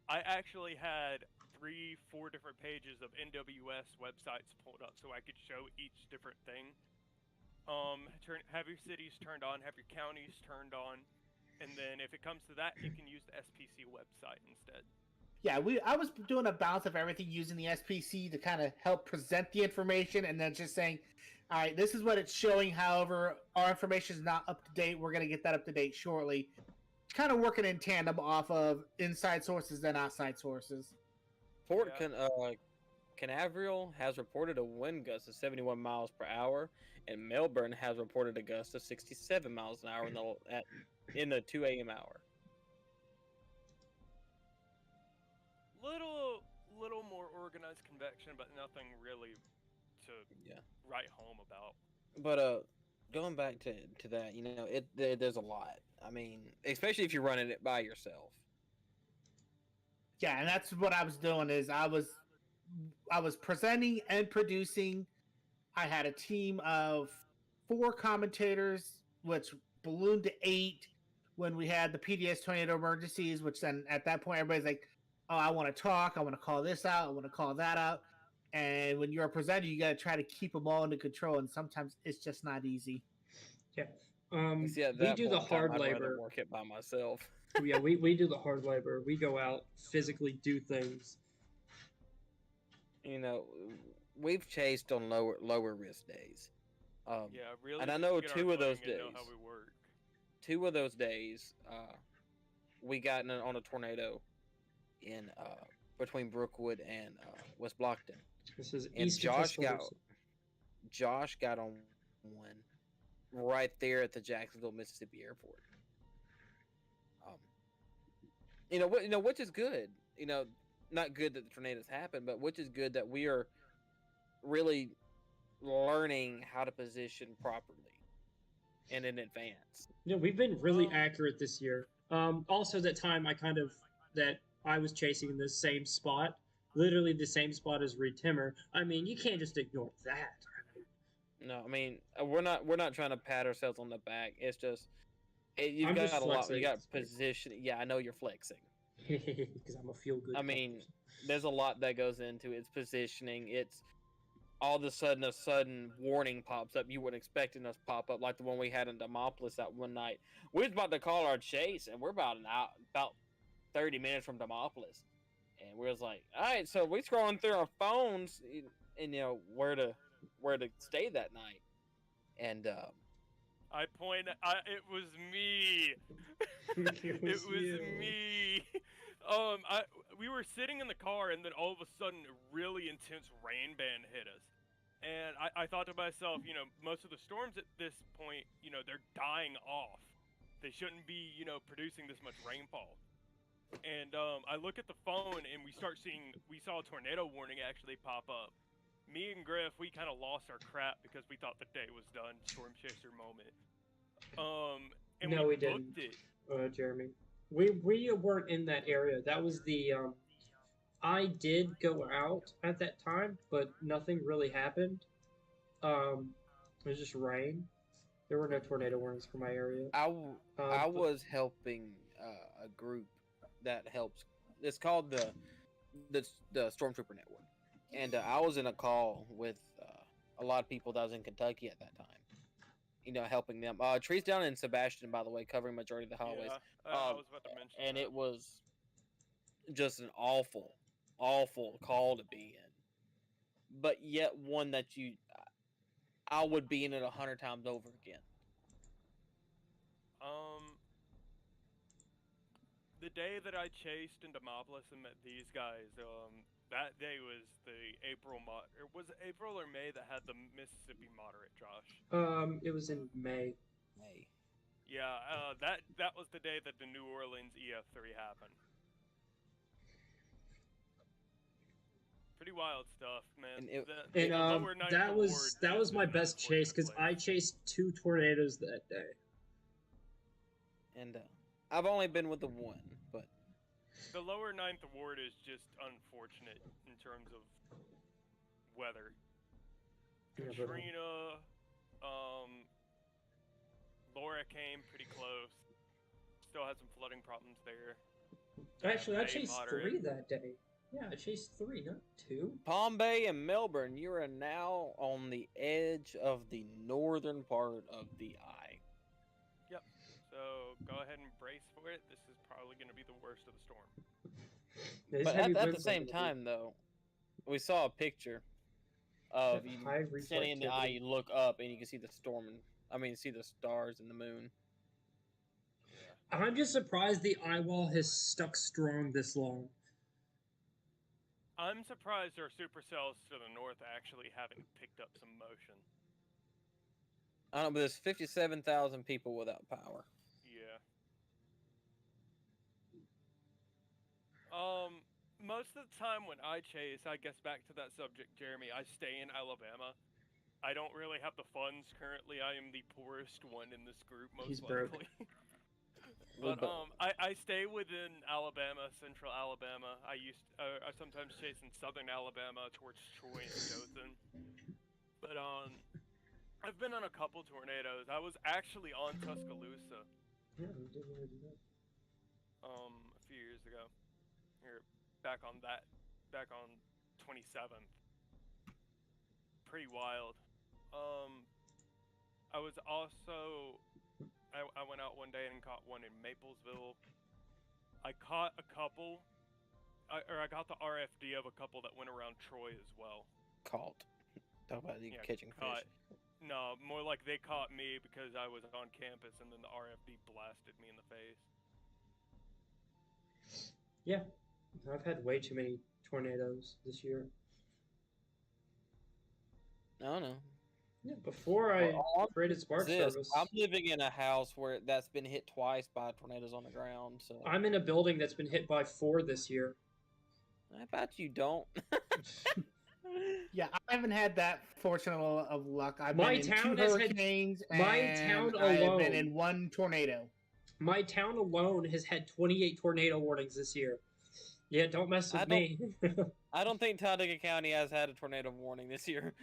I actually had 3, 4 different pages of NWS websites pulled up so I could show each different thing. Have your cities turned on, have your counties turned on, and then if it comes to that, you can use the SPC website instead. Yeah, I was doing a balance of everything using the SPC to kind of help present the information, and then just saying, all right, this is what it's showing. However, our information is not up to date. We're going to get that up to date shortly. Kind of working in tandem off of inside sources and outside sources. Fort Canaveral has reported a wind gust of 71 miles per hour, and Melbourne has reported a gust of 67 miles an hour in the 2 a.m. hour. Little more organized convection, but nothing really to write home about. But going back to that, you know, there's a lot. I mean, especially if you're running it by yourself. Yeah, and that's what I was doing. Is I was presenting and producing. I had a team of 4 commentators, which ballooned to 8 when we had the PDS tornado emergencies. Which then at that point everybody's like, oh, I want to talk. I want to call this out. I want to call that out. And when you're a presenter, you got to try to keep them all under control. And sometimes it's just not easy. Yeah. See, We do the hard I'd labor. rather work it by myself. Yeah, we do the hard labor. We go out, physically do things. You know, we've chased on lower risk days. Really. And I know 2 of those days. Know how we work. 2 of those days, we got on a tornado in between Brookwood and West Blockton. This is and East Josh got on one right there at the Jacksonville, Mississippi airport. Which is good. You know, not good that the tornadoes happen, but which is good that we are really learning how to position properly and in advance. Yeah, we've been really accurate this year. Also, that time I was chasing the same spot, literally the same spot as Reed Timmer. I mean, you can't just ignore that. No, I mean, we're not trying to pat ourselves on the back. It's just you've got a lot. You got position. Yeah, I know you're flexing. Because I'm a feel good. I mean, there's a lot that goes into its positioning. It's all of a sudden warning pops up. You weren't expecting us pop up like the one we had in Demopolis that one night. We was about to call our chase, and we're about 30 minutes from Demopolis, and we was like, all right, so we scrolling through our phones, and you know where to stay that night, and it was me. It was me. We were sitting in the car, and then all of a sudden, a really intense rain band hit us. And I thought to myself, you know, most of the storms at this point, you know, they're dying off. They shouldn't be, you know, producing this much rainfall. And I look at the phone, and we saw a tornado warning actually pop up. Me and Griff, we kind of lost our crap because we thought the day was done, storm chaser moment. And no, we booked didn't. it. Jeremy, we weren't in that area. That was the I did go out at that time, but nothing really happened. It was just rain. There were no tornado warnings for my area. I was helping a group that helps. It's called the Stormtrooper Network, and I was in a call with a lot of people that was in Kentucky at that time. You know, helping them. Trees down in Sebastian, by the way, covering majority of the highways. Yeah, I was about to mention and that. It was just an awful call to be in, but yet one that I would be in it 100 times over again. The day that I chased in Demopolis and met these guys, that day was the was it April or May that had the Mississippi moderate, Josh? It was in May. Yeah, that was the day that the New Orleans EF3 happened. Pretty wild stuff, man. That was my best chase because I chased 2 tornadoes that day. And I've only been with the one, but the lower 9th Ward is just unfortunate in terms of weather. Katrina, Laura came pretty close. Still had some flooding problems there. Actually, I May, chased moderate. 3 that day. Yeah, I chased 3, not 2. Palm Bay and Melbourne, you are now on the edge of the northern part of the eye. Yep. So go ahead and brace for it. This is probably going to be the worst of the storm. These But heavy at the winds are same gonna be time, though, we saw a picture of you high standing in the eye. reflectivity. You look up and you can see the storm. See the stars and the moon. I'm just surprised the eye wall has stuck strong this long. I'm surprised our supercells to the north actually haven't picked up some motion. I don't know, but there's 57,000 people without power. Yeah. Most of the time when I chase, I guess back to that subject, Jeremy, I stay in Alabama. I don't really have the funds currently. I am the poorest one in this group, most He's broke. likely. But I stay within Alabama, central Alabama. I sometimes chase in southern Alabama towards Troy and Dothan. But I've been on a couple tornadoes. I was actually on Tuscaloosa. Yeah, we didn't really do that. A few years ago. Or back on 27th. Pretty wild. I was also I went out one day and caught one in Maplesville. I caught a couple, I got the RFD of a couple that went around Troy as well. Caught. Talk about you catching caught. fish. No, more like they caught me because I was on campus and then the RFD blasted me in the face. Yeah, I've had way too many tornadoes this year. I don't know. Yeah, before I created Spark This, Service, I'm living in a house where that's been hit twice by tornadoes on the ground. So I'm in a building that's been hit by 4 this year. I bet you don't. Yeah, I haven't had that fortune of luck. I've My been in town 2 has had- hurricanes, my and town I've alone- been in 1 tornado. My town alone has had 28 tornado warnings this year. Yeah, don't mess with me. I don't think Talladega County has had a tornado warning this year.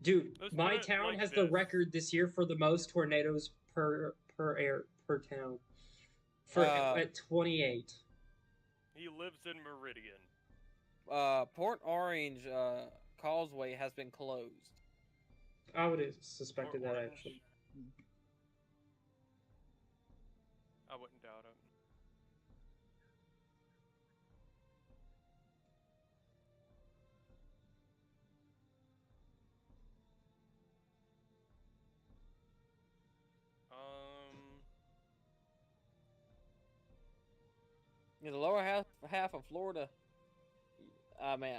Dude, Let's my put it town like has the this. record this year for the most tornadoes per town. At 28. He lives in Meridian. Port Orange Causeway has been closed. I would have suspected Port that Orange. actually. I wouldn't doubt it. Yeah, the lower half of Florida. I mean,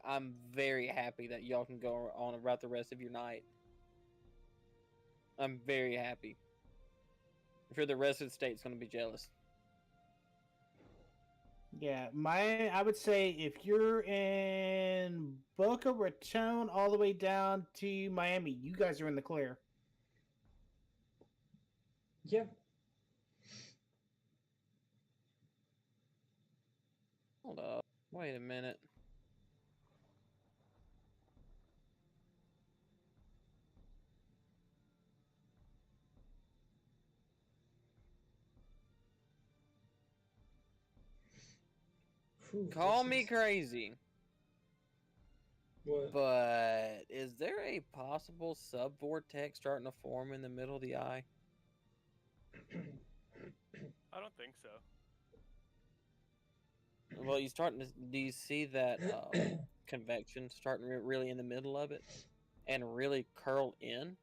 I'm very happy that y'all can go on about the rest of your night. I'm very happy. I'm sure the rest of the state's gonna be jealous. Yeah, I would say if you're in Boca Raton all the way down to Miami, you guys are in the clear. Yeah. Hold up. Wait a minute. Whew, Call this me is- crazy, What? but is there a possible sub-vortex starting to form in the middle of the eye? I don't think so. Well, do you see that convection starting really in the middle of it and really curl in?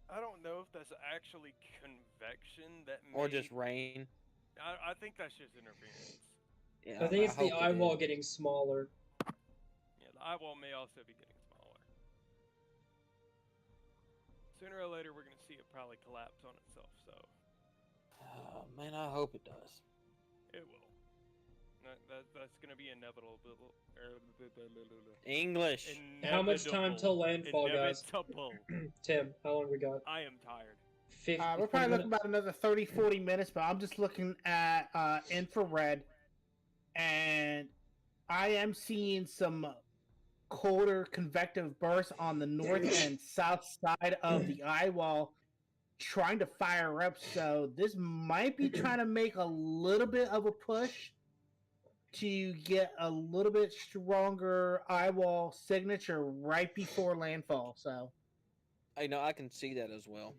I don't know if that's actually convection that Or may- just rain? I think that's just interference. Yeah, I think it's the hope it eyeball is. getting smaller. Yeah, the eyeball may also be getting smaller. Sooner or later, we're going to see it probably collapse on itself, so Oh, man, I hope it does. it will. That's going to be inevitable. English. How much time till landfall, guys? Inevitable. Tim, how long we got? I am tired. 50, We're 40 probably looking minutes? about another 30, 40 minutes, but I'm just looking at infrared, and I am seeing some colder convective bursts on the north and south side of the eye wall trying to fire up. So this might be trying to make a little bit of a push to get a little bit stronger eye wall signature right before landfall. So I know I can see that as well.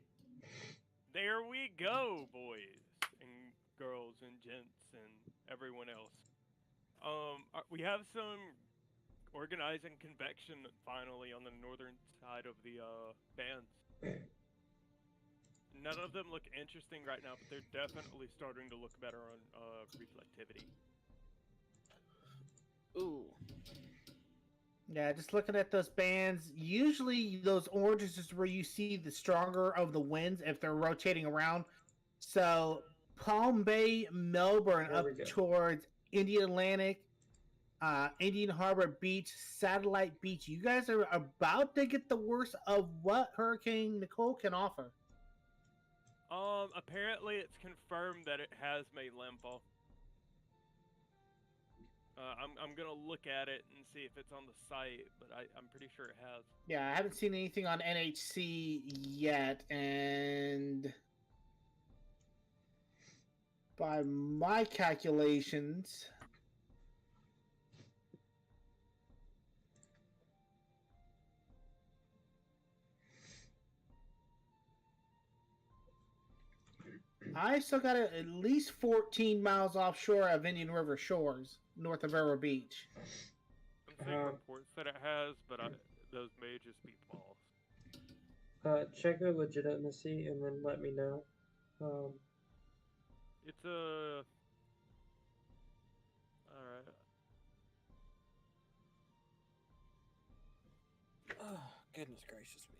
There we go, boys and girls and gents and everyone else. We have some organizing convection finally on the northern side of the bands. None of them look interesting right now, but they're definitely starting to look better on reflectivity. Ooh. yeah, just looking at those bands, usually those oranges is where you see the stronger of the winds if they're rotating around. So Palm Bay, Melbourne, There up we go. towards Indian Atlantic, Indian Harbor Beach, Satellite Beach. You guys are about to get the worst of what Hurricane Nicole can offer. Apparently it's confirmed that it has made landfall. I'm gonna look at it and see if it's on the site, but I'm pretty sure it has. Yeah, I haven't seen anything on NHC yet, and by my calculations, I still got it at least 14 miles offshore of Indian River shores, north of Vero Beach. I'm seeing reports that it has, but those may just be false. Check your legitimacy and then let me know. It's a... Alright. Oh, goodness gracious me.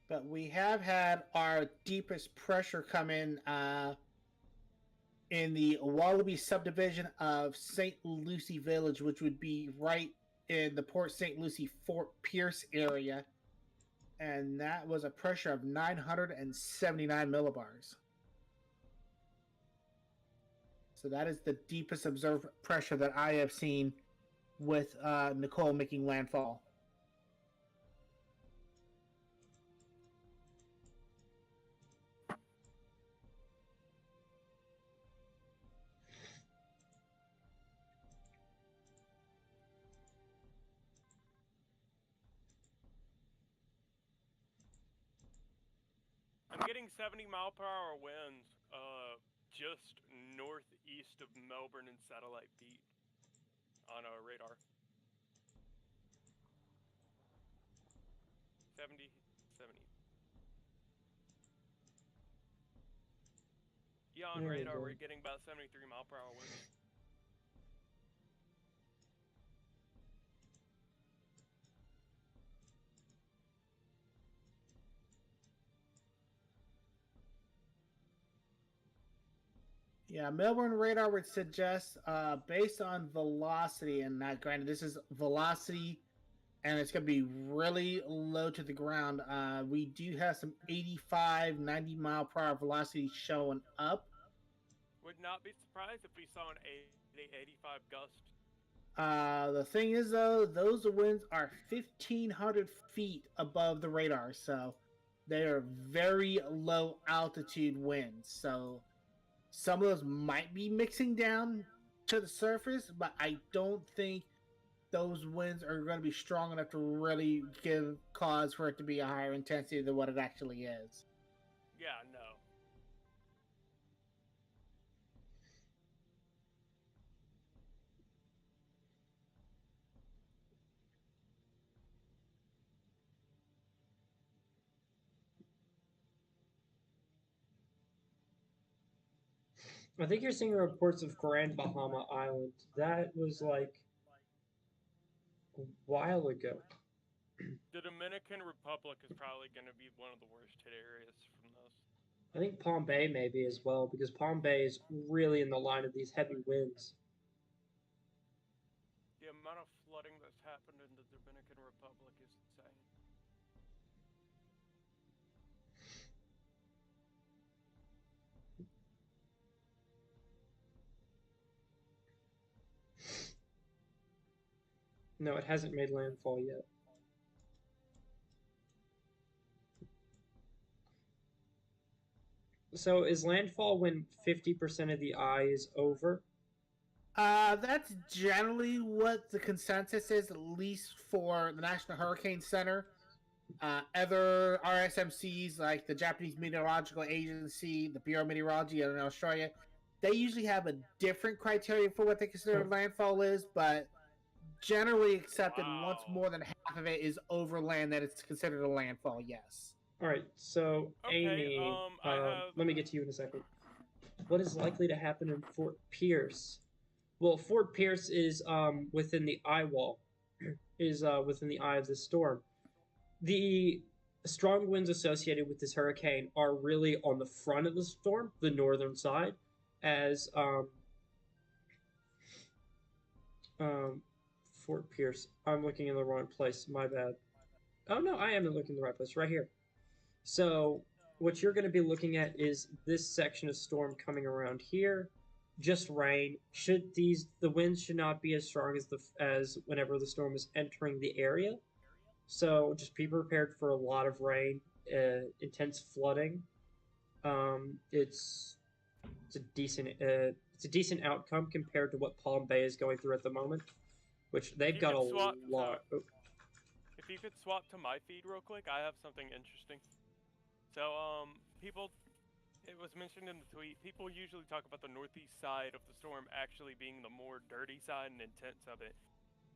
But we have had our deepest pressure come in the Wallaby subdivision of St. Lucie Village, which would be right in the Port St. Lucie Fort Pierce area. And that was a pressure of 979 millibars. So that is the deepest observed pressure that I have seen with Nicole making landfall. I'm getting 70-mile-per-hour winds just northeast of Melbourne and Satellite Beach on a radar. 70. Yeah, on There we radar go. we're getting about 73-mile-per-hour winds. Yeah, Melbourne radar would suggest, based on velocity, and not granted, this is velocity, and it's going to be really low to the ground. We do have some 85, 90 mile per hour velocity showing up. Would not be surprised if we saw an 80, 85 gust. The thing is, though, those winds are 1,500 feet above the radar, so they are very low altitude winds. So some of those might be mixing down to the surface, but I don't think those winds are going to be strong enough to really give cause for it to be a higher intensity than what it actually is. Yeah, no. I think you're seeing reports of Grand Bahama Island. That was like a while ago. The Dominican Republic is probably going to be one of the worst hit areas from this. I think Palm Bay maybe as well, because Palm Bay is really in the line of these heavy winds. The amount of flooding that's happened in the Dominican Republic is insane. No, it hasn't made landfall yet. So is landfall when 50% of the eye is over? That's generally what the consensus is, at least for the National Hurricane Center. Other RSMCs, like the Japanese Meteorological Agency, the Bureau of Meteorology in Australia, they usually have a different criteria for what they consider landfall is, but generally accepted once Wow. more than half of it is over land that it's considered a landfall, yes. All right, so Okay, Amy, I have. let me get to you in a second. What is likely to happen in Fort Pierce? Well, Fort Pierce is within the eye wall, is within the eye of the storm. The strong winds associated with this hurricane are really on the front of the storm, the northern side, as Fort Pierce. I'm looking in the wrong place. My bad. Oh no, I am looking in the right place. Right here. So what you're going to be looking at is this section of storm coming around here. Just rain. The winds should not be as strong as whenever the storm is entering the area. So just be prepared for a lot of rain, intense flooding. It's a decent outcome compared to what Palm Bay is going through at the moment, which they've got a lot. If you could swap to my feed real quick, I have something interesting. So it was mentioned in the tweet, people usually talk about the northeast side of the storm actually being the more dirty side and intense of it.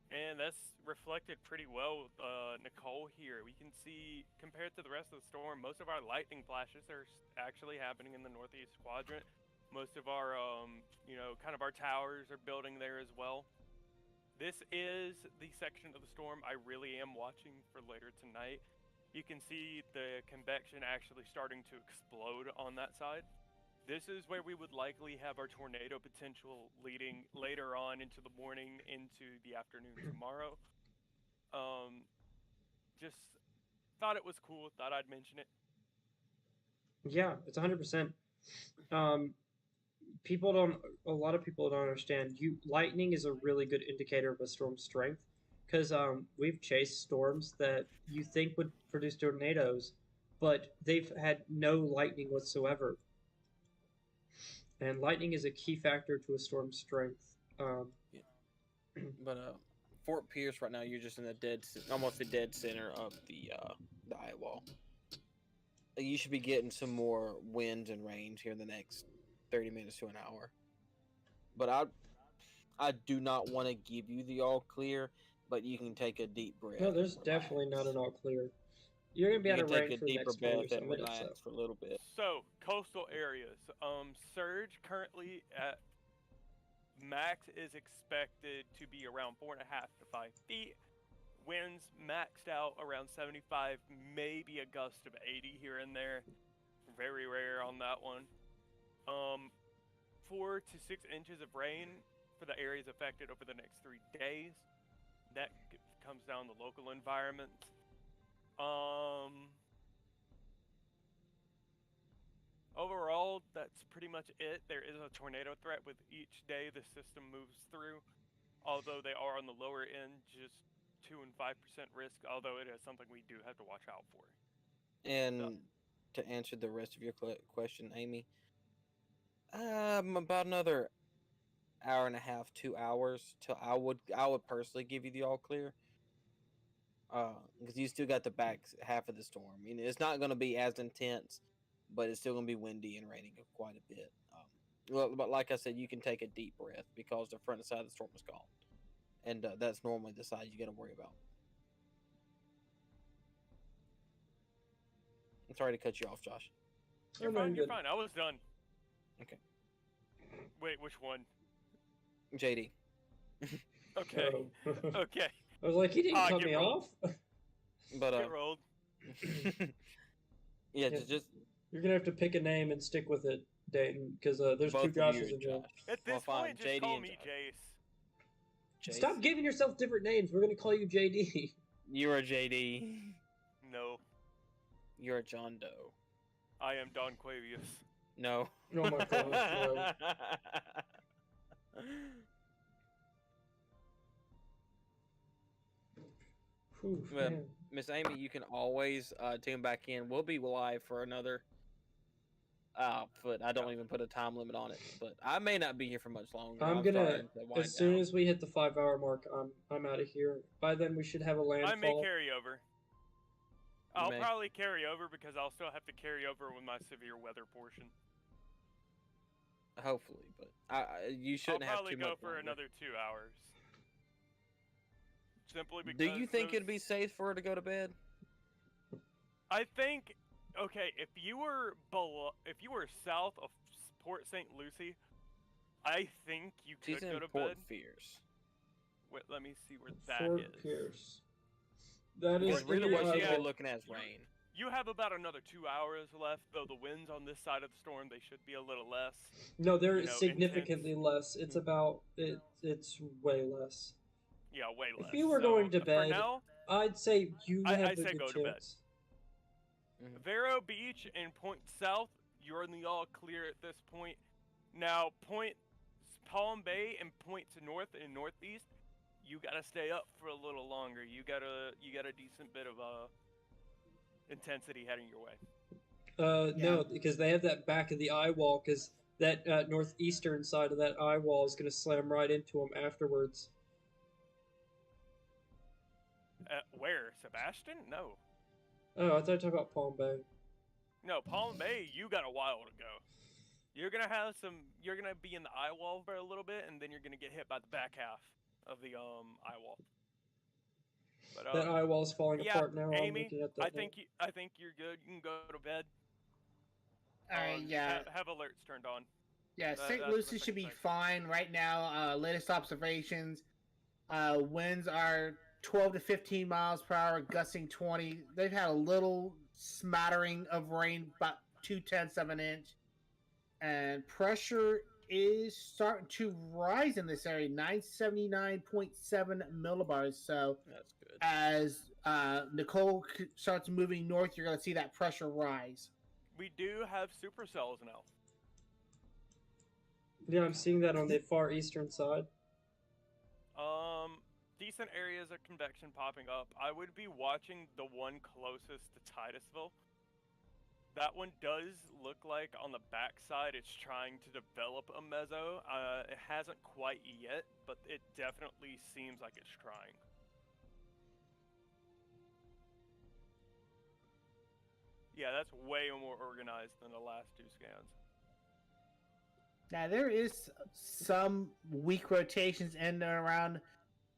And that's reflected pretty well with Nicole here. We can see, compared to the rest of the storm, most of our lightning flashes are actually happening in the northeast quadrant. Most of our, kind of our towers are building there as well. This is the section of the storm I really am watching for later tonight. You can see the convection actually starting to explode on that side. This is where we would likely have our tornado potential leading later on into the morning, into the afternoon tomorrow. Just thought it was cool, thought I'd mention it. Yeah, it's 100%. A lot of people don't understand. Lightning is a really good indicator of a storm's strength, because we've chased storms that you think would produce tornadoes, but they've had no lightning whatsoever. And lightning is a key factor to a storm's strength. But Fort Pierce right now, you're just in almost the dead center of the eye wall. You should be getting some more winds and rains here in the next 30 minutes to an hour. But I do not want to give you the all clear, but you can take a deep breath. No, there's definitely not an all clear. You're gonna be out of rain for the next 20 or so minutes. Relax for a little bit. So coastal areas, surge currently at max is expected to be around 4.5 to 5 feet. Winds maxed out around 75, maybe a gust of 80 here and there. Very rare on that one. 4 to 6 inches of rain for the areas affected over the next 3 days. That comes down to local environments. Overall, that's pretty much it. There is a tornado threat with each day the system moves through, although they are on the lower end, just 2 and 5% risk, although it is something we do have to watch out for. And to answer the rest of your question, Amy, about another hour and a half, 2 hours till I would personally give you the all clear. Because you still got the back half of the storm. I mean, it's not going to be as intense, but it's still going to be windy and raining quite a bit. But like I said, you can take a deep breath because the front side of the storm is gone. And that's normally the side you got to worry about. I'm sorry to cut you off, Josh. You're fine, you're fine. I was done. Okay. Wait, which one? JD. Okay. Okay. I was like, he didn't cut me off. But get rolled. Yeah, just you're gonna have to pick a name and stick with it, Dayton, because there's two Joshes in there. At this point, just call me Jace. Stop giving yourself different names. We're gonna call you JD. You're a JD. No. You're a John Doe. I am Don Quavius. No. Oh my gosh, no. Oof, Well, man. Miss Amy, you can always tune back in. We'll be live for another. But I don't even put a time limit on it. But I may not be here for much longer. I'm starting gonna, to wind as soon down. as we hit the 5 hour mark, I'm out of here. By then we should have a I may landfall. carry over. You I'll may. probably carry over because I'll still have to carry over with my severe weather portion. Hopefully, but you shouldn't I'll have probably too go much for longer. another 2 hours. Simply because. Do you think those- it'd be safe for her to go to bed? I think. Okay, if you were south of Port St. Lucie, I think you could She's go in to Port bed. Fierce. Wait, let me see where that Fort is. Pierce. That Because is really, in what the she'd be eyeball. looking at is rain. You have about another 2 hours left, though the winds on this side of the storm, they should be a little less. No, they're you know, significantly less. It's about it's way less. Yeah, way less. If you were So, going to for bed, now, I'd say you I have a say good go to bed. chance. Vero Beach and Point South, you're in the all clear at this point. Now, Point Palm Bay and Point to North and Northeast, you gotta stay up for a little longer. You got a decent bit of intensity heading your way. No, because they have that back of the eye wall. Because that northeastern side of that eye wall is gonna slam right into them afterwards. Where? Sebastian? No. Oh, I thought you were talking about Palm Bay. No, Palm Bay, you got a while to go. You're gonna be in the eye wall for a little bit, and then you're gonna get hit by the back half of the eye wall. But, That eye wall's falling yeah, apart now. I'm Amy, looking at that. I think you're good. You can go to bed. All right, yeah. Have alerts turned on. Yeah, That- St. that's the Lucie should be second thing. fine right now. Latest observations, winds are 12 to 15 miles per hour, gusting 20. They've had a little smattering of rain, about 2/10 of an inch, and pressure is starting to rise in this area, 979.7 millibars. So That's good. as Nicole starts moving north, you're going to see that pressure rise. We do have supercells now. Yeah, I'm seeing that on the far eastern side. Decent areas of convection popping up. I would be watching the one closest to Titusville. That one does look like on the backside it's trying to develop a meso. It hasn't quite yet, but it definitely seems like it's trying. Yeah, that's way more organized than the last two scans. Now there is some weak rotations in and around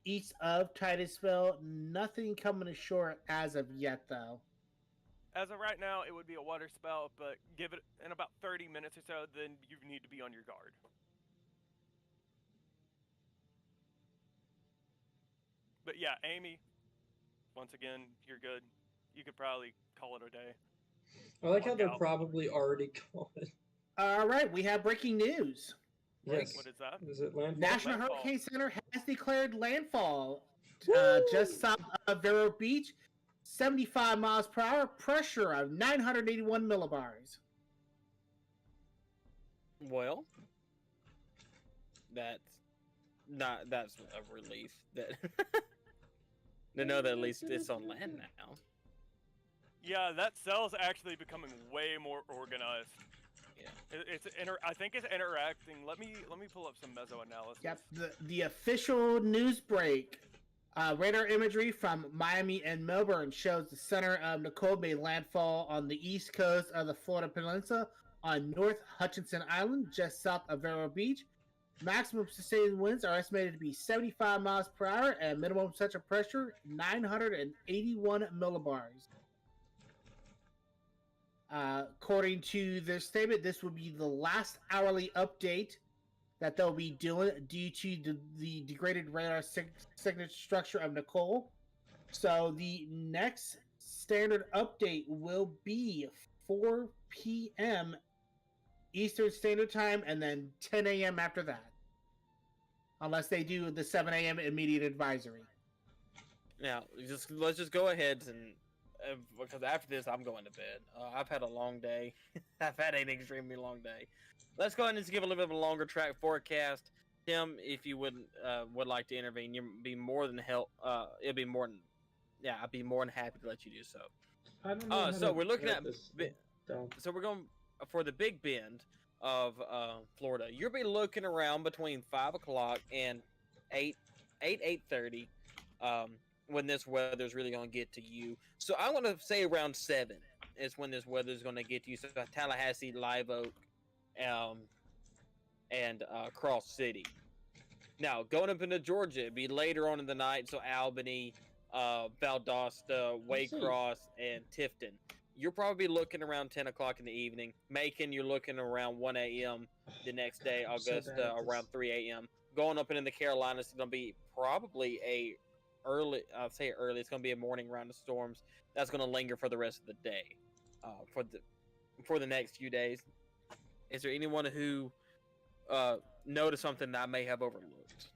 east of Titusville. Nothing coming ashore as of yet, though. As of right now, it would be a water spout, but give it in about 30 minutes or so, then you need to be on your guard. But yeah, Amy, once again, you're good. You could probably call it a day. I like how Walk they're out. probably already gone. All right, we have breaking news. Yes. What is that? Is it landfall? National Landfall. Hurricane Center has declared landfall just south of Vero Beach, 75 miles per hour, pressure of 981 millibars. Well, that's a relief that to know that at least it's on land now. Yeah, that cell's actually becoming way more organized. Yeah. I think it's interacting. Let me pull up some meso analysis. Yep, the official news break. Radar imagery from Miami and Melbourne shows the center of Nicole made landfall on the east coast of the Florida Peninsula on North Hutchinson Island, just south of Vero Beach. Maximum sustained winds are estimated to be 75 miles per hour and minimum central pressure 981 millibars. According to their statement, this would be the last hourly update that they'll be doing due to the degraded radar signature structure of Nicole. So the next standard update will be 4 p.m. Eastern Standard Time and then 10 a.m. after that. Unless they do the 7 a.m. immediate advisory. Now, let's just go ahead and because after this I'm going to bed. I've had a long day. I've had an extremely long day. Let's go ahead and just give a little bit of a longer track forecast. Tim, if you would like to intervene, you'd be more than yeah, I'd be more than happy to let you do so. I don't know. So we're looking at this. so we're going for the Big Bend of Florida. You'll be looking around between 5 o'clock and 8:30, when this weather's really gonna get to you. So I'm gonna say around 7 is when this weather's gonna get to you. So Tallahassee, Live Oak, and Cross City. Now going up into Georgia, it'd be later on in the night. So Albany, Valdosta, Waycross, and Tifton. You're probably looking around 10 o'clock in the evening. Macon, you're looking around 1 a.m. the next day. I'm so Augusta, bad at around this. 3 a.m. Going up into the Carolinas, it's going to be probably a early, I'll say early, it's going to be a morning round of storms. That's going to linger for the rest of the day, for the next few days. Is there anyone who noticed something that I may have overlooked?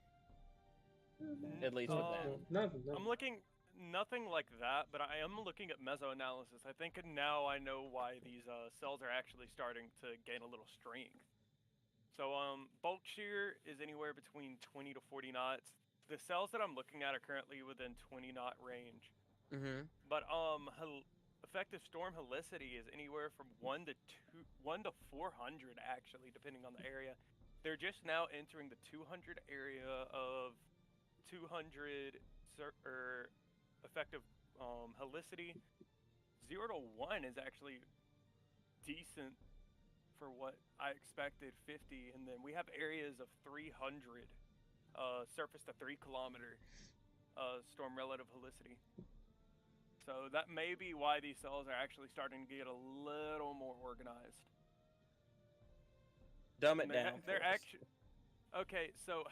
At least with that. No. I'm looking nothing like that, but I am looking at mesoanalysis. I think now I know why these cells are actually starting to gain a little strength. So bulk shear is anywhere between 20 to 40 knots. The cells that I'm looking at are currently within 20 knot range. Mm-hmm. But effective storm helicity is anywhere from 1 to 400 actually, depending on the area. They're just now entering the 200 area of 200 effective helicity. 0 to 1 is actually decent for what I expected, 50, and then we have areas of 300 surface to 3 kilometer storm relative helicity. So that may be why these cells are actually starting to get a little more organized. Dumb it down. They're actually okay. So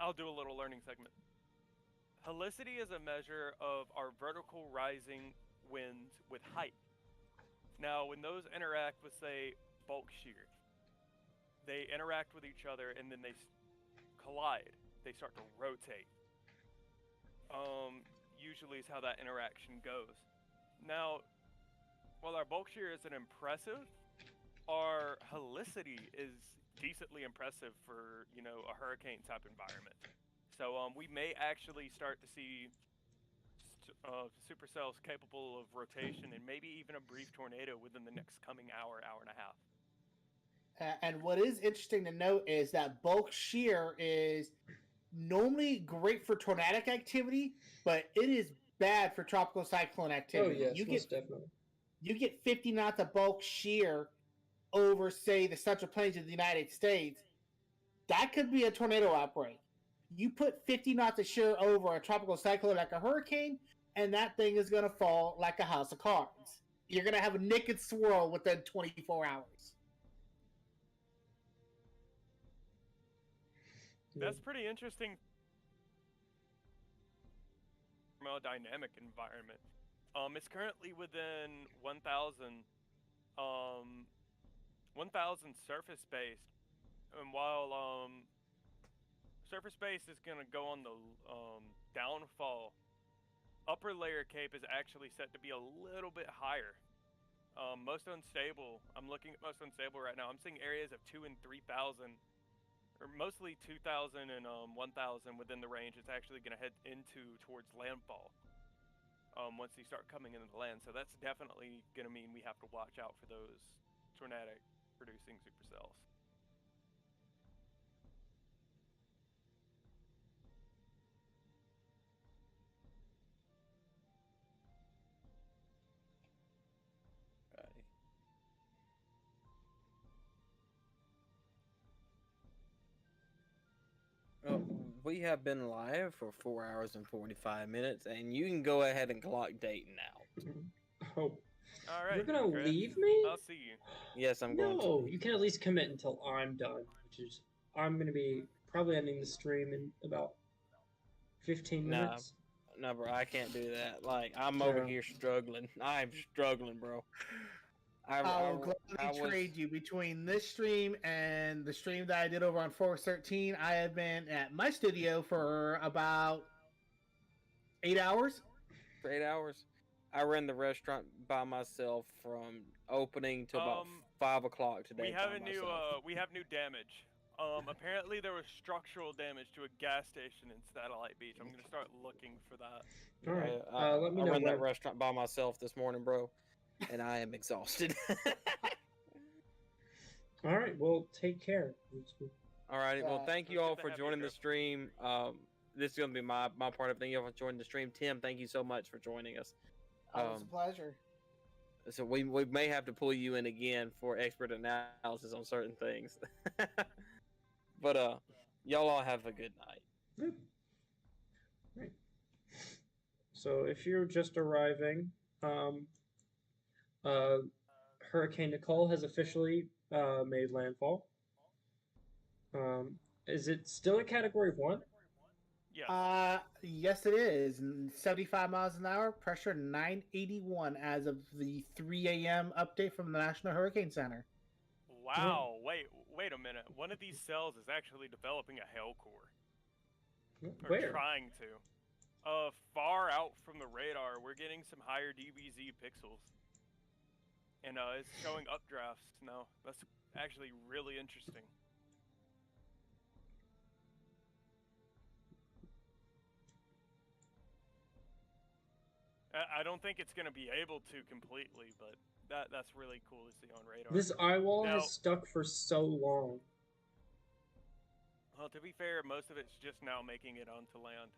I'll do a little learning segment. Helicity is a measure of our vertical rising winds with height. Now, when those interact with, say, bulk shear, they interact with each other and then they collide. They start to rotate. Usually is how that interaction goes. Now, while our bulk shear isn't impressive, our helicity is decently impressive for, a hurricane type environment. So we may actually start to see supercells capable of rotation and maybe even a brief tornado within the next coming hour, hour and a half. And what is interesting to note is that bulk shear is normally great for tornadic activity, but it is bad for tropical cyclone Oh activity. yes, most definitely. You get 50 knots of bulk shear over, say, the central plains of the United States. That could be a tornado outbreak. You put 50 knots of shear over a tropical cyclone like a hurricane, and that thing is going to fall like a house of cards. You're going to have a naked swirl within 24 hours. That's pretty interesting. From a dynamic environment. It's currently within 1,000 surface based, and while surface base is going to go on the downfall, upper layer cape is actually set to be a little bit higher. Most unstable, I'm looking at most unstable right now. I'm seeing areas of 2,000 and 3,000, or mostly 2,000 and 1,000 within the range. It's actually going to head towards landfall once they start coming into the land. So that's definitely going to mean we have to watch out for those tornadic producing supercells. We have been live for 4 hours and 45 minutes, and you can go ahead and clock Dayton out. Oh. All right. You're gonna Chris, leave me? I'll see you. Yes, I'm going to. No, you can at least commit until I'm done, which is I'm gonna be probably ending the stream in about 15 Nah. minutes. No, bro, I can't do that. Like, I'm over Yeah. here struggling. I'm struggling, bro. I'll gladly trade you between this stream and the stream that I did over on Force 13. I have been at my studio for about 8 hours. For 8 hours? I ran the restaurant by myself from opening to about 5 o'clock today. We have new damage. Apparently there was structural damage to a gas station in Satellite Beach. I'm gonna start looking for that. All right. I, Let me I know run where. that restaurant by myself this morning, bro, and I am exhausted. All right. Well, take care. Alrighty, well, thank It you was all good to for have you, joining the Griff. stream. This is gonna be my part of it. Thank you all for joining the stream. Tim, thank you so much for joining us. It was a pleasure. So we may have to pull you in again for expert analysis on certain things. But y'all all have a good night. Right. So if you're just arriving, Hurricane Nicole has officially made landfall. Is it still a Category 1? Yes. Yes, it is. 75 miles an hour, pressure 981 as of the 3 a.m. update from the National Hurricane Center. Wow. Wait a minute. One of these cells is actually developing a hail core. Or Where? trying to. Far out from the radar, we're getting some higher DBZ pixels. And it's showing updrafts now. That's actually really interesting. I don't think it's going to be able to completely, but that's really cool to see on radar. This eye wall Now- has stuck for so long. Well, to be fair, most of it's just now making it onto land.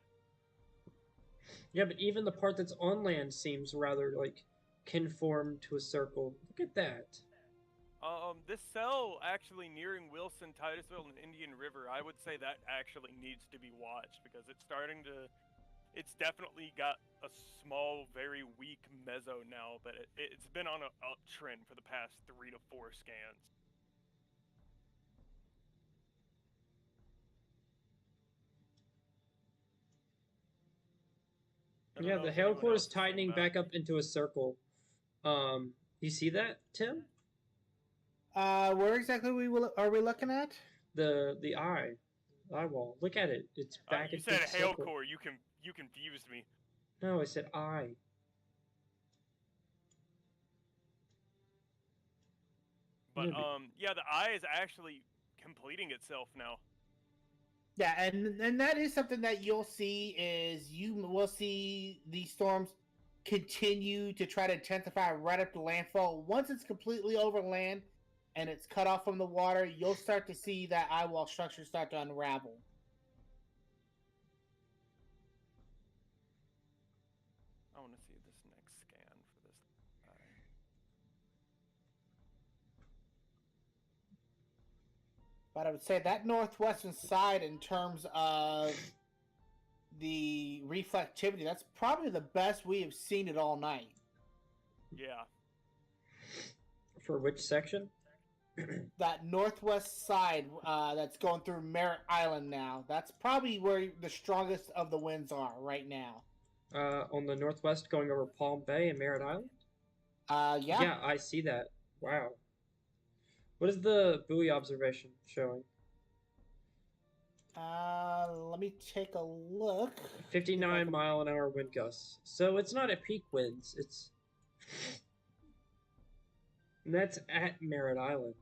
Yeah, but even the part that's on land seems rather like conformed to a circle. Look at that. This cell actually nearing Wilson, Titusville, and Indian River, I would say that actually needs to be watched because it's starting to. It's definitely got a small, very weak meso now, but it's been on an uptrend for the past 3 to 4 scans. I don't Yeah, know the if hail anyone core else is has seen tightening that. back up into a circle. You see that, Tim? Where exactly are we looking at? The eye wall. Look at it. It's back You into said a hail circle. core. You confused me. No, I said eye. But Yeah, yeah, the eye is actually completing itself now. Yeah, and that is something that you'll see is you will see these storms continue to try to intensify right up to landfall. Once it's completely over land and it's cut off from the water, you'll start to see that eye wall structure start to unravel. I want to see this next scan for this eye. But I would say that northwestern side, in terms of the reflectivity, that's probably the best we have seen it all night. Yeah. For which section? That northwest side that's going through Merritt Island now, that's probably where the strongest of the winds are right now. On the northwest going over Palm Bay and Merritt Island? Yeah. Yeah, I see that. Wow. What is the buoy observation showing? Let me take a look. 59 mile an hour wind gusts. So it's not at peak winds. And that's at Merritt Island.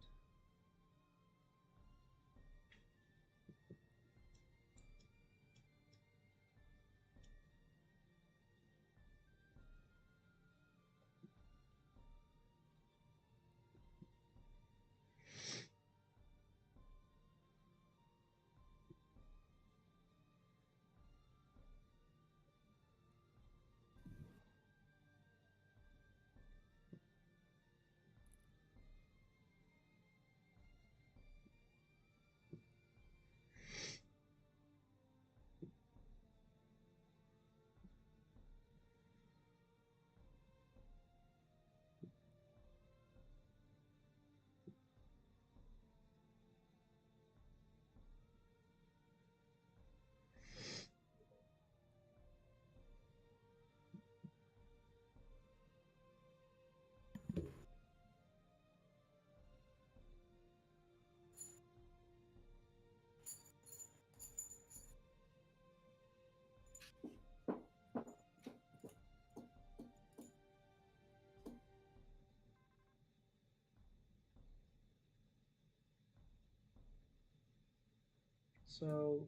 So,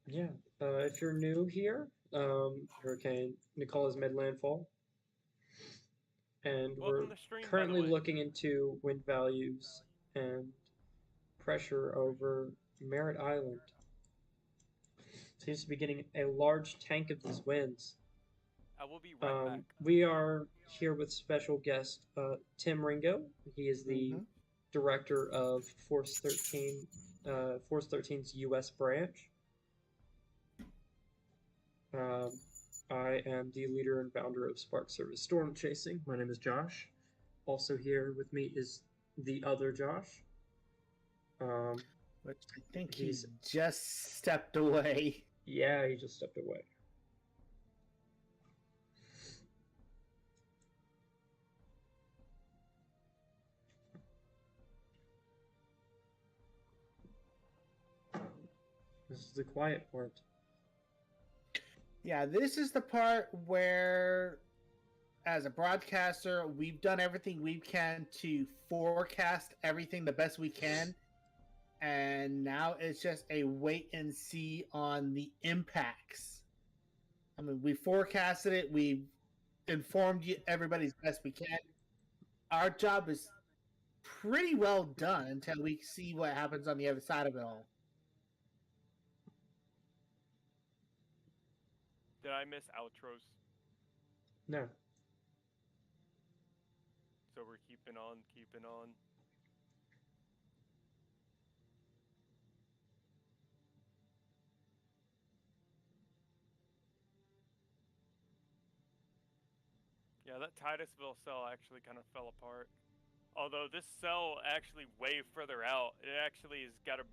yeah, if you're new here, Hurricane Nicole has made landfall, and Welcome we're to stream, by the currently way. looking into wind values and pressure over Merritt Island. Seems to be getting a large tank of these winds. I will be right back. We are here with special guest Tim Ringo. He is the director of Force 13, Force 13's U.S. branch. I am the leader and founder of Spark Service Storm Chasing. My name is Josh. Also here with me is the other Josh. Which I think he's just stepped away. Yeah, he just stepped away. This is the quiet part. Yeah, this is the part where, as a broadcaster, we've done everything we can to forecast everything the best we can. And now it's just a wait and see on the impacts. I mean, we forecasted it. We've informed you everybody as best we can. Our job is pretty well done until we see what happens on the other side of it all. Did I miss outros? No. So we're keeping on, keeping on. Yeah, that Titusville cell actually kind of fell apart. Although this cell actually way further out, it actually has got a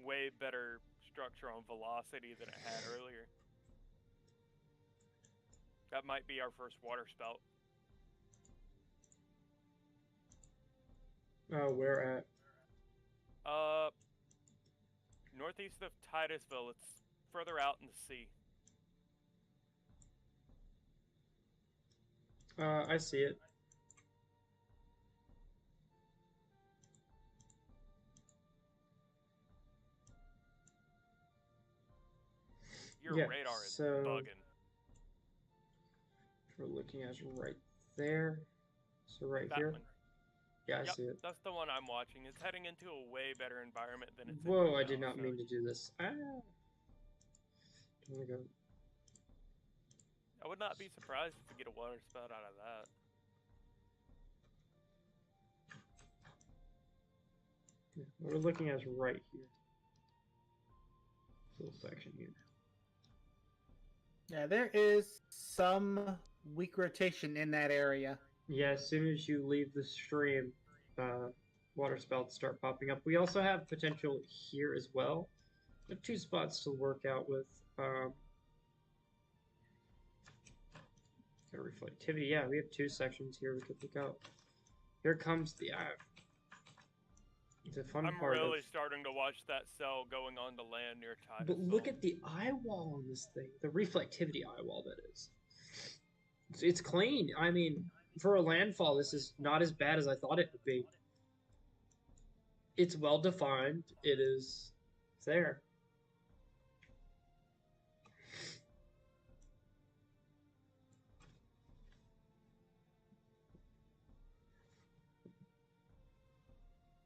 way better structure on velocity than it had earlier. That might be our first water spout. Where at? Northeast of Titusville. It's further out in the sea. I see it. Your Yeah, radar is so bugging. we're looking at right there. So right That here. one. Yeah, I Yep, see it. that's the one I'm watching. It's heading into a way better environment than it's in Whoa, right I did now, not so- mean to do this. Ah. Don't wanna go. I would not be surprised if we get a water spout out of that. Yeah, what we're looking at is right here. This little section here. Yeah, there is some weak rotation in that area. Yeah, as soon as you leave the stream, water spouts start popping up. We also have potential here as well. We have two spots to work out with. Got reflectivity. Yeah, we have two sections here we could look out. Here comes the the fun I'm part really of. starting to watch that cell going on to land near Titusville. But look at the eye wall on this thing. The reflectivity eye wall, that is. It's clean. I mean, for a landfall, this is not as bad as I thought it would be. It's well defined. It's there.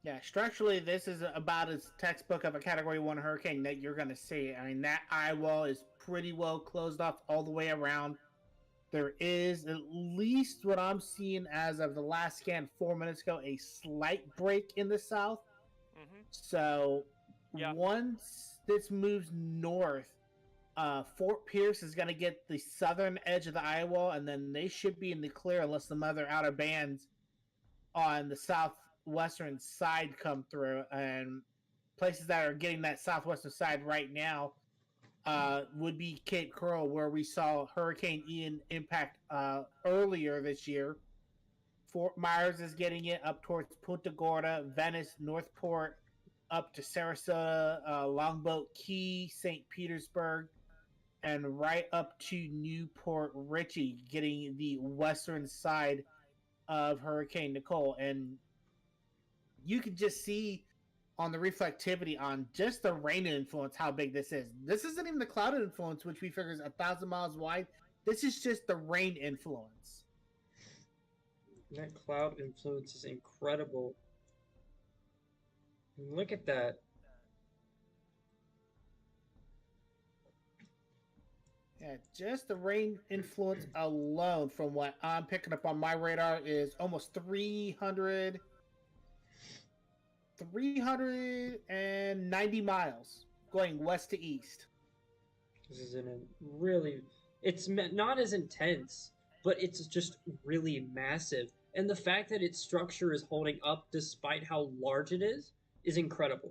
Yeah, structurally, this is about as textbook of a Category 1 hurricane that you're going to see. I mean, that eye wall is pretty well closed off all the way around. There is, at least what I'm seeing as of the last scan 4 minutes ago, a slight break in the south. Mm-hmm. So, Yeah. once this moves north, Fort Pierce is going to get the southern edge of the eye wall, and then they should be in the clear unless some other outer bands on the southwestern side come through. And places that are getting that southwestern side right now would be Cape Coral, where we saw Hurricane Ian impact earlier this year. Fort Myers is getting it up towards Punta Gorda, Venice, Northport, up to Sarasota, Longboat Key, St. Petersburg, and right up to Newport Richey, getting the western side of Hurricane Nicole. And you can just see on the reflectivity on just the rain influence, how big this is. This isn't even the cloud influence, which we figure is 1,000 miles wide. This is just the rain influence. That cloud influence is incredible. Look at that. Yeah, just the rain influence alone, from what I'm picking up on my radar, is almost 390 miles going west to east. This is in a really, it's not as intense, but it's just really massive. And the fact that its structure is holding up despite how large it is incredible.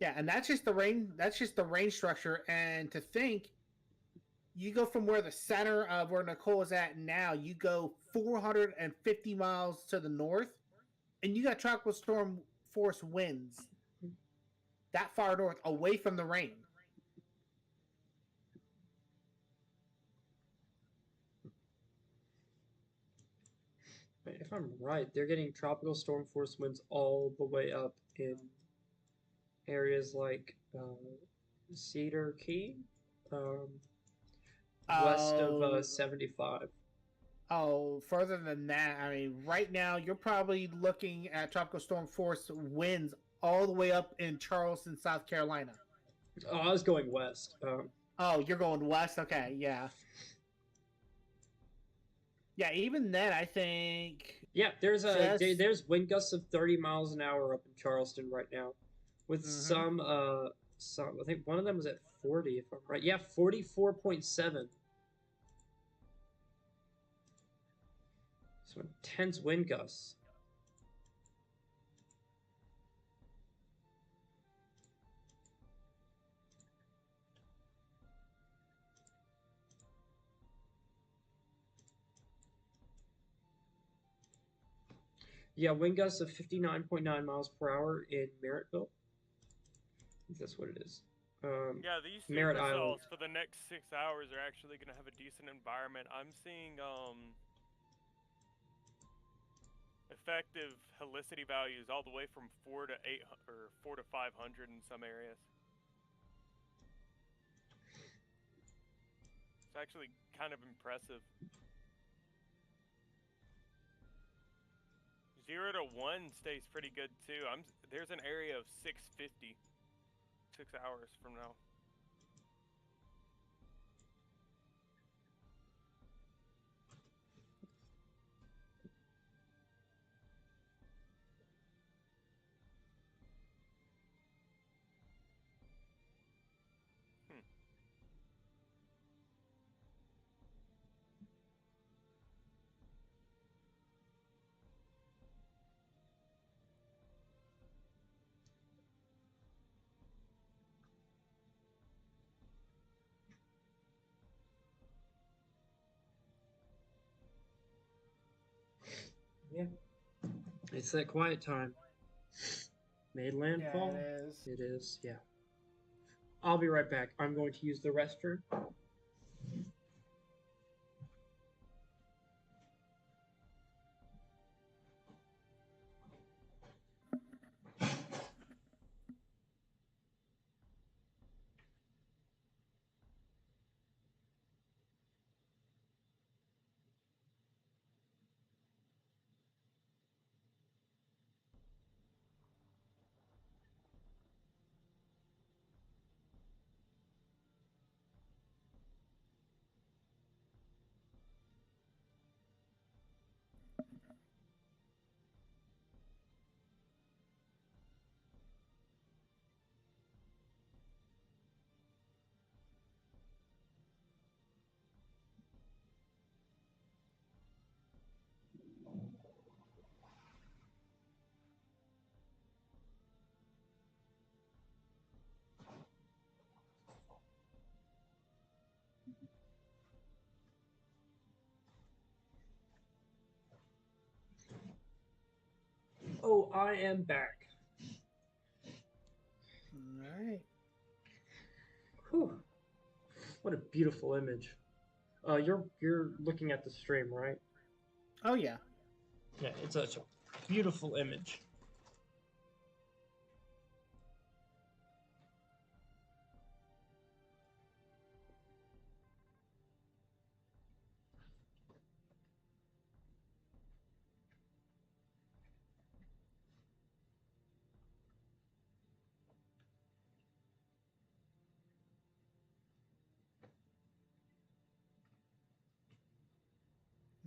Yeah, and that's just the rain. That's just the rain structure. And to think, you go from where the center of where Nicole is at now, you go 450 miles to the north, and you got tropical storm force winds that far north, away from the rain. If I'm right, they're getting tropical storm force winds all the way up in areas like Cedar Key, west of 75. Oh, further than that, I mean, right now you're probably looking at tropical storm force winds all the way up in Charleston, South Carolina. Oh, I was going west. Oh, you're going west? Okay, yeah. Yeah, even then, I think. Yeah, there's wind gusts of 30 miles an hour up in Charleston right now, with some. I think one of them was at 40, if I'm right. Yeah, 44.7. So intense wind gusts. Yeah, wind gusts of 59.9 miles per hour in Merrittville. I think that's what it is. Yeah, these Merritt supercells Island. for the next 6 hours are actually going to have a decent environment. I'm seeing effective helicity values all the way from 4 to 8 or 4 to 500 in some areas. It's actually kind of impressive. 0 to 1 stays pretty good too. There's an area of 650 6 hours from now. Yeah. It's that quiet time. Made landfall? Yeah, it is. It is, yeah. I'll be right back. I'm going to use the restroom. Oh, I am back. All right. Whew. What a beautiful image. You're looking at the stream, right? Oh, yeah. Yeah, it's such a beautiful image.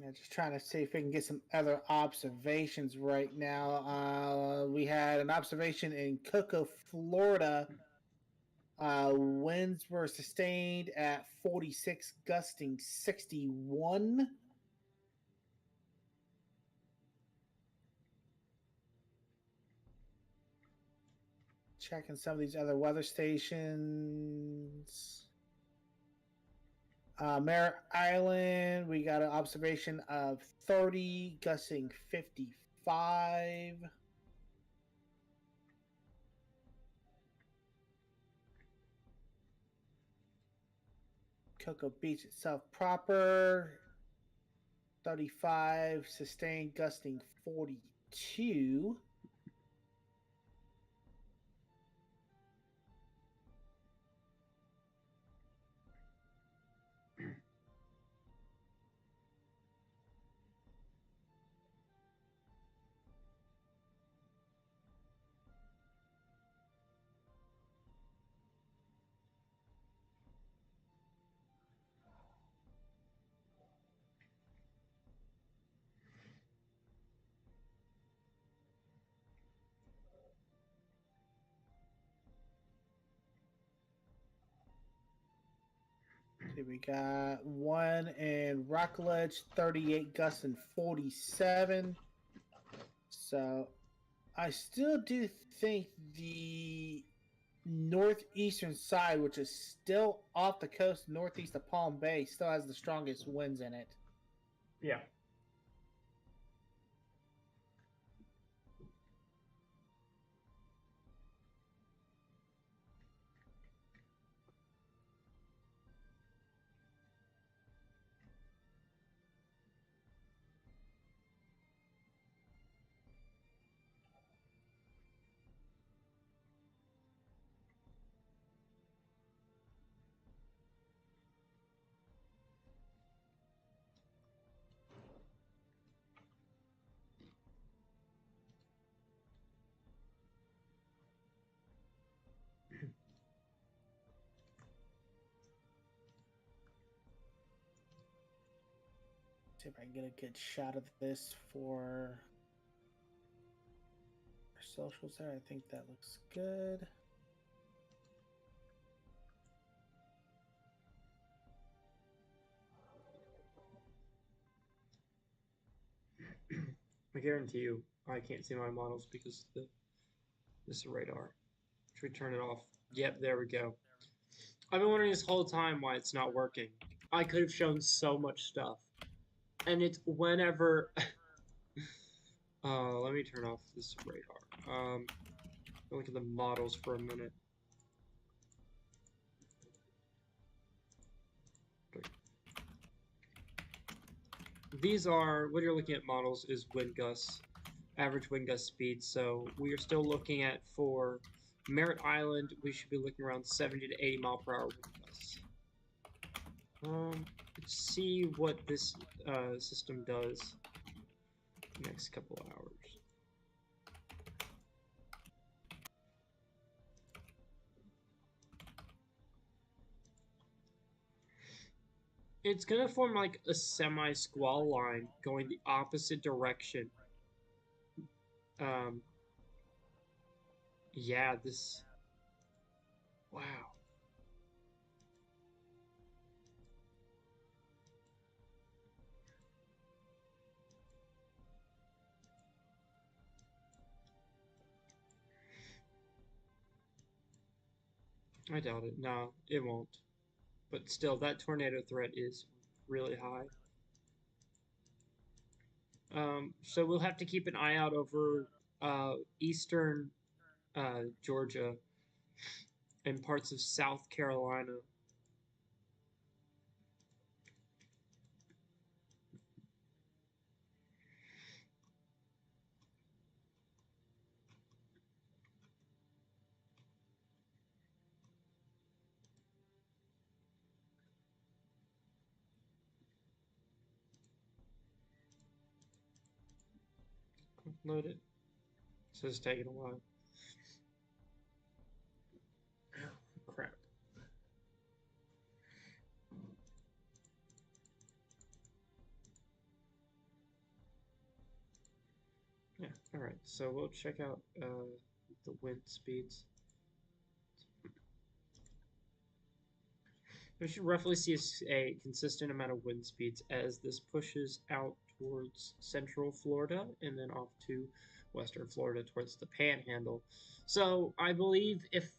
Yeah, just trying to see if we can get some other observations right now. We had an observation in Cocoa, Florida. Winds were sustained at 46, gusting 61. Checking some of these other weather stations. Merritt Island, we got an observation of 30, gusting 55. Cocoa Beach itself proper, 35, sustained, gusting 42. We got one in Rockledge, 38, gusting 47. So I still do think the northeastern side, which is still off the coast northeast of Palm Bay, still has the strongest winds in it. Yeah. See if I can get a good shot of this for our socials there. I think that looks good. I guarantee you, I can't see my models because this is radar. Should we turn it off? Yep, there we go. I've been wondering this whole time why it's not working. I could have shown so much stuff. And it's whenever... let me turn off this radar. Look at the models for a minute. These are, what you're looking at models is wind gusts, average wind gust speed. So we are still looking at, for Merritt Island, we should be looking around 70 to 80 mile per hour wind gusts. Let's see what this system does next couple of hours. It's gonna form like a semi-squall line going the opposite direction. Yeah, this... Wow. I doubt it. No, it won't. But still, that tornado threat is really high. So we'll have to keep an eye out over eastern Georgia and parts of South Carolina. Load it. So it's taking a while. Oh, crap. Yeah. All right. So we'll check out the wind speeds. We should roughly see a consistent amount of wind speeds as this pushes out towards central Florida and then off to western Florida towards the Panhandle. So I believe if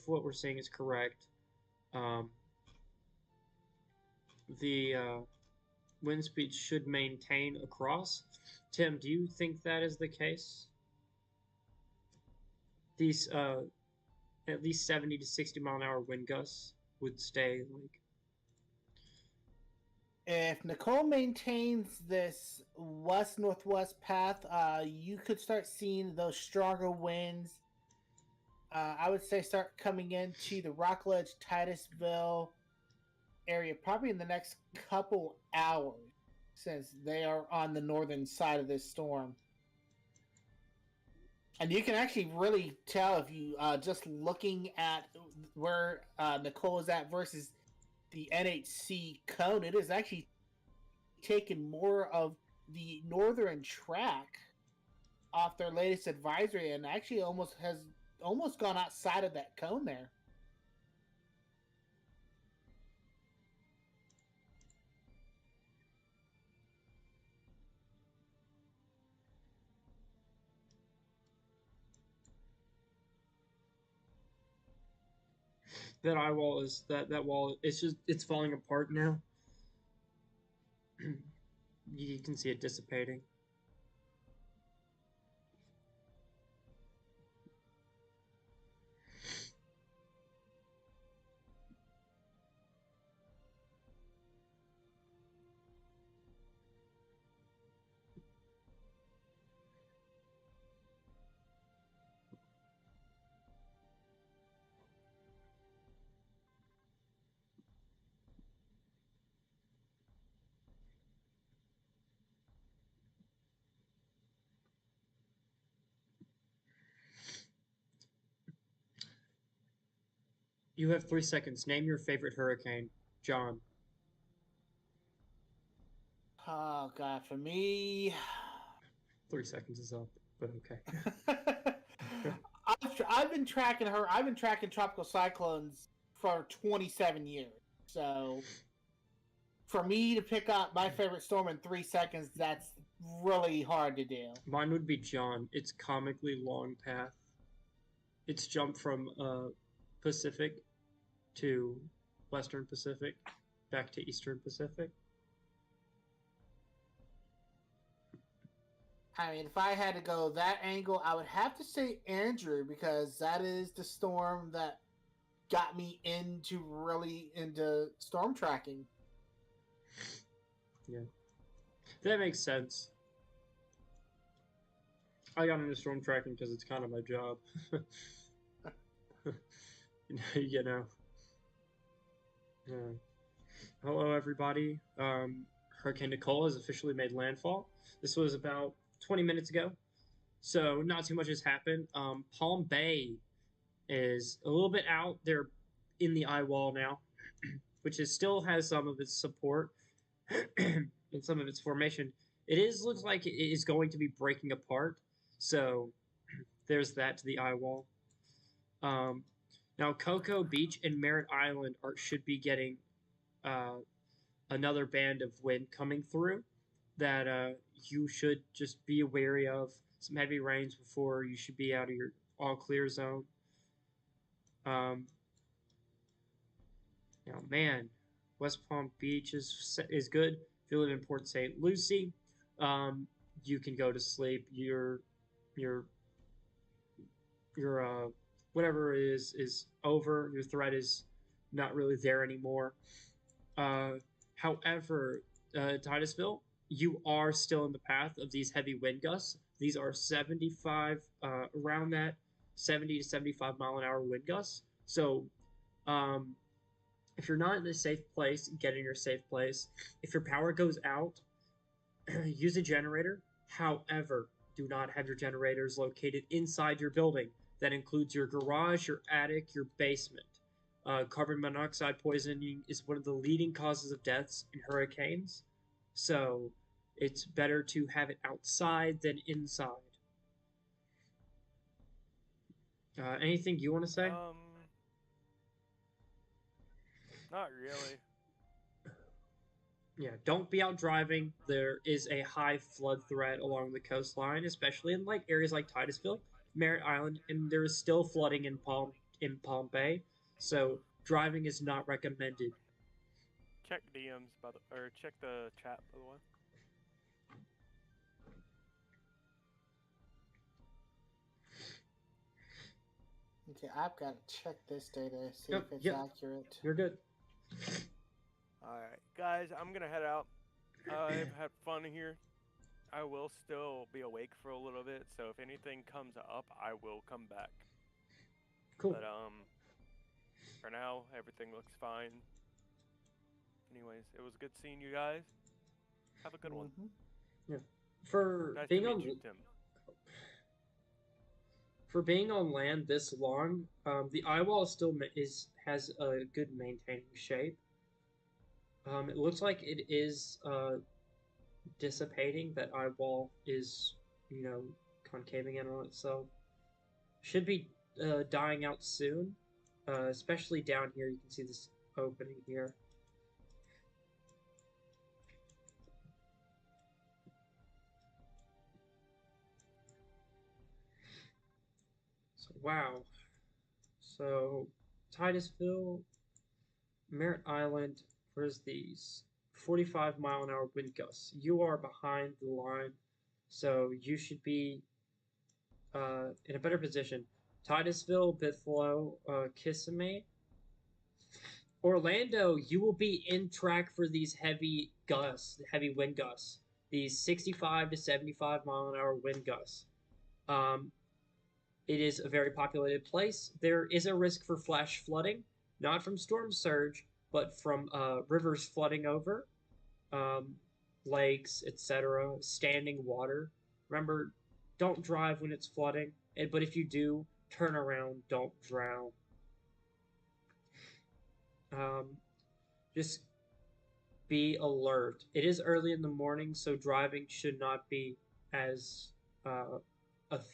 what we're saying is correct, um, the wind speed should maintain across. Tim, do you think that is the case? These at least 70 to 60-mile-an-hour wind gusts would stay like. If Nicole maintains this west northwest path, you could start seeing those stronger winds. I would say start coming into the Rockledge, Titusville area probably in the next couple hours, since they are on the northern side of this storm. And you can actually really tell if you just looking at where Nicole is at versus the NHC cone. It is actually taken more of the northern track off their latest advisory, and actually has almost gone outside of that cone there. That eye wall is that wall. It's falling apart now. You can see it dissipating. You have 3 seconds. Name your favorite hurricane, John. Oh god, for me, 3 seconds is up, but okay. I've been tracking her. I've been tracking tropical cyclones for 27 years. So for me to pick up my favorite storm in 3 seconds, that's really hard to do. Mine would be John. It's comically long path. It's jumped from Pacific to Western Pacific, back to Eastern Pacific. I mean, if I had to go that angle, I would have to say Andrew, because that is the storm that got me into storm tracking. Yeah, that makes sense. I got into storm tracking because it's kind of my job. you know. Yeah. Hello, everybody. Hurricane Nicole has officially made landfall. This was about 20 minutes ago, so not too much has happened. Palm Bay is a little bit out. They're in the eye wall now, which still has some of its support and some of its formation. Looks like it is going to be breaking apart. So there's that to the eye wall. Now Cocoa Beach and Merritt Island should be getting another band of wind coming through that you should just be wary of. Some heavy rains before you should be out of your all clear zone. Now, man, West Palm Beach is good. If you live in Port St. Lucie, you can go to sleep. Your whatever is over. Your threat is not really there anymore. However, Titusville, you are still in the path of these heavy wind gusts. These are 75 around that 70 to 75 mile an hour wind gusts. So, if you're not in a safe place, get in your safe place. If your power goes out, use a generator. However, do not have your generators located inside your building. That includes your garage, your attic, your basement. Carbon monoxide poisoning is one of the leading causes of deaths in hurricanes. So it's better to have it outside than inside. Anything you want to say? Not really. Yeah, don't be out driving. There is a high flood threat along the coastline, especially in like areas like Titusville, Merritt Island, and there is still flooding in Palm Bay. So driving is not recommended. Check DMs or check the chat by the way. Okay, I've got to check this data, see Yep, if it's yep. accurate. You're good. Alright, guys, I'm gonna head out. I've had fun here. I will still be awake for a little bit, so if anything comes up, I will come back. Cool. But for now, everything looks fine. Anyways, it was good seeing you guys. Have a good one. Yeah. For Nice being to on meet you, Tim. for being on land this long, the eye wall still has a good maintaining shape. It looks like it is dissipating. That eye wall is, concaving in on itself. Should be dying out soon, especially down here. You can see this opening here. So, wow. So, Titusville, Merritt Island, where's these? 45-mile-an-hour wind gusts. You are behind the line, so you should be in a better position. Titusville, Bithlo, Kissimmee, Orlando, you will be in track for these heavy gusts, heavy wind gusts, these 65 to 75-mile-an-hour wind gusts. It is a very populated place. There is a risk for flash flooding, not from storm surge, but from rivers flooding over, lakes, etc., standing water. Remember, don't drive when it's flooding, but if you do, turn around, don't drown. Just be alert. It is early in the morning, so driving should not be as a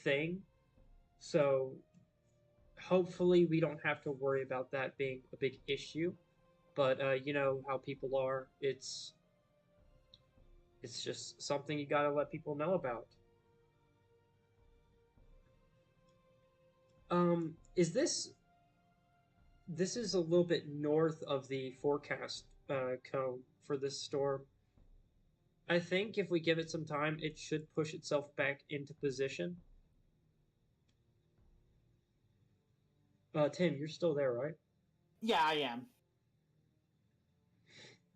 thing. So hopefully we don't have to worry about that being a big issue. But you know how people are. It's just something you gotta let people know about. Is this is a little bit north of the forecast cone for this storm. I think if we give it some time, it should push itself back into position. Tim, you're still there, right? Yeah, I am.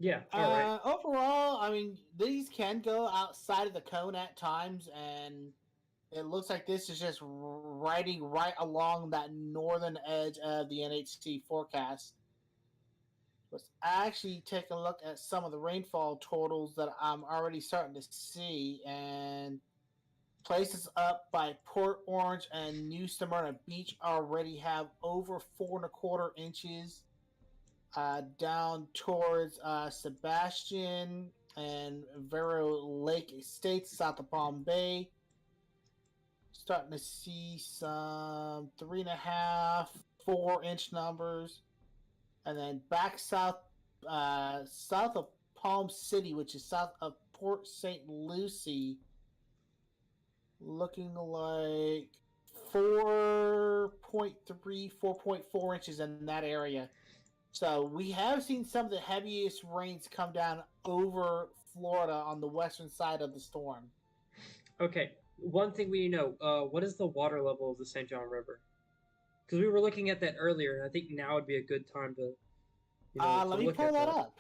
Yeah, all right. Overall, I mean, these can go outside of the cone at times, and it looks like this is just riding right along that northern edge of the NHC forecast. Let's actually take a look at some of the rainfall totals that I'm already starting to see, and places up by Port Orange and New Smyrna Beach already have over 4.25 inches. Down towards Sebastian and Vero Lake Estates, south of Palm Bay. Starting to see some 3.5, 4 inch numbers. And then back south, south of Palm City, which is south of Port St. Lucie, looking like 4.3, 4.4 inches in that area. So we have seen some of the heaviest rains come down over Florida on the western side of the storm. Okay, one thing we know, what is the water level of the St. John River? Because we were looking at that earlier, and I think now would be a good time to, let me pull that up.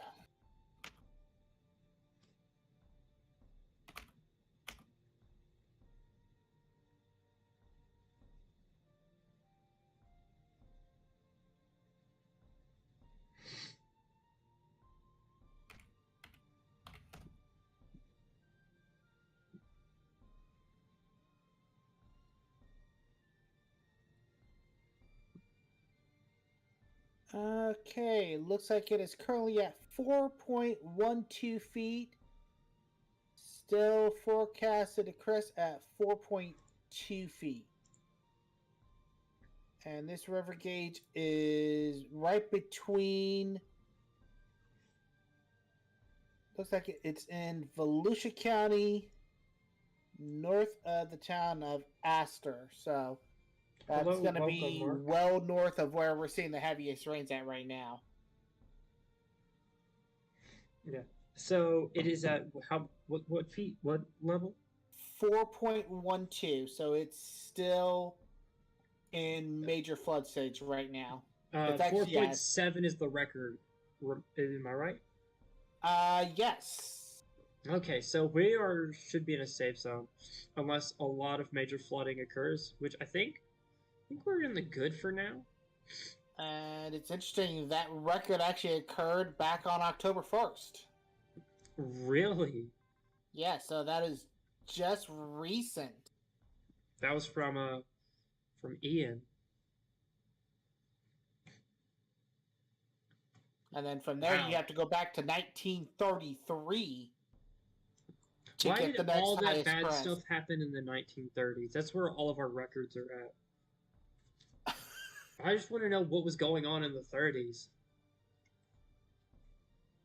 Okay, looks like it is currently at 4.12 feet. Still forecasted to crest at 4.2 feet. And this river gauge is right between. Looks like it's in Volusia County, north of the town of Astor. So that's Hello, going to welcome, be Mark. well north of where we're seeing the heaviest rains at right now. Yeah. So it is at what feet? What level? 4.12. So it's still in major flood stage right now. It's actually 4.7 is the record. Am I right? Yes. Okay, so should be in a safe zone, unless a lot of major flooding occurs, which I think we're in the good for now. And it's interesting that record actually occurred back on October 1st. Really? Yeah, so that is just recent. That was from Ian. And then from there, Wow. you have to go back to 1933 to Why get did the next all that highest bad crest. stuff happen in the 1930s? That's where all of our records are at. I just want to know what was going on in the 30s.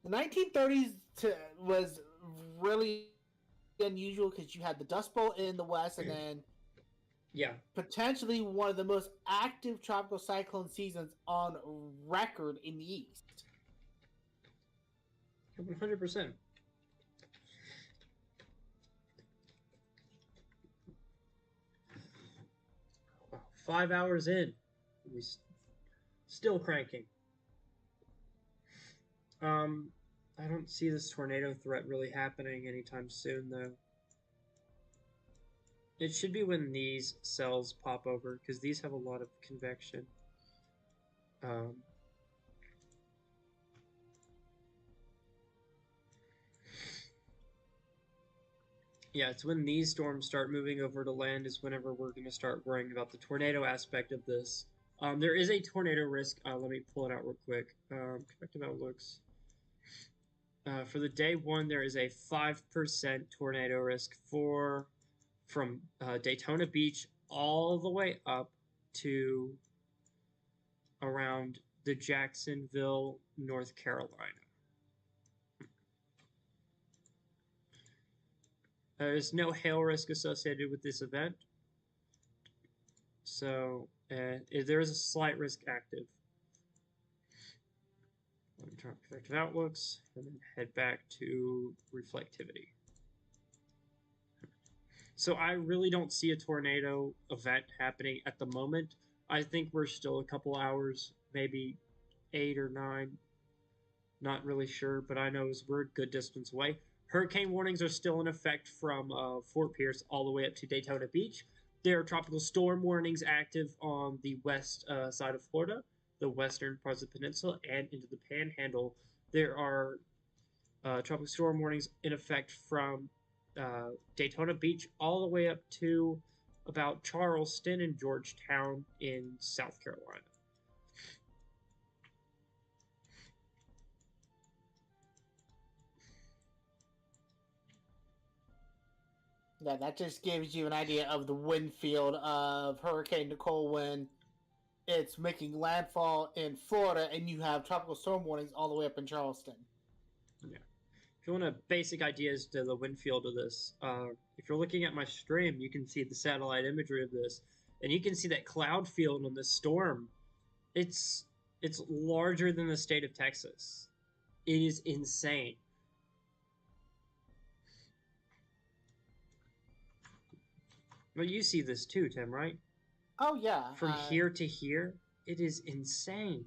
The 1930s was really unusual because you had the Dust Bowl in the west and then Yeah. potentially one of the most active tropical cyclone seasons on record in the east. 100%. Wow. 5 hours in. We still cranking. I don't see this tornado threat really happening anytime soon, though. It should be when these cells pop over, because these have a lot of convection. Yeah, it's when these storms start moving over to land is whenever we're going to start worrying about the tornado aspect of this. There is a tornado risk. Let me pull it out real quick. Convective outlooks. For the day one, there is a 5% tornado risk from Daytona Beach all the way up to around the Jacksonville, North Carolina. There's no hail risk associated with this event. So there is a slight risk active. Let me turn on convective outlooks and then head back to reflectivity. So I really don't see a tornado event happening at the moment. I think we're still a couple hours, maybe 8 or 9. Not really sure, but I know we're a good distance away. Hurricane warnings are still in effect from Fort Pierce all the way up to Daytona Beach. There are tropical storm warnings active on the west side of Florida, the western parts of the peninsula, and into the Panhandle. There are tropical storm warnings in effect from Daytona Beach all the way up to about Charleston and Georgetown in South Carolina. Yeah, that just gives you an idea of the wind field of Hurricane Nicole when it's making landfall in Florida and you have tropical storm warnings all the way up in Charleston. Yeah. If you want a basic idea as to the wind field of this, if you're looking at my stream, you can see the satellite imagery of this, and you can see that cloud field on this storm. It's larger than the state of Texas. It is insane. Well, you see this too, Tim, right? Oh, yeah. From here to here, it is insane.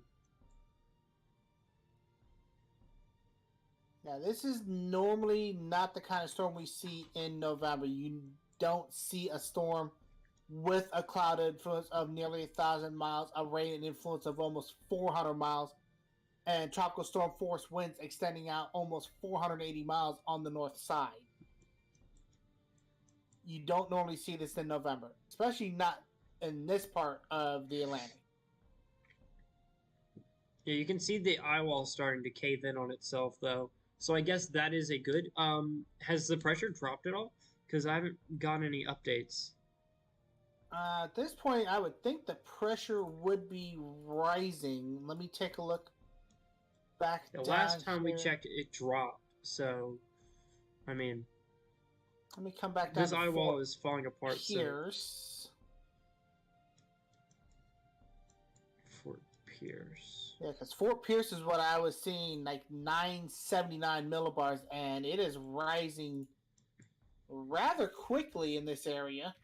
Yeah, this is normally not the kind of storm we see in November. You don't see a storm with a cloud influence of nearly 1,000 miles, a rain influence of almost 400 miles, and tropical storm force winds extending out almost 480 miles on the north side. You don't normally see this in November, especially not in this part of the Atlantic. Yeah, you can see the eye wall starting to cave in on itself, though. So I guess that is a good. Has the pressure dropped at all? Because I haven't gotten any updates. At this point, I would think the pressure would be rising. Let me take a look back The down last time we here. checked, it dropped. So, I mean, Let me come back down this to eye wall Fort is falling apart. Pierce. Fort Pierce. Yeah, because Fort Pierce is what I was seeing, like 979 millibars, and it is rising rather quickly in this area.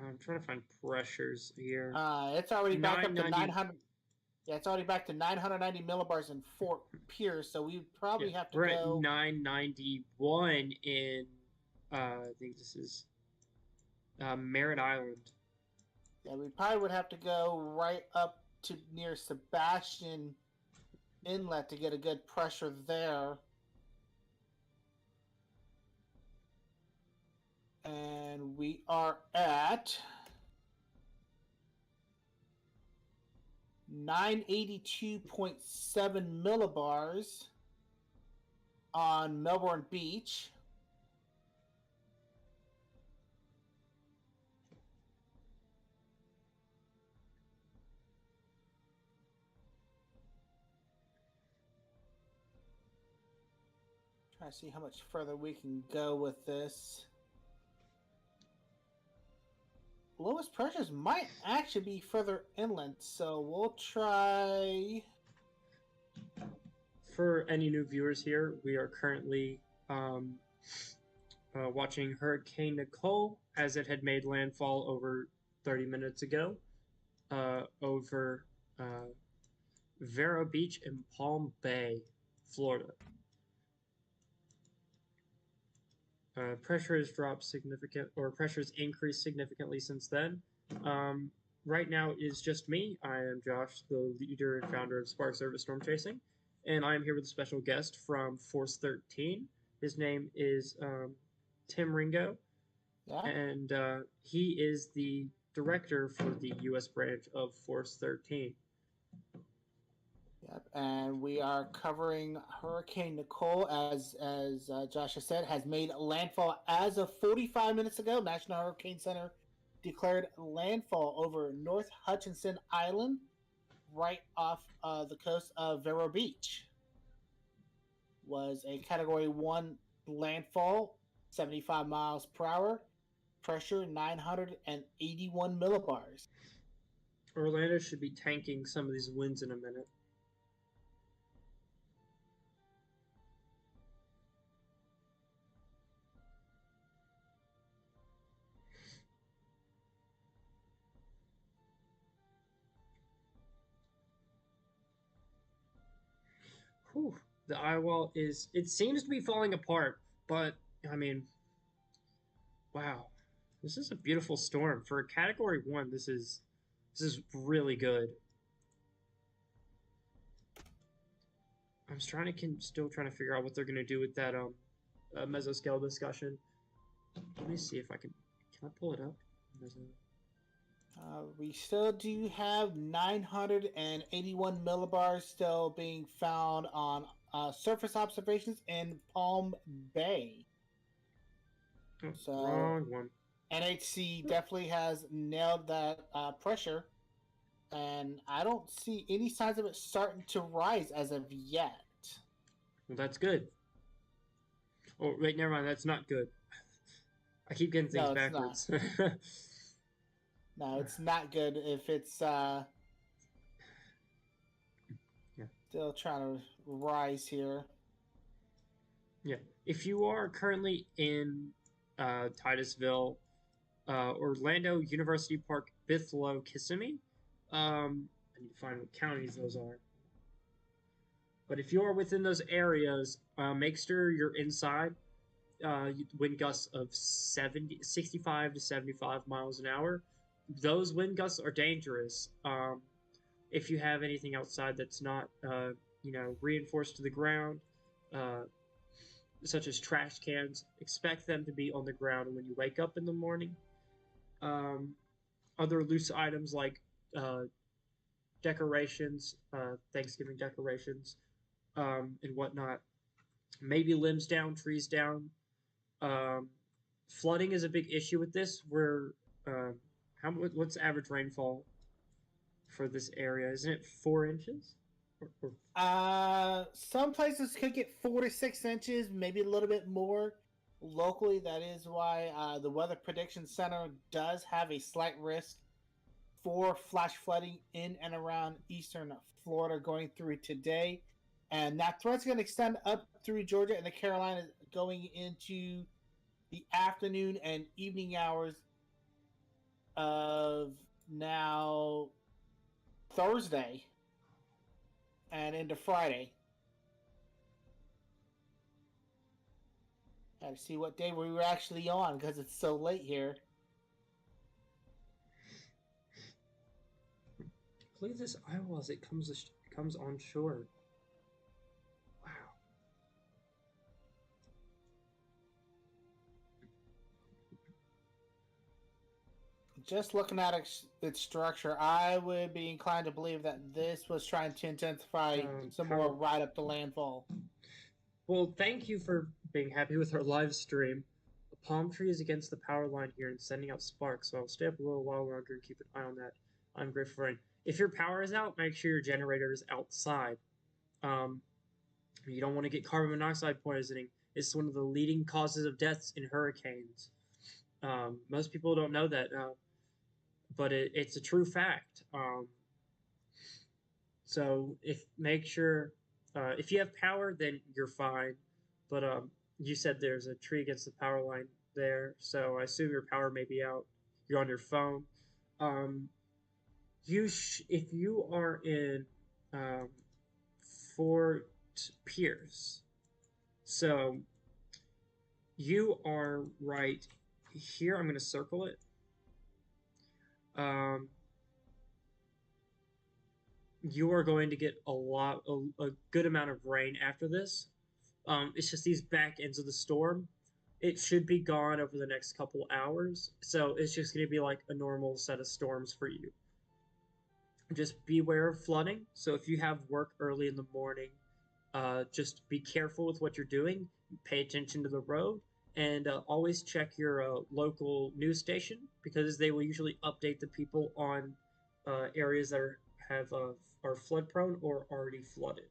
I'm trying to find pressures here. It's already back up to 990 900. Yeah, it's already back to 990 millibars in Fort Pierce, so we would probably have to We're go. at 991 in, I think this is Merritt Island. Yeah, we probably would have to go right up to near Sebastian Inlet to get a good pressure there. And we are at 982.7 millibars on Melbourne Beach. Trying to see how much further we can go with this. Lowest pressures might actually be further inland, so we'll try. For any new viewers here, we are currently watching Hurricane Nicole as it had made landfall over 30 minutes ago over Vero Beach in Palm Bay, Florida. Pressure has dropped pressure has increased significantly since then. Right now it is just me. I am Josh, the leader and founder of Spark Service Storm Chasing, and I am here with a special guest from Force 13. His name is Tim Ringo, and he is the director for the U.S. branch of Force 13. Yep, and we are covering Hurricane Nicole, as Josh has said, has made landfall as of 45 minutes ago. National Hurricane Center declared landfall over North Hutchinson Island, right off the coast of Vero Beach. Was a Category 1 landfall, 75 miles per hour, pressure 981 millibars. Orlando should be tanking some of these winds in a minute. Whew. The eye wall it seems to be falling apart, but I mean, wow, this is a beautiful storm for a Category 1. This is really good. I'm still trying to figure out what they're gonna do with that mesoscale discussion. Let me see if I can I pull it up? We still do have 981 millibars still being found on surface observations in Palm Bay. Oh, So wrong one. NHC definitely has nailed that pressure, and I don't see any signs of it starting to rise as of yet. Well, that's good. Oh, wait, never mind. That's not good. I keep getting things backwards. No, it's not good if it's still trying to rise here. Yeah. If you are currently in Titusville, Orlando, University Park, Bithlo, Kissimmee, I need to find what counties those are. But if you are within those areas, make sure you're inside. Wind gusts of 65 to 75 miles an hour. Those wind gusts are dangerous. If you have anything outside that's not, reinforced to the ground, such as trash cans, expect them to be on the ground when you wake up in the morning. Other loose items like decorations, Thanksgiving decorations, and whatnot. Maybe limbs down, trees down. Flooding is a big issue with this. We're what's average rainfall for this area? Isn't it 4 inches? Some places could get 4 to 6 inches, maybe a little bit more. Locally, that is why the Weather Prediction Center does have a slight risk for flash flooding in and around eastern Florida going through today. And that threat's going to extend up through Georgia and the Carolinas going into the afternoon and evening hours of now Thursday and into Friday. Had to see what day we were actually on because it's so late here. Look at this Iowa as it comes on shore. Wow. Just looking at its structure, I would be inclined to believe that this was trying to intensify some more right up the landfall. Well, thank you for being happy with our live stream. A palm tree is against the power line here and sending out sparks, so I'll stay up a little while longer and keep an eye on that. I'm grateful for rain. If your power is out, make sure your generator is outside. You don't want to get carbon monoxide poisoning. It's one of the leading causes of deaths in hurricanes. Most people don't know that, but it's a true fact. So make sure if you have power, then you're fine. But you said there's a tree against the power line there, so I assume your power may be out. You're on your phone. If you are in Fort Pierce, so you are right here. I'm going to circle it. You are going to get a good amount of rain after this. It's just these back ends of the storm. It should be gone over the next couple hours, so it's just going to be like a normal set of storms for you. Just beware of flooding. So if you have work early in the morning, just be careful with what you're doing. Pay attention to the road, and always check your local news station because they will usually update the people on areas that are flood prone or already flooded.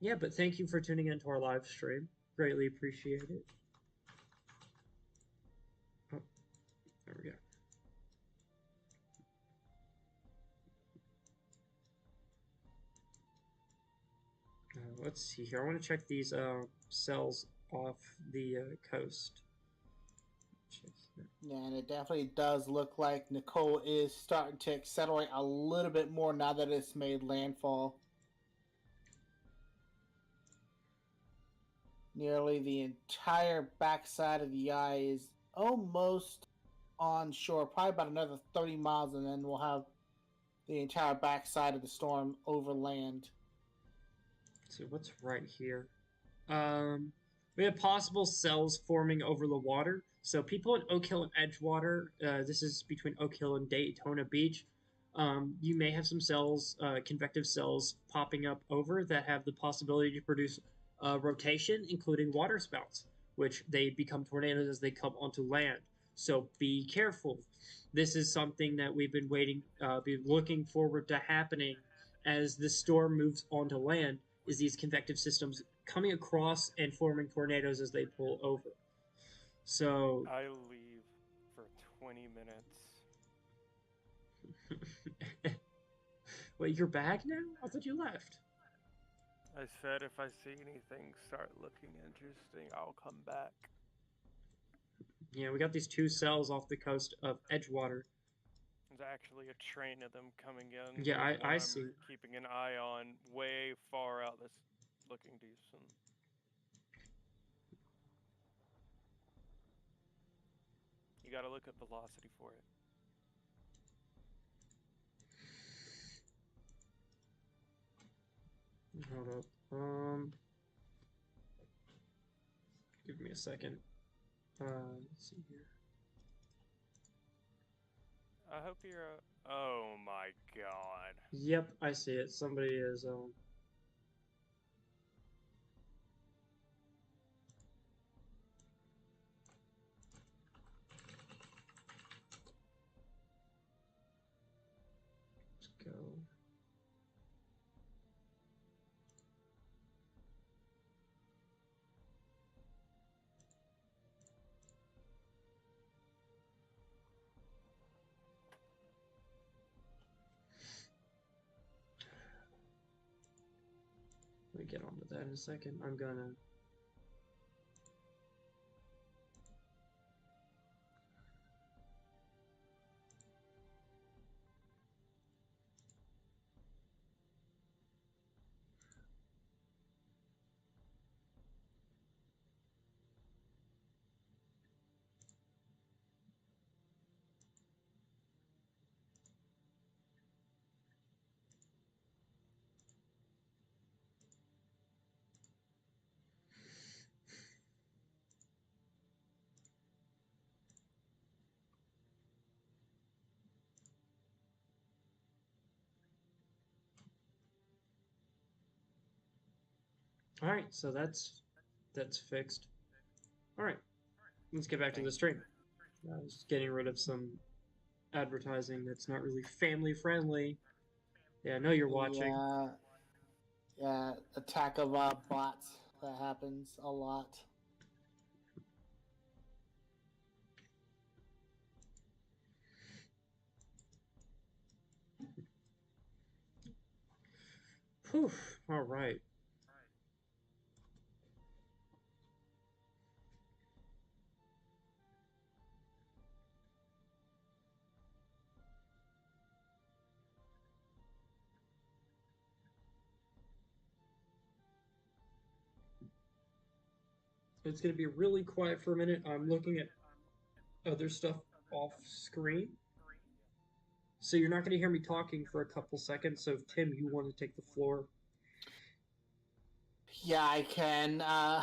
Yeah, but thank you for tuning into our live stream. Greatly appreciate it. Oh, there we go. Let's see here. I want to check these cells off the coast. Yeah, and it definitely does look like Nicole is starting to accelerate a little bit more now that it's made landfall. Nearly the entire backside of the eye is almost on shore, probably about another 30 miles, and then we'll have the entire backside of the storm over land. So what's right here? We have possible cells forming over the water. So people in Oak Hill and Edgewater, this is between Oak Hill and Daytona Beach, you may have some cells, convective cells popping up over that have the possibility to produce rotation, including water spouts, which they become tornadoes as they come onto land. So be careful. This is something that we've been looking forward to happening as the storm moves onto land, is these convective systems coming across and forming tornadoes as they pull over. So I leave for 20 minutes. Wait, you're back now? I thought you left. I said if I see anything start looking interesting, I'll come back. Yeah, we got these two cells off the coast of Edgewater. There's actually a train of them coming in. Yeah, There's one I I'm see. keeping an eye on way far out that's looking decent. You gotta look at velocity for it. Hold up. Give me a second. Let's see here. I hope you're. Oh my god. Yep, I see it. Somebody is me get onto that in a second. I'm gonna. All right, so that's fixed. All right, let's get back to the stream. I was getting rid of some advertising that's not really family friendly. Yeah, I know you're watching. Yeah, attack of bots. That happens a lot. Whew. All right. It's going to be really quiet for a minute. I'm looking at other stuff off screen. So you're not going to hear me talking for a couple seconds. So if Tim, you want to take the floor. Yeah, I can. I'm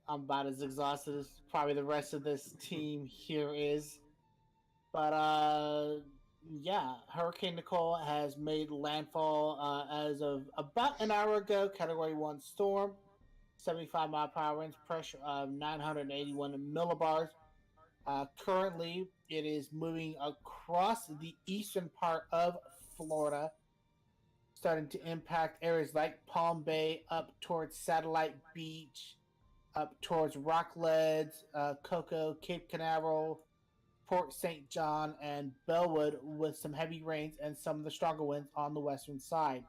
about as exhausted as probably the rest of this team here is. But yeah, Hurricane Nicole has made landfall as of about an hour ago. Category 1 storm, 75 mile per hour winds, pressure of 981 millibars. Currently, it is moving across the eastern part of Florida, starting to impact areas like Palm Bay, up towards Satellite Beach, up towards Rockledge, Cocoa, Cape Canaveral, Port St. John, and Bellwood, with some heavy rains and some of the stronger winds on the western side.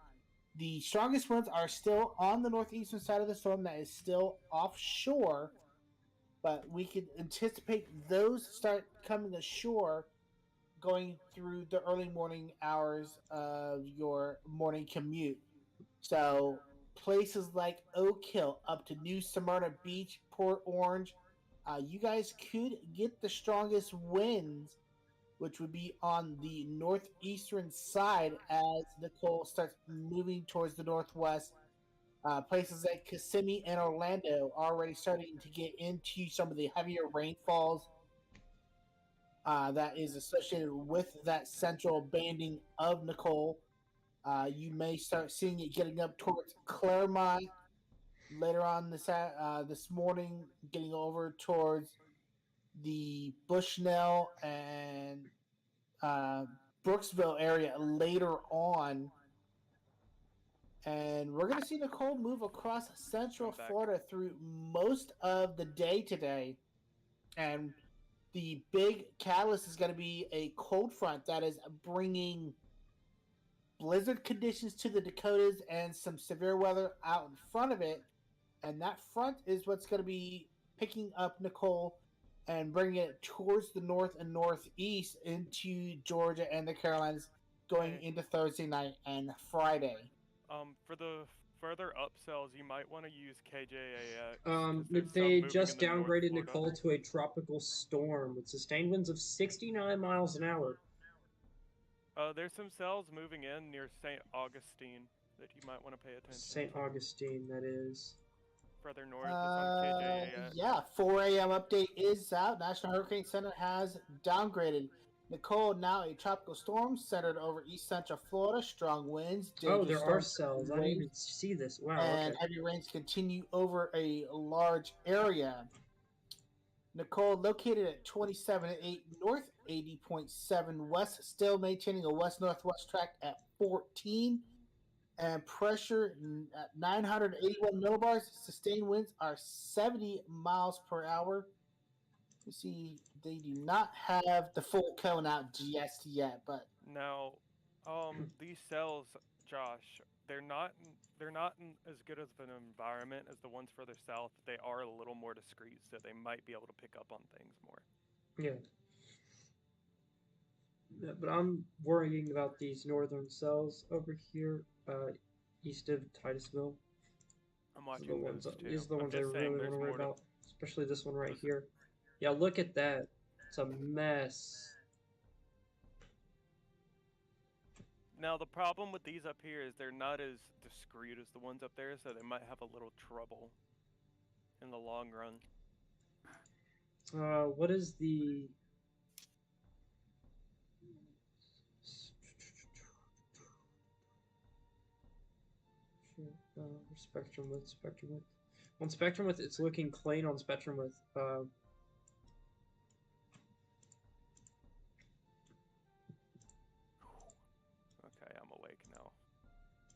The strongest winds are still on the northeastern side of the storm, that is still offshore, but we could anticipate those start coming ashore going through the early morning hours of your morning commute. So places like Oak Hill up to New Smyrna Beach, Port Orange, you guys could get the strongest winds, which would be on the northeastern side as Nicole starts moving towards the northwest. Places like Kissimmee and Orlando already starting to get into some of the heavier rainfalls that is associated with that central banding of Nicole. You may start seeing it getting up towards Claremont later on this morning, getting over towards the Bushnell and Brooksville area later on. And we're going to see Nicole move across Central Florida through most of the day today. And the big catalyst is going to be a cold front that is bringing blizzard conditions to the Dakotas and some severe weather out in front of it. And that front is what's going to be picking up Nicole and bringing it towards the north and northeast into Georgia and the Carolinas going into Thursday night and Friday. For the further upsells, you might want to use KJAX. They just downgraded Nicole to a tropical storm with sustained winds of 69 miles an hour. There's some cells moving in near St. Augustine that you might want to pay attention St. to. Augustine, that is. Further north, it's on KJAX. Yeah, 4 a.m. update is out. National Hurricane Center has downgraded Nicole, now a tropical storm centered over east central Florida. Strong winds. Oh, there are cells. I didn't even see this. Wow. And heavy rains continue over a large area. Nicole, located at 27.8 north, 80.7 west, still maintaining a west-northwest track at 14. And pressure at 981 millibars. Sustained winds are 70 miles per hour. You see, they do not have the full cone out just yet, but now, these cells, Josh, they're not they're not as good of an environment as the ones further south. But they are a little more discreet, so they might be able to pick up on things more. Yeah. Yeah, but I'm worrying about these northern cells over here, east of Titusville. I'm These are watching the ones. those too. These are the I'm ones I just saying really want there's to worry more to. about, especially this one right Those- here. Yeah, look at that. It's a mess. Now the problem with these up here is they're not as discreet as the ones up there, so they might have a little trouble in the long run. What is the? Spectrum width, spectrum width. On spectrum width, it's looking clean on spectrum width. Okay, I'm awake now.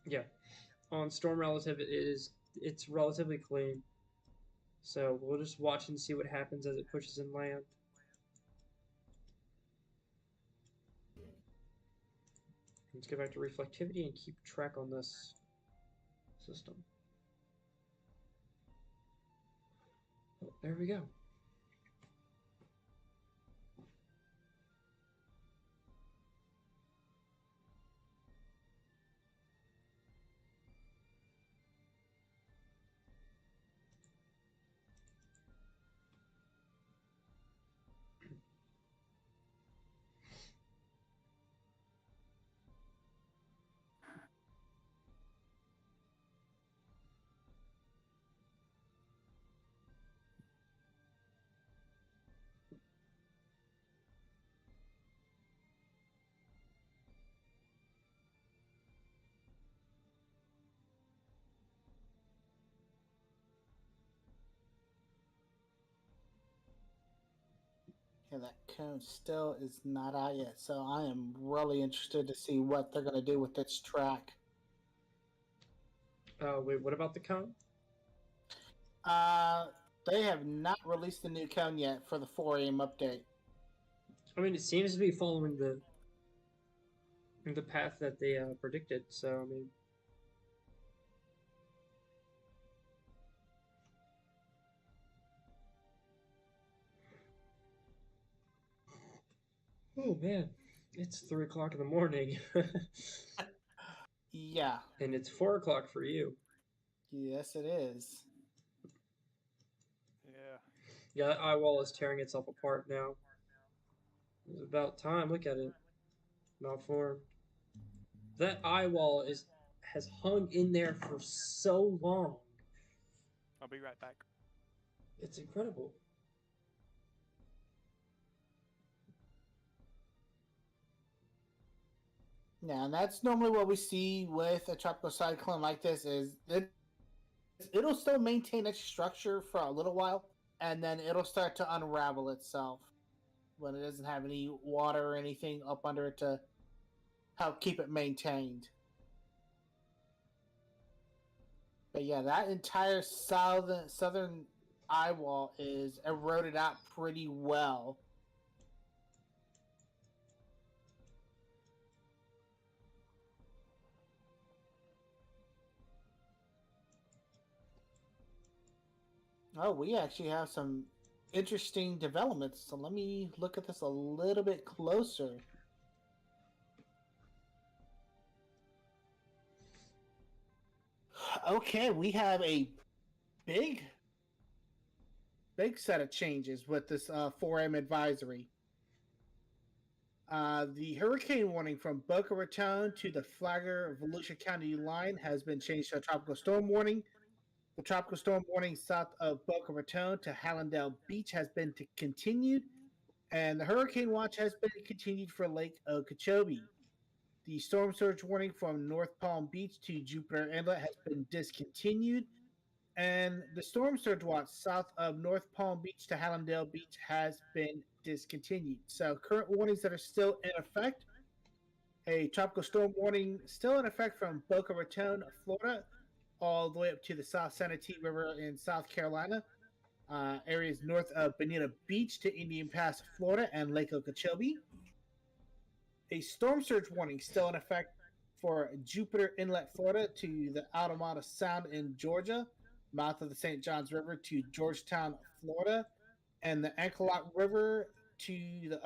Yeah, on storm relative, it's relatively clean. So we'll just watch and see what happens as it pushes inland. Let's get back to reflectivity and keep track on this system. Oh, there we go. Yeah, that cone still is not out yet, so I am really interested to see what they're going to do with this track. Wait, what about the cone? They have not released the new cone yet for the 4 a.m. update. I mean, it seems to be following the path that they predicted. So I mean, oh man, it's 3 o'clock in the morning, Yeah, and it's 4 o'clock for you. yes, it is. Yeah. Yeah, that eye wall is tearing itself apart now. It's about time. Look at it, malformed. That eye wall has hung in there for so long. I'll be right back. It's incredible. Yeah, and that's normally what we see with a tropical cyclone like this is it'll still maintain its structure for a little while, and then it'll start to unravel itself when it doesn't have any water or anything up under it to help keep it maintained. But yeah, that entire southern eye wall is eroded out pretty well. Oh, we actually have some interesting developments. So let me look at this a little bit closer. Okay, we have a big set of changes with this 4M advisory. The hurricane warning from Boca Raton to the Flagler Volusia County line has been changed to a tropical storm warning. The tropical storm warning south of Boca Raton to Hallandale Beach has been continued, and the hurricane watch has been continued for Lake Okeechobee. The storm surge warning from North Palm Beach to Jupiter Inlet has been discontinued, and the storm surge watch south of North Palm Beach to Hallandale Beach has been discontinued. So current warnings that are still in effect: a tropical storm warning still in effect from Boca Raton, Florida, all the way up to the South Sanitee River in South Carolina, areas north of Bonita Beach to Indian Pass, Florida, and Lake Okeechobee. A storm surge warning still in effect for Jupiter Inlet, Florida to the Alameda Sound in Georgia, mouth of the St. Johns River to Georgetown, Florida, and the Anklock River to the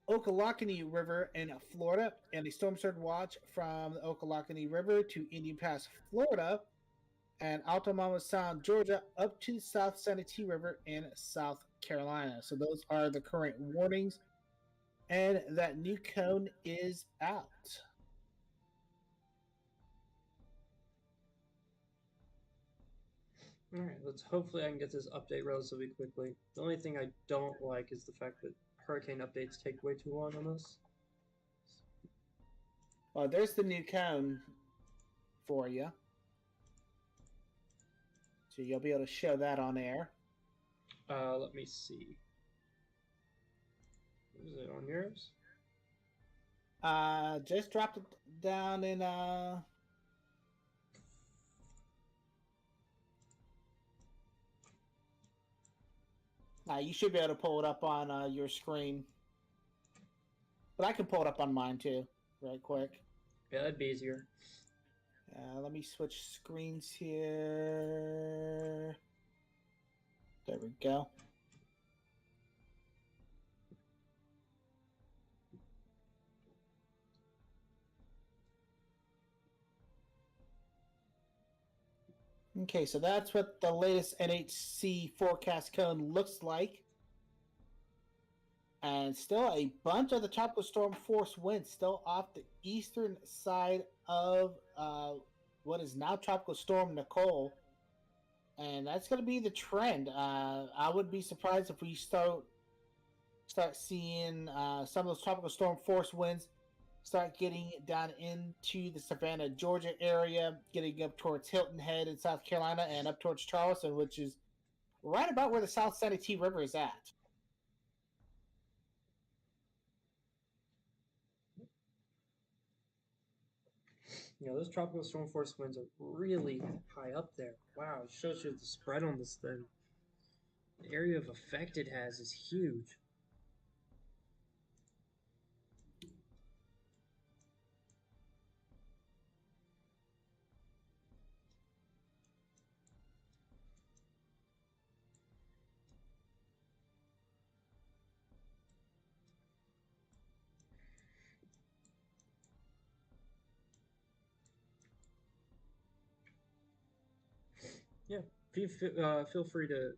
Ocklawakanee River in Florida, and a storm surge watch from the Ocklawakanee River to Indian Pass, Florida, and Altamama Sound, Georgia, up to the South Sanitee River in South Carolina. So those are the current warnings, and that new cone is out. All right, let's hopefully I can get this update relatively quickly. The only thing I don't like is the fact that hurricane updates take way too long on this. Well, there's the new cone for you. So you'll be able to show that on air. Let me see. Is it on yours? Just dropped it down in you should be able to pull it up on your screen. But I can pull it up on mine too, right quick. Yeah, that'd be easier. Let me switch screens here. There we go. Okay, so that's what the latest NHC forecast cone looks like. And still a bunch of the tropical storm force winds still off the eastern side of what is now Tropical Storm Nicole. And that's going to be the trend. I would be surprised if we start seeing some of those tropical storm force winds start getting down into the Savannah, Georgia area, getting up towards Hilton Head in South Carolina and up towards Charleston, which is right about where the South Sanitee River is at. You know, those tropical storm force winds are really high up there. Wow, it shows you the spread on this thing. The area of effect it has is huge. Yeah, feel free to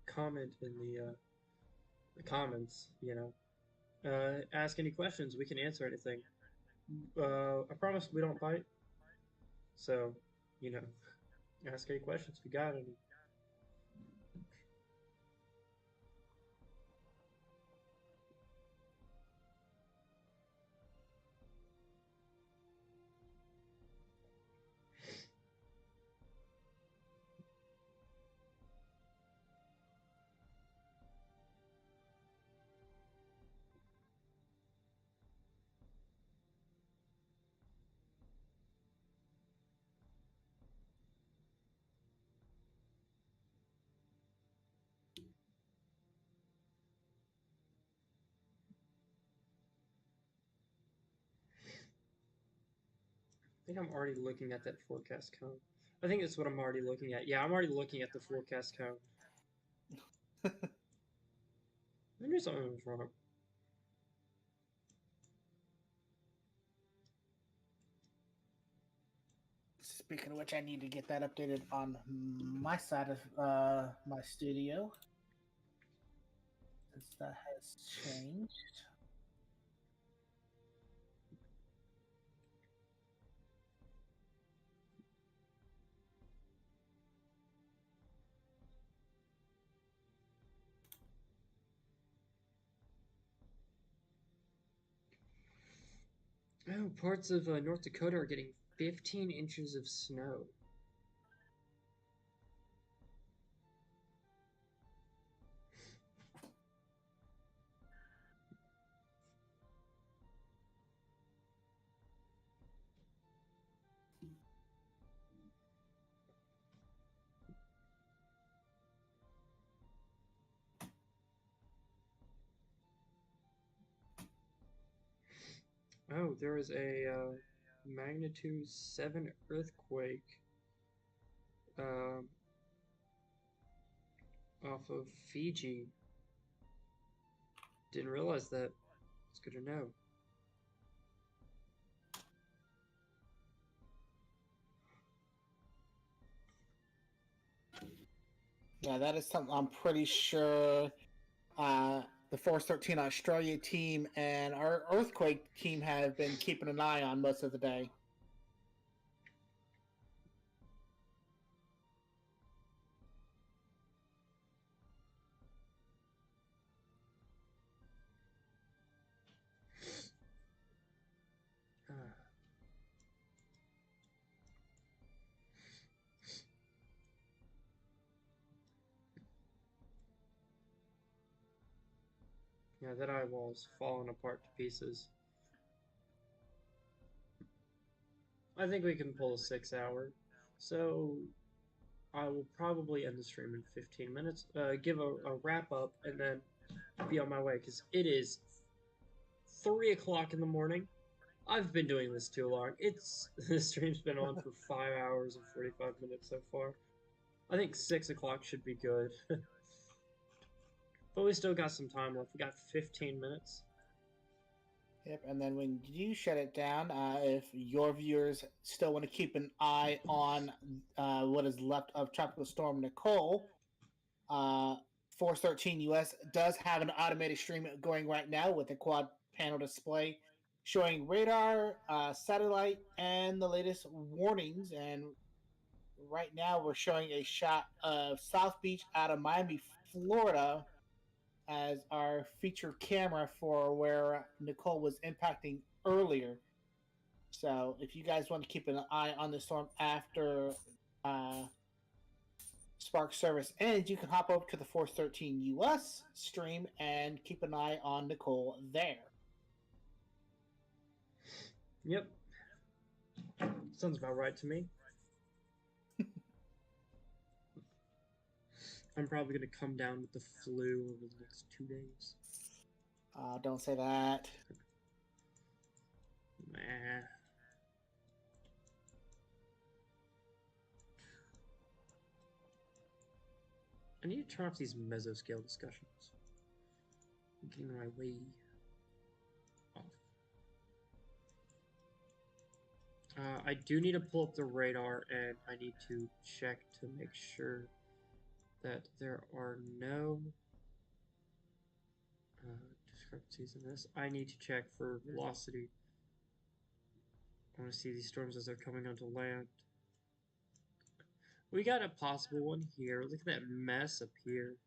comment in the comments. You know, ask any questions. We can answer anything. I promise we don't bite. So, you know, ask any questions if you got any. I think I'm already looking at that forecast cone. I think that's what I'm already looking at. Yeah, I'm already looking at the forecast cone. I knew something was wrong. Speaking of which, I need to get that updated on my side of my studio, since that has changed. Oh, parts of North Dakota are getting 15 inches of snow. Oh, there is a magnitude 7 earthquake um, off of Fiji. Didn't realize that. It's good to know. Yeah, that is something I'm pretty sure the Force 13 Australia team and our Earthquake team have been keeping an eye on most of the day. Ah. Yeah, that eyewall's falling apart to pieces. I think we can pull a 6 hour. So I will probably end the stream in 15 minutes, give a wrap up, and then be on my way because it is 3 o'clock in the morning. I've been doing this too long. The stream's been on for 5 hours and 45 minutes so far. I think 6 o'clock should be good. But we still got some time left. We got 15 minutes. Yep, and then when you shut it down, if your viewers still want to keep an eye on what is left of Tropical Storm Nicole, Force 13 US does have an automated stream going right now with a quad panel display showing radar, satellite, and the latest warnings. And right now we're showing a shot of South Beach out of Miami, Florida, as our feature camera for where Nicole was impacting earlier. So if you guys want to keep an eye on the storm after Spark service ends, you can hop over to the Force 13 US stream and keep an eye on Nicole there. Yep. Sounds about right to me. I'm probably going to come down with the flu over the next 2 days. Don't say that. Nah. I need to turn off these mesoscale discussions. I'm getting my way off. I do need to pull up the radar, and I need to check to make sure that there are no discrepancies in this. I need to check for velocity. I want to see these storms as they're coming onto land. We got a possible one here. Look at that mess up here.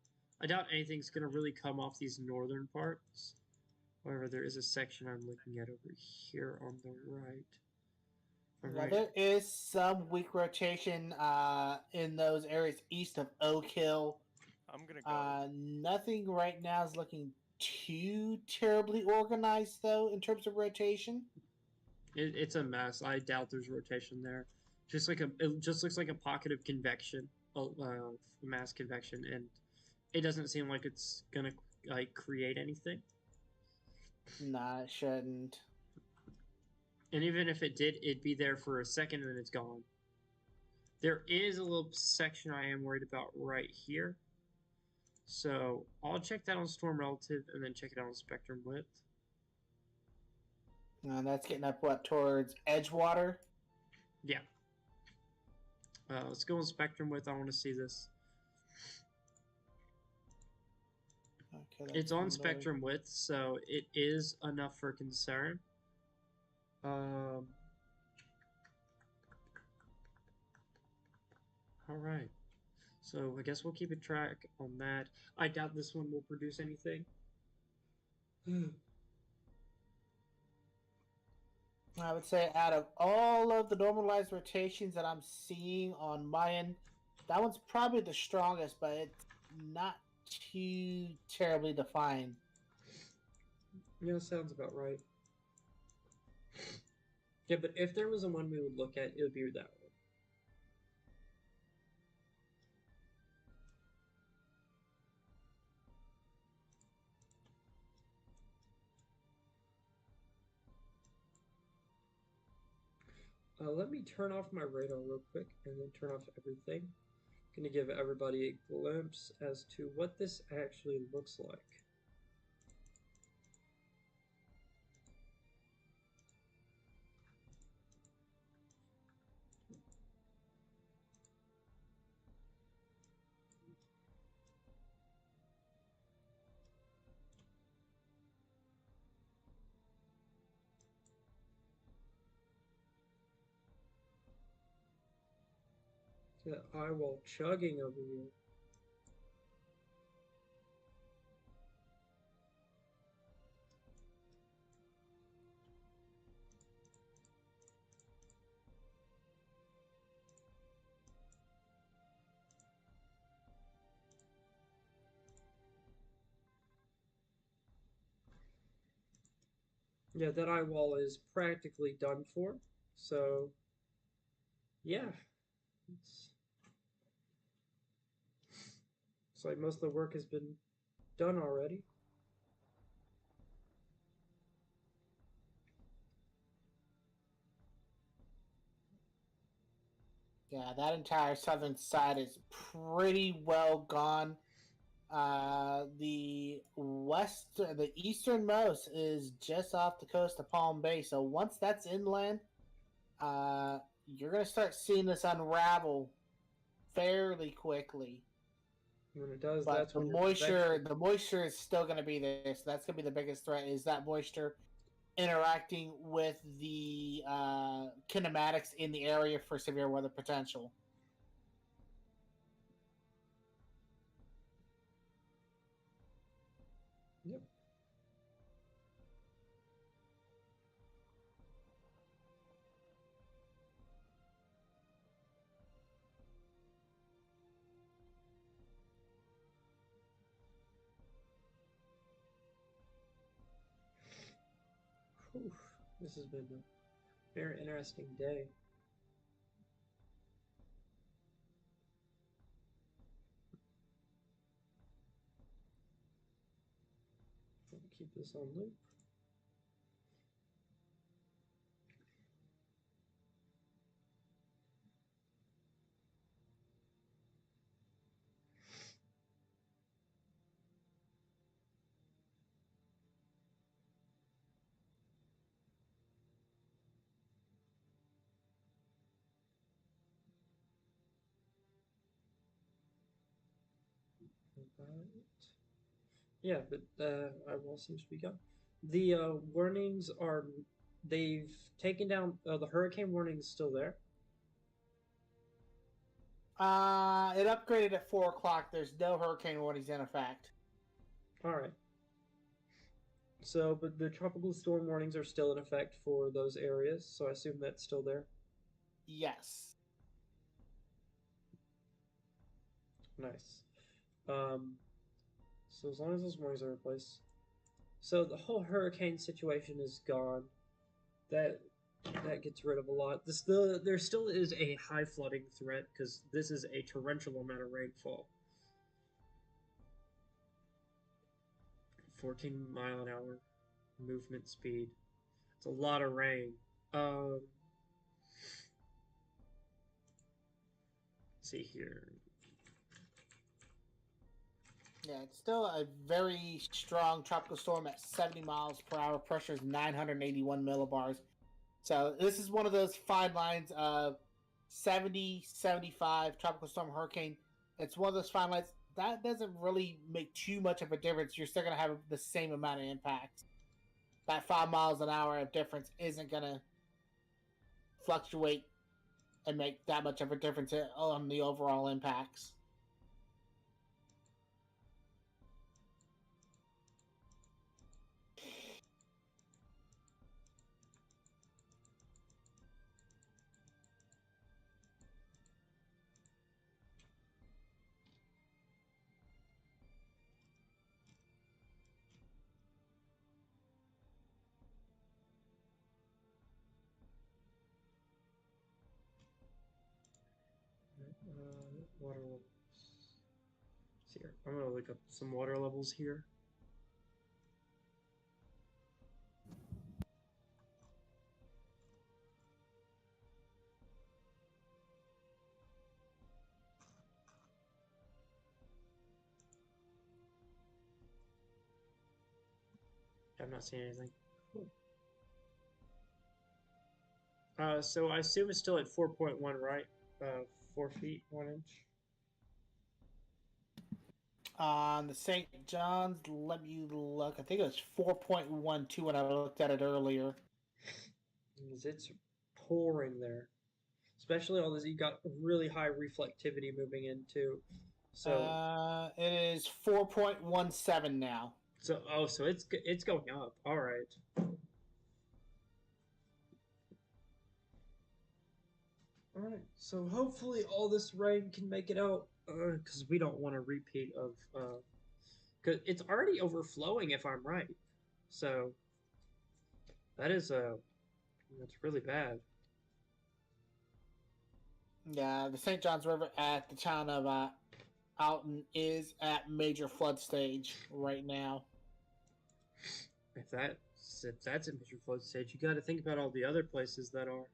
I doubt anything's going to really come off these northern parts. However, there is a section I'm looking at over here on the right. Now, there is some weak rotation in those areas east of Oak Hill. I'm gonna go. Nothing right now is looking too terribly organized, though, in terms of rotation. It's a mess. I doubt there's rotation there. It just looks like a pocket of convection, mass convection, and it doesn't seem like it's gonna create anything. Nah, it shouldn't. And even if it did, it'd be there for a second and then it's gone. There is a little section I am worried about right here. So I'll check that on Storm Relative and then check it out on Spectrum Width. That's getting up, towards Edgewater? Yeah. Let's go on Spectrum Width. I want to see this. Okay, It's on Spectrum Width, so it is enough for concern. All right. So I guess we'll keep a track on that. I doubt this one will produce anything. I would say out of all of the normalized rotations that I'm seeing on my end, that one's probably the strongest, but it's not too terribly defined. Yeah, sounds about right. Yeah, but if there was a one we would look at, it would be that one. Let me turn off my radar real quick and then turn off everything. Gonna give everybody a glimpse as to what this actually looks like. The eye wall chugging over here. Yeah, that eye wall is practically done for. So, yeah. It's like most of the work has been done already. Yeah, that entire southern side is pretty well gone. The easternmost is just off the coast of Palm Bay. So once that's inland, you're gonna start seeing this unravel fairly quickly. When it does, But that's the when moisture is still gonna be there. So that's gonna be the biggest threat. Is that moisture interacting with the kinematics in the area for severe weather potential? Yep. Whew. This has been a very interesting day. I'll keep this on loop. Yeah, but I will seems to be gone. The warnings are, they've taken down, the hurricane warning is still there. It upgraded at 4 o'clock. There's no hurricane warnings in effect. All right. So, but the tropical storm warnings are still in effect for those areas, so I assume that's still there. Yes. Nice. So as long as those warnings are in place, so the whole hurricane situation is gone. That gets rid of a lot. There still is a high flooding threat because this is a torrential amount of rainfall. 14-mile-an-hour movement speed. It's a lot of rain. Let's see here. Yeah, it's still a very strong tropical storm at 70 miles per hour. Pressure is 981 millibars. So this is one of those fine lines of 70, 75, tropical storm, hurricane. It's one of those fine lines. That doesn't really make too much of a difference. You're still going to have the same amount of impact. That 5 miles an hour of difference isn't going to fluctuate and make that much of a difference on the overall impacts. Water levels. See here. I'm gonna look up some water levels here. I'm not seeing anything. So I assume it's still at 4.1, right? 4 feet 1 inch. On the St. John's, let me look. I think it was 4.12 when I looked at it earlier. It's pouring there, especially all this. You got really high reflectivity moving into. So It is 4.17 now. so it's going up. All right. All right. So hopefully all this rain can make it out, because we don't want a repeat of, because it's already overflowing if I'm right. So that is that's really bad. Yeah, the St. John's River at the town of Alton is at major flood stage right now. If that's a major flood stage, you got to think about all the other places that are.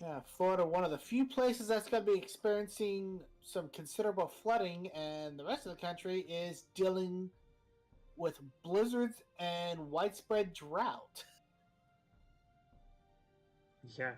Yeah, Florida, one of the few places that's going to be experiencing some considerable flooding, and the rest of the country is dealing with blizzards and widespread drought. Yeah.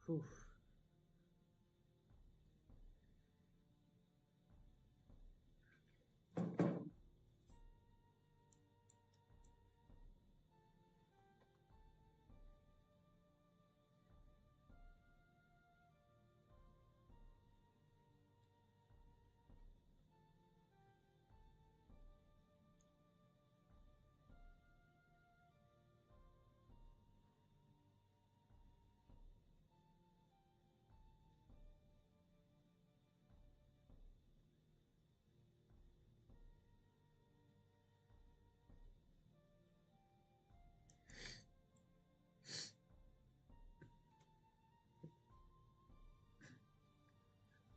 Whew.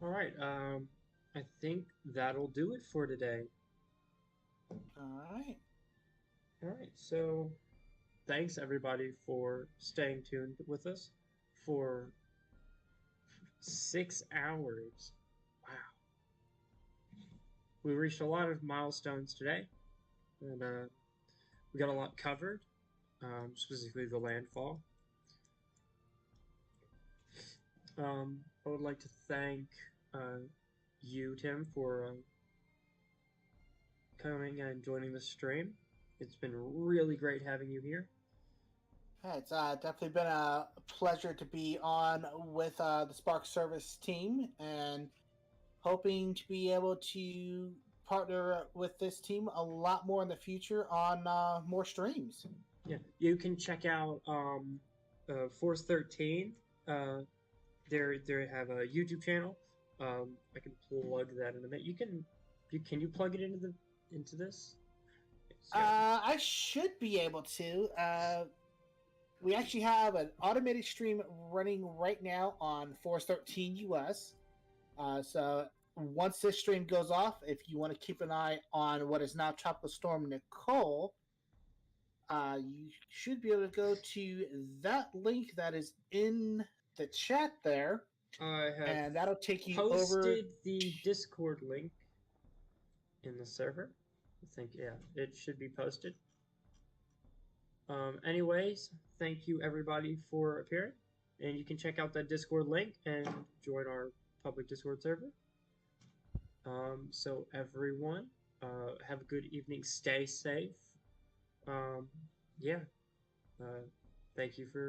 All right. I think that'll do it for today. All right. All right. So, thanks everybody for staying tuned with us for 6 hours. Wow. We reached a lot of milestones today, and we got a lot covered, specifically the landfall. I would like to thank you, Tim, for coming and joining the stream. It's been really great having you here. Yeah, it's definitely been a pleasure to be on with the Spark Service team, and hoping to be able to partner with this team a lot more in the future on more streams. Yeah, you can check out Force 13. They have a YouTube channel. I can plug that in a minute. Can you plug it into this? I should be able to. We actually have an automated stream running right now on Force 13 US. So once this stream goes off, if you want to keep an eye on what is now Tropical Storm Nicole, you should be able to go to that link that is in the chat there, and that'll take you over. Posted the Discord link in the server. I think, yeah, it should be posted. Anyways, thank you everybody for appearing. and you can check out that Discord link and join our public Discord server. So everyone, have a good evening. Stay safe. Yeah. Thank you for